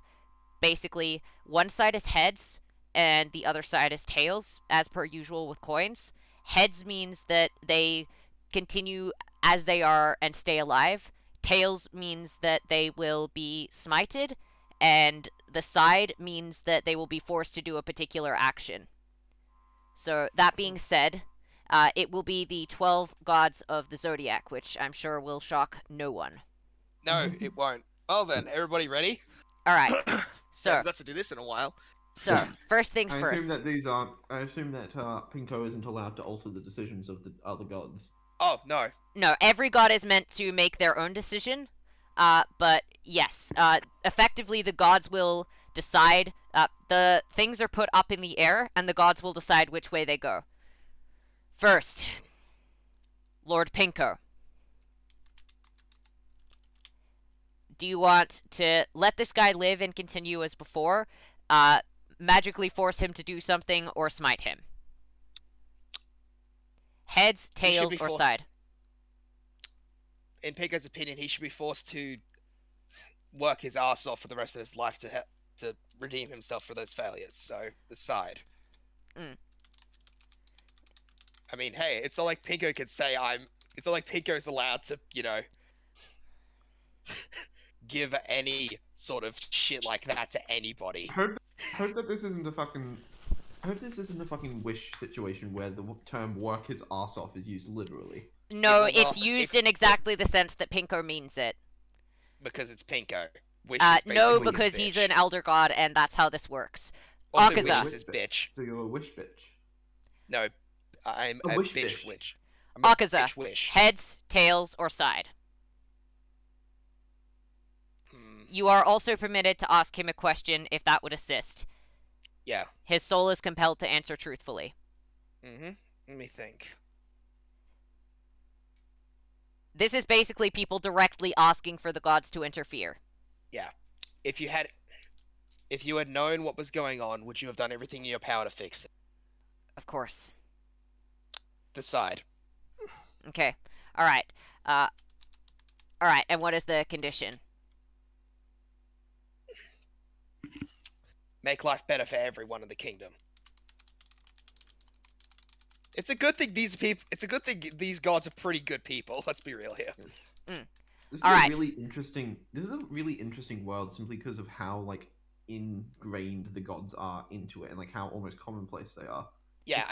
basically one side is heads and the other side is tails, as per usual with coins. Heads means that they continue as they are and stay alive. Tails means that they will be smited, and the side means that they will be forced to do a particular action. So, that being said, it will be the 12 gods of the zodiac, which I'm sure will shock no one. No, it won't. Well then, everybody ready? Alright, I so, haven't got to do this in a while. first things I first. assume that these aren't. I assume that Pinko isn't allowed to alter the decisions of the other gods. Oh, no. No, every god is meant to make their own decision, but yes, effectively the gods will decide. The things are put up in the air, and the gods will decide which way they go. First, Lord Pinko. Do you want to let this guy live and continue as before, magically force him to do something, or smite him? Heads, tails, or side? In Pinko's opinion, he should be forced to work his ass off for the rest of his life to redeem himself for those failures. So, the side. I mean, hey, it's not like Pinko could say It's not like Pinko's allowed to, give any sort of shit like that to anybody. Hope that this isn't a fucking. I hope this isn't a fucking wish situation where the term "work his ass off" is used literally. No, it's used in exactly the sense that Pinko means it. Because it's Pinko. No, because he's an elder god, and that's how this works. Also, Akaza. Wish is bitch. So you're a wish bitch. No, I'm A a wish bitch bitch. witch. I'm a Akaza. bitch wish. Heads, tails, or side. Hmm, You are also permitted to ask him a question if that would assist. yeah. His soul is compelled to answer truthfully. Let me think. This is basically people directly asking for the gods to interfere. Yeah. If you had known what was going on, would you have done everything in your power to fix it? Of course. Decide. Okay. Alright. Alright, and what is the condition? Make life better for everyone in the kingdom. It's a good thing these gods are pretty good people. Let's be real here. This is Alright. a really interesting. This is a really interesting world simply because of how ingrained the gods are into it and how almost commonplace they are. Yeah,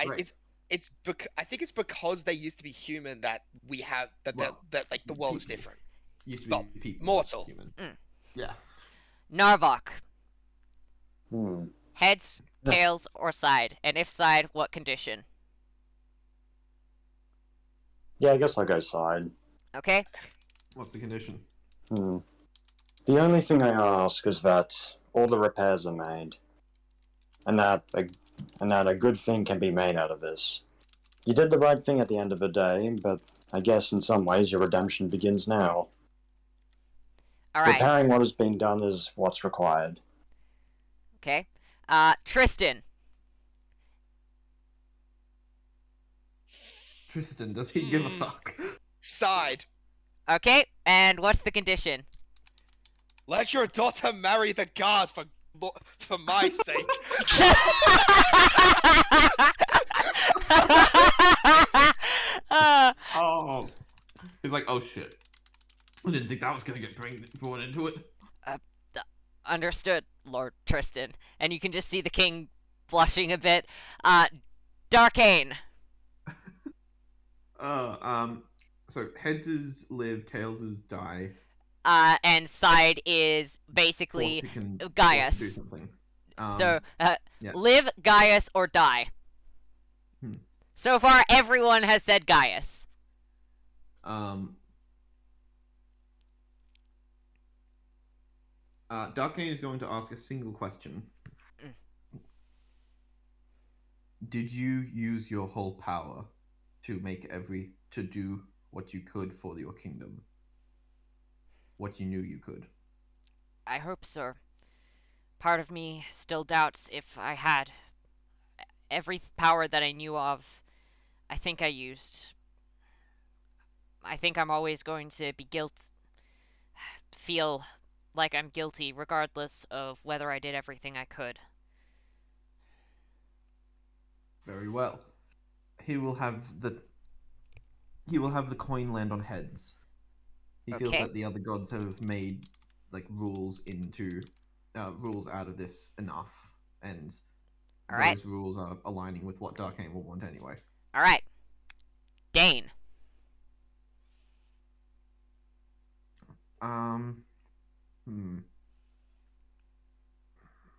It's I think it's because they used to be human that we have that the world is different. Used to Well, be people. mortal. Human. Mm. Yeah. Narvok. Hmm. Heads, Yeah. tails, or side? And if side, what condition? Yeah, I guess I'll go side. Okay? What's the condition? The only thing I ask is that all the repairs are made, and that a good thing can be made out of this. You did the right thing at the end of the day, but I guess in some ways your redemption begins now. All right. Repairing what has been done is what's required. Okay. Tristan. Tristan, does he give a fuck? Side. Okay, and what's the condition? Let your daughter marry the gods for my sake. Oh. He's like, oh shit. I didn't think that was gonna get brought into it. Understood, Lord Tristan. And you can just see the king blushing a bit. Darkain. So heads is live, tails is die. And side is basically Gaius. Do something. Yeah. Live, Gaius, or die. So far, everyone has said Gaius. Darkain is going to ask a single question. Did you use your whole power to do what you could for your kingdom? What you knew you could? I hope so. Part of me still doubts if I had. Every power that I knew of, I think I used. I think I'm always going to feel like I'm guilty regardless of whether I did everything I could. Very well. He will have the coin land on heads. He feels that the other gods have made rules out of this enough, and those rules are aligning with what Darkain will want anyway. All right, Dane.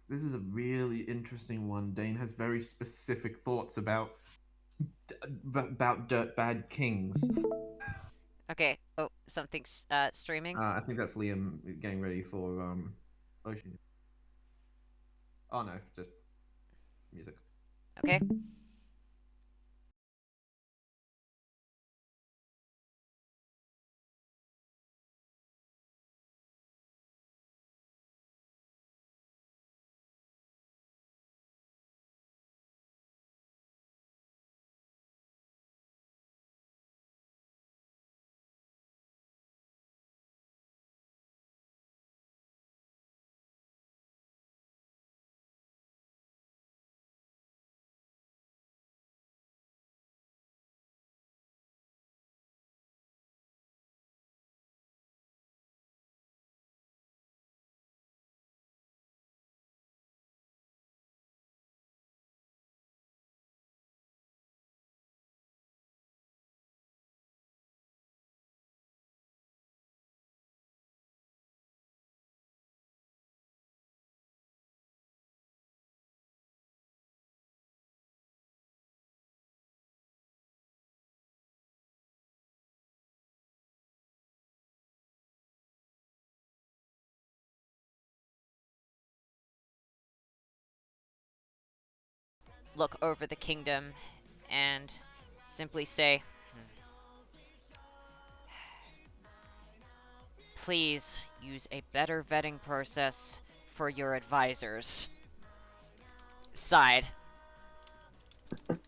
This is a really interesting one. Dane has very specific thoughts about dirtbad kings. Okay. Oh, something's streaming. I think that's Liam getting ready for Ocean. Oh no, just music. Okay. Look over the kingdom and simply say, please use a better vetting process for your advisors. Side. I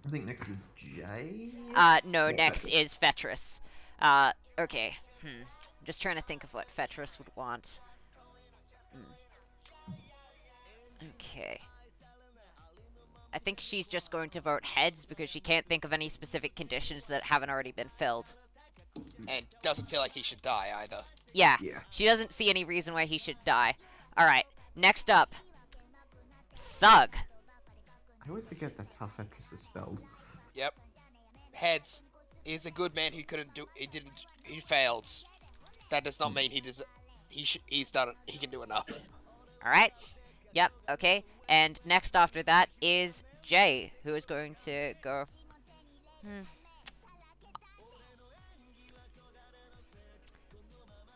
think next is Jay. No, Yeah, next Fetris. is Fetris. Okay. I'm just trying to think of what Fetris would want. Okay. I think she's just going to vote heads because she can't think of any specific conditions that haven't already been filled. And doesn't feel like he should die either. Yeah. Yeah. She doesn't see any reason why he should die. Alright, next up. Thug. I always forget that's how Fetris is spelled. Yep. Heads. He's a good man who couldn't do. He failed. That does not mean he's done. He can do enough. Alright. Yep, okay. And next after that is Jay, who is going to go...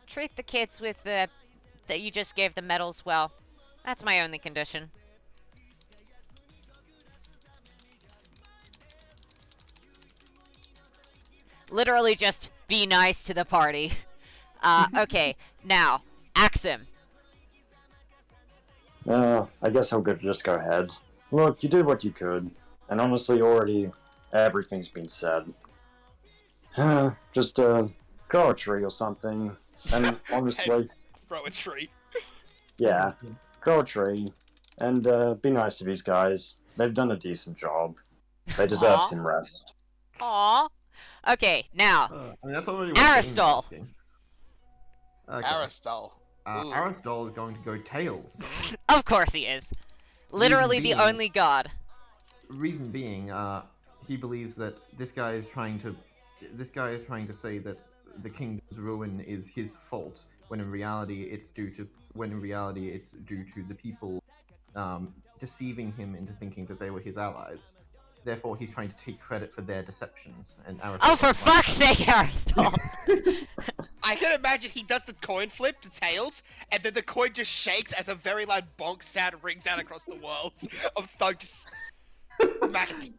Treat the kids with that you just gave the medals well. That's my only condition. Literally just be nice to the party. Okay, now, Axum. I guess I'm good to just go ahead. Look, you did what you could, and honestly, already everything's been said. Just grow a tree or something, and honestly, Throw a tree. yeah, grow a tree, and be nice to these guys. They've done a decent job. They deserve Aw. some rest. Aww. Okay, now, I mean, that's already what Jane's Aristol. asking. Okay. Aristal. Ooh. Aristol is going to go tails. Of course he is. Literally the being- only god. Reason being, he believes that this guy is trying to say that the kingdom's ruin is his fault, when in reality it's due to the people deceiving him into thinking that they were his allies. Therefore, he's trying to take credit for their deceptions. And Aristol Oh, for fuck's sake, Aristol! I can imagine he does the coin flip to tails, and then the coin just shakes as a very loud bonk sound rings out across the world of Thug just smacked.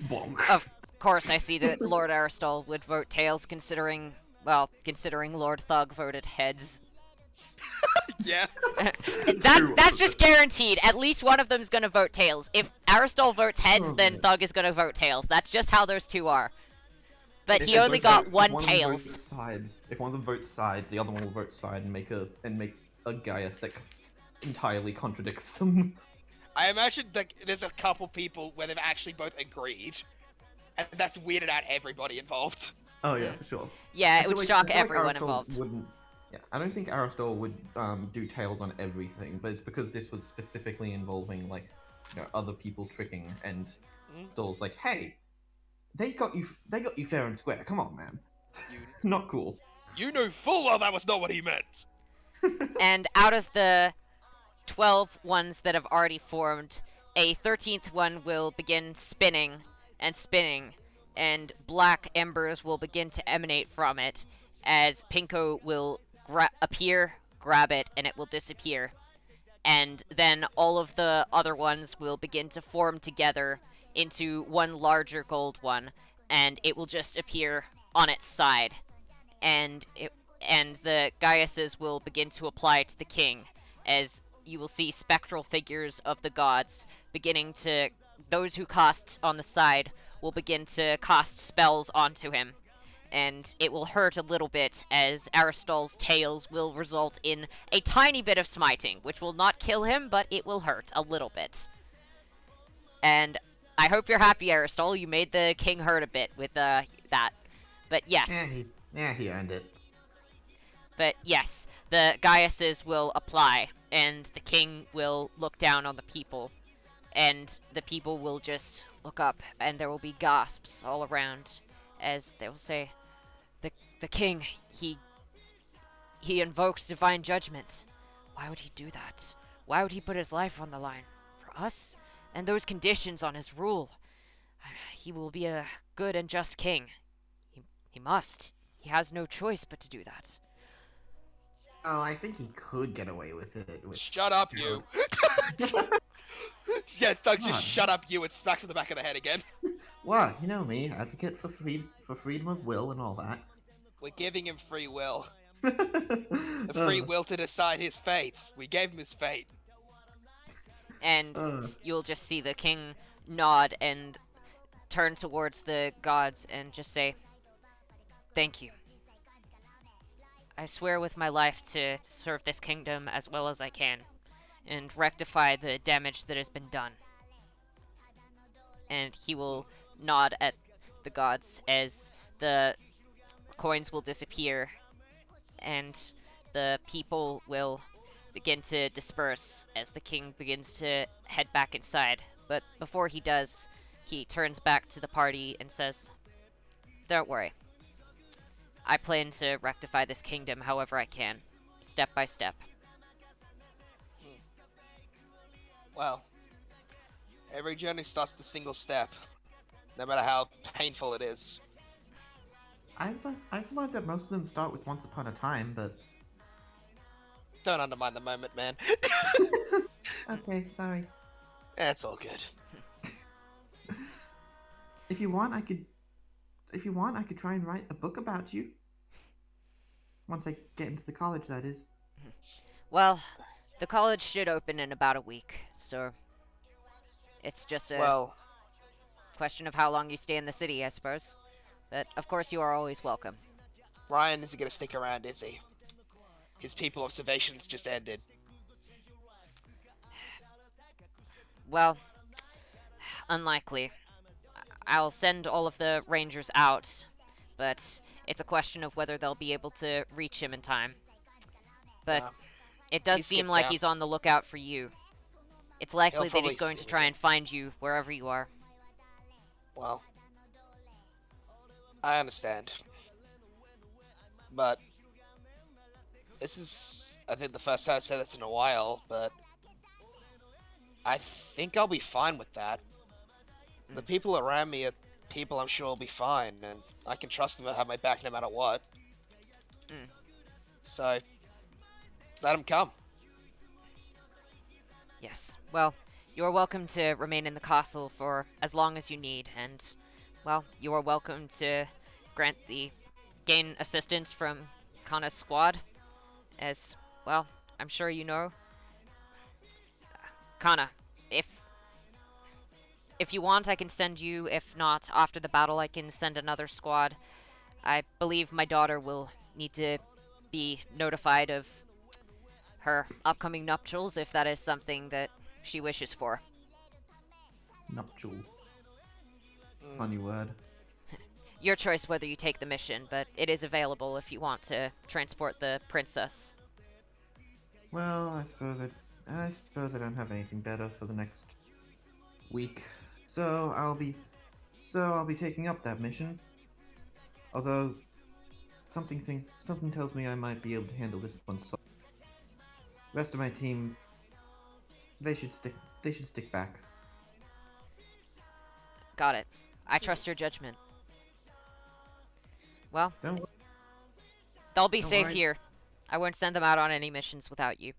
Bonk. Of course, I see that Lord Aristol would vote tails, considering Lord Thug voted heads. Yeah. That's just guaranteed. At least one of them's gonna vote tails. If Aristol votes heads, Oh, then man. Thug is gonna vote tails. That's just how those two are. But If he they only both got vote- one if of them tails. votes sides, if one of them votes side, the other one will vote side and make a Gaius that entirely contradicts them. I imagine that there's a couple people where they've actually both agreed, and that's weirded out everybody involved. Oh yeah, for sure. Yeah, I it feel would like- shock I feel like everyone Aristol involved. Wouldn't. Yeah, I don't think Aristol would do tails on everything, but it's because this was specifically involving other people tricking, and Aristol's like, hey, they got you fair and square. Come on, man. Not cool. You knew full well that was not what he meant. And out of the 12 ones that have already formed, a 13th one will begin spinning and spinning, and black embers will begin to emanate from it as Pinko will appear, grab it, and it will disappear. And then all of the other ones will begin to form together into one larger gold one, and it will just appear on its side. And the Gaiuses will begin to apply to the king, as you will see spectral figures of the gods beginning to... Those who cast on the side will begin to cast spells onto him. And it will hurt a little bit, as Aristol's tails will result in a tiny bit of smiting, which will not kill him, but it will hurt a little bit. And I hope you're happy, Aristol. You made the king hurt a bit with that. But yes. He earned it. But yes, the Gaiuses will apply, and the king will look down on the people, and the people will just look up, and there will be gasps all around, as they will say, the king, he invoked divine judgment. Why would he do that? Why would he put his life on the line? For us? And those conditions on his rule. He will be a good and just king. He must. He has no choice but to do that. Oh, I think he could get away with it. Shut up, you. Yeah, Thug, just Come on. shut up, you, and smacks on the back of the head again. What? You know me, advocate for freedom of will and all that. We're giving him free will. The free will to decide his fate. We gave him his fate. And you'll just see the king nod and turn towards the gods and just say, "Thank you. I swear with my life to serve this kingdom as well as I can, and rectify the damage that has been done." And he will nod at the gods as the coins will disappear, and the people will begin to disperse as the king begins to head back inside. But before he does, he turns back to the party and says, "Don't worry. I plan to rectify this kingdom however I can, step by step." Well, every journey starts with a single step, no matter how painful it is. I feel like that most of them start with once upon a time, but Don't undermine the moment, man. okay, sorry. It's all good. If you want, I could if you want, I could try and write a book about you. Once I get into the college, that is. Well, the college should open in about a week, so it's just a Well, question of how long you stay in the city, I suppose. But of course, you are always welcome. Ryan isn't going to stick around, is he? His people observations just ended. Well, unlikely. I'll send all of the rangers out, but it's a question of whether they'll be able to reach him in time. But Yeah. it does He seem skipped like out. he's on the lookout for you. It's likely that probably he's going to see try me. and find you wherever you are. Well, I understand. But this is, I think, the first time I've said this in a while, but I think I'll be fine with that. The people around me are people I'm sure will be fine, and I can trust them to have my back no matter what. Mm. So, let them come. Yes. Well, you are welcome to remain in the castle for as long as you need, and, well, you are welcome to gain assistance from Kana's squad, as, well, I'm sure you know. Kana, if you want, I can send you. If not, after the battle, I can send another squad. I believe my daughter will need to be notified of her upcoming nuptials if that is something that she wishes for. Nuptials. Mm. Funny word. Your choice whether you take the mission, but it is available if you want to transport the princess. Well, I suppose I don't have anything better for the next week. So I'll be taking up that mission. Although something tells me I might be able to handle this one. So rest of my team, they should stick back. Got it. I trust your judgment. Well, Don't they'll be Don't safe worry. here. I won't send them out on any missions without you.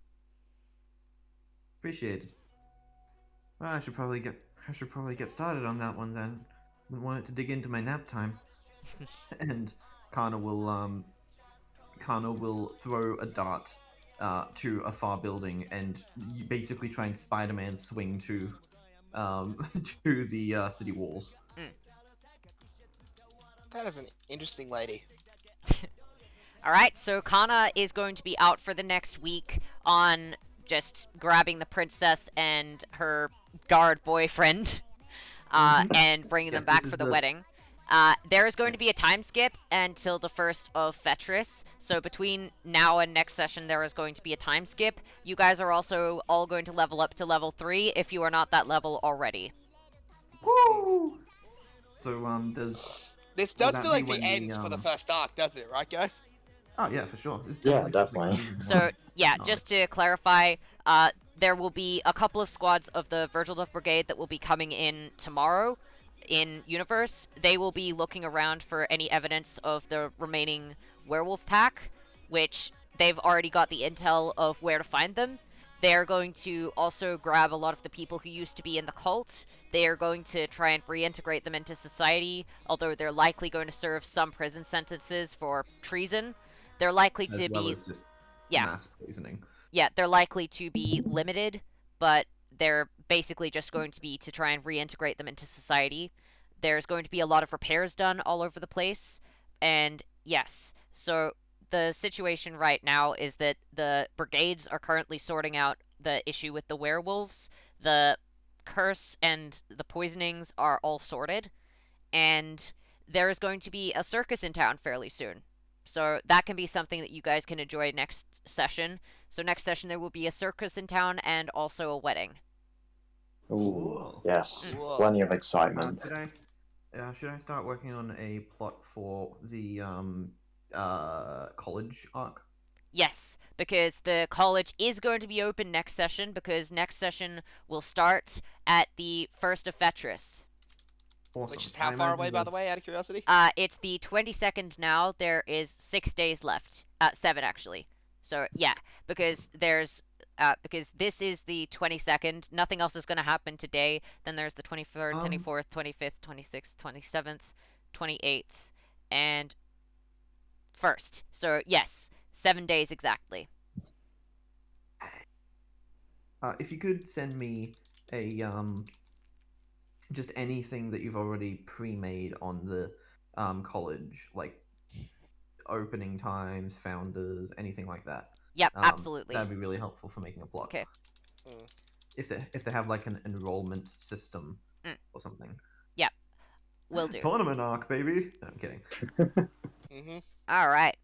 appreciate it. Well, I should probably get started on that one then. Wouldn't want it to dig into my nap time. And Kana will throw a dart to a far building and basically try and Spider-Man swing to to the city walls. That is an interesting lady. Alright, so Kana is going to be out for the next week on just grabbing the princess and her guard boyfriend and bringing them Yes, back this for is the the- wedding. There is going to Yes. be a time skip until the 1st of Fetris, so between now and next session there is going to be a time skip. You guys are also all going to level up to level 3 if you are not that level already. Woo! So does This Will does that feel be like the when end for the first arc, doesn't it, right, guys? Oh yeah, for sure. This Yeah, feels like definitely. season one. So, yeah, No. just to clarify, there will be a couple of squads of the Virgilduff Brigade that will be coming in tomorrow in Universe. They will be looking around for any evidence of the remaining werewolf pack, which they've already got the intel of where to find them. They're going to also grab a lot of the people who used to be in the cult. They are going to try and reintegrate them into society, although they're likely going to serve some prison sentences for treason. They're likely as to well be as just yeah. mass poisoning. Yeah, they're likely to be limited, but they're basically just going to be to try and reintegrate them into society. There's going to be a lot of repairs done all over the place, and yes, so the situation right now is that the brigades are currently sorting out the issue with the werewolves. The curse and the poisonings are all sorted, and there is going to be a circus in town fairly soon. So that can be something that you guys can enjoy next session. So next session there will be a circus in town and also a wedding. Ooh, Cool. yes, Whoa. plenty of excitement. Should I start working on a plot for the college arc? Yes, because the college is going to be open next session, because next session will start at the 1st of Fetris. Awesome. Which is how far away, by the way, out of curiosity? It's the 22nd now. There is 6 days left. 7 actually. So yeah, because this is the 22nd. Nothing else is going to happen today. Then there's the 23rd, 24th, 25th, 26th, 27th, 28th, and 1st. So, yes, 7 days exactly. If you could send me a just anything that you've already pre-made on the college, like opening times, founders, anything like that. Yep, absolutely. That'd be really helpful for making a plot. Okay. Mm. If they have like an enrollment system or something. Yep, will do. Tournament arc, baby. No, I'm kidding. Mm-hmm. All right.